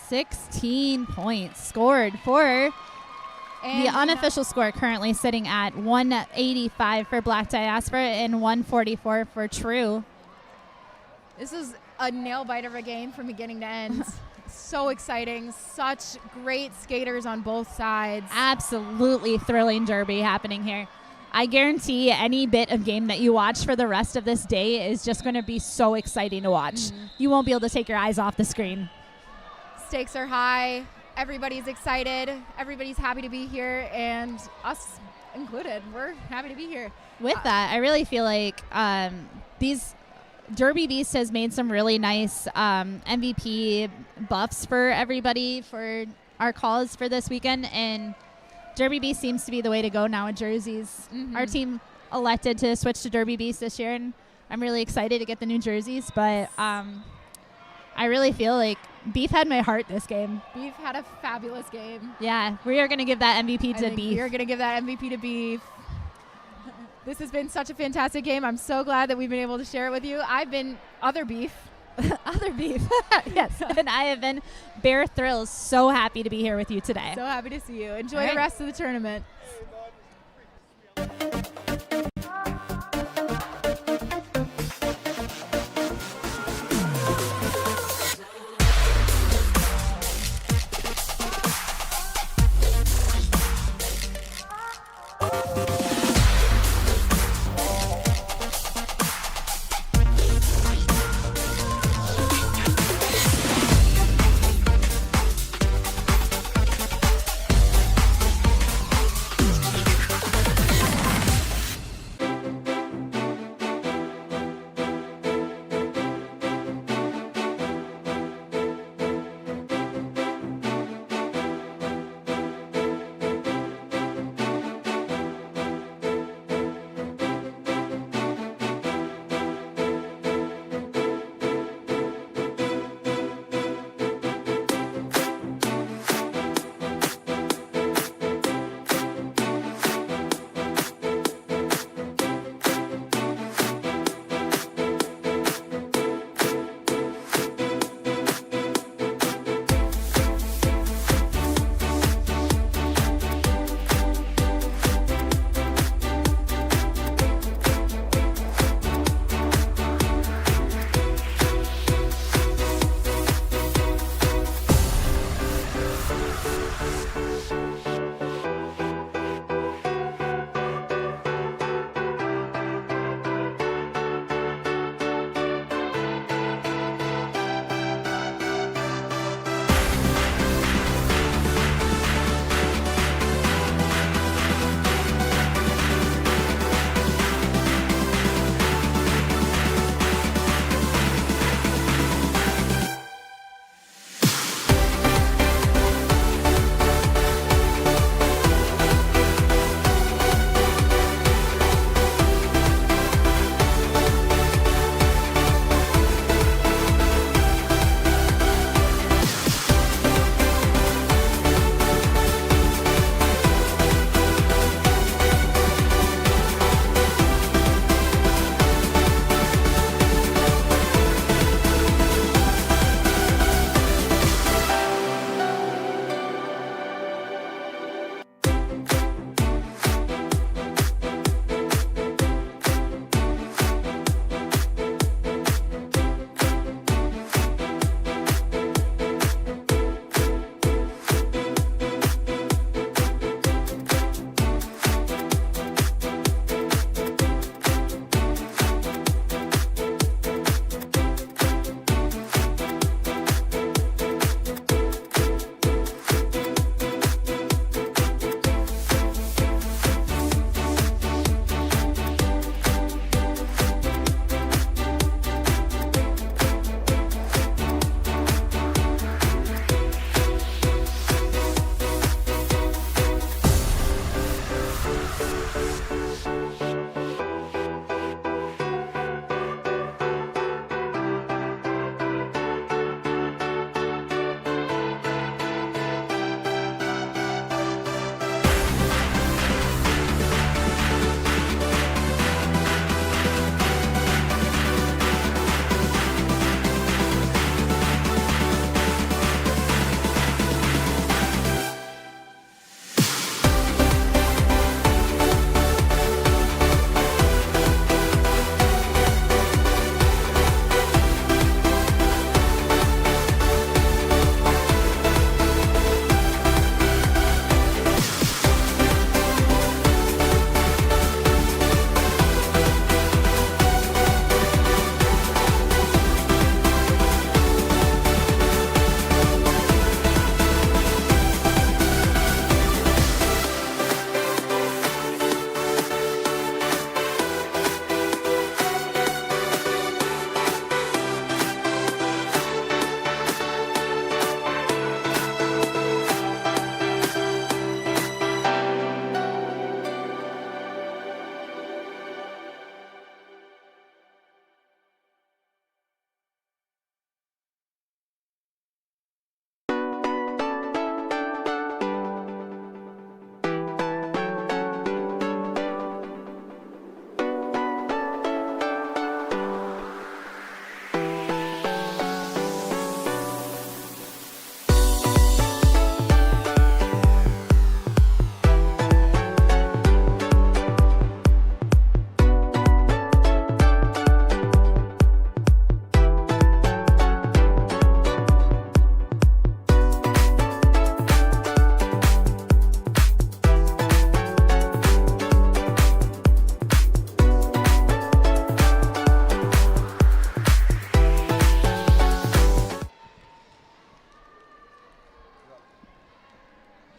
16 points scored for the unofficial score, currently sitting at 185 for Black Diaspora and 144 for True. This is a nail biter of a game from beginning to end. So exciting. Such great skaters on both sides. Absolutely thrilling derby happening here. I guarantee any bit of game that you watch for the rest of this day is just going to be so exciting to watch. Mm-hmm. You won't be able to take your eyes off the screen. Stakes are high. Everybody's excited. Everybody's happy to be here, and us included. We're happy to be here. With that, I really feel like these Derby Beast has made some really nice MVP buffs for everybody for our calls for this weekend, and Derby Beast seems to be the way to go now with jerseys. Mm-hmm. Our team elected to switch to Derby Beast this year, and I'm really excited to get the new jerseys, but I really feel like Beef had my heart this game. Beef had a fabulous game. Yeah, we are going to give that MVP to Beef. We are going to give that MVP to Beef. This has been such a fantastic game. I'm so glad that we've been able to share it with you. I've been Other Beef. Other Beef. Yes. And I have been Bear Thrills. So happy to be here with you today. So happy to see you. Enjoy the rest of the tournament.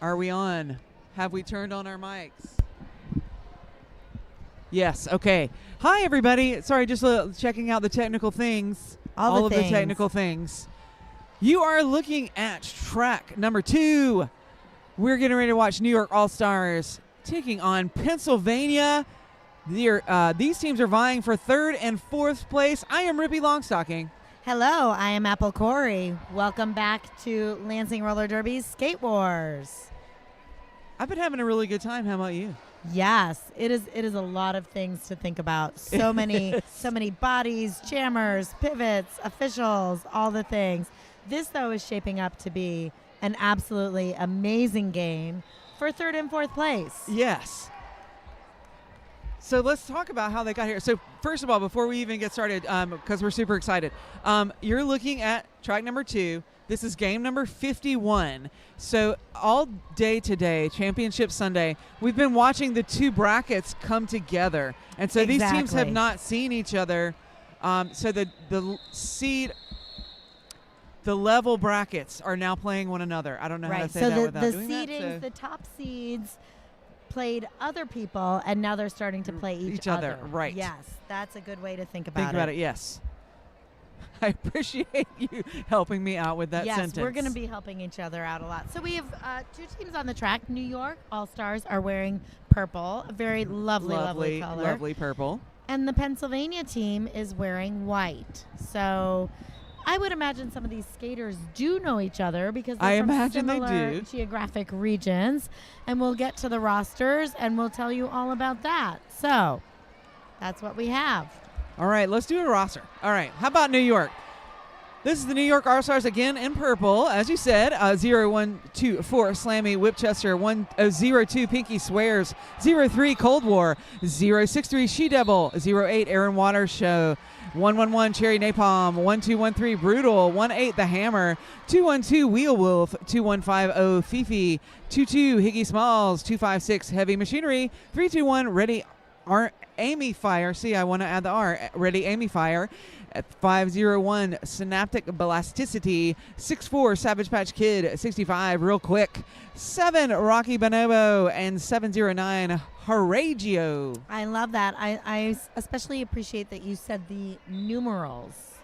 Are we on? Have we turned on our mics? Yes, okay. Hi, everybody. Sorry, just checking out the technical things. All of the the technical things. You are looking at track number 2. We're getting ready to watch New York All-Stars taking on Pennsylvania. These teams are vying for 3rd and 4th place. I am Rippy Longstocking. Hello, I am Apple Corey. Welcome back to Lansing Roller Derby's Skate Wars. I've been having a really good time. How about you? Yes, it is a lot of things to think about. So many bodies, jammers, pivots, officials, all the things. This, though, is shaping up to be an absolutely amazing game for 3rd and 4th place. Yes. So let's talk about how they got here. So first of all, before we even get started, because we're super excited, you're looking at track number 2. This is game number 51. So all day today, Championship Sunday, we've been watching the 2 brackets come together. And so these teams have not seen each other. So the seed, the level brackets are now playing one another. I don't know how to say that without doing that. So the seedings, the top seeds played other people, and now they're starting to play each other. Right. Yes, that's a good way to think about it. Think about it, yes. I appreciate you helping me out with that sentence. Yes, we're going to be helping each other out a lot. So we have 2 teams on the track. New York All-Stars are wearing purple, a very lovely color. Lovely purple. And the Pennsylvania team is wearing white. So I would imagine some of these skaters do know each other because they're from similar geographic regions. And we'll get to the rosters, and we'll tell you all about that. So that's what we have. All right, let's do a roster. All right, how about New York? This is the New York All-Stars again in purple, as you said. 0-1-2-4 Slammy Whipchester, 0-2 Pinky Swears, 0-3 Cold War, 0-6-3 She Devil, 0-8 Aaron Waters Show, 1-1-1 Cherry Napalm, 1-2-1-3 Brutal, 1-8 The Hammer, 2-1-2 Wheel Wolf, 2-1-5-0 Fifi, 2-2 Higgy Smalls, 2-5-6 Heavy Machinery, 3-2-1 Ready Amy Fire. See, I want to add the R. Ready Amy Fire. At 501 Synaptic Blasticity, 64 Savage Patch Kid, 65 Real Quick, 7 Rocky Bonobo, and 709 Horaggio. I love that. I especially appreciate that you said the numerals.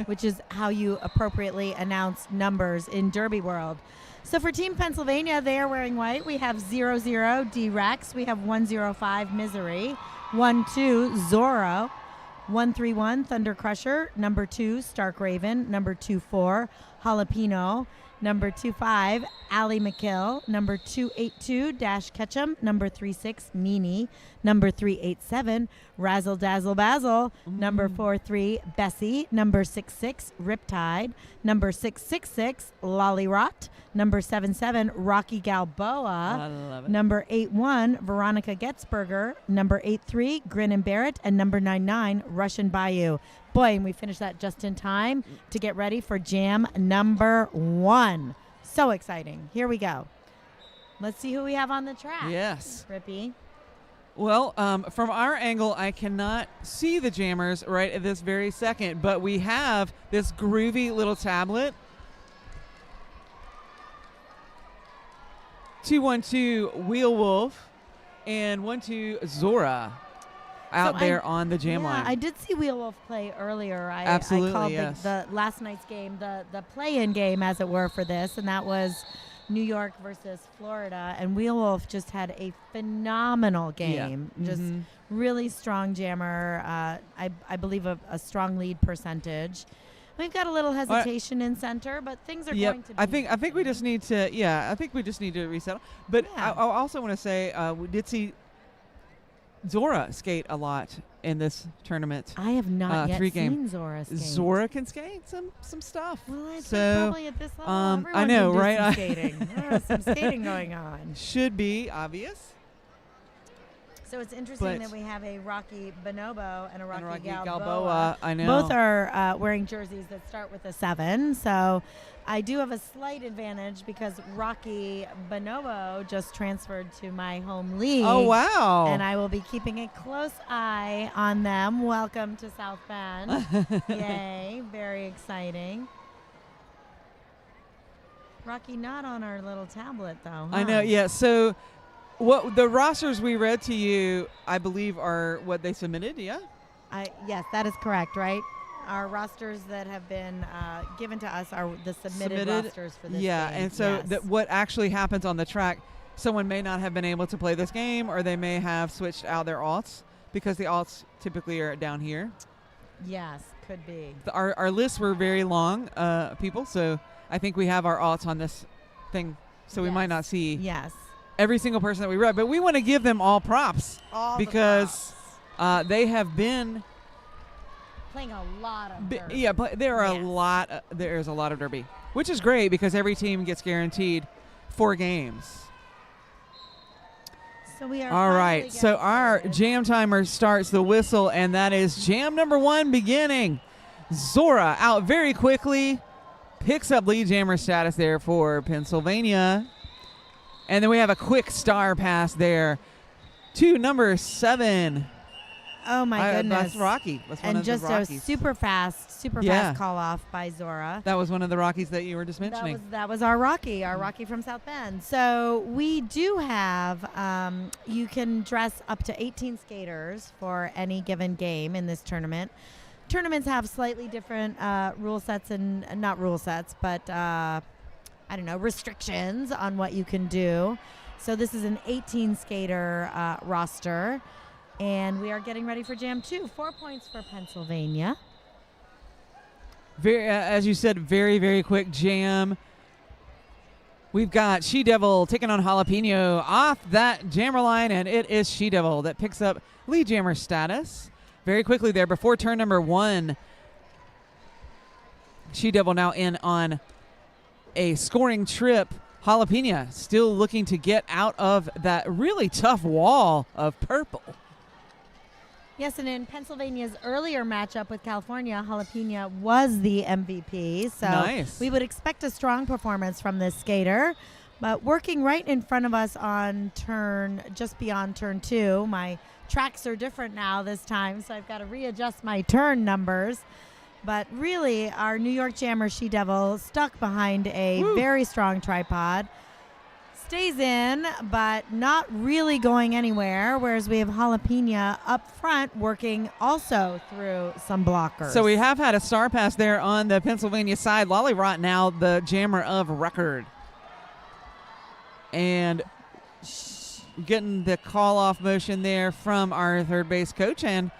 which is how you appropriately announce numbers in Derby World. So for Team Pennsylvania, they are wearing white. We have 00 D-Rex. We have 105 Misery, 12 Zorro, 131 Thunder Crusher, number 2 Stark Raven, number 24 Jalapeno, number 25 Allie McKill, number 282 Dash Ketchum, number 36 Meanie, number 387 Razzle Dazzle Basil, number 43 Bessie, number 66 Riptide, number 666 Lolly Rot, number 77 Rocky Galboa, I love it. number 81 Veronica Getzberger, number 83 Grin and Barrett, and number 99 Russian Bayou. Boy, and we finished that just in time to get ready for jam number 1. So exciting. Here we go. Let's see who we have on the track. Yes. Rippy. Well, from our angle, I cannot see the jammers right at this very second, but we have this groovy little tablet. 212 Wheel Wolf and 12 Zora out there on the jam line. I did see Wheel Wolf play earlier. Absolutely, I called yes. the last night's game, the play-in game, as it were, for this, and that was New York versus Florida. And Wheel Wolf just had a phenomenal game. Yeah. Just really strong jammer. I believe a strong lead percentage. We've got a little hesitation in center, but things are going to be. I think we just need to. Yeah, I think we just need to resettle. But I also want to say we did see Zora skate a lot in this tournament. I have not yet 3 game. seen Zora skate. Zora can skate some stuff. Well, I think so probably at this level, everyone I know, can do right? some skating. There's some skating going on. Should be obvious. So it's interesting that we have a Rocky Bonobo and a Rocky Galboa. I know. Both are wearing jerseys that start with a 7. So I do have a slight advantage because Rocky Bonobo just transferred to my home league. Oh, wow. And I will be keeping a close eye on them. Welcome to South Bend. Yay. Very exciting. Rocky not on our little tablet, though. I know, yeah. So what the rosters we read to you, I believe, are what they submitted, yeah? Yes, that is correct, right? Our rosters that have been given to us are the submitted rosters for this game. Yeah, and so what actually happens on the track, someone may not have been able to play this game, or they may have switched out their alts because the alts typically are down here. Yes, could be. Our lists were very long, people, so I think we have our alts on this thing, so we might not see every single person that we read, but we want to give them all props because they have been playing a lot of derby. Yeah, there are a lot. There's a lot of derby, which is great because every team gets guaranteed 4 games. So we are all right. So our jam timer starts the whistle, and that is jam number 1 beginning. Zora out very quickly, picks up lead jammer status there for Pennsylvania. And then we have a quick star pass there to number 7. Oh, my goodness. That's Rocky. That's one of the Rockies. And just a super fast call off by Zora. That was one of the Rockies that you were just mentioning. That was our Rocky from South Bend. So we do have, you can dress up to 18 skaters for any given game in this tournament. Tournaments have slightly different rule sets and not rule sets, but restrictions on what you can do. So this is an 18 skater roster. And we are getting ready for Jam 2. 4 points for Pennsylvania. Very, as you said, very, very quick jam. We've got She-Devil taking on Jalapeno off that jammer line, and it is She-Devil that picks up lead jammer status. Very quickly there, before turn number 1, She-Devil now in on a scoring trip. Jalapeno still looking to get out of that really tough wall of purple. Yes, and in Pennsylvania's earlier matchup with California, Jalapeno was the MVP. So we would expect a strong performance from this skater. But working right in front of us on just beyond turn 2, my tracks are different now this time, so I've got to readjust my turn numbers. But really, our New York jammer She-Devil stuck behind a very strong tripod. stays in, but not really going anywhere, whereas we have Jalapeno up front working also through some blockers. So we have had a star pass there on the Pennsylvania side. Lollyrot now the jammer of record. And getting the call-off motion there from our third base coach. And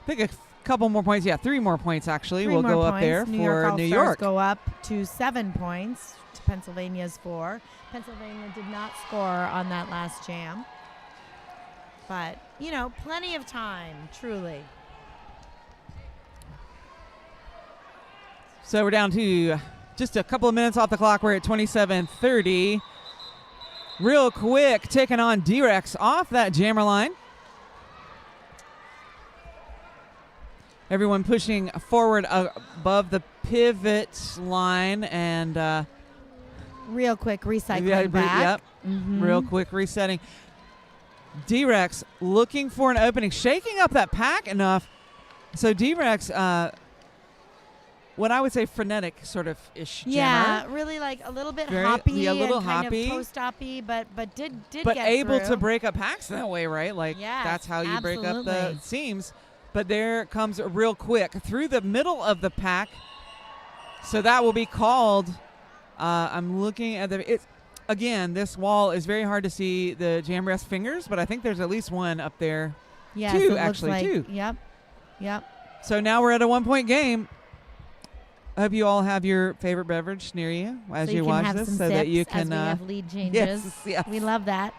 I think a couple more points. Yeah, 3 more points, actually, will go up there New for York New All-Stars York. go up to 7 points to Pennsylvania's 4. Pennsylvania did not score on that last jam. But, plenty of time, truly. So we're down to just a couple of minutes off the clock. We're at 27:30. Real quick, taking on D-Rex off that jammer line. Everyone pushing forward above the pivot line and real quick recycling back. Yep. Real quick resetting. D-Rex looking for an opening, shaking up that pack enough. So D-Rex, what I would say frenetic sort of ish jammer. Yeah, really like a little bit hoppy, yeah, a little and hoppy, kind of post-hoppy, but did but get able through. to break up packs that way, right? Like Yes, that's how you break up absolutely. the seams. But there comes real quick through the middle of the pack. So that will be called. I'm looking at again, this wall is very hard to see the jammer's fingers, but I think there's at least one up there. Yes, two, it actually, looks like, two. Yep. So now we're at a 1-point game. I hope you all have your favorite beverage near you as So you can watch have this, some so that sips you as can. we have lead changes. Yes. We love that.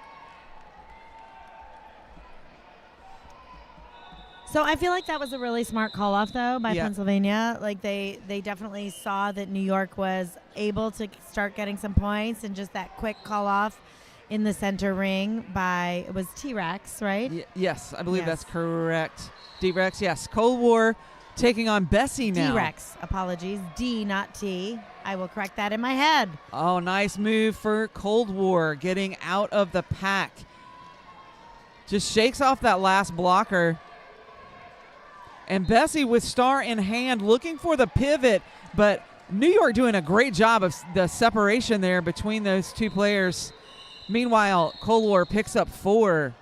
So I feel like that was a really smart call off though by Pennsylvania. Like they definitely saw that New York was able to start getting some points, and just that quick call off in the center ring by, it was T-Rex, right? Yes, I believe that's correct. D-Rex, yes. Cold War taking on Bessie now. D-Rex, apologies. D, not T. I will correct that in my head. Oh, nice move for Cold War, getting out of the pack. Just shakes off that last blocker. And Bessie with star in hand looking for the pivot, but New York doing a great job of the separation there between those two players. Meanwhile, Cold War picks up 4.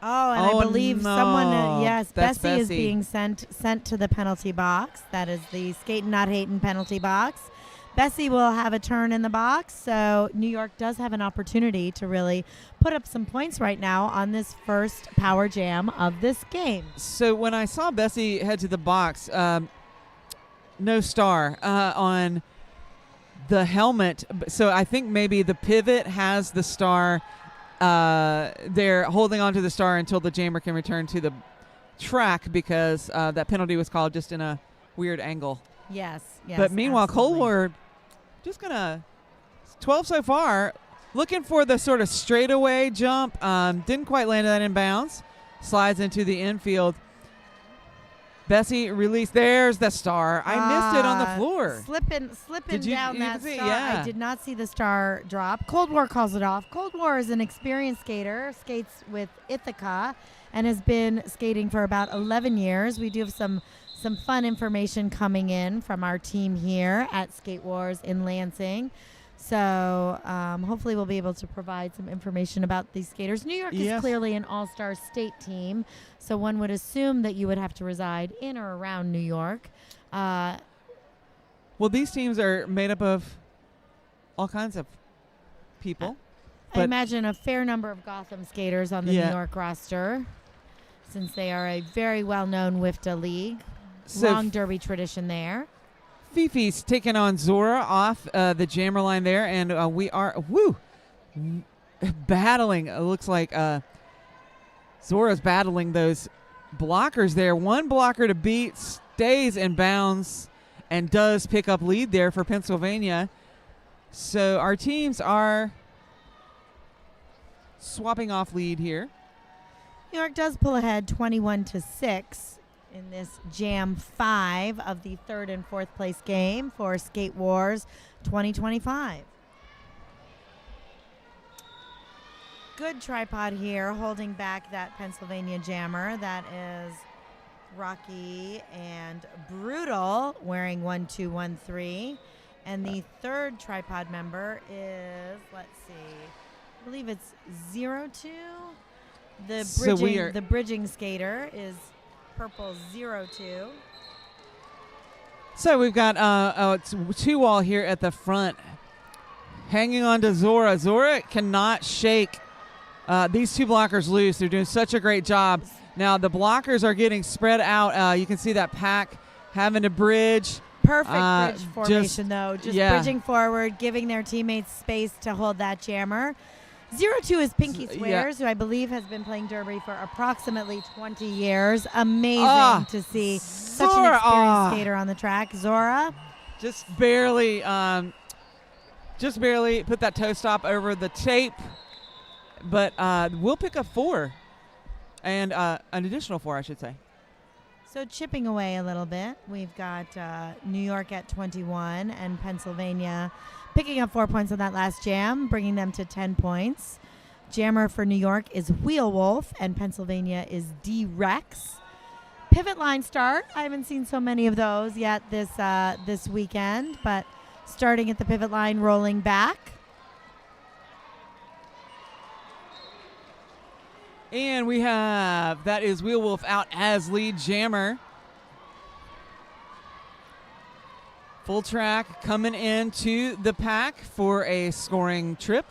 Oh, and I believe someone, That's Bessie is being sent to the penalty box. That is the Skatin' Not Hatin' penalty box. Bessie will have a turn in the box, so New York does have an opportunity to really put up some points right now on this first power jam of this game. So when I saw Bessie head to the box, no star on the helmet. So I think maybe the pivot has the star. They're holding on to the star until the jammer can return to the track because that penalty was called just in a weird angle. Yes. But meanwhile, Cold War just going to 12 so far, looking for the sort of straightaway jump. Didn't quite land that in bounds. Slides into the infield. Bessie released. There's the star. I missed it on the floor. Slipping down that star. I did not see the star drop. Cold War calls it off. Cold War is an experienced skater, skates with Ithaca, and has been skating for about 11 years. We do have some fun information coming in from our team here at Skate Wars in Lansing. So hopefully we'll be able to provide some information about these skaters. New York is clearly an all-star state team, so one would assume that you would have to reside in or around New York. Well, these teams are made up of all kinds of people. I imagine a fair number of Gotham skaters on the New York roster, since they are a very well-known WIFTA league. Long derby tradition there. Fifi's taking on Zora off the jammer line there, and we are battling. It looks like Zora's battling those blockers there. One blocker to beat, stays in bounds, and does pick up lead there for Pennsylvania. So our teams are swapping off lead here. New York does pull ahead 21-6 in this Jam 5 of the 3rd and 4th place game for Skate Wars 2025. Good tripod here, holding back that Pennsylvania jammer. That is Rocky and Brutal wearing 1-2-1-3. And the third tripod member is, let's see, I believe it's 02. The bridging skater is purple 02. So we've got two wall here at the front, hanging on to Zora. Zora cannot shake these two blockers loose. They're doing such a great job. Now the blockers are getting spread out. You can see that pack having to bridge. Perfect bridge formation, though. Just bridging forward, giving their teammates space to hold that jammer. 02 is Pinky Swears, who I believe has been playing Derby for approximately 20 years. Amazing to see such an experienced skater on the track. Zora. Just barely put that toe stop over the tape, but we'll pick up 4, and an additional 4, I should say. So chipping away a little bit, we've got New York at 21 and Pennsylvania picking up 4 points on that last jam, bringing them to 10 points. Jammer for New York is Wheel Wolf, and Pennsylvania is D-Rex. Pivot line start. I haven't seen so many of those yet this weekend, but starting at the pivot line, rolling back. And we have, that is Wheel Wolf out as lead jammer. Full track coming into the pack for a scoring trip.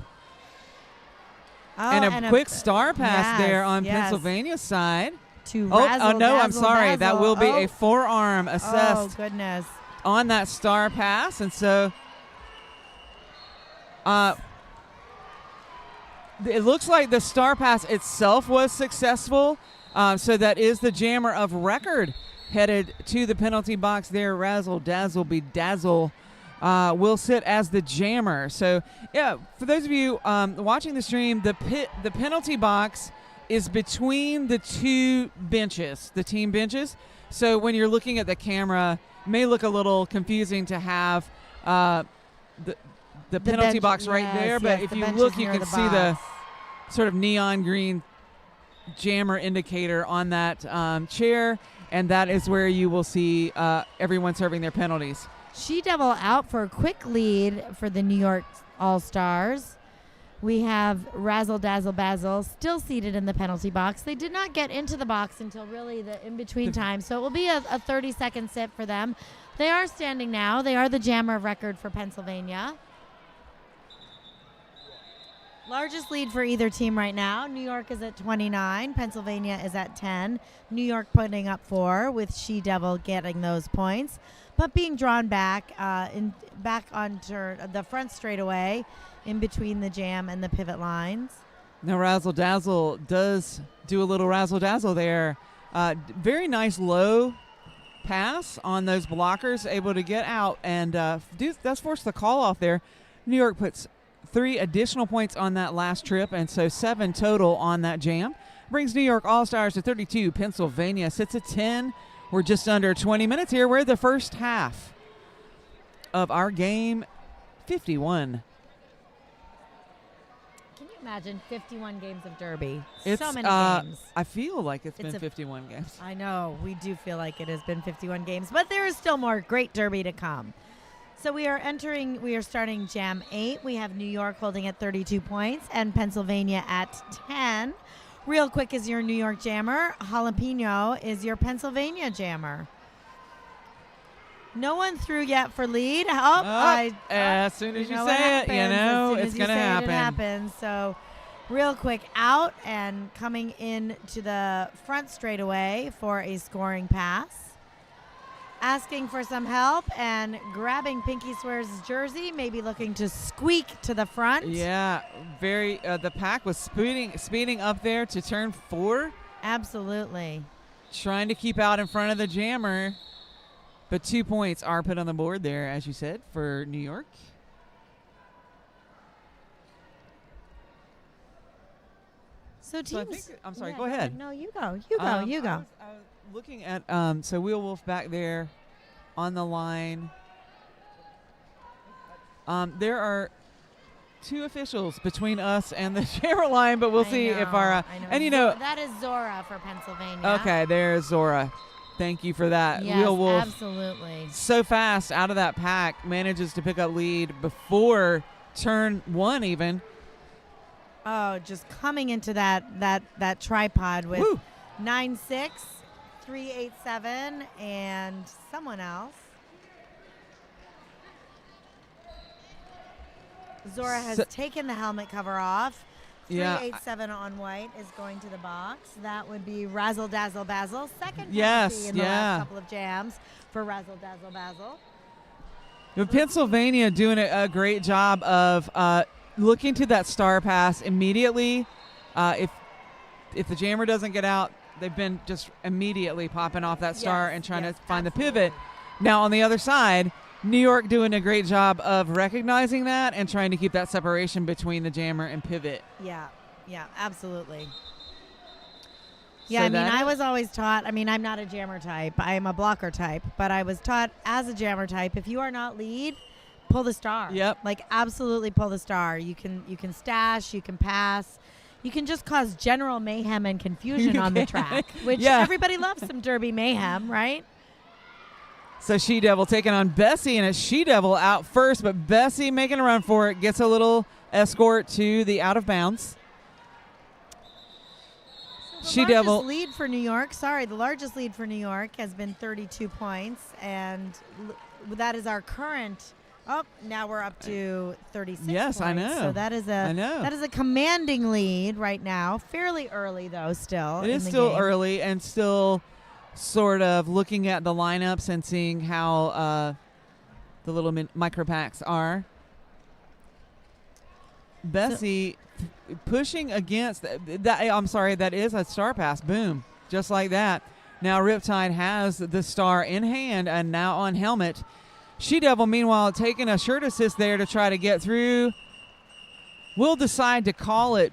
And a quick star pass there on Pennsylvania's side. I'm sorry. That will be a forearm assessed on that star pass. And so it looks like the star pass itself was successful. So that is the jammer of record headed to the penalty box there. Razzle Dazzle Bedazzle will sit as the jammer. So, yeah, for those of you watching the stream, the penalty box is between the two benches, the team benches. So when you're looking at the camera, it may look a little confusing to have the penalty box right there, but if you look, you can see the sort of neon green jammer indicator on that chair, and that is where you will see everyone serving their penalties. She-Devil out for a quick lead for the New York All-Stars. We have Razzle Dazzle Bazzle still seated in the penalty box. They did not get into the box until really the in-between time, so it will be a 30-second sit for them. They are standing now. They are the jammer of record for Pennsylvania. Largest lead for either team right now. New York is at 29. Pennsylvania is at 10. New York putting up 4 with She-Devil getting those points, but being drawn back back onto the front straightaway in between the jam and the pivot lines. Now Razzle Dazzle does do a little Razzle Dazzle there. Very nice low pass on those blockers, able to get out and does force the call off there. New York puts 3 additional points on that last trip, and so 7 total on that jam. Brings New York All-Stars to 32. Pennsylvania sits at 10. We're just under 20 minutes here. We're the first half of our game 51. Can you imagine 51 games of Derby? It's, so many games. I feel like it's been 51 games. I know. We do feel like it has been 51 games, but there is still more great Derby to come. So we are starting Jam 8. We have New York holding at 32 points and Pennsylvania at 10. Real quick is your New York jammer. Jalapeno is your Pennsylvania jammer. No one threw yet for lead. As soon as you say it, it's going to happen. It happens. So real quick out and coming in to the front straightaway for a scoring pass. Asking for some help and grabbing Pinky Swears' jersey, maybe looking to squeak to the front. Yeah, the pack was speeding up there to turn 4. Absolutely. Trying to keep out in front of the jammer, but 2 points are put on the board there, as you said, for New York. So teams. I'm sorry. Go ahead. No, you go. You go. I was looking at so Wheel Wolf back there on the line. There are 2 officials between us and the jammer line, but we'll see if our and that is Zora for Pennsylvania. Okay, there's Zora. Thank you for that. Yes, Wheel Wolf, absolutely. so fast out of that pack, manages to pick up lead before turn 1 even. Oh, just coming into that tripod with Woo. 9-6, 3-8-7, and someone else. Zora has taken the helmet cover off. 3-8-7 on white is going to the box. That would be Razzle Dazzle Basil. Second penalty in the last couple of jams for Razzle Dazzle Basil. Pennsylvania doing a great job of looking to that star pass immediately. If the jammer doesn't get out, they've been just immediately popping off that star and trying to find the pivot. Now on the other side, New York doing a great job of recognizing that and trying to keep that separation between the jammer and pivot. Yeah, absolutely. Yeah, so I was always taught, I'm not a jammer type. I am a blocker type, but I was taught as a jammer type, if you are not lead, pull the star. Yep. Like absolutely pull the star. You can stash, you can pass. You can just cause general mayhem and confusion on the track, which everybody loves some derby mayhem, right? So She-Devil taking on Bessie, and it's She-Devil out first, but Bessie making a run for it, gets a little escort to the out of bounds. So the largest lead for New York, the largest lead for New York has been 32 points, and that is our current. Oh, now we're up to 36 Yes, points. I know. So that is a commanding lead right now. Fairly early, though, still. It is still early and still sort of looking at the lineups and seeing how the little micro packs are. Bessie pushing against that. I'm sorry, that is a star pass. Boom. Just like that. Now Riptide has the star in hand and now on helmet. She-Devil, meanwhile, taking a shirt assist there to try to get through. Will decide to call it.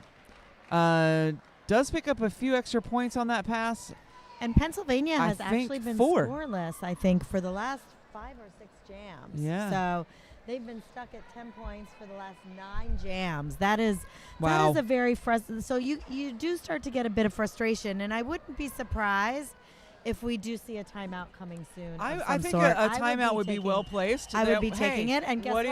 Does pick up a few extra points on that pass. And Pennsylvania has actually been scoreless, I think, for the last 5 or 6 jams. Yeah. So they've been stuck at 10 points for the last 9 jams. That is wow. That is a very frustrating. So you do start to get a bit of frustration, and I wouldn't be surprised if we do see a timeout coming soon. I think a timeout would be well placed. I would be taking it, and guess what?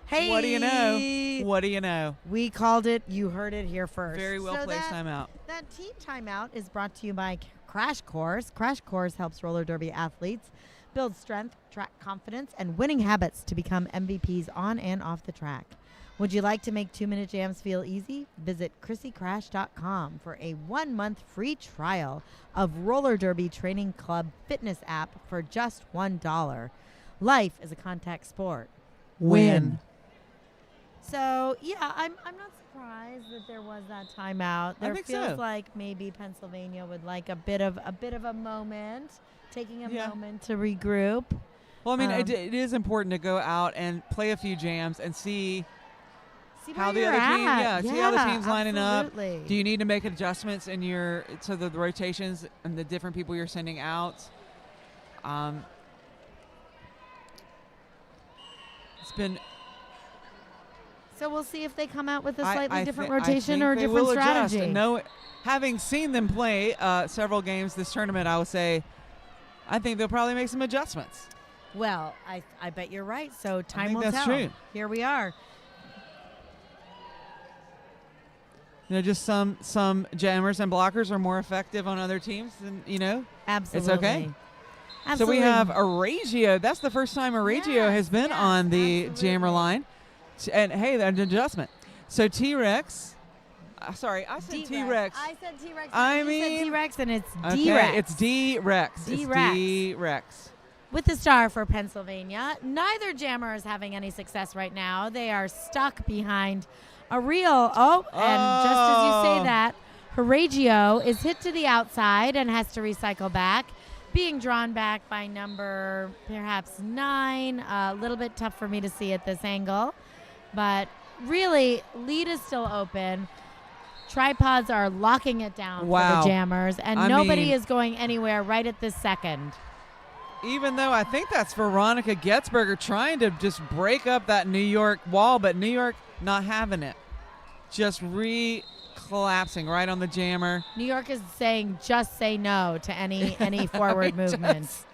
Hey, what do you know? What do you know? We called it. You heard it here first. Very well placed timeout. That team timeout is brought to you by Crash Course. Crash Course helps roller derby athletes build strength, track confidence, and winning habits to become MVPs on and off the track. Would you like to make 2-minute jams feel easy? Visit ChrissyCrash.com for a 1-month free trial of Roller Derby Training Club fitness app for just $1. Life is a contact sport. Win. So, yeah, I'm not surprised that there was that timeout. There feels like maybe Pennsylvania would like a bit of a moment, taking a moment to regroup. Well, it is important to go out and play a few jams and see how the other team, see how the team's lining up. Do you need to make adjustments in to the rotations and the different people you're sending out? It's been. So we'll see if they come out with a slightly different rotation or a different strategy. No, having seen them play several games this tournament, I would say I think they'll probably make some adjustments. Well, I bet you're right. So time will that's tell. True. Here we are. Just some jammers and blockers are more effective on other teams than, Absolutely. It's okay. Absolutely. So we have Aragio. That's the first time Aragio has been on the jammer line. And, hey, that's an adjustment. So T-Rex. Sorry, I said T-Rex. I said T-Rex. I mean. You said T-Rex, and it's okay, D-Rex. it's D-Rex. D-Rex. D-Rex. With the star for Pennsylvania. Neither jammer is having any success right now. They are stuck behind a real. And just as you say that, Aragio is hit to the outside and has to recycle back. Being drawn back by number perhaps 9. A little bit tough for me to see at this angle. But really, lead is still open. Tripods are locking it down for the jammers. And nobody is going anywhere right at this second. Even though I think that's Veronica Getzberger trying to just break up that New York wall, but New York not having it. Just collapsing right on the jammer. New York is saying just say no to any forward movements.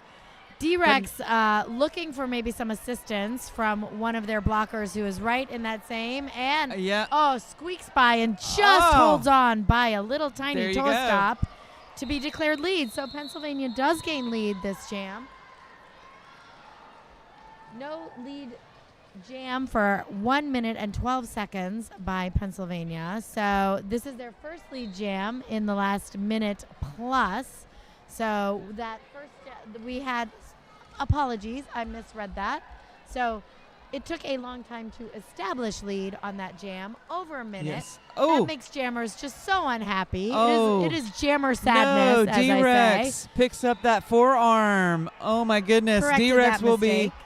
D-Rex looking for maybe some assistance from one of their blockers who is right in that same and squeaks by and just holds on by a little tiny toe stop to be declared lead. So Pennsylvania does gain lead this jam. No lead jam for 1 minute and 12 seconds by Pennsylvania. So this is their first lead jam in the last minute plus. So that first we had apologies, I misread that. So it took a long time to establish lead on that jam, over a minute. Yes. That makes jammers just so unhappy. It is jammer sadness, as D-Rex I say. picks up that forearm. Oh, my goodness. Corrected D-Rex that will mistake. be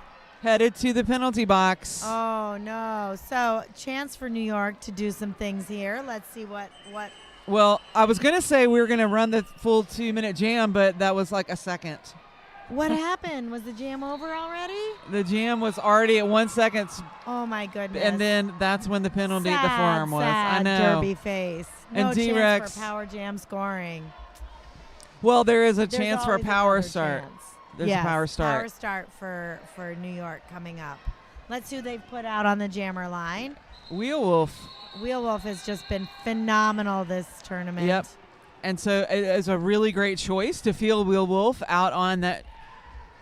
headed to the penalty box. Oh, no. So chance for New York to do some things here. Let's see what Well, I was going to say we were going to run the full 2-minute jam, but that was like a second. What happened? Was the jam over already? The jam was already at 1 second. Oh, my goodness. And then that's when the penalty, the forearm was. Sad I know. derby face. And No D-Rex. chance for power jam scoring. Well, there is a There's chance for a always power another start. chance. There's Yes, a power start. Power start for New York coming up. Let's see who they've put out on the jammer line. Wheel Wolf. Wheel Wolf has just been phenomenal this tournament. Yep. And so it is a really great choice to field Wheel Wolf out on that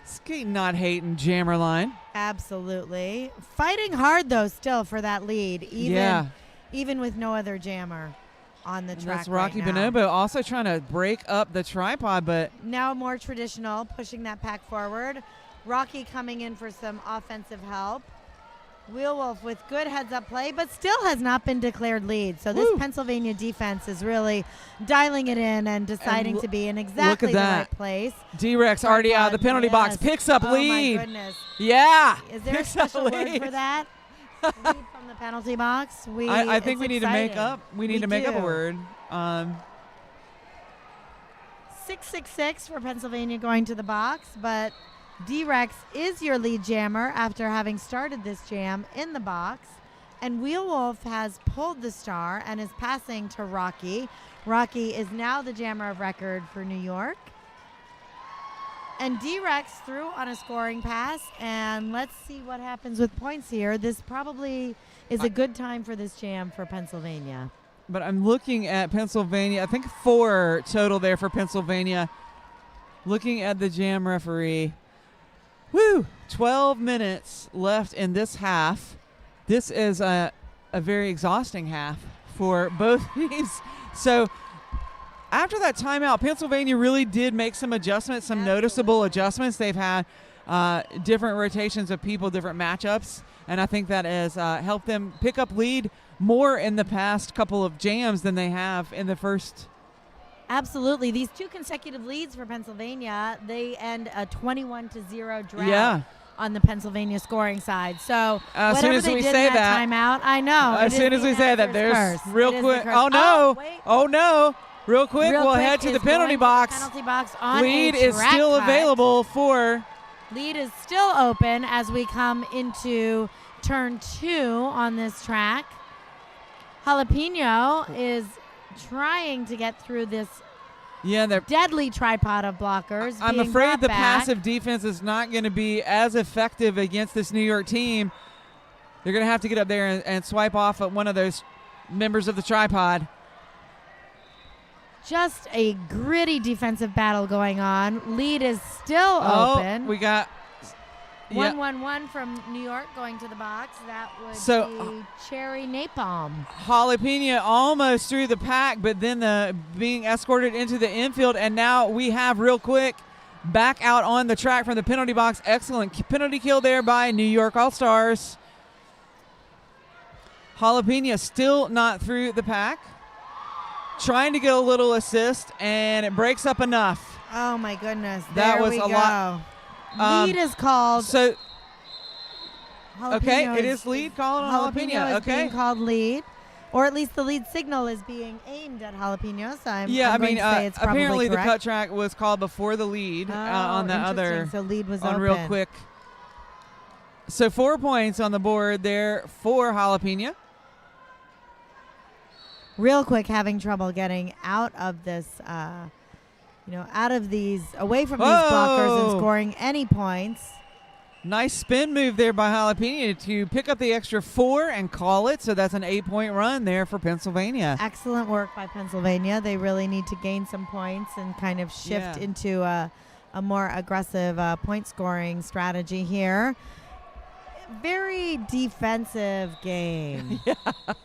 skating not hating jammer line. Absolutely. Fighting hard, though, still for that lead, even with no other jammer on the track. That's Rocky right now. Bonobo also trying to break up the tripod, but Now more traditional, pushing that pack forward. Rocky coming in for some offensive help. Wheel Wolf with good heads-up play, but still has not been declared lead. So this Pennsylvania defense is really dialing it in and deciding to be in exactly the right place. D-Rex already out of the penalty box, picks up lead. Oh, my goodness. Yeah. Is there a Picks up special word lead. for that? Lead from the penalty box? I think we need to make exciting. up. We need to make up a do. word. 6-6-6 for Pennsylvania going to the box, but D-Rex is your lead jammer after having started this jam in the box. And Wheel Wolf has pulled the star and is passing to Rocky. Rocky is now the jammer of record for New York. And D-Rex threw on a scoring pass, and let's see what happens with points here. This probably is a good time for this jam for Pennsylvania. But I'm looking at Pennsylvania. I think 4 total there for Pennsylvania. Looking at the jam referee. 12 minutes left in this half. This is a very exhausting half for both teams. So after that timeout, Pennsylvania really did make some adjustments, some noticeable adjustments. They've had different rotations of people, different matchups, and I think that has helped them pick up lead more in the past couple of jams than they have in the first. Absolutely. These 2 consecutive leads for Pennsylvania, they end a 21-0 drought on the Pennsylvania scoring side. So as soon as we say that timeout, I know. As soon as we say that, there's curse. real quick. Oh no! Oh no! Real quick, we'll head to the penalty box. Penalty box on lead a is track still cut. available for. Lead is still open as we come into turn 2 on this track. Jalapeno is trying to get through this deadly tripod of blockers. I'm being afraid brought the back. passive defense is not going to be as effective against this New York team. They're going to have to get up there and swipe off at one of those members of the tripod. Just a gritty defensive battle going on. Lead is still open. We got 1-1-1 from New York going to the box. That would be Cherry Napalm. Jalapeno almost through the pack, but then being escorted into the infield, and now we have real quick back out on the track from the penalty box. Excellent penalty kill there by New York All-Stars. Jalapeno still not through the pack. Trying to get a little assist, and it breaks up enough. Oh, my goodness. That there was we a go. lot. Lead is called. So, Jalapeno it is lead called on Jalapeno. Is being called lead, or at least the lead signal is being aimed at Jalapeno. So I'm going to say it's probably apparently correct. the cut track was called before the lead on the other. So lead was on open. real quick. So 4 points on the board there for Jalapeno. real quick having trouble getting out of this, out of these, away from these blockers and scoring any points. Nice spin move there by Jalapeno to pick up the extra 4 and call it. So that's an 8-point run there for Pennsylvania. Excellent work by Pennsylvania. They really need to gain some points and kind of shift into a more aggressive point scoring strategy here. Very defensive game. Yeah.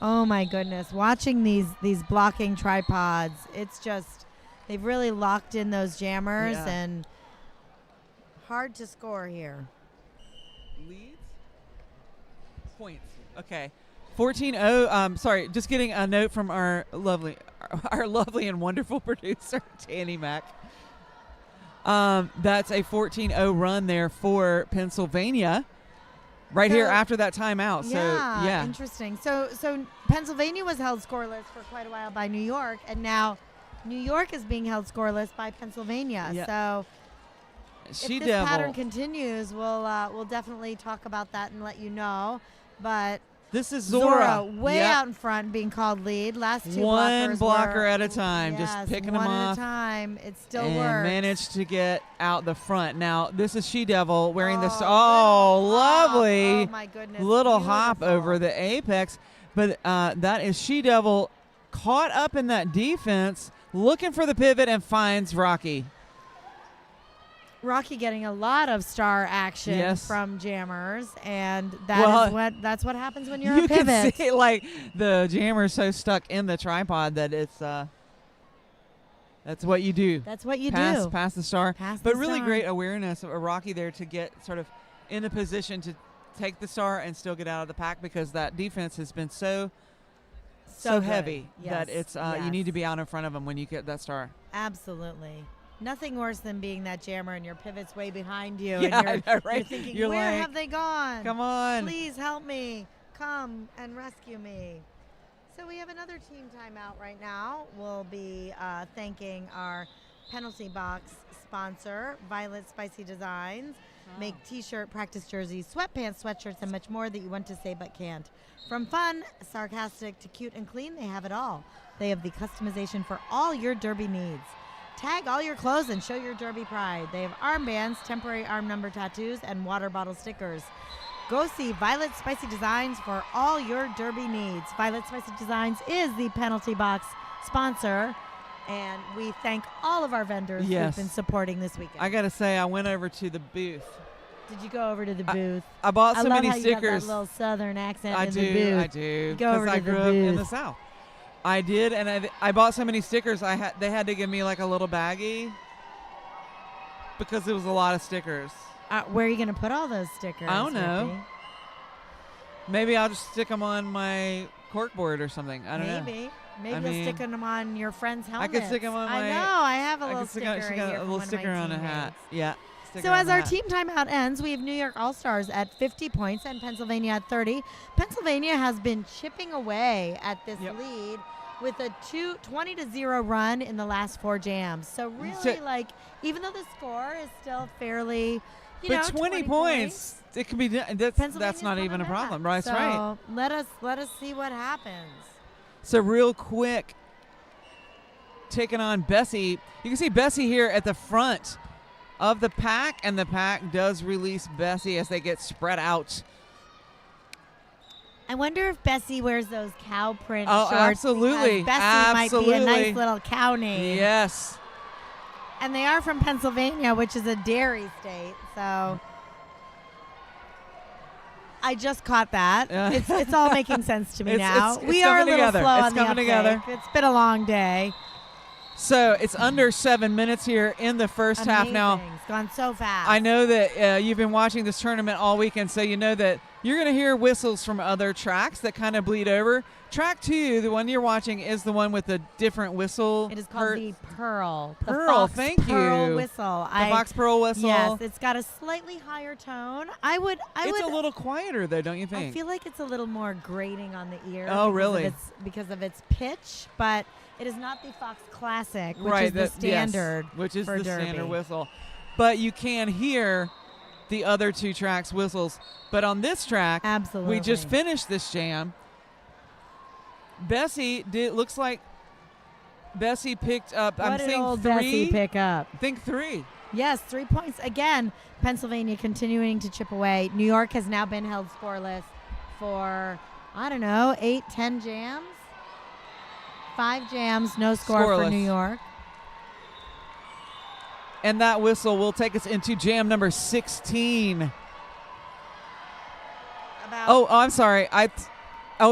Oh my goodness. Watching these blocking tripods, it's just, they've really locked in those jammers and hard to score here. Leads? Points. Okay. 14-0. Sorry, just getting a note from our lovely and wonderful producer, Tanny Mack. That's a 14-0 run there for Pennsylvania. Right here after that timeout. Yeah, interesting. So Pennsylvania was held scoreless for quite a while by New York, and now New York is being held scoreless by Pennsylvania. Yeah. So She if this Devil. pattern continues, we'll definitely talk about that and let you know. But This is Zora. way out in front, being called lead. Last two One blockers blocker were, at a time, yes, just picking one them at off. a time. It still and works. managed to get out the front. Now, this is She Devil wearing this. Oh, lovely. Oh, my goodness. Little hop Beautiful. over the apex. But that is She Devil caught up in that defense, looking for the pivot, and finds Rocky. Rocky getting a lot of star action Yes. from jammers, and that's what happens when you're You a pivot. can see like the jammer's so stuck in the tripod that it's that's what you do. That's what you pass, do. Pass the star. Pass But the really star. great awareness of Rocky there to get sort of in the position to take the star and still get out of the pack, because that defense has been so good. heavy that Yes, it's you yes. need to be out in front of them when you get that star. Absolutely. Nothing worse than being that jammer and your pivot's way behind you, Yeah, and I know, right? you're thinking, You're where like, have they gone? Come on. Please help me. Come and rescue me. So we have another team timeout right now. We'll be thanking our penalty box sponsor, Violet Spicy Designs. Make t-shirt, practice jerseys, sweatpants, sweatshirts, and much more that you want to say but can't. From fun, sarcastic, to cute and clean, they have it all. They have the customization for all your derby needs. Tag all your clothes and show your derby pride. They have armbands, temporary arm number tattoos, and water bottle stickers. Go see Violet Spicy Designs for all your derby needs. Violet Spicy Designs is the penalty box sponsor, and we thank all of our vendors Yes. who've been supporting this weekend. I gotta say, I went over to the booth. Did you go over to the booth? I bought so love many how stickers. You got that little southern accent I in do, the booth. I do. Go over Because I to the grew up in the booth. South. I did, and I bought so many stickers. They had to give me like a little baggie because it was a lot of stickers. Where are you going to put all those stickers? I don't know. Ricky? Maybe I'll just stick them on my corkboard or something. I don't know. Maybe I you'll mean, stick them on your friend's I helmet. could stick them on my. I know. I have a I little could stick sticker on, she right got here a from little one of sticker my on a hat. teammates. Yeah. sticker So on as the our hat. team timeout ends, we have New York All-Stars at 50 points and Pennsylvania at 30. Pennsylvania has been chipping away at this Yep. lead with a 20-0 run in the last 4 jams. So really, even though the score is still fairly, But 20 points, it can be. That's Pennsylvania's not even a coming problem, back. right? That's right. So let us see what happens. So real quick, taking on Bessie. You can see Bessie here at the front of the pack, and the pack does release Bessie as they get spread out. I wonder if Bessie wears those cow print Oh, shorts. absolutely. Bessie might be a Absolutely. nice little cow name. Yes. And they are from Pennsylvania, which is a dairy state. So I just caught that. It's all making sense to me now. We are a coming little together. slow It's on the coming together. uptake. It's been a long day. So it's under 7 minutes here in the first half now. Amazing. It's gone so fast. I know that you've been watching this tournament all weekend, so you know that you're going to hear whistles from other tracks that kind of bleed over. Track 2, the one you're watching, is the one with the different whistle. It is called the Pearl. The Pearl, Fox thank Pearl you. whistle. The Fox Pearl whistle. Yes, it's got a slightly higher tone. It's a little quieter, though, don't you think? I feel like it's a little more grating on the ear. Oh, really? Because of its pitch, but it is not the Fox Classic, which right, is the standard. yes, which is for the Derby. standard whistle. But you can hear the other 2 tracks' whistles. But on this track, Absolutely. we just finished this jam. Bessie looks like Bessie picked up. What I'm did saying old 3. Bessie pick up? I think 3. Yes, 3 points. Again, Pennsylvania continuing to chip away. New York has now been held scoreless for, 8, 10 jams? 5 jams, no score Scoreless. for New York. And that whistle will take us into jam number 16. I'm sorry.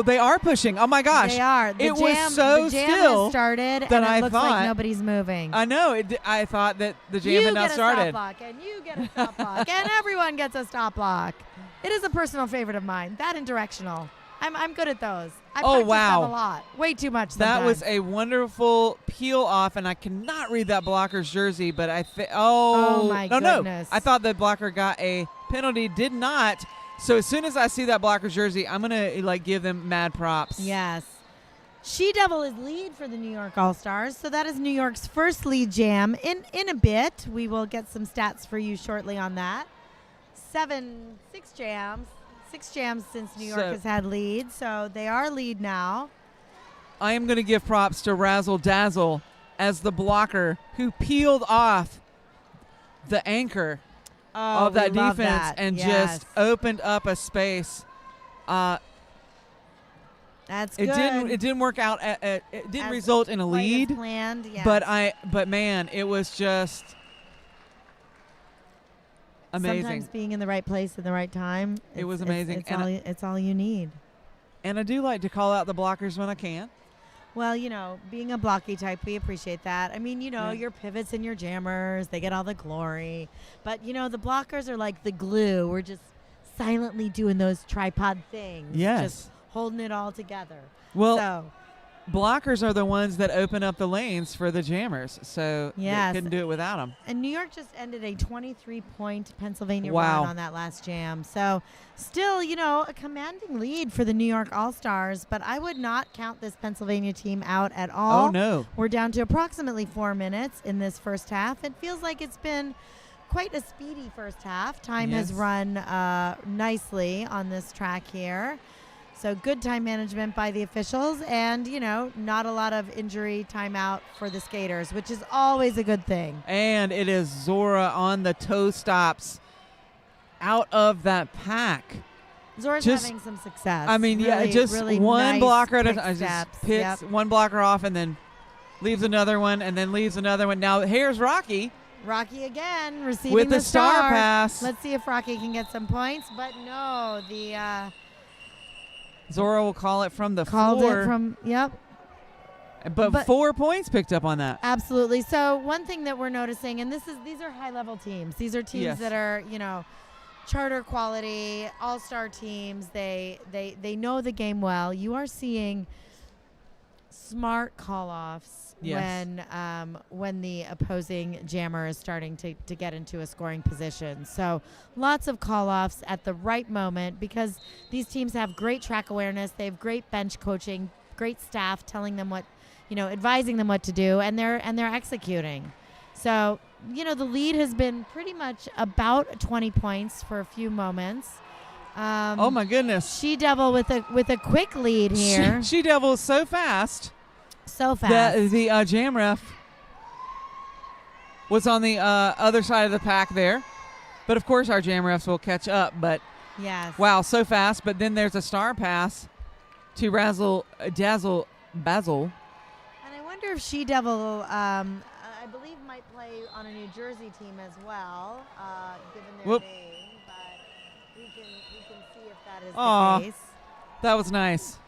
They are pushing. Oh my gosh. They are. It was so the jam still has started, that and it I looks thought like nobody's moving. I know. I thought that the jam had not started. You get a stop block, and you get a stop block, and everyone gets a stop block. It is a personal favorite of mine. That and directional. I'm good at those. I practice wow. them a lot. Way too much. That was sometimes. a wonderful peel off, and I cannot read that blocker's jersey, but I think my no. goodness. I thought the blocker got a penalty, did not. So as soon as I see that blocker's jersey, I'm gonna give them mad props. Yes. She-Devil is lead for the New York All-Stars, so that is New York's first lead jam. In a bit, we will get some stats for you shortly on that. 6 jams. 6 jams since New York has had lead, so they are lead now. I am going to give props to Razzle Dazzle as the blocker who peeled off the anchor of that defense and just opened up a space. That's good. It didn't work out. It didn't result in a lead. As planned, yes. But man, it was just amazing. Sometimes being in the right place at the right time. It was amazing. It's all you need. And I do like to call out the blockers when I can. Well, being a blocky type, we appreciate that. I mean, your pivots and your jammers, they get all the glory. But, the blockers are like the glue. We're just silently doing those tripod things. Yes. Just holding it all together. Well, blockers are the ones that open up the lanes for the jammers. So they couldn't do it without them. And New York just ended a 23-point Pennsylvania Wow. run on that last jam. So still, a commanding lead for the New York All-Stars. But I would not count this Pennsylvania team out at all. Oh, no. We're down to approximately 4 minutes in this first half. It feels like it's been quite a speedy first half. Time has run nicely on this track here. So good time management by the officials and, not a lot of injury timeout for the skaters, which is always a good thing. And it is Zora on the toe stops out of that pack. Zora's having some success. I mean, really one nice blocker at a quick time. steps. Just picks one blocker off and then leaves another one and then leaves another one. Now here's Rocky. Rocky again receiving with the star pass. Let's see if Rocky can get some points, but no, Zora will call it from the called floor. it from, yep. But 4 points picked up on that. Absolutely. So one thing that we're noticing, and these are high-level teams. These are teams that are, charter quality, all-star teams. They know the game well. You are seeing smart call-offs when the opposing jammer is starting to get into a scoring position. So lots of call-offs at the right moment because these teams have great track awareness. They have great bench coaching, great staff telling them what, advising them what to do, and they're executing. So, the lead has been pretty much about 20 points for a few moments. Oh my goodness! She-Devil with a quick lead here. She-Devil is so fast. So fast. The jam ref was on the other side of the pack there. But, of course, our jam refs will catch up. But, wow, so fast. But then there's a star pass to Razzle Dazzle Basil. And I wonder if She-Devil, I believe, might play on a New Jersey team as well, given their name. But we can see if that is the case. That was nice.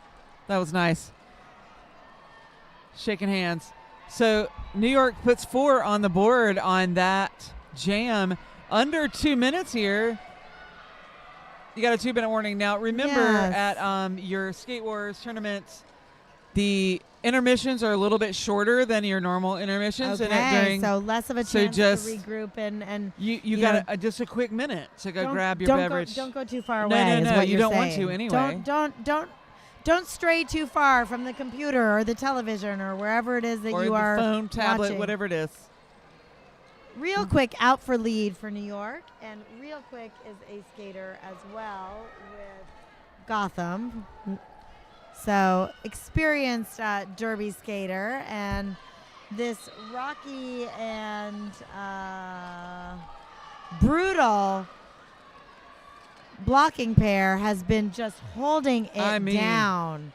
That was nice. Shaking hands. So New York puts 4 on the board on that jam. Under 2 minutes here. You got a 2-minute warning. Now, remember at your Skate Wars tournaments, the intermissions are a little bit shorter than your normal intermissions. Okay, so less of a chance to regroup and you got just a quick minute to go grab your beverage. Don't go too far away. No, you don't want to anyway. Don't stray too far from the computer or the television or wherever it is that you are or the phone, tablet, watching. Whatever it is. Real quick, out for lead for New York, and real quick is a skater as well with Gotham. So experienced derby skater, and this rocky and brutal blocking pair has been just holding it down.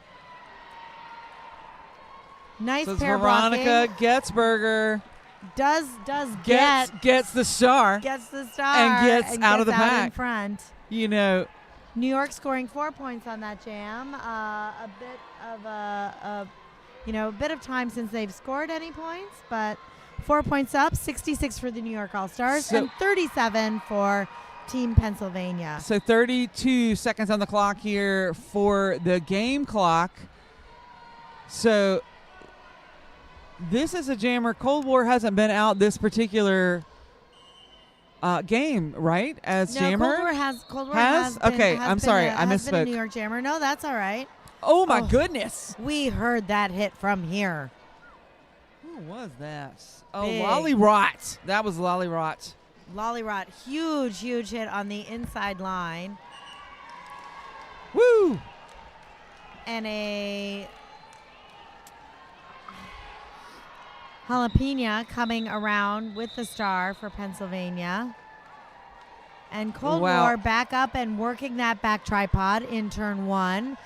Nice So pair Veronica blocking. Getzberger Gets the star and gets out of the pack in front. You know, New York scoring 4 points on that jam. A bit of a bit of time since they've scored any points, but 4 points up, 66 for the New York All-Stars and 37 for Team Pennsylvania. So 32 seconds on the clock here for the game clock. So this is a jammer. Cold War hasn't been out this particular game, right? As jammer? Cold War has been, okay, has I'm been sorry. a, I has been a misspoke. New York jammer. No, that's all right. Oh, my goodness. We heard that hit from here. Who was that? Oh, Big. Lolly Rot. That was Lolly Rot. Lolly Rot, huge hit on the inside line. Woo! And a jalapeno coming around with the star for Pennsylvania. And Cold War back up and working that back tripod in turn one.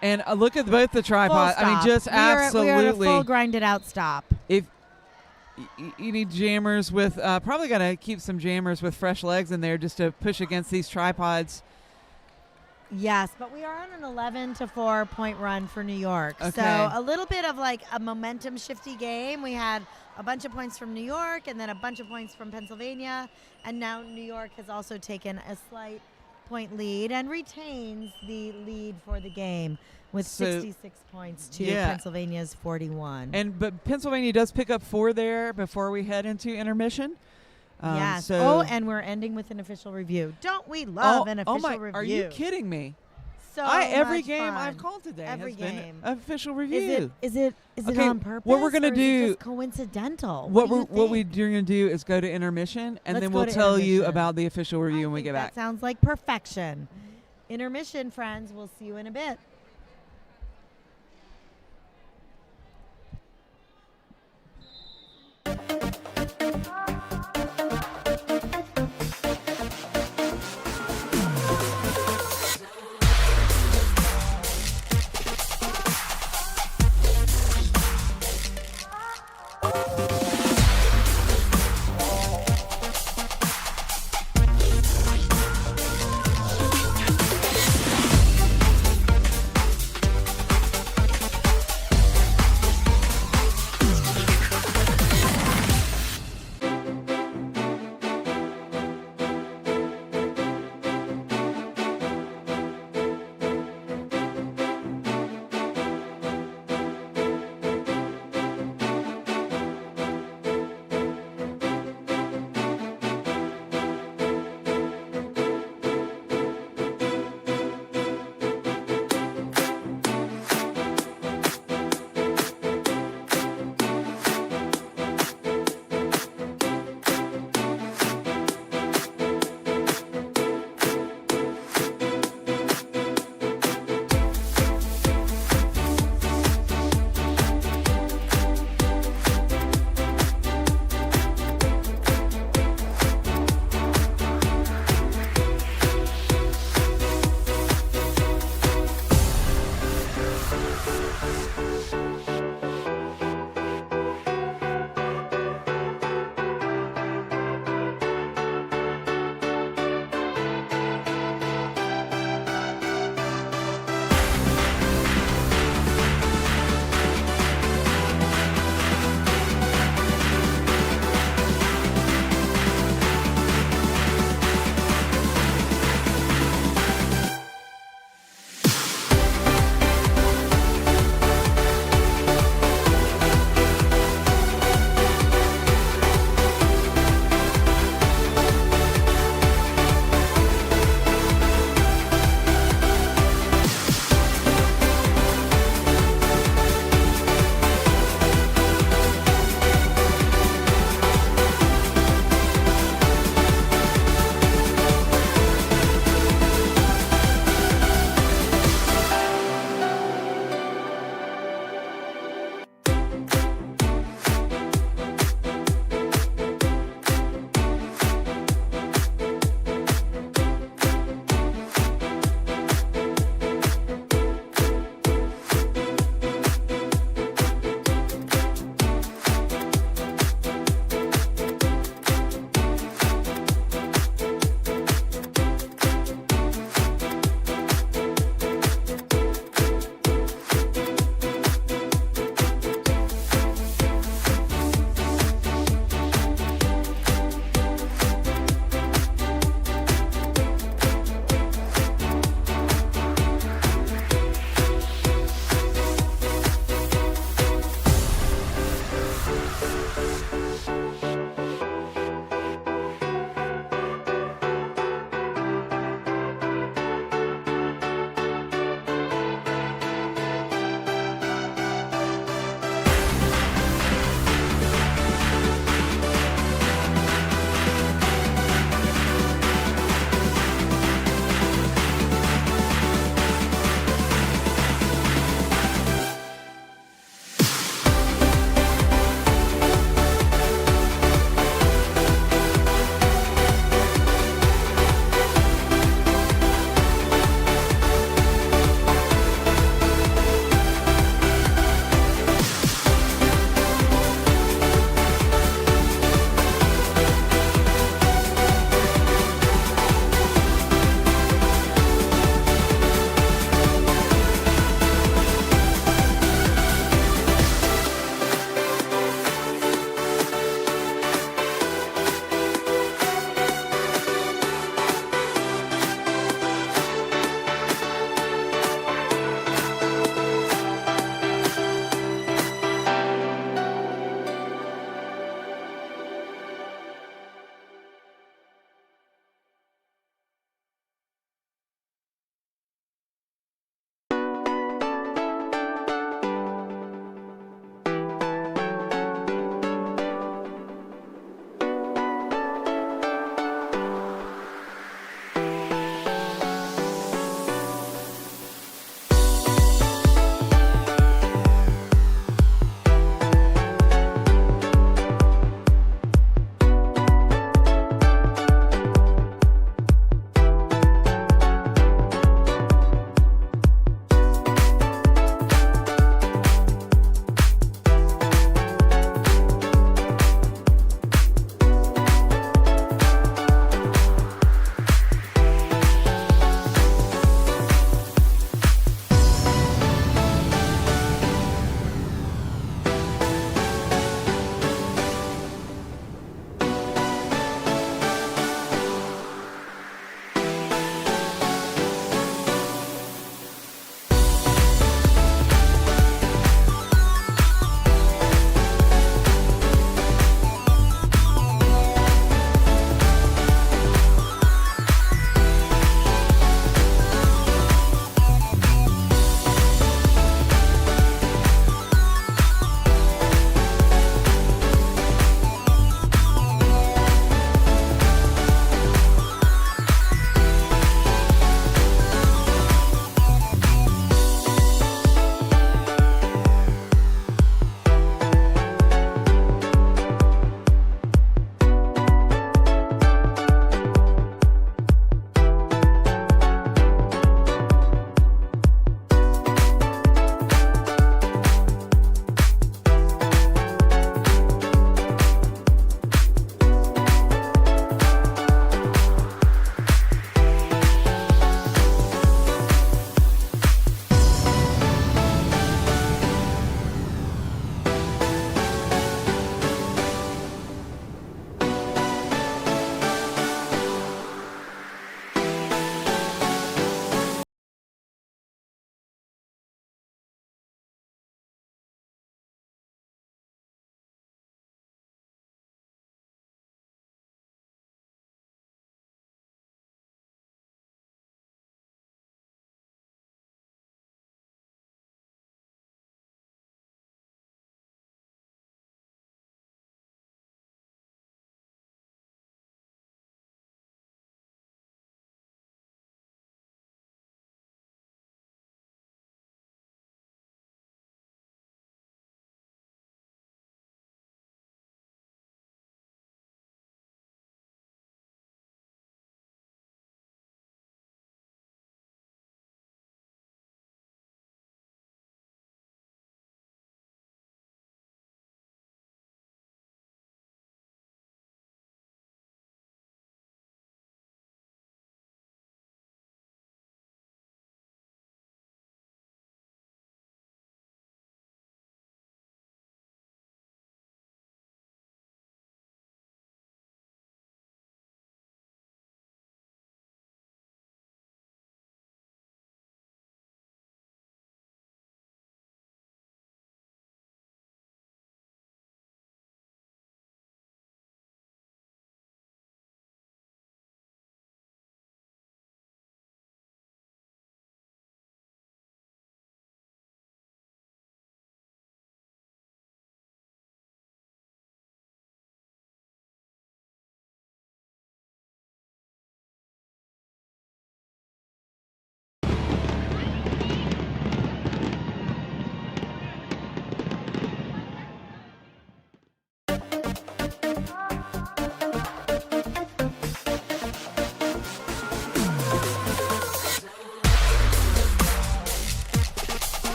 And look at both the tripods. I mean, just absolutely. We're at a full grinded out stop. If you need jammers with, probably got to keep some jammers with fresh legs in there just to push against these tripods. Yes, but we are on an 11-4 point run for New York. Okay. So a little bit of like a momentum shifty game. We had a bunch of points from New York and then a bunch of points from Pennsylvania. And now New York has also taken a slight point lead and retains the lead for the game with 66 points to Pennsylvania's 41. But Pennsylvania does pick up 4 there before we head into intermission. Yes. And we're ending with an official review. Don't we love an official review? Are you kidding me? So every much game fun. I've called today every has game. been an official review. Is it Okay, on purpose? what we're gonna or is do- it just coincidental? What we're think? gonna do is go to intermission, and Let's then go we'll to tell you intermission. about the official review when we get That back. sounds like perfection. Intermission, friends. We'll see you in a bit.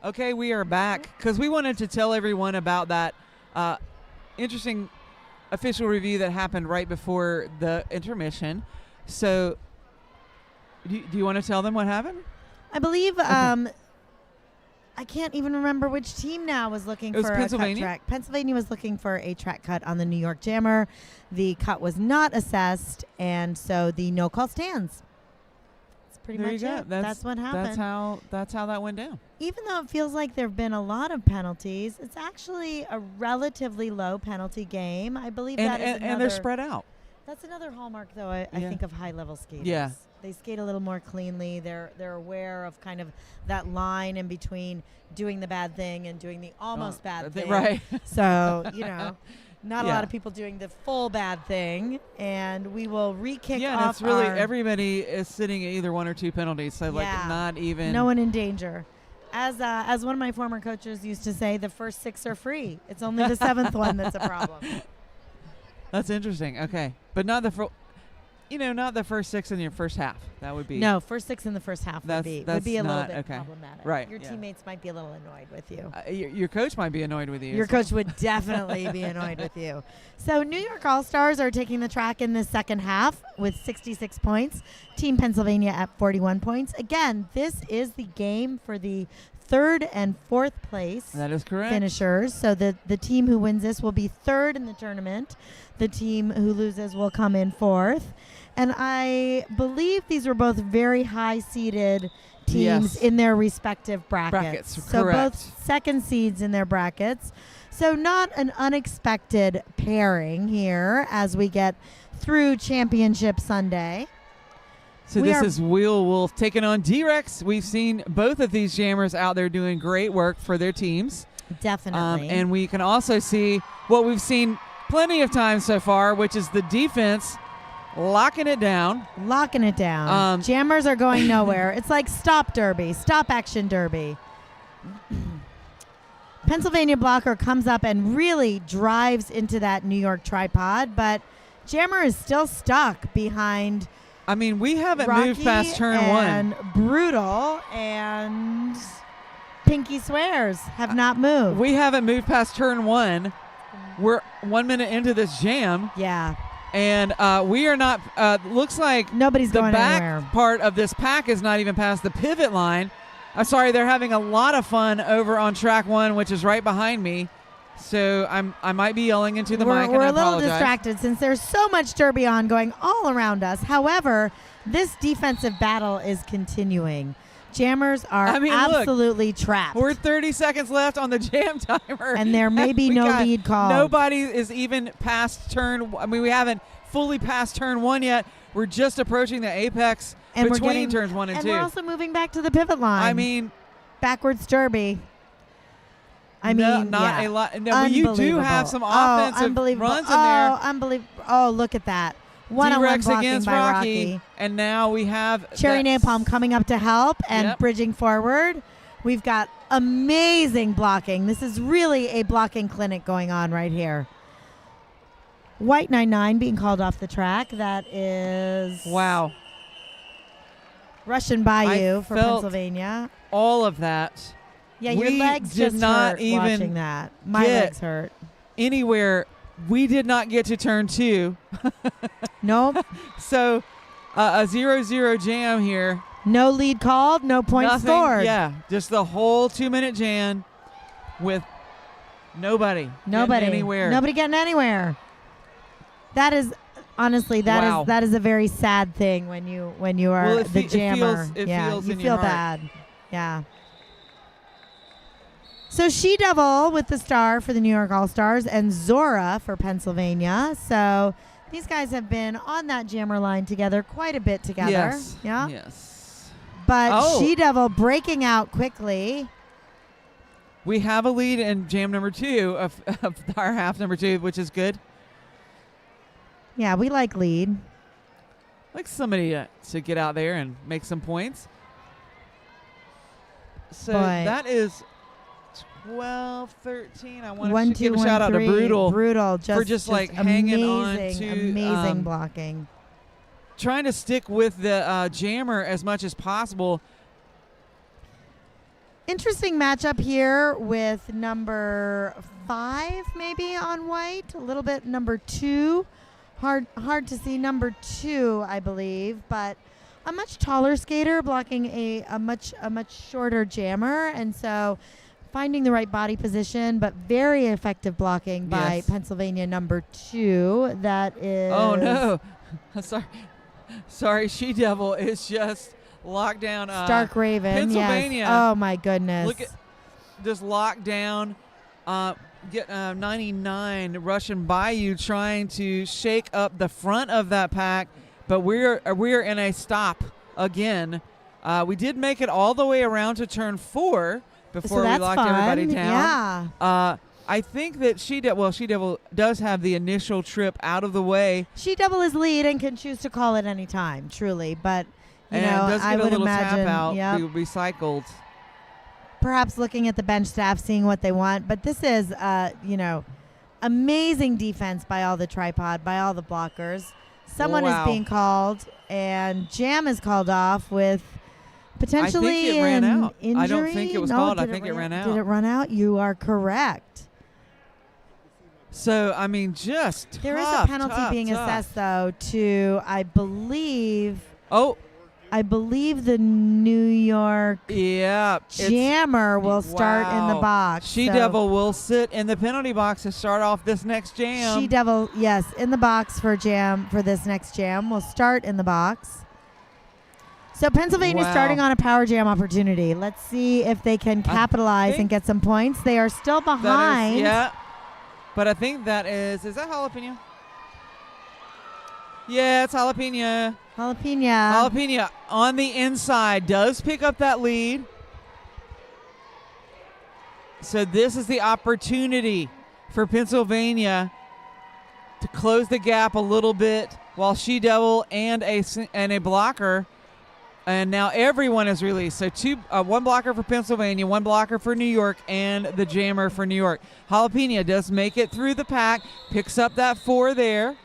Okay, we are back because we wanted to tell everyone about that interesting official review that happened right before the intermission. So, do you want to tell them what happened? I believe I can't even remember which team now was looking for a cut track. Pennsylvania was looking for a track cut on the New York Jammer. The cut was not assessed, and so the no call stands. That's pretty much it. That's what happened. That's how that went down. Even though it feels like there have been a lot of penalties, it's actually a relatively low penalty game. I believe and they're spread out. That's another hallmark, though, I think, of high-level skaters. Yeah. They skate a little more cleanly. They're aware of kind of that line in between doing the bad thing and doing the almost bad thing. Right. So, not a lot of people doing the full bad thing. And we will re-kick off. Yeah, it's really everybody is sitting at either one or two penalties. So, not even. No one in danger. As one of my former coaches used to say, the first 6 are free. It's only the 7th one that's a problem. That's interesting. Okay. But not the not the first 6 in your first half. That would be first 6 in the first half would be a little bit problematic. Right. Your teammates might be a little annoyed with you. Your coach might be annoyed with you. Your coach would definitely be annoyed with you. So New York All-Stars are taking the track in the second half with 66 points. Team Pennsylvania at 41 points. Again, this is the game for the 3rd and 4th place. That is correct. Finishers. So the team who wins this will be 3rd in the tournament. The team who loses will come in 4th. And I believe these were both very high-seeded teams in their respective brackets. So correct. Both second seeds in their brackets. So not an unexpected pairing here as we get through Championship Sunday. So this is Wheel Wolf taking on D-Rex. We've seen both of these jammers out there doing great work for their teams. Definitely. And we can also see what we've seen plenty of times so far, which is the defense locking it down. Jammers are going nowhere. It's like stop derby, stop action derby. Pennsylvania blocker comes up and really drives into that New York tripod, but Jammer is still stuck behind. I mean, we haven't Rocky moved past turn and 1. Brutal and Pinky Swears have not moved. We haven't moved past turn 1. We're 1 minute into this jam. Yeah. And we are not, looks like nobody's the going back anywhere. Part of this pack is not even past the pivot line. I'm sorry, they're having a lot of fun over on track 1, which is right behind me. So I might be yelling into the mic. We're and I a little apologize. distracted since there's so much derby on going all around us. However, this defensive battle is continuing. Jammers are absolutely trapped. We're 30 seconds left on the jam timer. And there may be no lead call. Nobody is even past turn. I mean, we haven't fully passed turn 1 yet. We're just approaching the apex and between turns 1 and 2. And we're also moving back to the pivot line. I mean, backwards derby. A lot. No, you do have some offensive runs in there. Unbelievable. Oh, look at that. One-on-one blocking against by Rocky. And now we have Cherry Napalm coming up to help and bridging forward. We've got amazing blocking. This is really a blocking clinic going on right here. White 99 being called off the track. That is Russian Bayou for Pennsylvania. All of that. Yeah, your legs did just not hurt even watching that. My legs hurt. Anywhere. We did not get to turn 2. Nope. So a 0-0 jam here. No lead called, no points scored. Yeah, just the whole 2-minute jam with nobody getting anywhere. Nobody getting anywhere. That is honestly that is a very sad thing when you are the jammer. It feels you in feel your heart. bad. Yeah. So She Devil with the star for the New York All-Stars and Zora for Pennsylvania. So these guys have been on that jammer line together quite a bit together. Yes. Yeah. Yes. But She Devil breaking out quickly. We have a lead in jam number 2 of our half number 2, which is good. Yeah, we like lead. Like somebody to get out there and make some points. So that is 12-13. I want to give a shout out to Brutal for just like hanging on to amazing blocking. Trying to stick with the jammer as much as possible. Interesting matchup here with number 5 maybe on white. A little bit number 2. Hard to see number 2, I believe, but a much taller skater blocking a much shorter jammer, and so finding the right body position, but very effective blocking by Pennsylvania number 2. That is. Oh no, sorry, She Devil is just locked down. Stark Raven, Pennsylvania. Yes. Oh my goodness! Look at just locked down. Get 99 rushing by you, trying to shake up the front of that pack, but we're in a stop again. We did make it all the way around to turn 4 before we locked everybody down. Yeah. I think that She Devil does have the initial trip out of the way. She Devil is lead and can choose to call it any time, truly, but you know, does get I a would little imagine tap out, be recycled. Perhaps looking at the bench staff, seeing what they want. But this is, amazing defense by all the tripod, by all the blockers. Someone is being called, and jam is called off with potentially I think it ran out. Injury. I don't think it was called. I think it ran out. Did it run out? You are correct. So, I mean, just there is a penalty being assessed, though, to, I believe the New York jammer will start in the box. She Devil will sit in the penalty box to start off this next jam. She Devil, yes, in the box for this next jam. Will start in the box. So Pennsylvania starting on a power jam opportunity. Let's see if they can capitalize and get some points. They are still behind. But I think that is that jalapeno? Yeah, it's jalapeno. Jalapeno on the inside does pick up that lead. So this is the opportunity for Pennsylvania to close the gap a little bit while She Devil and a blocker. And now everyone is released. So one blocker for Pennsylvania, one blocker for New York, and the jammer for New York. Jalapeno does make it through the pack, picks up that 4 there.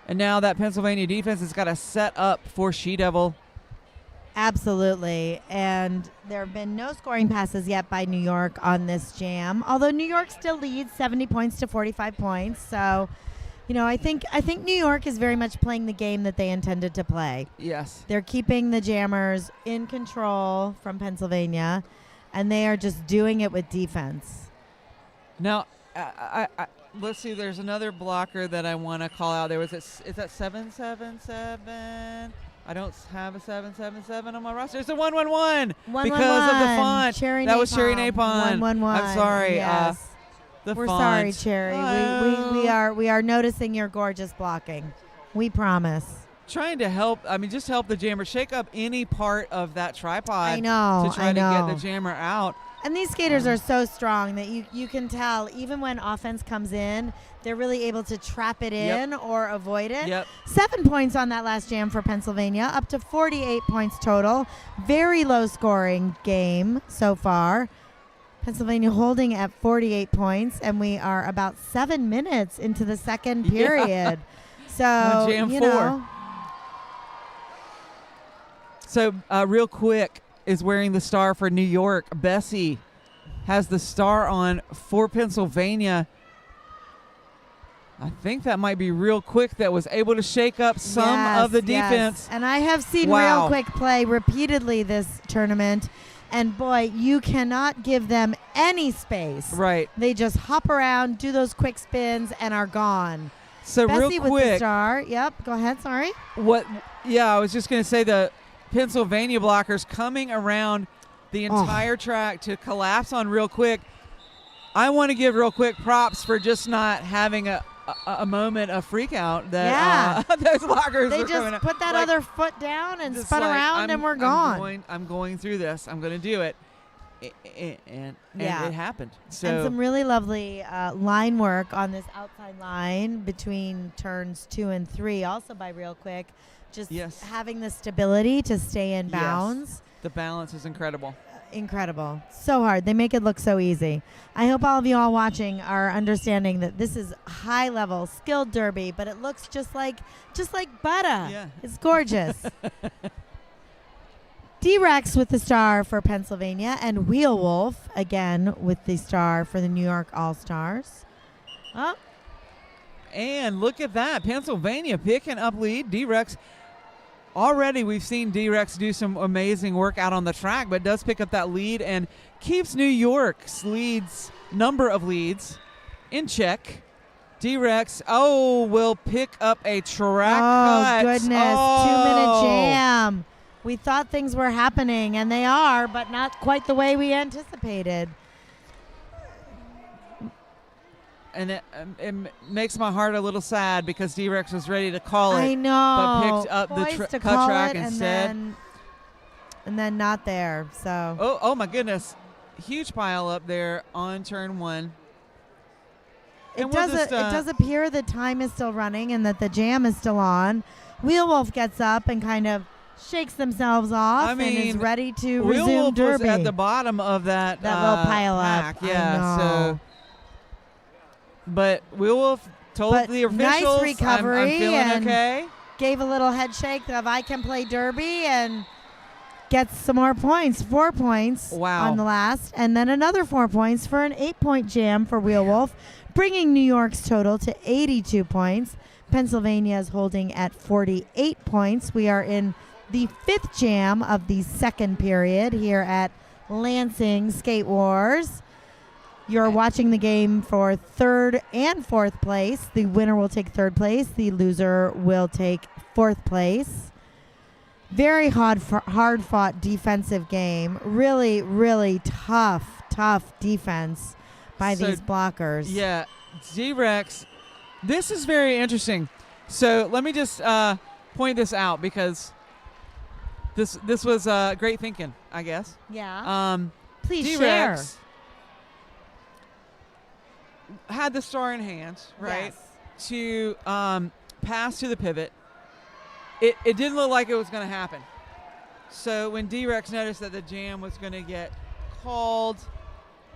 And now that Pennsylvania defense has got to set up for She Devil. Absolutely. And there have been no scoring passes yet by New York on this jam, although New York still leads 70 points to 45 points. So, I think New York is very much playing the game that they intended to play. Yes. They're keeping the jammers in control from Pennsylvania, and they are just doing it with defense. Now, let's see. There's another blocker that I want to call out. Is that 777? I don't have a 777 on my roster. It's a 111 because of the font. That was Cherry Napon. 111. I'm sorry. Yes. We're sorry, Cherry. We are noticing your gorgeous blocking. We promise. Trying to help. I mean, just help the jammer shake up any part of that tripod. I know. To try to get the jammer out. And these skaters are so strong that you can tell even when offense comes in, they're really able to trap it in or avoid it. 7 points on that last jam for Pennsylvania, up to 48 points total. Very low scoring game so far. Pennsylvania holding at 48 points, and we are about 7 minutes into the second period. So, jam 4. So, real quick, is wearing the star for New York. Bessie has the star on for Pennsylvania. I think that might be Real Quick that was able to shake up some of the defense. And I have seen Real Quick play repeatedly this tournament. And boy, you cannot give them any space. Right. They just hop around, do those quick spins, and are gone. So Bessie real quick, with the star. Yep. Go ahead. Sorry. I was just going to say the Pennsylvania blockers coming around the entire track to collapse on Real Quick. I want to give Real Quick props for just not having a moment of freak out that those blockers they are coming just put that other foot down and spun around and we're gone. I'm going through this. I'm going to do it. And it happened. So and some really lovely line work on this outside line between turns 2 and 3, also by Real Quick. Just having the stability to stay in bounds. Yes. The balance is incredible. Incredible. So hard. They make it look so easy. I hope all of you all watching are understanding that this is high level, skilled derby, but it looks just like Bada. Yeah. It's gorgeous. D-Rex with the star for Pennsylvania, and Wheel Wolf again with the star for the New York All-Stars. Oh. And look at that. Pennsylvania picking up lead. D-Rex. Already we've seen D-Rex do some amazing work out on the track, but does pick up that lead and keeps New York's number of leads in check. D-Rex, will pick up a track cut. Oh, goodness. 2-minute jam. We thought things were happening, and they are, but not quite the way we anticipated. And it makes my heart a little sad because D-Rex was ready to call it. I know. But picked up the cut track instead. And then not there. So. Oh my goodness. Huge pile up there on turn 1. It does appear that time is still running and that the jam is still on. Wheel Wolf gets up and kind of shakes themselves off and is ready to Wheel resume Wolf Derby. Was at the bottom of that little pile pack. up. Yeah. So, but Wheel Wolf told the officials, nice recovery, I'm feeling and okay. Gave a little head shake of I can play Derby and gets some more points, 4 points on the last, and then another 4 points for an 8-point jam for Wheel Wolf, bringing New York's total to 82 points. Pennsylvania is holding at 48 points. We are in the 5th jam of the second period here at Lansing Skate Wars. You're watching the game for 3rd and 4th place. The winner will take 3rd place. The loser will take 4th place. Very hard-fought defensive game. Really, really tough defense by these blockers. Yeah, Z-Rex. This is very interesting. So let me just point this out because this was great thinking, I guess. Yeah. Please D-Rex share. Had the star in hand, right? Yes. To pass to the pivot. It didn't look like it was going to happen. So when D-Rex noticed that the jam was going to get called,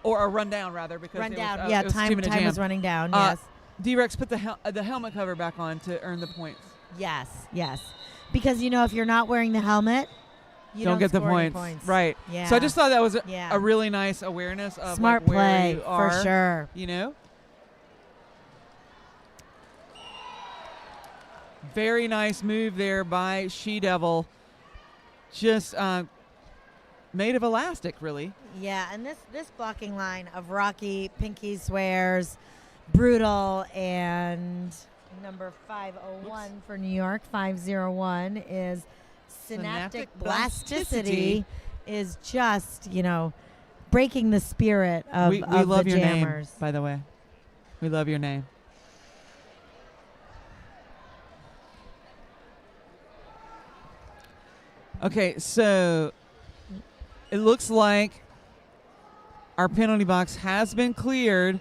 or a run down rather, because run it down. was, Yeah, it was time 2-minute jam. was running down. Yes. D-Rex put the helmet cover back on to earn the points. Yes. Because if you're not wearing the helmet, you don't get the score any points. Right. Yeah. So I just thought that was a really nice awareness of smart where play you are, for sure. Very nice move there by She-Devil. Just made of elastic, really. Yeah, and this blocking line of Rocky, Pinky Swears, Brutal, and number 501 for New York, 501 is Synaptic Blasticity is just, breaking the spirit of we love the your jammers. name, by the way. We love your name. Okay, so it looks like our penalty box has been cleared,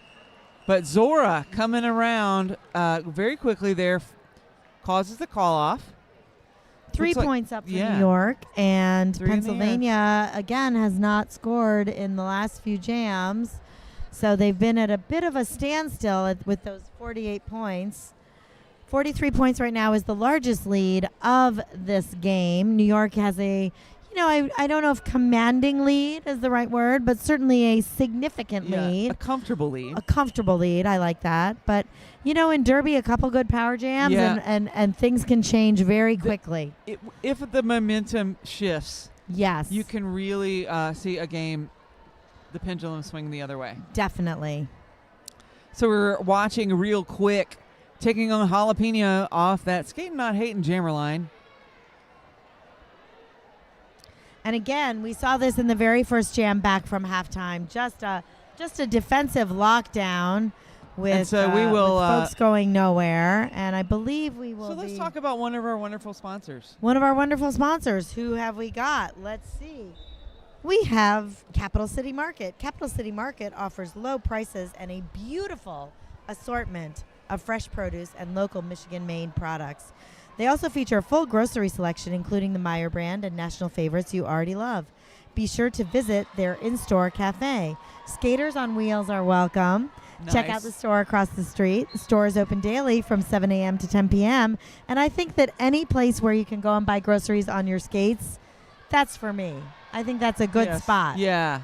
but Zora coming around very quickly there causes the call off. 3 points up for New York, and Pennsylvania, again, has not scored in the last few jams. So they've been at a bit of a standstill with those 48 points. 43 points right now is the largest lead of this game. New York has a, I don't know if commanding lead is the right word, but certainly a significant lead. A comfortable lead. A comfortable lead. I like that. But, in Derby, a couple good power jams and things can change very quickly. If the momentum shifts, yes, you can really see a game, the pendulum swing the other way. Definitely. So we're watching real quick. Taking on Jalapeno off that Skating Not Hating jammer line. And again, we saw this in the very first jam back from halftime. Just a defensive lockdown with, so we will, with folks going nowhere. And I believe we will. So let's talk about one of our wonderful sponsors. One of our wonderful sponsors. Who have we got? Let's see. We have Capital City Market. Capital City Market offers low prices and a beautiful assortment of fresh produce and local Michigan-made products. They also feature a full grocery selection, including the Meyer brand and national favorites you already love. Be sure to visit their in-store cafe. Skaters on wheels are welcome. Nice. Check out the store across the street. The store is open daily from 7 a.m. to 10 p.m. And I think that any place where you can go and buy groceries on your skates, That's for me. I think that's a good Yes. spot. Yeah.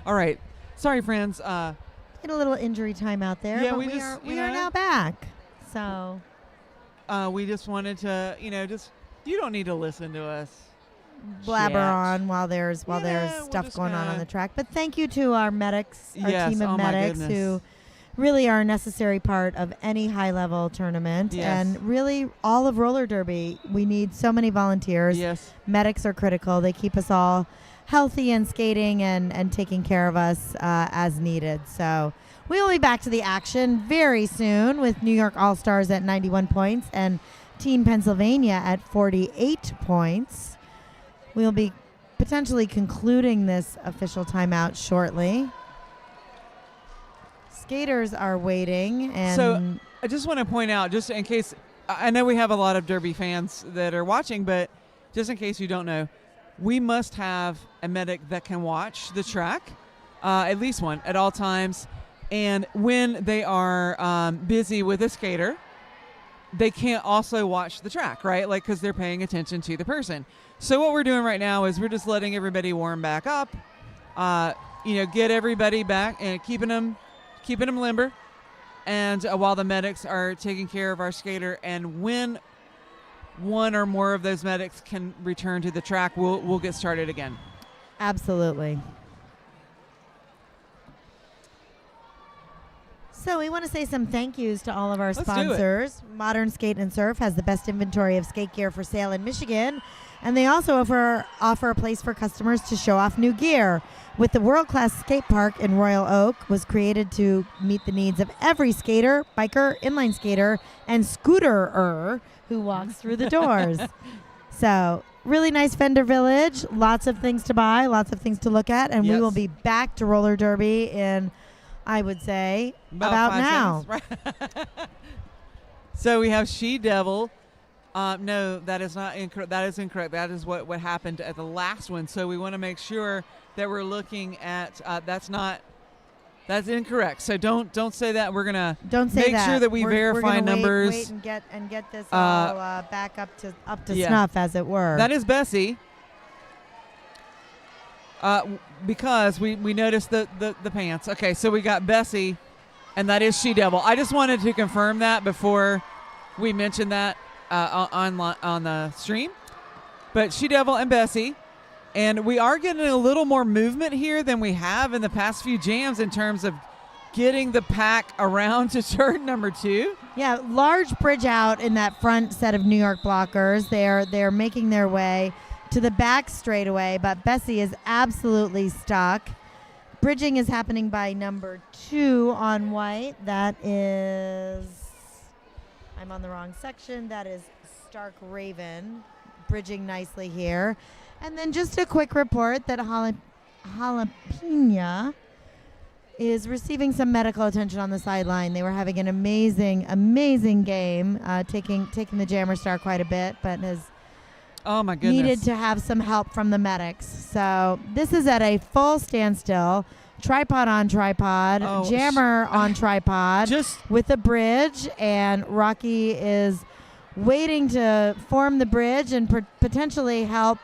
All right. Sorry, friends. Had a little injury time out there. Yeah, but we we just, are you we are know. now back. So We just wanted to, just you don't need to listen to us. blabber chat. on while there's Yeah, there's we're stuff just going on gonna- the track. But thank you to our medics, our Yes, team of oh my medics goodness. who really are a necessary part of any high level tournament. Yes. And really all of roller derby. We need so many volunteers. Yes. Medics are critical. They keep us all healthy and skating and taking care of us as needed. So we will be back to the action very soon with New York All-Stars at 91 points and Team Pennsylvania at 48 points. We'll be potentially concluding this official timeout shortly. Skaters are waiting. And So I just want to point out, just in case, I know we have a lot of Derby fans that are watching, but just in case you don't know, we must have a medic that can watch the track, at least one at all times. And when they are busy with a skater, they can't also watch the track, right? Like, because they're paying attention to the person. So what we're doing right now is we're just letting everybody warm back up, get everybody back and keeping them limber. And while the medics are taking care of our skater, and when one or more of those medics can return to the track, we'll get started again. absolutely. So we want to say some thank yous to all of our Let's do it. sponsors. Modern Skate and Surf has the best inventory of skate gear for sale in Michigan, and they also offer a place for customers to show off new gear. With the world-class skate park in Royal Oak was created to meet the needs of every skater, biker, inline skater, and scooterer who walks through the doors. So really nice vendor village, lots of things to buy, lots of things to look at, and we Yes. will be back to roller derby in, I would say, about 5 now. seconds, right? So we have She Devil. No, that is not incorrect. That is incorrect. That is what happened at the last one. So we want to make sure that we're looking at that's incorrect. So don't say that. We're gonna Don't say make that. sure that we We're verify gonna numbers. Wait and get this all back up to yeah. snuff, as it were. That is Bessie. Because we noticed the pants. Okay, so we got Bessie, and that is She Devil. I just wanted to confirm that before we mentioned that on the stream. But She Devil and Bessie. And we are getting a little more movement here than we have in the past few jams in terms of getting the pack around to turn number 2. Yeah, large bridge out in that front set of New York blockers. They're making their way to the back straightaway, but Bessie is absolutely stuck. Bridging is happening by number 2 on white. That is, I'm on the wrong section. That is Stark Raven, bridging nicely here. And then just a quick report that Jalapena is receiving some medical attention on the sideline. They were having an amazing game, taking the Jammer Star quite a bit, but has Oh my goodness. needed to have some help from the medics. So this is at a full standstill. Tripod on tripod, Oh, Jammer on tripod, Just with a bridge, and Rocky is waiting to form the bridge and potentially help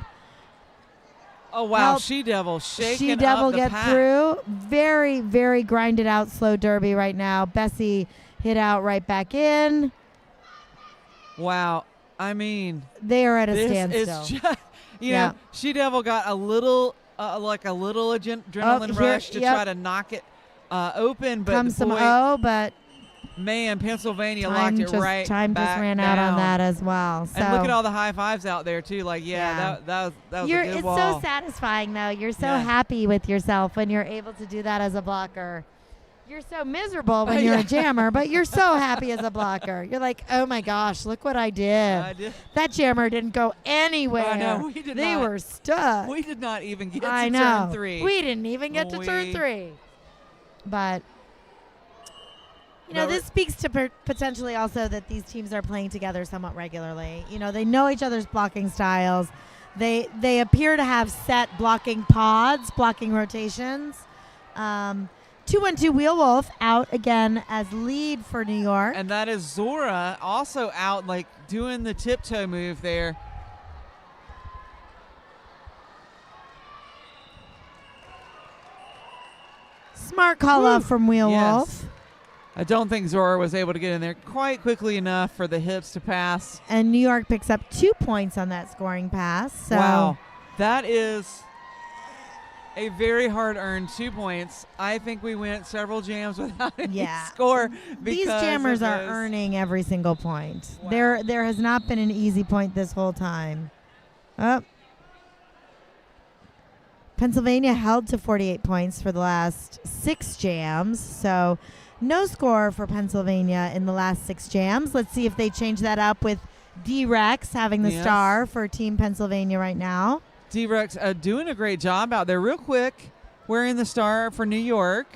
oh wow, help She Devil shaking She Devil up the get pack. through. Very, very grinded out slow derby right now. Bessie hit out right back in. Wow. I mean, They are at a this standstill. is just, you Yeah. know, She Devil got a little, adrenaline here- rush to yep. try to knock it open, but Comes some boy, O, but man, Pennsylvania time locked just, it right time just back ran out on down. that as well. So And look at all the high fives out there too. Like, Yeah. that was You're, a good it's wall. so satisfying, though. You're so Yeah. happy with yourself when you're able to do that as a blocker. You're so miserable when you're Yeah. a jammer, but you're so happy as a blocker. You're like, oh my gosh, look what I did. I did. That jammer didn't go anywhere. I know, we did they not. were stuck. We did not even get I to know. turn 3. We didn't even get to turn We- 3. But you know, No, this speaks to potentially also that these teams are playing together somewhat regularly. You know, they know each other's blocking styles. They appear to have set blocking pods, blocking rotations. 212 Wheel Wolf out again as lead for New York. And that is Zora also out, like doing the tiptoe move there. Smart call out from Wheel Yes. Wolf. I don't think Zora was able to get in there quite quickly enough for the hips to pass. And New York picks up 2 points on that scoring pass. So Wow. That is a very hard-earned 2 points. I think we went several jams without any Yeah. score. These because jammers of are those. earning every single point. Wow. There has not been an easy point this whole time. Oh. Pennsylvania held to 48 points for the last 6 jams. So no score for Pennsylvania in the last 6 jams. Let's see if they change that up with D-Rex having the Yes. star for Team Pennsylvania right now. D-Rex doing a great job out there. Real quick, wearing the star for New York.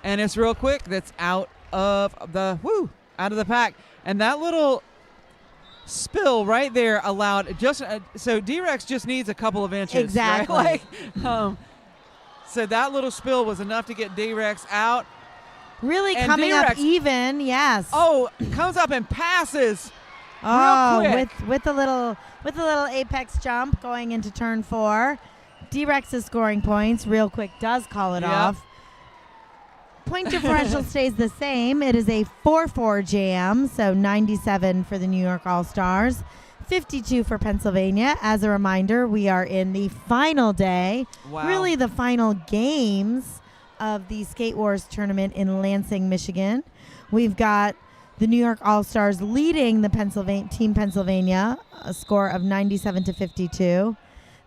And it's real quick. That's out of the pack. And that little spill right there allowed just so D-Rex just needs a couple of inches. Exactly. Right? Like, so that little spill was enough to get D-Rex out. Really And coming up D-Rex- even, yes. Oh, comes up and passes. Oh, real quick. with a little apex jump going into turn 4. D-Rex is scoring points. Real quick does call it Yep. off. Point differential stays the same. It is a 4-4 jam, so 97 for the New York All-Stars, 52 for Pennsylvania. As a reminder, we are in the final day, Wow. really the final games of the Skate Wars tournament in Lansing, Michigan. We've got the New York All-Stars leading the Team Pennsylvania, a score of 97-52.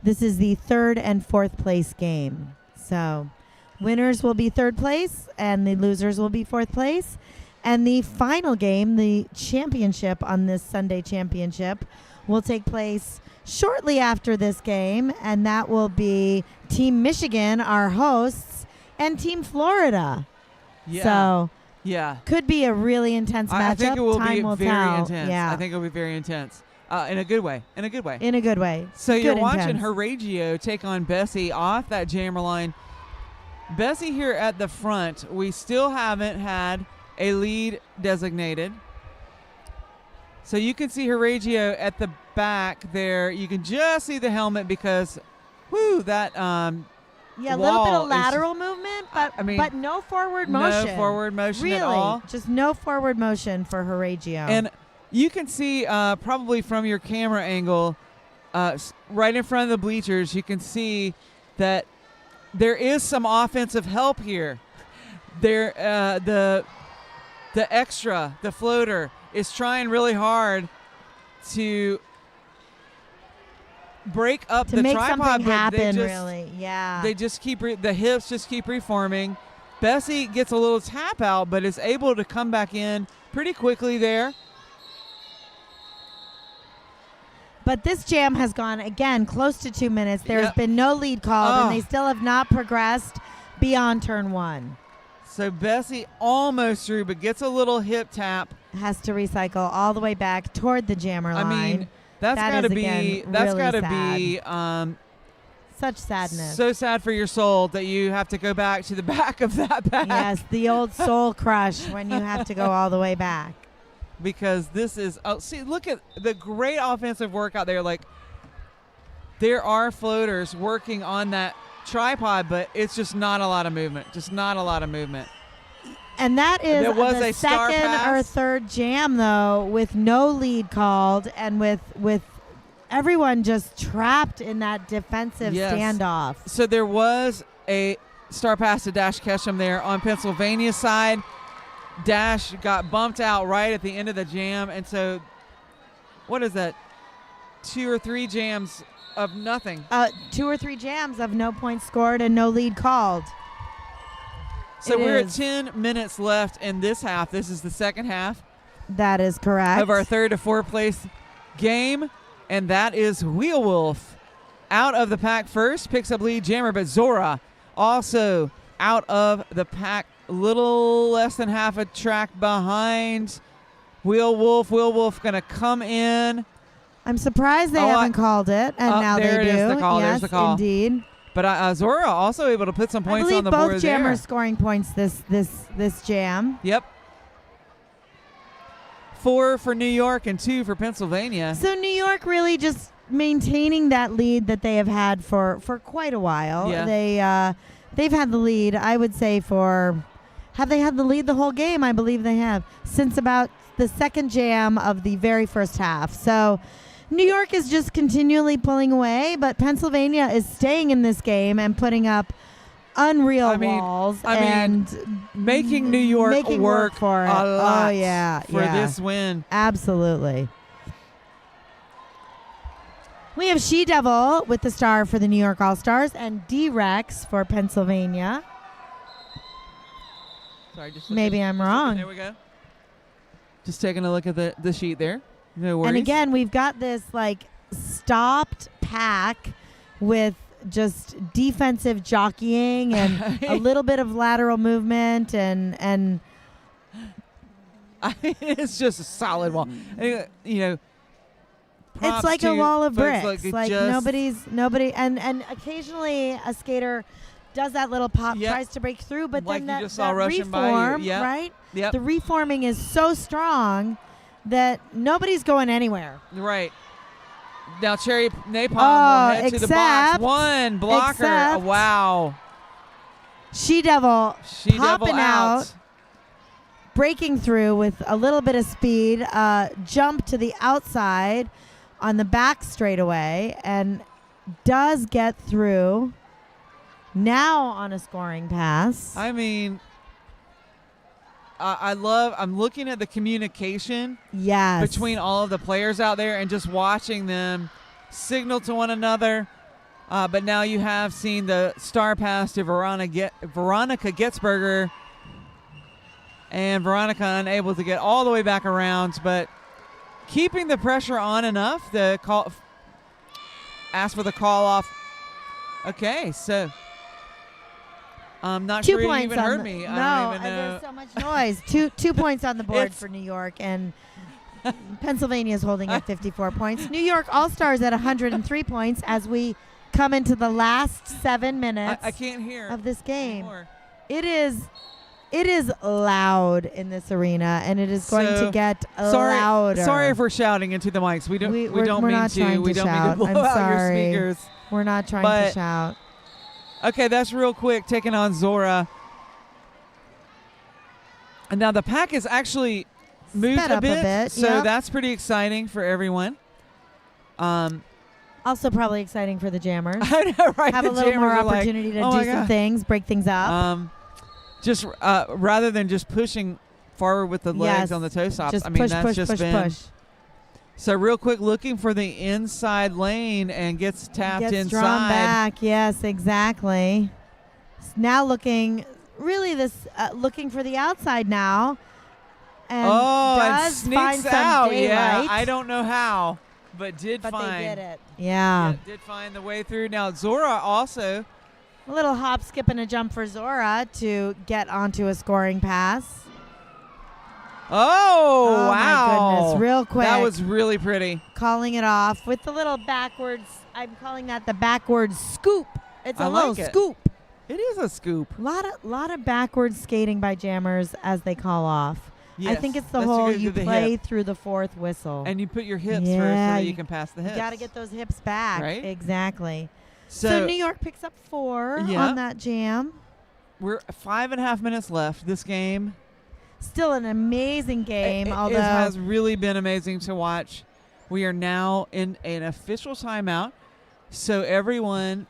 This is the third and fourth place game. So winners will be third place and the losers will be fourth place. And the final game, the championship on this Sunday championship, will take place shortly after this game, and that will be Team Mich-Again, our hosts, and Team Florida. Yeah. So yeah, could be a really intense matchup. I think it will Time be will very tell. intense. Yeah. I think it will be very intense. In a good way. In a good way. In a good way. So Good you're watching intense. Horatio take on Bessie off that jammer line. Bessie here at the front. We still haven't had a lead designated. So you can see Horatio at the back there. You can just see the helmet because, that Yeah, a little bit wall of is- lateral movement, but I mean, but no forward motion. no forward motion really, at all. just no forward motion for Horatio. And you can see probably from your camera angle, right in front of the bleachers, you can see that there is some offensive help here. There, the extra, the floater, is trying really hard to break up to the make tripod, something but happen, they just, really, yeah. They just keep the hips just keep reforming. Bessie gets a little tap out, but is able to come back in pretty quickly there. But this jam has gone, again, close to 2 minutes. There's Yep. been no lead called, Oh. and they still have not progressed beyond turn one. So Bessie almost through, but gets a little hip tap. Has to recycle all the way back toward the jammer I line. mean, that's That got to is, be again, that's really got to sad. be Such sadness. so sad for your soul that you have to go back to the back of that bag. Yes, the old soul crush when you have to go all the way back. Because this is see, look at the great offensive work out there. Like, there are floaters working on that tripod, but it's just not a lot of movement. Just not a lot of movement. And that is There was the a star second or pass. third jam, though, with no lead called and with everyone just trapped in that defensive Yes. standoff. So there was a star pass to Dash Ketchum there on Pennsylvania's side. Dash got bumped out right at the end of the jam, and so what is that? 2 or 3 jams of nothing. 2 or 3 jams of no points scored and no lead called. So It we're is. at 10 minutes left in this half. This is the second half That is correct. of our third to fourth place game, and that is Wheel Wolf out of the pack first, picks up lead jammer, but Zora also out of the pack, little less than half a track behind Wheel Wolf. Wheel Wolf going to come in. I'm surprised they Oh, haven't called it, and now there they it do. is, the call. Yes, There's the call. indeed. But Zora also able to put some I points believe on the both board jammers there. scoring points this jam. Yep. 4 for New York and 2 for Pennsylvania. So New York really just maintaining that lead that they have had for quite a while. Yeah. They've had the lead, I would say, have they had the lead the whole game? I believe they have, since about the second jam of the very first half. So New York is just continually pulling away, but Pennsylvania is staying in this game and putting up unreal walls and making New York making work for it. a lot Oh yeah, for yeah. this win. Absolutely. We have She-Devil with the star for the New York All-Stars and D-Rex for Pennsylvania. Sorry, just Maybe I'm wrong. There we go. Just taking a look at the sheet there. No worries. And again, we've got this stopped pack with just defensive jockeying and a little bit of lateral movement and it's just a solid wall. And, it's like a wall of bricks. Like nobody and occasionally a skater does that little pop, tries to break through, but like then you just that saw rushing by you. reform, Yep. right? Yep. The reforming is so strong that nobody's going anywhere. Right. Now Cherry Napalm will head to the box. except- One blocker. except- Wow. She-Devil She-Devil popping out, breaking through with a little bit of speed, jump to the outside on the back straightaway, and does get through now on a scoring pass. I mean, I'm looking at the communication Yes. between all of the players out there and just watching them signal to one another. But now you have seen the star pass to Veronica Getzberger, and Veronica unable to get all the way back around, but keeping the pressure on enough. The call, ask for the call off. Okay, so I'm not 2 sure you points even on heard the- me. No, I don't even know. there's so much noise. 2 points on the board It's- for New York, and Pennsylvania is holding at 54 points. New York All-Stars at 103 points as we come into the last 7 minutes I can't hear of this game. anymore. It is loud in this arena, and it is going So, to get louder. Sorry if we're shouting into the mics. We don't we're mean not to. trying We to don't shout. mean to blow I'm out sorry. your speakers. We're not trying But- to shout. Okay, that's real quick. Taking on Zora. And now the pack is actually moved Sped a up a bit, bit, so yep. that's pretty exciting for everyone. Also probably exciting for the jammers. I know, right? Have The a little more jammers are like, opportunity to "Oh my do some God." things, break things up. Just rather than just pushing forward with the legs Yes. on the toe stops. Just I mean, push, that's push, just push, been. push. So real quick, looking for the inside lane and gets tapped Gets inside. drawn back. Yes, exactly. Now looking for the outside now. And Oh, and does find sneaks some out. daylight. Yeah, I don't know how, but But find. they did it. Yeah. Did find the way through. Now Zora also. A little hop, skip, and a jump for Zora to get onto a scoring pass. Oh, wow. My goodness. Real quick. That was really pretty. Calling it off with the little backwards. I'm calling that the backwards scoop. It's a I little like it. scoop. It is a scoop. Lot of backwards skating by jammers as they call off. I Yes, think it's the that's whole because you of the play hip. through the fourth whistle. And you put your hips first so Yeah, that you you- can pass the hips. You got to get those hips back. Right? Exactly. So So, New York picks up 4 Yeah. on that jam. we're 5.5 minutes left. This game. Still an amazing game, although It has really been amazing to watch. We are now in an official timeout, so everyone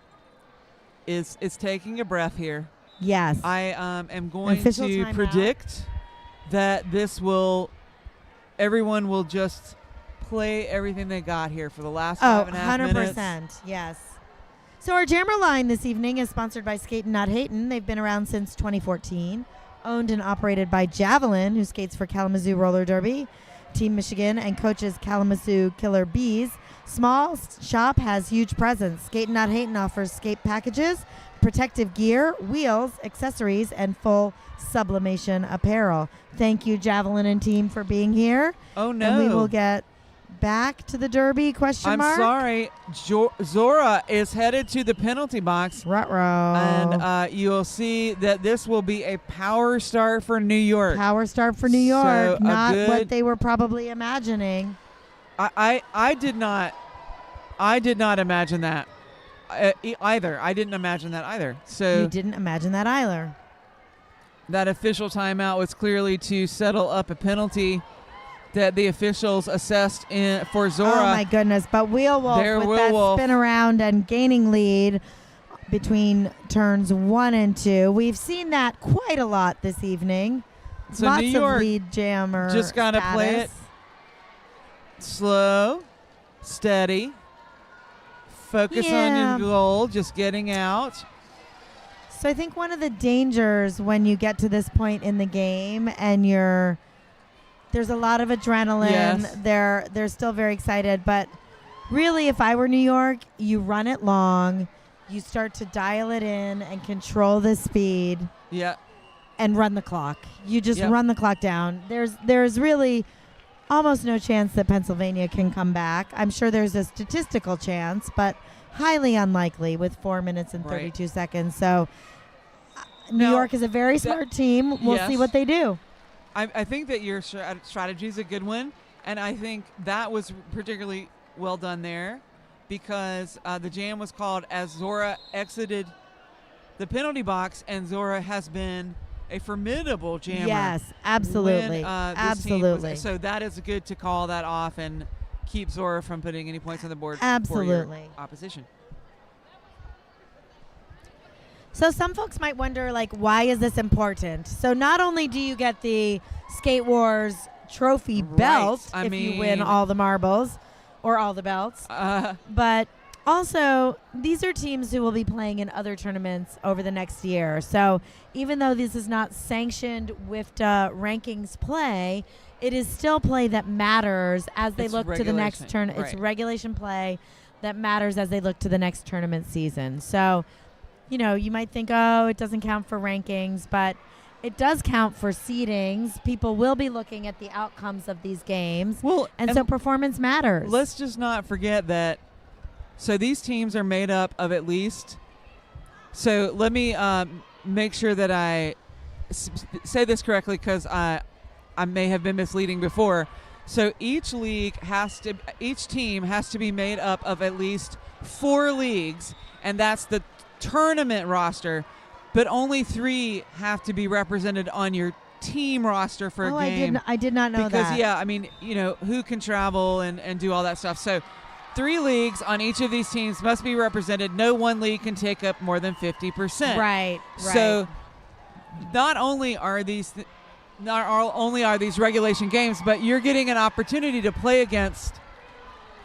is taking a breath here. yes. I am going Official to timeout. predict that everyone will just play everything they got here for the last 5.5 minutes. 100%. Yes. So our jammer line this evening is sponsored by Skatin' Not Hatin'. They've been around since 2014. Owned and operated by Javelin, who skates for Kalamazoo Roller Derby, Team Mich-Again, and coaches Kalamazoo Killer Bees. Small shop has huge presence. Skatin' Not Hatin' offers skate packages, protective gear, wheels, accessories, and full sublimation apparel. Thank you, Javelin and team, for being here. Oh, no. And we will get back to the Derby, question I'm mark? sorry. Zora is headed to the penalty box. Ruh-roh. And you'll see that this will be a power start for New York. Power start for New York. So, Not a what good- they were probably imagining. I did not imagine that either. I didn't imagine that either. So You didn't imagine that either. that official timeout was clearly to settle up a penalty that the officials assessed for Zora. Oh, my goodness. But Wheel Wolf There, with Wheel that Wolf. spin around and gaining lead between turns 1 and 2. We've seen that quite a lot this evening. So Lots New York of lead jammer just gotta play it slow, steady, focus on Yeah. your goal, just getting out. So I think one of the dangers when you get to this point in the game and there's a lot of adrenaline. Yes. They're still very excited, but really, if I were New York, you run it long, you start to dial it in and control the speed Yeah. and run the clock. You just Yep. run the clock down. There's really almost no chance that Pennsylvania can come back. I'm sure there's a statistical chance, but highly unlikely with 4 minutes and Right. 32 seconds. So New Now, York is a very smart team. We'll see Yes. what they do. I think that your strategy is a good one, and I think that was particularly well done there because the jam was called as Zora exited the penalty box, and Zora has been a formidable jammer. Yes, absolutely. when, this team was- Absolutely. so that is good to call that off and keep Zora from putting any points on the board for Absolutely. your opposition. So some folks might wonder, like, why is this important? So not only do you get the Skate Wars trophy belt if you win all the marbles or all the belts, but also these are teams who will be playing in other tournaments over the next year. So even though this is not sanctioned WIFTA rankings play, it is still play that matters as they look to the next tournament. It's regulation play that matters as they look to the next tournament season. So, you know, you might think, oh, it doesn't count for rankings, but it does count for seedings. People will be looking at the outcomes of these games. Well, and so performance matters. Let's just not forget that. So these teams are made up of at least. So let me make sure that I say this correctly, because I may have been misleading before. So each team has to be made up of at least 4 leagues, and that's the tournament roster. But only 3 have to be represented on your team roster for a game. I did not know that. Because, yeah, I mean, you know, who can travel and do all that stuff. So 3 leagues on each of these teams must be represented. No one league can take up more than 50%. Right. So not only are these regulation games, but you're getting an opportunity to play against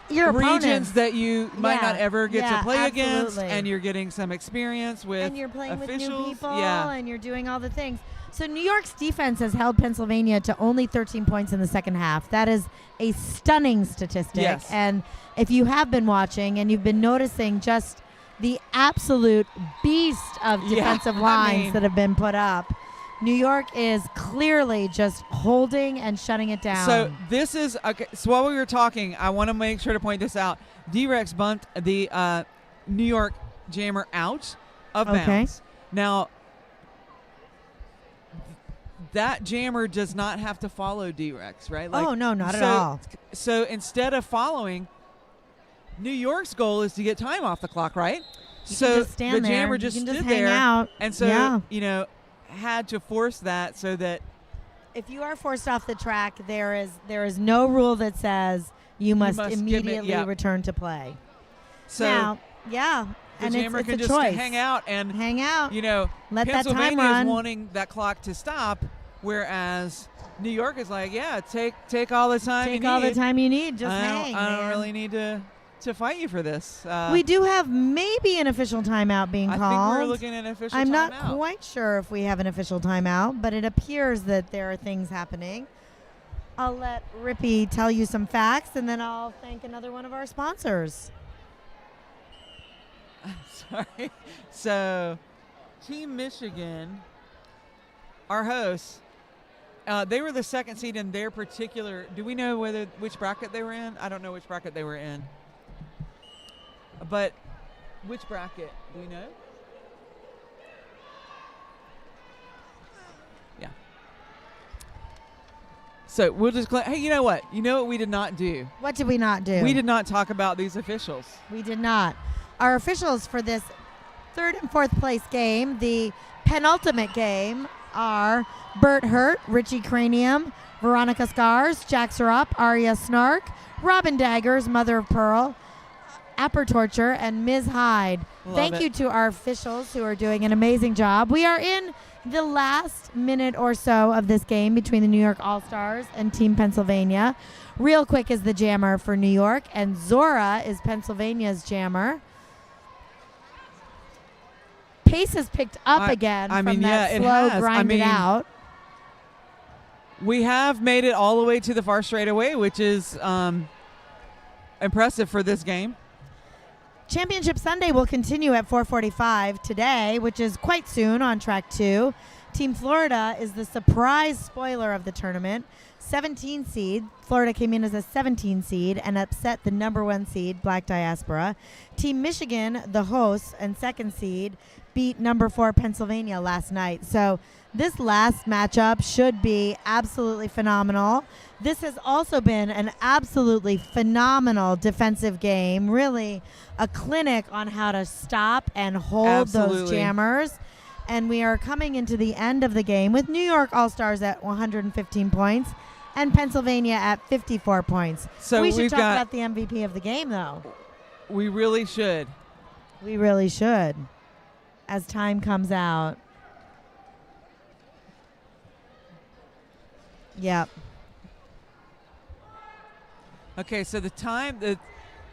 your regions opponents that you might not ever get to play against, absolutely. and you're getting some experience with and you're playing officials. with new people, yeah. and you're doing all the things. So New York's defense has held Pennsylvania to only 13 points in the second half. That is a stunning statistic. Yes. And if you have been watching and you've been noticing just the absolute beast of defensive lines that have been put up, New York is clearly just holding and shutting it down. So this is okay. So while we were talking, I want to make sure to point this out. D-Rex bumped the New York Jammer out of bounds. Now, that jammer does not have to follow D-Rex, right? Like, no, not at all. So instead of following, New York's goal is to get time off the clock, right? You can just stand the there. jammer just you can stood just hang there, out. and so you know, had to force that so that if you are forced off the track, there is no rule that says you must immediately return to play. So now, the and jammer it's can a just choice. hang out. You know, let that time Pennsylvania run. is wanting that clock to stop, whereas New York is like, take all the time you need. Take all the time you need. Just hang. I don't really need to fight you for this. We do have maybe an official timeout being called. I think we're looking at an official timeout. I'm not quite sure if we have an official timeout, but it appears that there are things happening. I'll let Rippy tell you some facts, and then I'll thank another one of our sponsors. Sorry. So, Team Mich-Again, our hosts, they were the second seed in their particular. Do we know which bracket they were in? I don't know which bracket they were in. But which bracket? Do we know? Yeah. So we'll just hey, you know what? You know what we did not do? What did we not do? We did not talk about these officials. We did not. Our officials for this 3rd and 4th place game, the penultimate game, are Bert Hurt, Richie Cranium, Veronica Scars, Jack Serup, Aria Snark, Robin Daggers, Mother of Pearl, Apper Torture, and Ms. Hyde. Thank you to our officials who are doing an amazing job. We are in the last minute or so of this game between the New York All-Stars and Team Pennsylvania. Real Quick is the jammer for New York, and Zora is Pennsylvania's jammer. Pace has picked up again from that slow grind it out. We have made it all the way to the far straightaway, which is impressive for this game. Championship Sunday will continue at 4:45 today, which is quite soon on track 2. Team Florida is the surprise spoiler of the tournament. 17 seed. Florida came in as a 17 seed and upset the number 1 seed, Black Diaspora. Team Mich-Again, the hosts and 2nd seed, beat number 4 Pennsylvania last night. So this last matchup should be absolutely phenomenal. This has also been an absolutely phenomenal defensive game. Really a clinic on how to stop and hold those jammers. And we are coming into the end of the game with New York All-Stars at 115 points and Pennsylvania at 54 points. So we should talk about the MVP of the game, though. We really should. We really should. as time comes out. Yep. Okay, so the time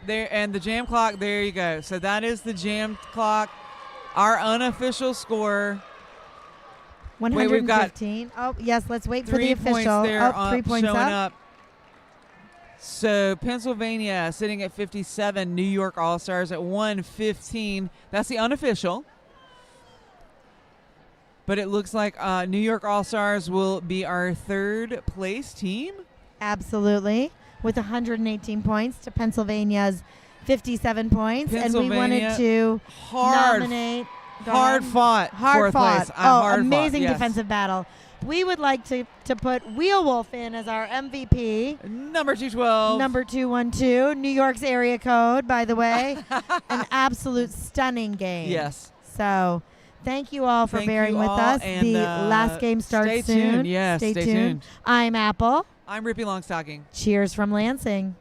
there and the jam clock. There you go. So that is the jam clock. Our unofficial score. 115. Wait, we've got oh, yes. Let's wait for 3 the points official. there. 3 points showing up. up. So Pennsylvania sitting at 57. New York All-Stars at 115. That's the unofficial. But it looks like New York All-Stars will be our third place team. Absolutely. With 118 points to Pennsylvania's 57 points. And we wanted to nominate. Hard fought. Hard fourth fought. place. Oh, amazing yes. defensive battle. We would like to put Wheel Wolf in as our MVP. Number 212. Number 212. New York's area code, by the way. An absolute stunning game. Yes. So thank you all for bearing with us. And, the last game starts stay soon. Tuned. Yes, stay tuned. I'm Apple. I'm Rippy Longstocking. Cheers from Lansing.